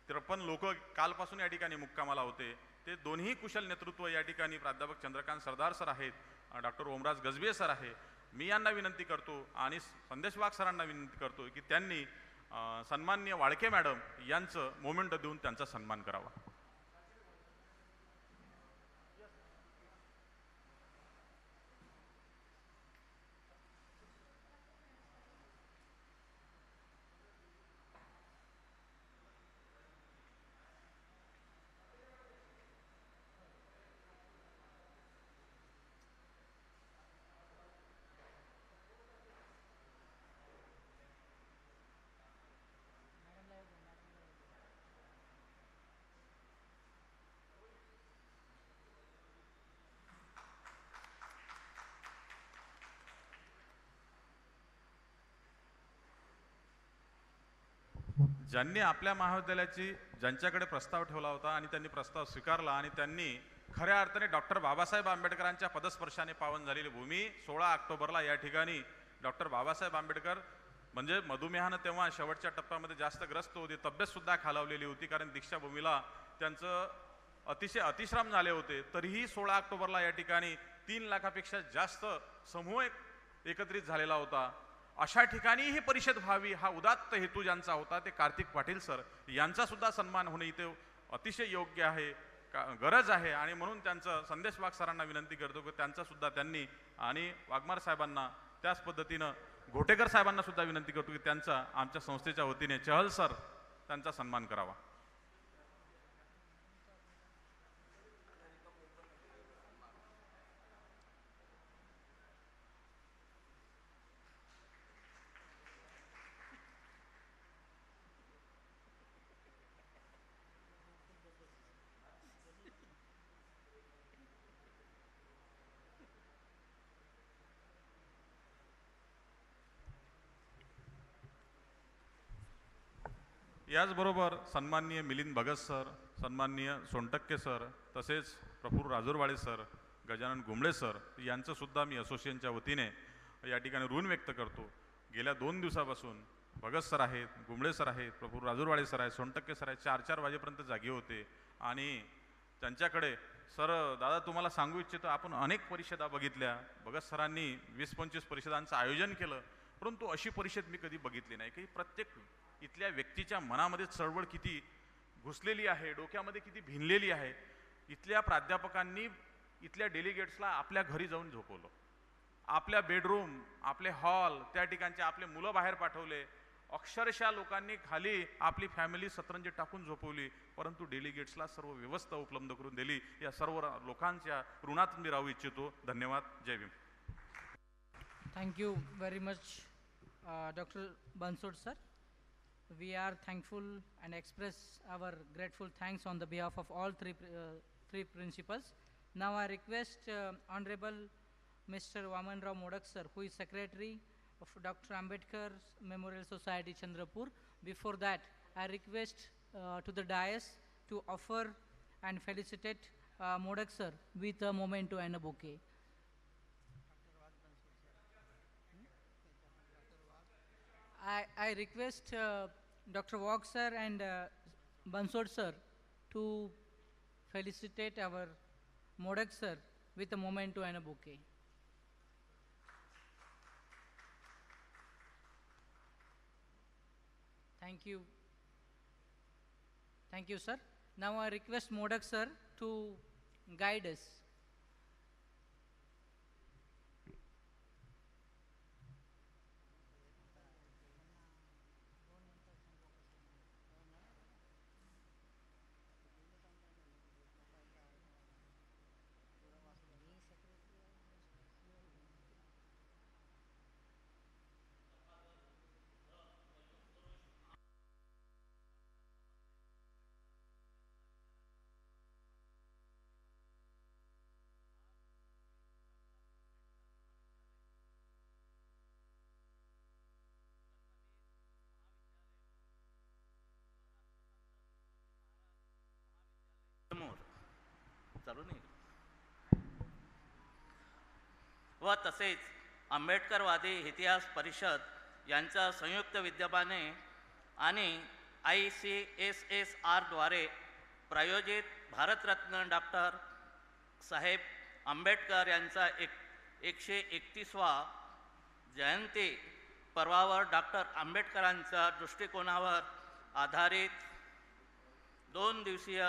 53 लोक कालपासून या ठिकाणी मुक्कामाला होते. ते दोन्ही कुशल नेतृत्व या ठिकाणी प्राध्यापक चंद्रकांत सरदार सर आहेत, डॉक्टर ओमराज गजबे सर आहे. मी यांना विनंती करतो आणि संदेश वाघ सरांना विनंती करतो की त्यांनी सन्माननीय वाळके मॅडम यांचं मोमेंट देऊन त्यांचा सन्मान करावा. ज्यांनी आपल्या महाविद्यालयाची ज्यांच्याकडे प्रस्ताव ठेवला होता आणि त्यांनी प्रस्ताव स्वीकारला आणि त्यांनी खऱ्या अर्थाने डॉक्टर बाबासाहेब आंबेडकरांच्या पदस्पर्शाने पावन झालेली भूमी 16 ऑक्टोबरला या ठिकाणी डॉक्टर बाबासाहेब आंबेडकर म्हणजे मधुमेहानं तेव्हा शेवटच्या टप्प्यामध्ये जास्त ग्रस्त होते, तब्येतसुद्धा खालावलेली होती कारण दीक्षाभूमीला त्यांचं अतिशय अतिश्रम झाले होते. तरीही 16 ऑक्टोबरला या ठिकाणी 3 लाखापेक्षा जास्त समूह एकत्रित झालेला होता. अशा ठिकाणी ही परिषद व्हावी हा उदात्त हेतू ज्यांचा होता ते कार्तिक पाटील सर यांचा सुद्धा सन्मान होणे इथे अतिशय योग्य आहे, गरज आहे. आणि म्हणून त्यांचं संदेश वाघ सरांना विनंती करतो की त्यांचा सुद्धा त्यांनी आणि वाघमार साहेबांना त्याच पद्धतीनं घोटेकर साहेबांना सुद्धा विनंती करतो की त्यांचा आमच्या संस्थेच्या वतीने चहल सर त्यांचा सन्मान करावा. याचबरोबर सन्माननीय मिलिंद भगत सर, सन्माननीय सोनटक्के सर, तसेच प्रफुल्ल राजूरवाडे सर, गजानन गुंबळे सर यांचं सुद्धा मी असोसिएशनच्या वतीने या ठिकाणी ऋण व्यक्त करतो. गेल्या 2 दिवसापासून भगत सर आहेत, गुंबळे सर आहेत, प्रफुल्ल राजूरवाडे सर आहेत, सोनटक्के सर आहेत, 4-4 वाजेपर्यंत जागे होते आणि त्यांच्याकडे सर दादा तुम्हाला सांगू इच्छितो आपण अनेक परिषदा बघितल्या, भगत सरांनी 20-25 परिषदांचं आयोजन केलं, परंतु अशी परिषद मी कधी बघितली नाही की प्रत्येक इथल्या व्यक्तीच्या मनामध्ये चळवळ किती घुसलेली आहे, डोक्यामध्ये किती भिनलेली आहे. इथल्या प्राध्यापकांनी इथल्या डेलिगेट्सला आपल्या घरी जाऊन झोपवलं, आपल्या बेडरूम, आपले हॉल, त्या ठिकाणचे आपले मुलं बाहेर पाठवले, अक्षरशः लोकांनी खाली आपली फॅमिली सतरंजी टाकून झोपवली, परंतु डेलिगेट्सला सर्व व्यवस्था उपलब्ध करून दिली. या सर्व लोकांच्या ऋणात मी राहू इच्छितो. धन्यवाद. जय Bhim. Thank you very much, Dr. Bansod sir. We are thankful and express our grateful thanks on the behalf of all three principals. Now I request Honorable Mr. Vamanrao Modak sir, who is Secretary of Dr. Ambedkar Memorial Society, Chandrapur. Before that, I request to the dais to offer and felicitate Modak sir with a memento and a bouquet. I request Dr. Wag sir and Bansod sir to felicitate our Modak sir with a memento and a bouquet. Thank you. Thank you, sir. Now I request Modak sir to guide us. चालू नाही व तसेच आंबेडकरवादी इतिहास परिषद यांच्या संयुक्त विद्यमाने आणि ICSSR द्वारे प्रायोजित भारतरत्न डॉक्टर साहेब आंबेडकर यांचा 131वा जयंती पर्वावर डॉक्टर आंबेडकरांच्या दृष्टिकोनावर आधारित 2 दिवसीय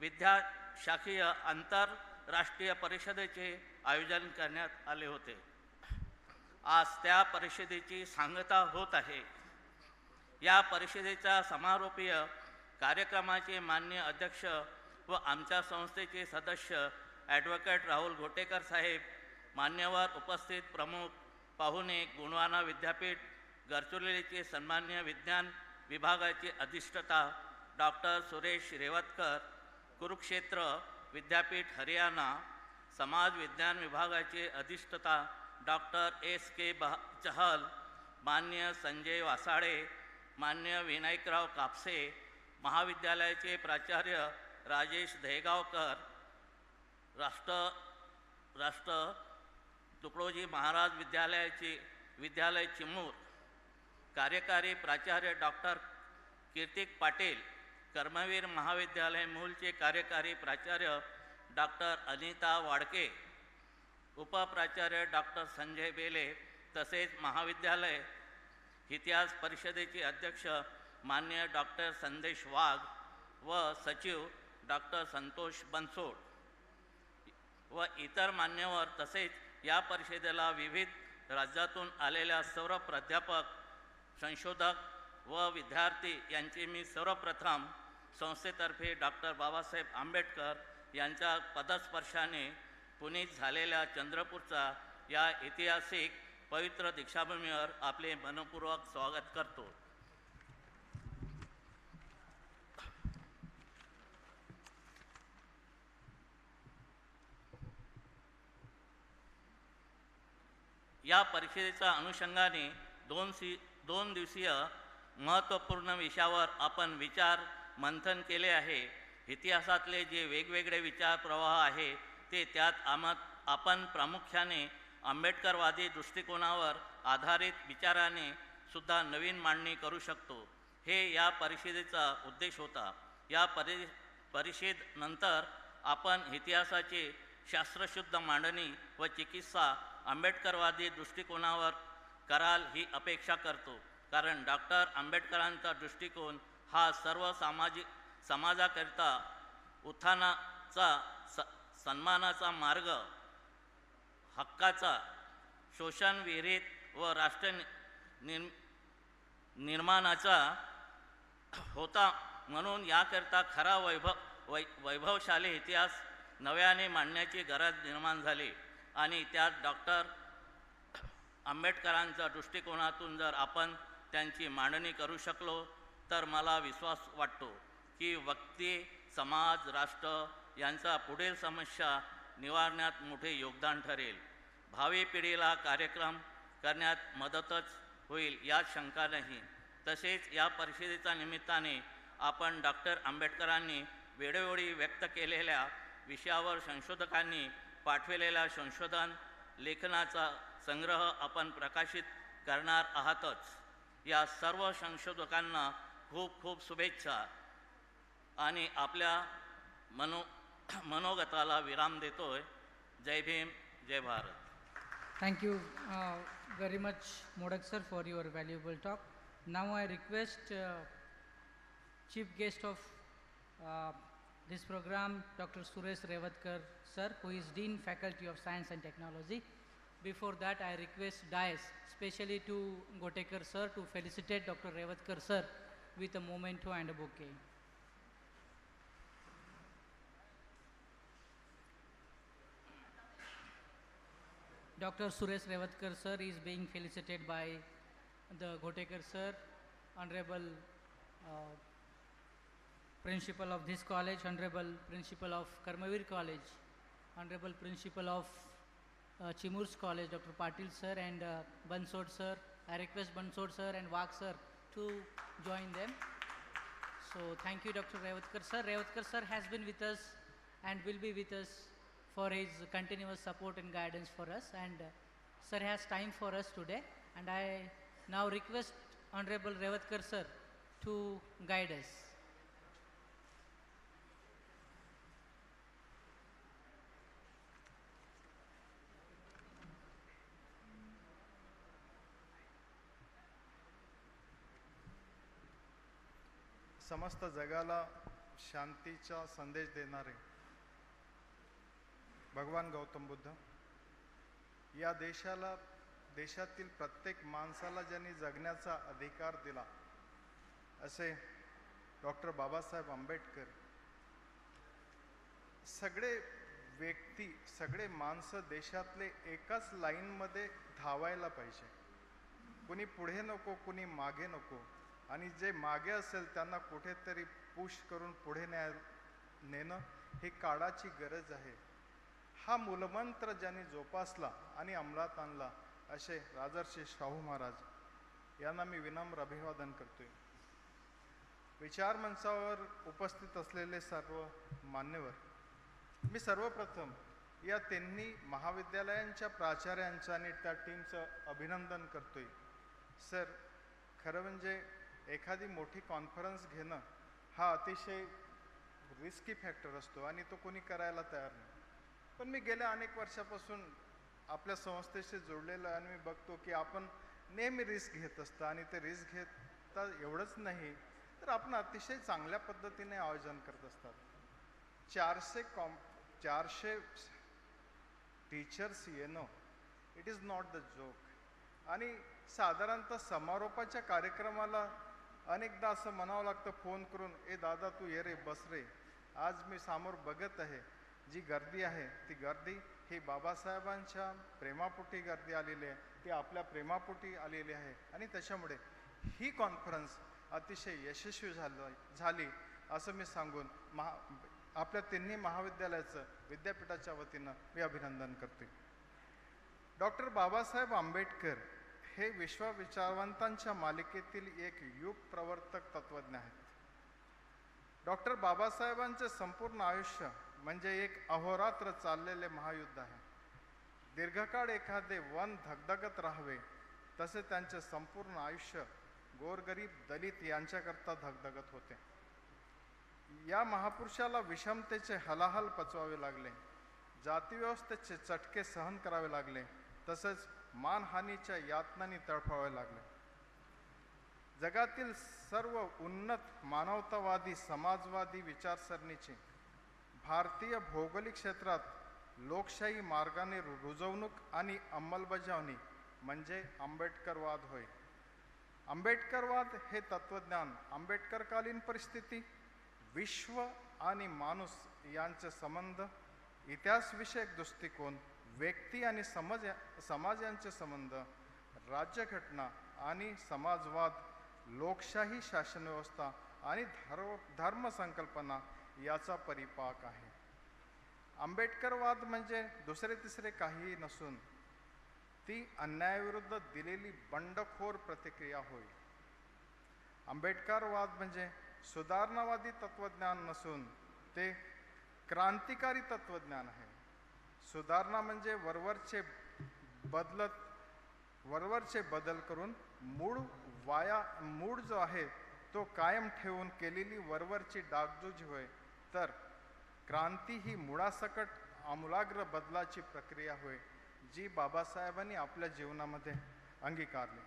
विद्याशाखीय आंतरराष्ट्रीय परिषदेचे आयोजन करण्यात आले होते. आज त्या परिषदेची सांगता होत आहे. या परिषदेच्या समारोपीय कार्यक्रमाचे माननीय अध्यक्ष व आमच्या संस्थेचे सदस्य ॲडव्होकेट राहुल घोटेकर साहेब, मान्यवर उपस्थित प्रमुख पाहुणे, गुणवाना विद्यापीठ गडचिरोलीचे सन्मान्य विज्ञान विभागाचे अधिष्ठाता डॉक्टर सुरेश रेवतकर, कुरुक्षेत्र विद्यापीठ हरियाणा समाज विज्ञान विभागाचे अधिष्ठाता डॉक्टर SK चहल, मान्य संजय वासाळे, मान्य विनायकराव कापसे, महाविद्यालयाचे प्राचार्य राजेश दहेगावकर, राष्ट्र तुकडोजी महाराज विद्यालय चिमूर, कार्यकारी प्राचार्य डॉक्टर कीर्तिक पाटील, कर्मवीर महाविद्यालय मूलचे कार्यकारी प्राचार्य डॉक्टर अनिता वाडके, उपप्राचार्य डॉक्टर संजय बेले, तसेच महाविद्यालय इतिहास परिषदेचे अध्यक्ष मान्य डॉक्टर संदेश वाघ व सचिव डॉक्टर संतोष बनसोड व इतर मान्यवर, तसेच या परिषदेला विविध राज्यातून आलेल्या सर्व प्राध्यापक, संशोधक व विद्यार्थी यांचे मी सर्वप्रथम संस्थेतर्फे डॉक्टर बाबासाहेब आंबेडकर यांच्या पदस्पर्शाने पुनीत झालेल्या चंद्रपूरचा या ऐतिहासिक पवित्र दीक्षाभूमीवर आपले मनपूर्वक स्वागत करतो. या परिषदेच्या अनुषंगाने 2 दिवसीय महत्त्वपूर्ण विषयावर आपण विचार मंथन केले आहे. इतिहासातले जे वेगवेगळे विचार प्रवाह आहे ते त्यात आपण प्रामुख्याने आंबेडकरवादी दृष्टिकोनावर आधारित विचाराने सुद्धा नवीन मांडणी करू शकतो. हे या परिषदेचा उद्देश होता. परिषदेनंतर आपण इतिहासाची शास्त्रशुद्ध मांडणी व चिकित्सा आंबेडकरवादी दृष्टिकोनावर कराल ही अपेक्षा करतो, कारण डॉक्टर आंबेडकरांचा दृष्टिकोन हा सर्व समाजाकरिता उत्थानाचा सन्मानाचा मार्ग, हक्काचा, शोषण विरहित व राष्ट्र निर्माणाचा होता. म्हणून याकरिता खरा वैभवशाली इतिहास नव्याने मांडण्याची गरज निर्माण झाली आणि त्यात डॉक्टर आंबेडकरांच्या दृष्टिकोनातून जर आपण त्यांची मांडणी करू शकलो तर मला विश्वास वाटतो की व्यक्ती, समाज, राष्ट्र यांचा पुढील समस्या निवारण्यात मोठे योगदान ठरेल. भावी पिढीला कार्यक्रम करण्यात मदतच होईल यात शंका नाही. तसेच या परिषदेच्या निमित्ताने आपण डॉक्टर आंबेडकरांनी वेळोवेळी व्यक्त केलेल्या विषयावर संशोधकांनी पाठविलेल्या संशोधन लेखनाचा संग्रह आपण प्रकाशित करणार आहातच. या सर्व संशोधकांना खूप खूप शुभेच्छा आणि आपल्या मनोगताला विराम देतोय. जय भीम, जय Bharat. Thank you very much, Modak sir, for your valuable talk. Now I request chief guest of this program, Dr. Suresh Revatkar sir, who is Dean Faculty of Science and Technology. Before that, I request DICE, especially to Gotekar sir, to felicitate Dr. Revatkar sir with a memento and a bouquet. Dr. Suresh Revatkar sir is being felicitated by the Gotekar sir, Honorable Principal of this college, Honorable Principal of Karmavir College, Honorable Principal of Chimur's College, Dr. Patil sir and Bansod sir. I request Bansod sir and Wag sir to join them. So thank you, Dr. Revatkar sir. Revatkar sir has been with us and will be with us for his continuous support and guidance for us, and sir has time for us today, and I now request Honorable Revatkar sir to guide us. समस्त जगाला शांतीचा संदेश देणारे भगवान गौतम बुद्ध, या देशातील प्रत्येक माणसाला ज्यांनी जगण्याचा अधिकार दिला असे डॉक्टर बाबासाहेब आंबेडकर, सगळे व्यक्ती, सगळे माणसं देशातले एकाच लाईनमध्ये धावायला पाहिजे. कुणी पुढे नको, कुणी मागे नको, आणि जे मागे असेल त्यांना कुठेतरी पुश करून पुढे नेणं ही काळाची गरज आहे. हा मूलमंत्र ज्यांनी जोपासला आणि अंमलात आणला असे राजर्षी शाहू महाराज यांना मी विनम्र अभिवादन करतोय. विचार मंचावर उपस्थित असलेले सर्व मान्यवर, मी सर्वप्रथम या तिन्ही महाविद्यालयांच्या प्राचार्यांचं आणि त्या टीमचं अभिनंदन करतोय. सर, खरं म्हणजे एखादी मोठी कॉन्फरन्स घेणं हा अतिशय रिस्की फॅक्टर असतो आणि तो कोणी करायला तयार नाही. पण मी गेल्या अनेक वर्षापासून आपल्या संस्थेशी जोडलेलं आणि मी बघतो की आपण नेहमी रिस्क घेत असता आणि ते रिस्क घेता एवढंच नाही तर आपण अतिशय चांगल्या पद्धतीने आयोजन करत असतात. 400 टीचर्स येणं, it is not the joke. आणि साधारणतः समारोपाच्या कार्यक्रमाला अनेकदा असं म्हणावं लागतं फोन करून, ए दादा तू ये रे, बस रे. आज मी समोर बघत आहे जी गर्दी आहे ती गर्दी ही बाबासाहेबांच्या प्रेमापोटी गर्दी आलेली आहे, ती आपल्या प्रेमापोटी आलेली आहे. आणि त्याच्यामुळे ही कॉन्फरन्स अतिशय यशस्वी झाली असं मी सांगून आपल्या तिन्ही महाविद्यालयाचं विद्यापीठाच्या वतीनं मी अभिनंदन करते. डॉक्टर बाबासाहेब आंबेडकर हे विश्वविचारवंतांच्या मालिकेतील एक युग प्रवर्तक तत्त्वज्ञ आहेत. डॉक्टर बाबासाहेबांचे संपूर्ण आयुष्य म्हणजे एक अहोरात्र चाललेले महायुद्ध आहे. दीर्घकाळ एखादे वन धगधगत राहावे तसे त्यांचे संपूर्ण आयुष्य गोरगरीब दलित यांच्याकरता धगधगत होते. या महापुरुषाला विषमतेचे हलाहल पचवावे लागले, जातीव्यवस्थेचे चटके सहन करावे लागले, तसेच मानहानीच्या यातनांनी तडफावे लागले. जगातील सर्व उन्नत मानवतावादी समाजवादी विचारसरणीची भारतीय भौगोलिक क्षेत्रात लोकशाही मार्गाने रुजवणूक आणि अंमलबजावणी म्हणजे आंबेडकरवाद होय. आंबेडकरवाद हे तत्वज्ञान आंबेडकरकालीन परिस्थिती, विश्व आणि माणूस यांचे संबंध, इतिहासविषयक दृष्टिकोन, व्यक्ती आणि समाज यांचे संबंध, राज्यघटना आणि समाजवाद, लोकशाही शासनव्यवस्था आणि धर्मसंकल्पना याचा परिपाक आहे. आंबेडकरवाद म्हणजे दुसरे तिसरे काहीही नसून ती अन्यायाविरुद्ध दिलेली बंडखोर प्रतिक्रिया होय. आंबेडकरवाद म्हणजे सुधारणावादी तत्वज्ञान नसून ते क्रांतिकारी तत्वज्ञान आहे. सुधारणा म्हणजे वरवरचे बदल करून मूळ जो आहे तो कायम ठेवून केलेली वरवरची डागडुजी होय, तर क्रांती ही मुळासकट आमूलाग्र बदलाची प्रक्रिया होय, जी बाबासाहेबांनी आपल्या जीवनामध्ये अंगीकारली.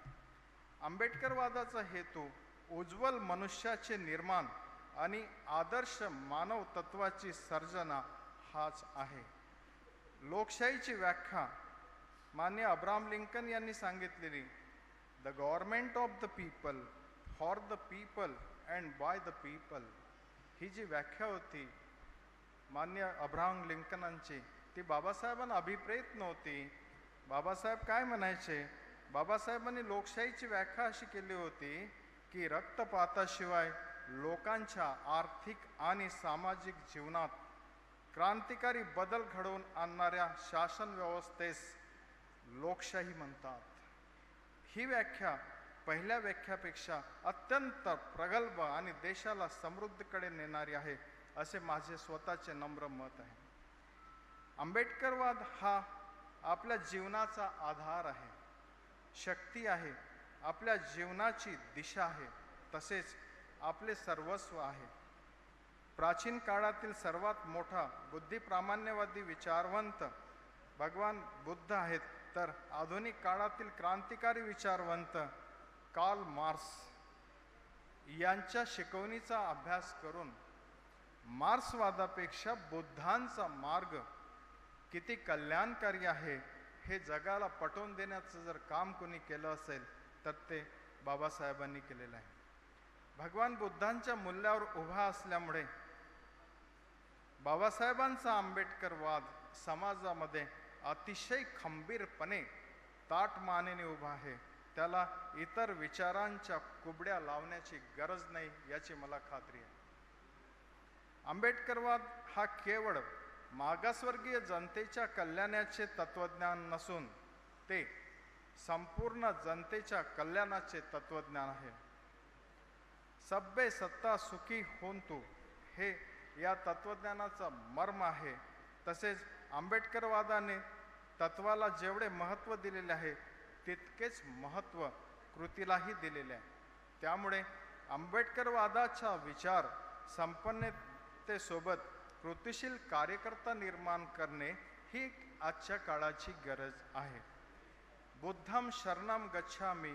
आंबेडकरवादाचा हेतू उज्ज्वल मनुष्याचे निर्माण आणि आदर्श मानव तत्वाची सर्जना हाच आहे. लोकशाहीची व्याख्या मान्य अब्राहम लिंकन यांनी सांगितलेली the government of the people, for the people and by the people ही जी व्याख्या होती मान्य अब्राहम लिंकनांची, ती बाबासाहेबांना अभिप्रेत नव्हती. बाबासाहेब काय म्हणायचे? बाबासाहेबांनी लोकशाहीची व्याख्या अशी केली होती की रक्तपाताशिवाय लोकांच्या आर्थिक आणि सामाजिक जीवनात क्रांतिकारी बदल घडवून आणणाऱ्या शासन व्यवस्थेस लोकशाही म्हणतात. ही व्याख्या पहिल्या व्याख्यापेक्षा अत्यंत प्रगल्भ आणि देशाला समृद्धीकडे नेणारी आहे असे माझे स्वतःचे नम्र मत आहे. आंबेडकरवाद हा आपल्या जीवनाचा आधार आहे, शक्ती आहे, आपल्या जीवनाची दिशा आहे, तसेच आपले सर्वस्व आहे. प्राचीन काळातील सर्वात मोठा बुद्धिप्रामाण्यवादी विचारवंत भगवान बुद्ध आहेत, तर आधुनिक काळातील क्रांतिकारी विचारवंत कार्ल मार्क्स यांच्या शिकवणीचा अभ्यास करून मार्क्सवादापेक्षा बुद्धांचा मार्ग किती कल्याणकारी आहे हे जगाला पटवून देण्याचं जर काम कोणी केलं असेल तर ते बाबासाहेबांनी केलेलं आहे. भगवान बुद्धांच्या मूल्यावर उभा असल्यामुळे बाबासाहेबांचा आंबेडकरवाद समाजामध्ये अतिशय खंबीरपणे ताठ मानेने उभा आहे. त्याला इतर विचारांच्या कुबड्या लावण्याची गरज नाही याची मला खात्री आहे. आंबेडकरवाद हा केवळ मागासवर्गीय जनतेच्या कल्याणाचे तत्वज्ञान नसून ते संपूर्ण जनतेच्या कल्याणाचे तत्वज्ञान आहे. सब्बे सत्ता सुखी होऊन तू हे या तत्वज्ञानाचा मर्म आहे. तसेच आंबेडकरवादाने तत्वाला जेवढे महत्त्व दिलेले आहे तितकेच महत्त्व कृतीलाही दिलेले आहे. त्यामुळे आंबेडकरवादाचा विचार संपन्नतेसोबत कृतीशील कार्यकर्ता निर्माण करणे ही आजच्या काळाची गरज आहे. बुद्धम शरणम गच्छामि,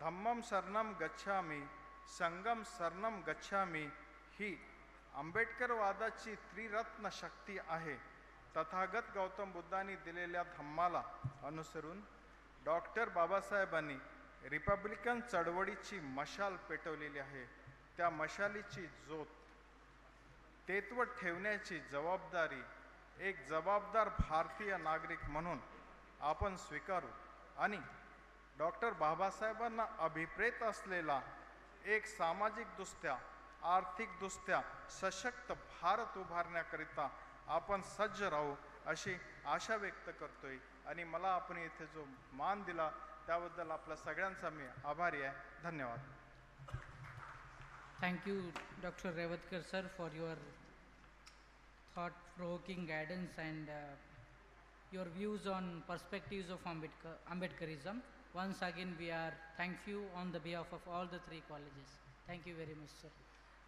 धम्मम शरणम गच्छामि, संगम शरणम गच्छामि ही आंबेडकरवादाची त्रिरत्न शक्ती आहे. तथागत गौतम बुद्धांनी दिलेल्या धम्माला अनुसरून डॉक्टर बाबासाहेबांनी रिपब्लिकन चळवळीची मशाल पेटवलेली आहे. त्या मशालीची ज्योत तेजवत ठेवण्याची जबाबदारी एक जबाबदार भारतीय नागरिक म्हणून आपण स्वीकारू आणि डॉक्टर बाबासाहेबांना अभिप्रेत असलेला एक सामाजिकदृष्ट्या आर्थिकदृष्ट्या सशक्त भारत उभारण्याकरिता आपण सज्ज राहू अशी आशा व्यक्त करतोय. आणि मला आपण इथे जो मान दिला त्याबद्दल आपल्या सगळ्यांचा मी आभारी आहे. धन्यवाद. Thank you, Dr. Revatkar sir, for your thought-provoking guidance and your views on perspectives of Ambedkarism. Once again, we are thank you on the behalf of all the three colleges. Thank you very much, sir.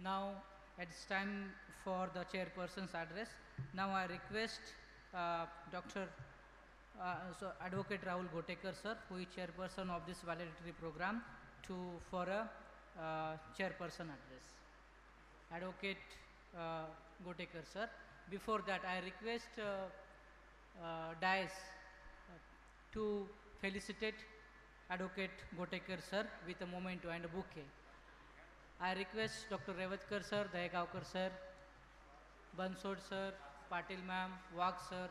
Now, it's time for the chairperson's address. Now I request Advocate Rahul Gotekar sir, who is chairperson of this valedictory program, for a chairperson address. Advocate Gotekar sir. Before that, I request Dias to felicitate Advocate Gotekar sir with a memento and a bouquet. I request Dr. Revatkar sir, Dahegaonkar sir, Bansod sir, Patil ma'am, Wag sir,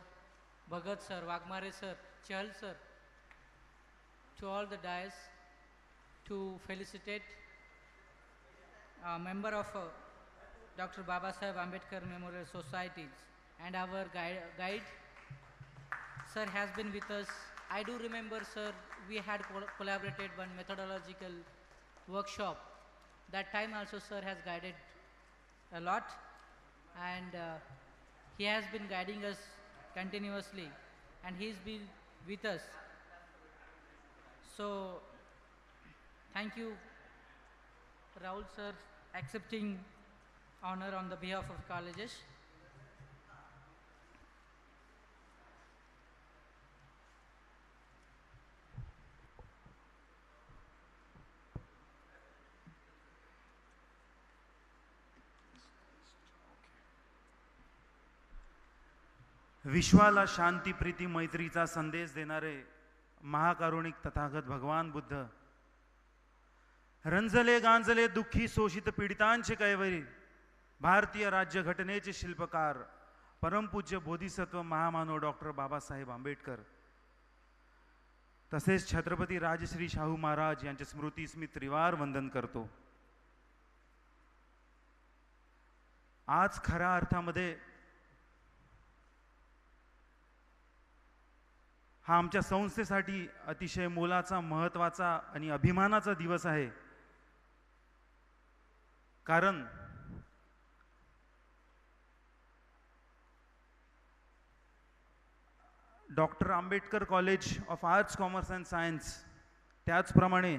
Bhagat sir, Wagmare sir, Chahal sir, to all the Dias to felicitate a member of Dr. Babasaheb Ambedkar Memorial Societies and our guide. Sir has been with us. I do remember, sir, we had collaborated one methodological workshop. That time also sir has guided a lot, and he has been guiding us continuously, and he's been with us. So thank you, Rahul sir, accepting honor on the behalf of colleges. विश्वाला शांती प्रीती मैत्रीचा संदेश देणारे महाकारुणिक तथागत भगवान बुद्ध, रंजले गांजले दुःखी शोषित पीडितांचे कैवरी, भारतीय राज्यघटनेचे शिल्पकार परमपूज्य बोधिसत्व महामानव डॉक्टर बाबासाहेब आंबेडकर, तसेच छत्रपती राजश्री शाहू महाराज यांच्या स्मृतीस मी त्रिवार वंदन करतो. आज खऱ्या अर्थामध्ये हा आमच्या संस्थेसाठी अतिशय मोलाचा, महत्त्वाचा आणि अभिमानाचा दिवस आहे. कारण doctor Ambedkar college of arts, commerce and science, त्याचप्रमाणे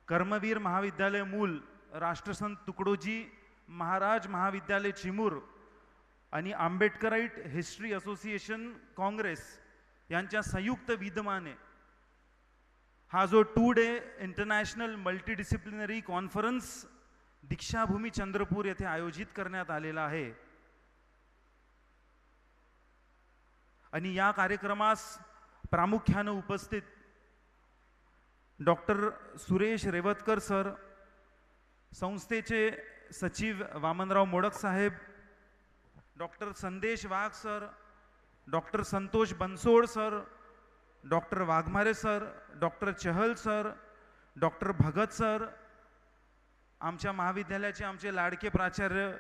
कर्मवीर महाविद्यालय मूल, राष्ट्रसंत तुकडोजी महाराज महाविद्यालय चिमूर आणि आंबेडकराईट हिस्ट्री असोसिएशन काँग्रेस यांच्या संयुक्त विद्यमाने हा जो 2 day international multidisciplinary conference Deekshabhoomi Chandrapur येथे आयोजित करण्यात आलेला आहे. आणि या कार्यक्रमास प्रामुख्याने उपस्थित डॉक्टर सुरेश रेवतकर सर, संस्थेचे सचिव वामनराव मोडक साहेब, doctor Sandesh Wagh sir, doctor Santosh Bansod sir, doctor Waghmare sir, doctor Chahal sir, doctor Bhagat sir, आमच्या महाविद्यालयाचे आमचे लाडके प्राचार्य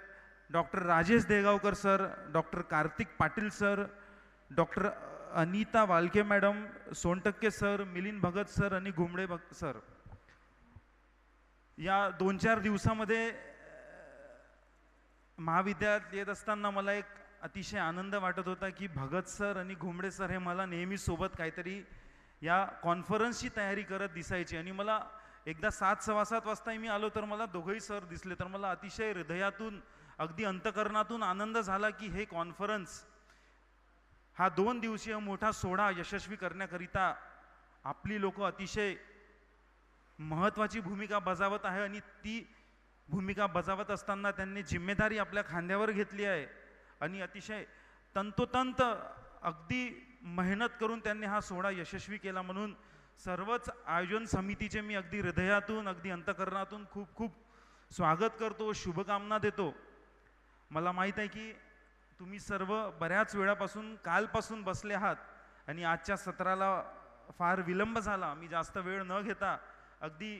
doctor Rajesh Degaonkar sir, doctor Kartik Patil sir, doctor Anita Walke madam, Sontakke sir, Milind Bhagat sir आणि घुमडे सर. या 2-4 दिवसामध्ये महाविद्यालयात येत असताना मला एक अतिशय आनंद वाटत होता की भगत सर आणि घुमडे सर हे मला नेहमी सोबत काहीतरी या कॉन्फरन्सची तयारी करत दिसायची. आणि मला एकदा 7:15 वाजता मी आलो तर मला दोघंही सर दिसले, तर मला अतिशय हृदयातून, अगदी अंतकरणातून आनंद झाला की हे कॉन्फरन्स, हा 2 दिवसीय मोठा सोहळा यशस्वी करण्याकरिता आपली लोक अतिशय महत्त्वाची भूमिका बजावत आहे. आणि ती भूमिका बजावत असताना त्यांनी जिम्मेदारी आपल्या खांद्यावर घेतली आहे आणि अतिशय तंतोतंत अगदी मेहनत करून त्यांनी हा सोहळा यशस्वी केला. म्हणून सर्वच आयोजन समितीचे मी अगदी हृदयातून, अगदी अंतकरणातून खूप खूप स्वागत करतो, शुभकामना देतो. मला माहीत आहे की तुम्ही सर्व बऱ्याच वेळापासून, कालपासून बसले आहात आणि आजच्या सत्राला फार विलंब झाला. मी जास्त वेळ न घेता अगदी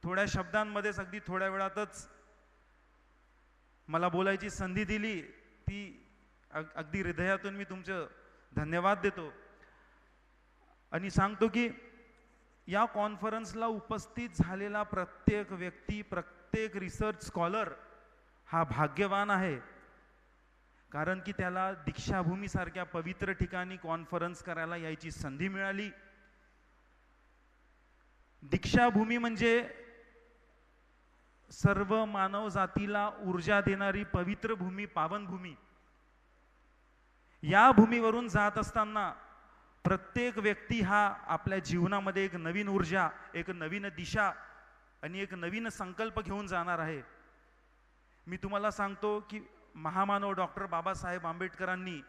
थोड्या शब्दांमध्येच, अगदी थोड्या वेळातच मला बोलायची संधी दिली, ती अगदी हृदयातून मी तुमचं धन्यवाद देतो. आणि सांगतो की या कॉन्फरन्सला उपस्थित झालेला प्रत्येक व्यक्ती, प्रत्येक रिसर्च स्कॉलर हा भाग्यवान आहे. कारण की त्याला दीक्षाभूमीसारख्या पवित्र ठिकाणी कॉन्फरन्स करायला यायची संधी मिळाली. दीक्षाभूमी म्हणजे सर्व मानव जातीला ऊर्जा देणारी पवित्र भूमी, पावनभूमी, या भूमीवरून जात असताना प्रत्येक व्यक्ती हा आपल्या जीवनामध्ये एक नवीन ऊर्जा, एक नवीन दिशा आणि एक नवीन संकल्प घेऊन जाणार आहे. मी तुम्हाला सांगतो की महामानव डॉक्टर बाबासाहेब आंबेडकरांनी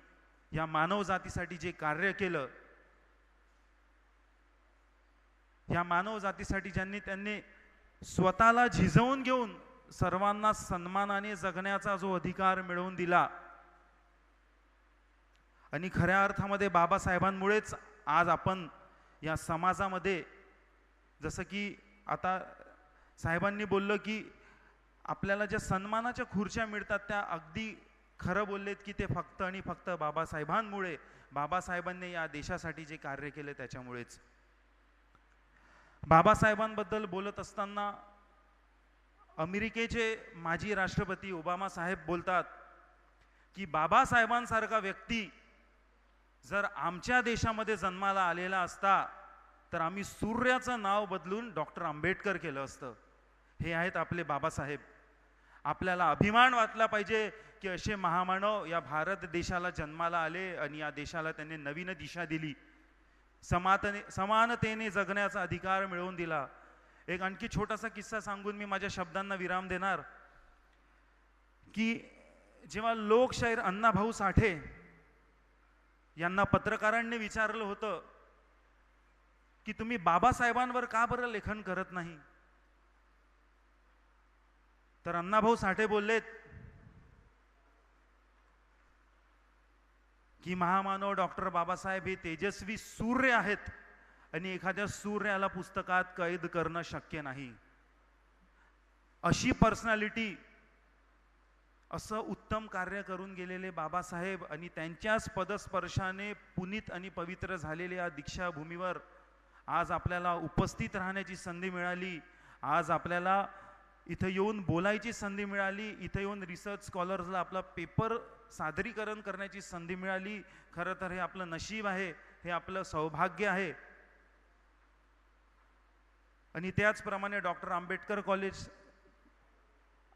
या मानव जातीसाठी जे कार्य केलं, या मानव जातीसाठी त्यांनी स्वतःला झिजवून घेऊन सर्वांना सन्मानाने जगण्याचा जो अधिकार मिळवून दिला, आणि खऱ्या अर्थामध्ये बाबासाहेबांमुळेच आज आपण या समाजामध्ये, जसं की आता साहेबांनी बोललं की आपल्याला ज्या सन्मानाच्या खुर्च्या मिळतात त्या अगदी खरं बोललेत की ते फक्त आणि फक्त बाबासाहेबांमुळे, बाबासाहेबांनी या देशासाठी जे कार्य केले त्याच्यामुळेच. बाबासाहेबांबद्दल बोलत असताना अमेरिकेचे माजी राष्ट्रपती ओबामा साहेब बोलतात की बाबासाहेबांसारखा व्यक्ती जर आमच्या देशामध्ये जन्माला आलेला असता तर आम्ही सूर्याचं नाव बदलून डॉक्टर आंबेडकर केलं असतं. हे आहेत आपले बाबासाहेब. आपल्याला अभिमान वाटला पाहिजे की असे महामानव या भारत देशाला जन्माला आले आणि या देशाला त्यांनी नवीन दिशा दिली, समानतेने जगण्याचा अधिकार मिळवून दिला. एक आणखी छोटासा किस्सा सांगून मी माझ्या शब्दांना विराम देणार की जेव्हा लोकशाहीर अण्णाभाऊ साठे यांना पत्रकारांनी विचारलं होतं की तुम्ही बाबासाहेबांवर का बरं लेखन करत नाही, तर अण्णाभाऊ साठे बोललेत की महामानव डॉक्टर बाबासाहेब हे तेजस्वी सूर्य आहेत आणि एखाद्या सूर्याला पुस्तकात कैद करणं शक्य नाही. अशी पर्सनॅलिटी, असं उत्तम कार्य करून गेलेले बाबासाहेब आणि त्यांच्याच पदस्पर्शाने पुनीत आणि पवित्र झालेल्या दीक्षाभूमीवर आज आपल्याला उपस्थित राहण्याची संधी मिळाली. आज आपल्याला इथं येऊन बोलायची संधी मिळाली, इथं येऊन रिसर्च स्कॉलर्सला आपला पेपर सादरीकरण करण्याची संधी मिळाली. खरं तर हे आपलं नशीब आहे, हे आपलं सौभाग्य आहे. आणि त्याचप्रमाणे डॉक्टर आंबेडकर कॉलेज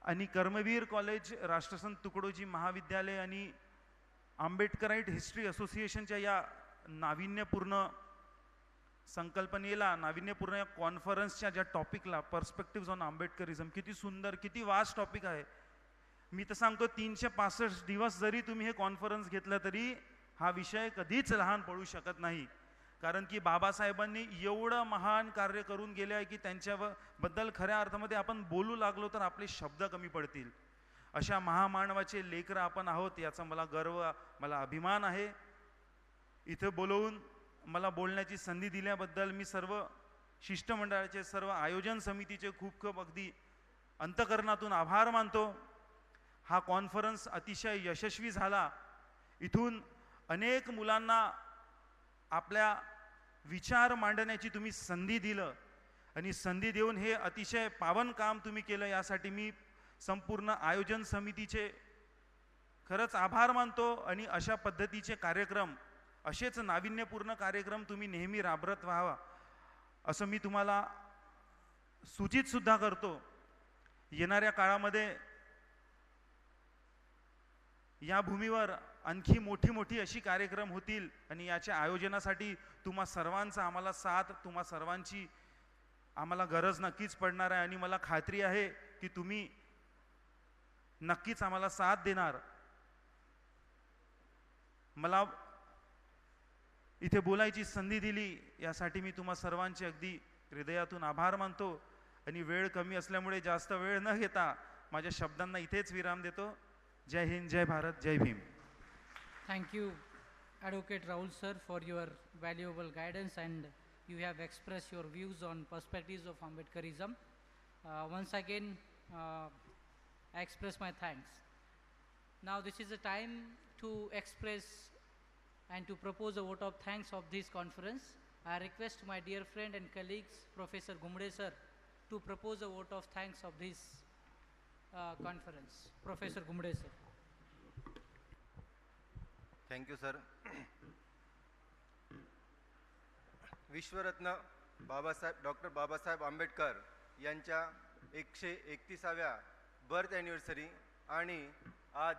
आणि कर्मवीर कॉलेज, राष्ट्रसंत तुकडोजी महाविद्यालय आणि आंबेडकराईट हिस्ट्री असोसिएशनच्या या नाविन्यपूर्ण संकल्पनेला, नाविन्यपूर्ण या कॉन्फरन्सच्या ज्या टॉपिकला, पर्स्पेक्टिव्ह ऑन आंबेडकरिझम, किती सुंदर, किती वास्ट टॉपिक आहे. मी तर सांगतो 365 दिवस जरी तुम्ही हे कॉन्फरन्स घेतलं तरी हा विषय कधीच लहान पडू शकत नाही. कारण की बाबासाहेबांनी एवढं महान कार्य करून गेले आहे की त्यांच्याबद्दल खऱ्या अर्थामध्ये आपण बोलू लागलो तर आपले शब्द कमी पडतील. अशा महामानवाचे लेकरं आपण आहोत, याचा मला गर्व, मला अभिमान आहे. इथं बोलवून मला बोलण्याची संधी दिल्याबद्दल मी सर्व शिष्टमंडळाचे, सर्व आयोजन समितीचे खूप खूप अगदी अंतःकरणातून आभार मानतो. हा कॉन्फरन्स अतिशय यशस्वी झाला. इथून अनेक मुलांना आपल्या विचार मांडण्याची तुम्ही संधी दिलं आणि संधी देऊन हे अतिशय पावन काम तुम्ही केलं, यासाठी मी संपूर्ण आयोजन समितीचे खरंच आभार मानतो. आणि अशा पद्धतीचे कार्यक्रम, असेच नाविन्यपूर्ण कार्यक्रम तुम्ही नेहमी राबवत व्हावा असं मी तुम्हाला सूचित सुद्धा करतो. येणाऱ्या काळामध्ये या भूमीवर आणखी मोठी मोठी अशी कार्यक्रम होतील आणि याच्या आयोजनासाठी तुम्हा सर्वांचा आम्हाला साथ, तुम्हा सर्वांची आम्हाला गरज नक्कीच पडणार आहे. आणि मला खात्री आहे की तुम्ही नक्कीच आम्हाला साथ देणार. मला इथे बोलायची संधी दिली यासाठी मी तुम्हा सर्वांचे अगदी हृदयातून आभार मानतो. आणि वेळ कमी असल्यामुळे जास्त वेळ न घेता माझ्या शब्दांना इथेच विराम देतो. जय हिंद, जय भारत, जय Bhim. Thank you, Advocate Rahul sir, for your valuable guidance, and you have expressed your views on perspectives of Ambedkarism. Once again, I express my thanks. Now this is the time to express and to propose a vote of thanks of this conference. I request my dear friend and colleagues, Professor Gumde sir, to propose a vote of thanks of this conference. Professor Gumde sir. Thank you sir. विश्वरत्न doctor Babasaheb Ambedkar यांच्या 131व्या birth anniversary आणि आज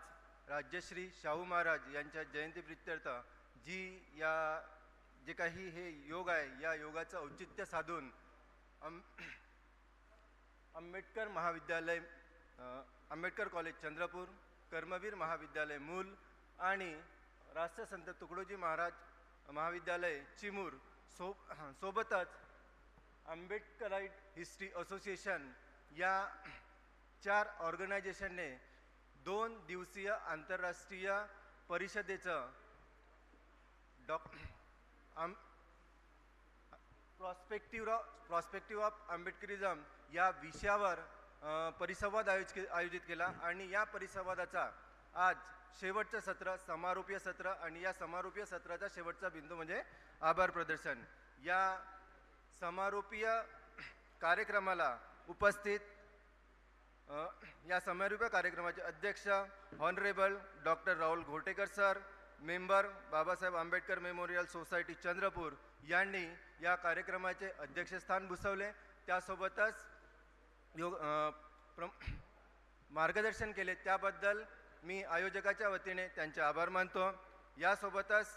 राजश्री शाहू महाराज यांच्या जयंतीप्रित्यर्थ जे काही हे योग आहे, या योगाचं औचित्य साधून आंबेडकर महाविद्यालय, आंबेडकर कॉलेज चंद्रपूर, कर्मवीर महाविद्यालय मूल आणि राष्ट्रसंत तुकडोजी महाराज महाविद्यालय चिमूर सोबतच आंबेडकराईट हिस्ट्री असोसिएशन या 4 ऑर्गनायझेशनने 2 दिवसीय आंतरराष्ट्रीय परिषदेचं प्रॉस्पेक्टिव्ह ऑफ आंबेडकरिझम या विषयावर परिसंवाद आयोजित केला आणि या परिसंवादाचा आज शेवटचं सत्र, समारोपीय सत्र, आणि या समारोपीय सत्राचा शेवटचा बिंदू म्हणजे आभार प्रदर्शन. या समारोपीय कार्यक्रमाला उपस्थित या समारोपीय कार्यक्रमाचे अध्यक्ष honourable doctor Rahul Ghotekar sir, member Babasaheb Ambedkar memorial society Chandrapur यांनी या कार्यक्रमाचे अध्यक्षस्थान भूषवले. त्यासोबतच मार्गदर्शन केले, त्याबद्दल मी आयोजकाच्या वतीने त्यांचे आभार मानतो. यासोबतच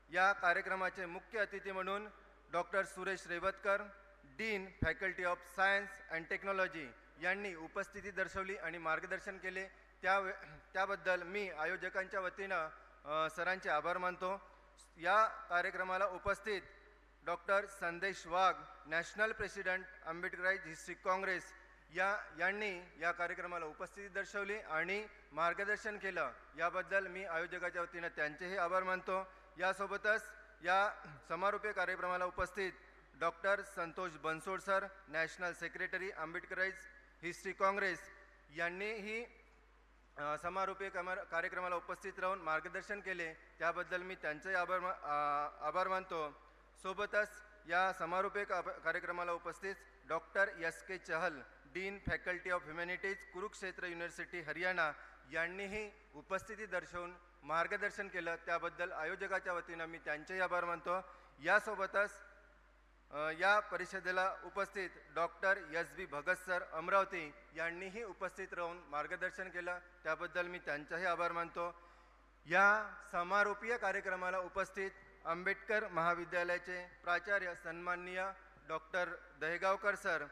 या कार्यक्रमाचे मुख्य अतिथी म्हणून doctor Suresh Revatkar, dean faculty of science and technology यांनी उपस्थिती दर्शवली आणि मार्गदर्शन केले. त्याबद्दल मी आयोजकांच्या वतीनं सरांचे आभार मानतो. या कार्यक्रमाला उपस्थित डॉक्टर संदेश वाघ, national president Ambedkarite history Congress यांनी या कार्यक्रमाला उपस्थिती दर्शवली आणि मार्गदर्शन केलं. याबद्दल मी आयोजकाच्या वतीनं त्यांचेही आभार मानतो. यासोबतच या समारोपीय कार्यक्रमाला उपस्थित doctor Santosh Bansod sir, national secretary Ambedkarite history congress यांनीही समारोपीय कार्यक्रमाला उपस्थित राहून मार्गदर्शन केले. त्याबद्दल मी त्यांचेही आभार मानतो. सोबतच या समारोपीय कार्यक्रमाला उपस्थित doctor S.K. Chahal, dean faculty of humanities, Kurukshetra university Haryana यांनीही उपस्थिती दर्शवून मार्गदर्शन केलं. त्याबद्दल आयोजकाच्या वतीनं मी त्यांचेही आभार मानतो. यासोबतच या परिषदेला उपस्थित doctor S.B. Bhagat sir, Amravati यांनीही उपस्थित राहून मार्गदर्शन केलं. त्याबद्दल मी त्यांचाही आभार मानतो. या समारोपीय कार्यक्रमाला उपस्थित आंबेडकर महाविद्यालयाचे प्राचार्य सन्माननीय डॉक्टर दहेगावकर सर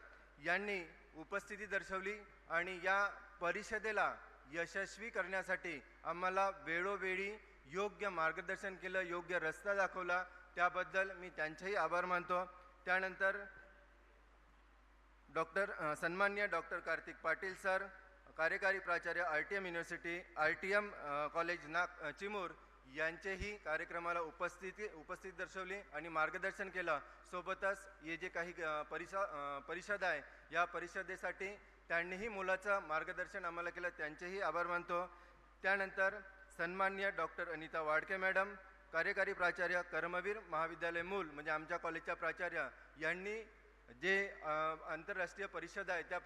यांनी उपस्थिती दर्शवली आणि या परिषदेला यशस्वी करण्यासाठी आम्हाला वेळोवेळी योग्य मार्गदर्शन केलं, योग्य रस्ता दाखवला. त्याबद्दल मी त्यांचेही आभार मानतो. त्यानंतर सन्माननीय डॉक्टर कार्तिक पाटील सर, कार्यकारी प्राचार्य RTM university, RTM college Chimur यांचेही कार्यक्रमाला उपस्थिती दर्शवली आणि मार्गदर्शन केलं. सोबतच हे जे काही परिषद आहे, या परिषदेसाठी त्यांनीही मुलाचं मार्गदर्शन आम्हाला केलं, त्यांचेही आभार मानतो. त्यानंतर सन्माननीय डॉक्टर अनिता वाडके मॅडम, कार्यकारी प्राचार्य कर्मवीर महाविद्यालय मूल म्हणजे आमच्या कॉलेजच्या प्राचार्य यांनी जे आंतरराष्ट्रीय परिषद आहे त्या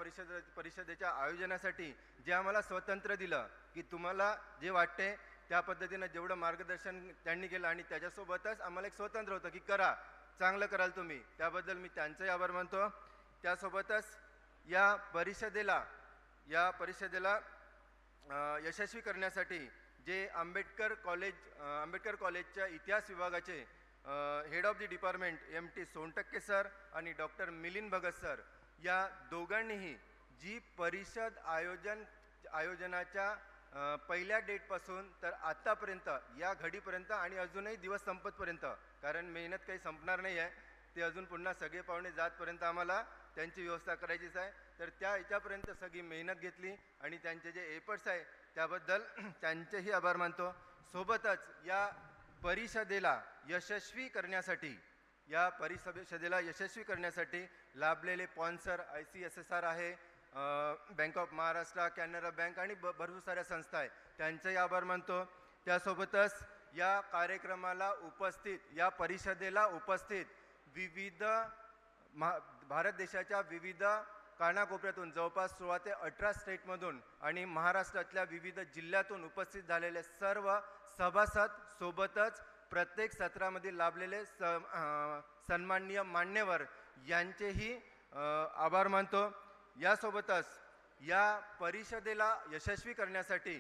परिषदेच्या आयोजनासाठी जे आम्हाला स्वातंत्र्य दिलं की तुम्हाला जे वाटते त्या पद्धतीनं जेवढं मार्गदर्शन त्यांनी केलं आणि त्याच्यासोबतच आम्हाला एक स्वातंत्र्य होतं की करा, चांगलं कराल तुम्ही. त्याबद्दल मी त्यांचंही आभार मानतो. त्यासोबतच या परिषदेला यशस्वी करण्यासाठी जे आंबेडकर कॉलेजच्या इतिहास विभागाचे head of the department MT Sontakke sir आणि डॉक्टर मिलिंद भगत सर या दोघांनीही जी परिषद आयोजनाच्या पहिल्या डेटपासून तर आत्तापर्यंत या घडीपर्यंत आणि अजूनही दिवस संपतपर्यंत, कारण मेहनत काही संपणार नाही आहे, ते अजून पुन्हा सगळे पाहुणे जातपर्यंत आम्हाला त्यांची व्यवस्था करायचीच आहे. तर त्या याच्यापर्यंत सगळी मेहनत घेतली आणि त्यांचे जे एफर्ट्स आहे त्याबद्दल त्यांचेही आभार मानतो. सोबतच या परिषदेला यशस्वी करण्यासाठी लाभलेले स्पॉन्सर ICSSR आहे, bank of Maharashtra, Canara bank आणि भरपूर साऱ्या संस्था आहे, त्यांचेही आभार मानतो. त्यासोबतच या कार्यक्रमाला या परिषदेला उपस्थित विविध भारत देशाच्या विविध कानाकोपऱ्यातून जवळपास 16 ते 18 स्टेटमधून आणि महाराष्ट्रातल्या विविध जिल्ह्यातून उपस्थित झालेले सर्व सभासद, सोबतच प्रत्येक सत्रामध्ये लाभलेले सन्माननीय मान्यवर यांचेही आभार मानतो. यासोबतच या परिषदेला यशस्वी करण्यासाठी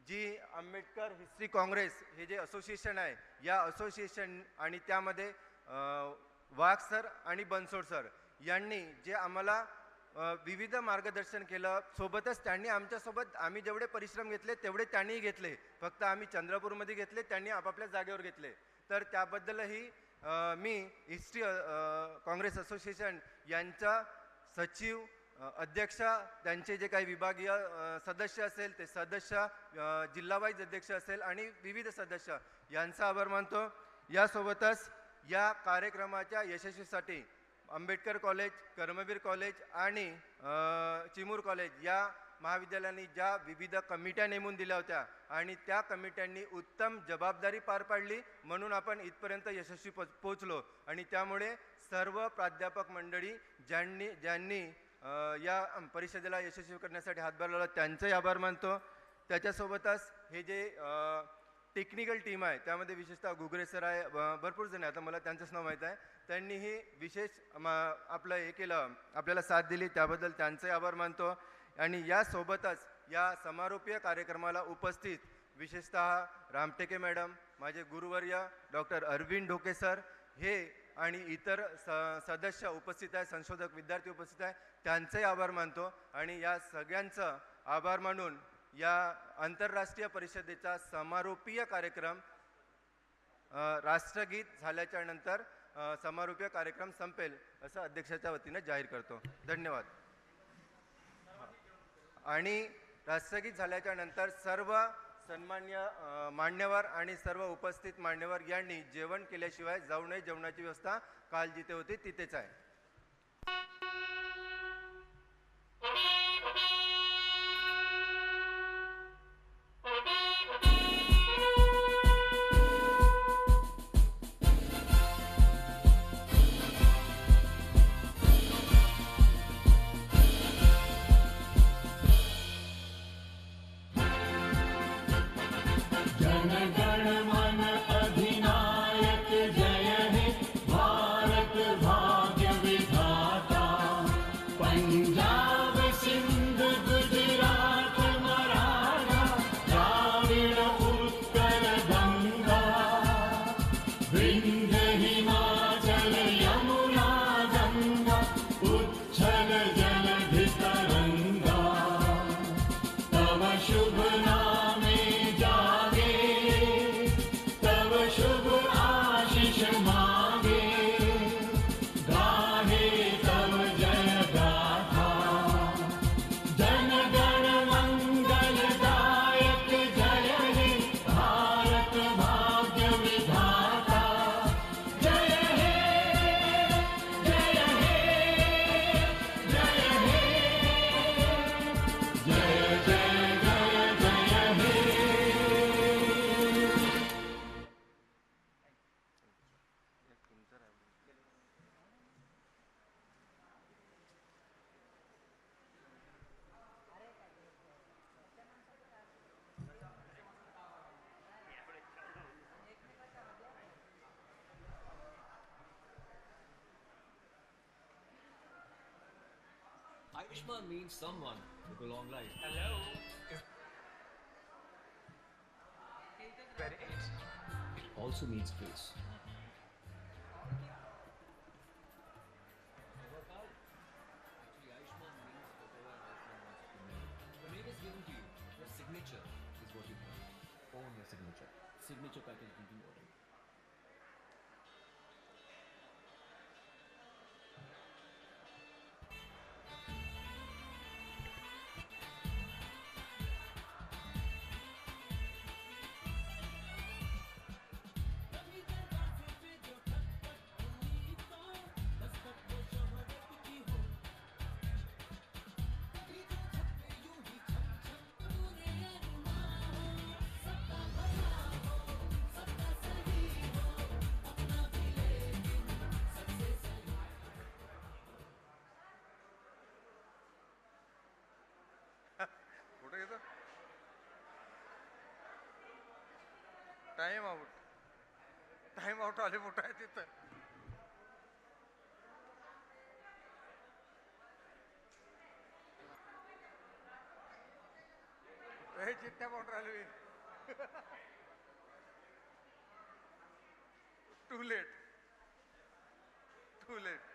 जी आंबेडकर हिस्ट्री काँग्रेस हे जे असोसिएशन आहे, या असोसिएशन आणि त्यामध्ये वाघ सर आणि बनसोड सर यांनी जे आम्हाला विविध मार्गदर्शन केलं, सोबतच त्यांनी आमच्यासोबत आम्ही जेवढे परिश्रम घेतले तेवढे त्यांनीही घेतले. फक्त आम्ही चंद्रपूरमध्ये घेतले, त्यांनी आपापल्या जागेवर घेतले. तर त्याबद्दलही मी हिस्ट्री काँग्रेस असोसिएशन यांचा सचिव, अध्यक्ष, त्यांचे जे काही विभागीय सदस्य असेल ते सदस्य, जिल्हावाईज अध्यक्ष असेल आणि विविध सदस्य यांचा आभार मानतो. यासोबतच या कार्यक्रमाच्या यशस्वीसाठी आंबेडकर कॉलेज, कर्मवीर कॉलेज आणि चिमूर कॉलेज या महाविद्यालयांनी ज्या विविध कमिट्या नेमून दिल्या होत्या आणि त्या कमिट्यांनी उत्तम जबाबदारी पार पाडली, म्हणून आपण इथपर्यंत यशस्वी पोचलो. आणि त्यामुळे सर्व प्राध्यापक मंडळी ज्यांनी या परिषदेला यशस्वी करण्यासाठी हातभार लावला त्यांचंही आभार मानतो. त्याच्यासोबतच हे जे टेक्निकल टीम आहे त्यामध्ये विशेषतः गुगरे सर आहे, भरपूर जण आहे, आता मला त्यांचंच नाव माहीत आहे, त्यांनीही विशेष आपलं हे केलं, आपल्याला साथ दिली, त्याबद्दल त्यांचंही आभार मानतो. आणि यासोबतच या समारोपीय कार्यक्रमाला उपस्थित विशेषतः रामटेके मॅडम, माझे गुरुवर्य डॉक्टर अरविंद ढोके सर हे आणि इतर सदस्य उपस्थित आहे, संशोधक विद्यार्थी उपस्थित आहे, त्यांचंही आभार मानतो. आणि या सगळ्यांचं आभार मानून या आंतरराष्ट्रीय परिषदेचा समारोपीय कार्यक्रम राष्ट्रगीत झाल्याच्या नंतर समारोपीय कार्यक्रम संपेल असं अध्यक्षाच्या वतीने जाहीर करतो. धन्यवाद. आणि राष्ट्रगीत झाल्याच्या नंतर सर्व सन्मान्य मान्यवर आणि सर्व उपस्थित मान्यवर यांनी जेवण केल्याशिवाय जाऊ नये. जेवणाची व्यवस्था काल जिथे होती तिथेच आहे. Ayushman means someone with a long life. Hello. It also means grace. Actually, Ayushman means whatever Ayushman wants to mean. The name is given to you. Your signature is what you put. Own your signature. Signature package drinking water. Time out आले मोठं आहे तिथं. हे चिठ्ठ्या पाहून राहिलो मी. To late.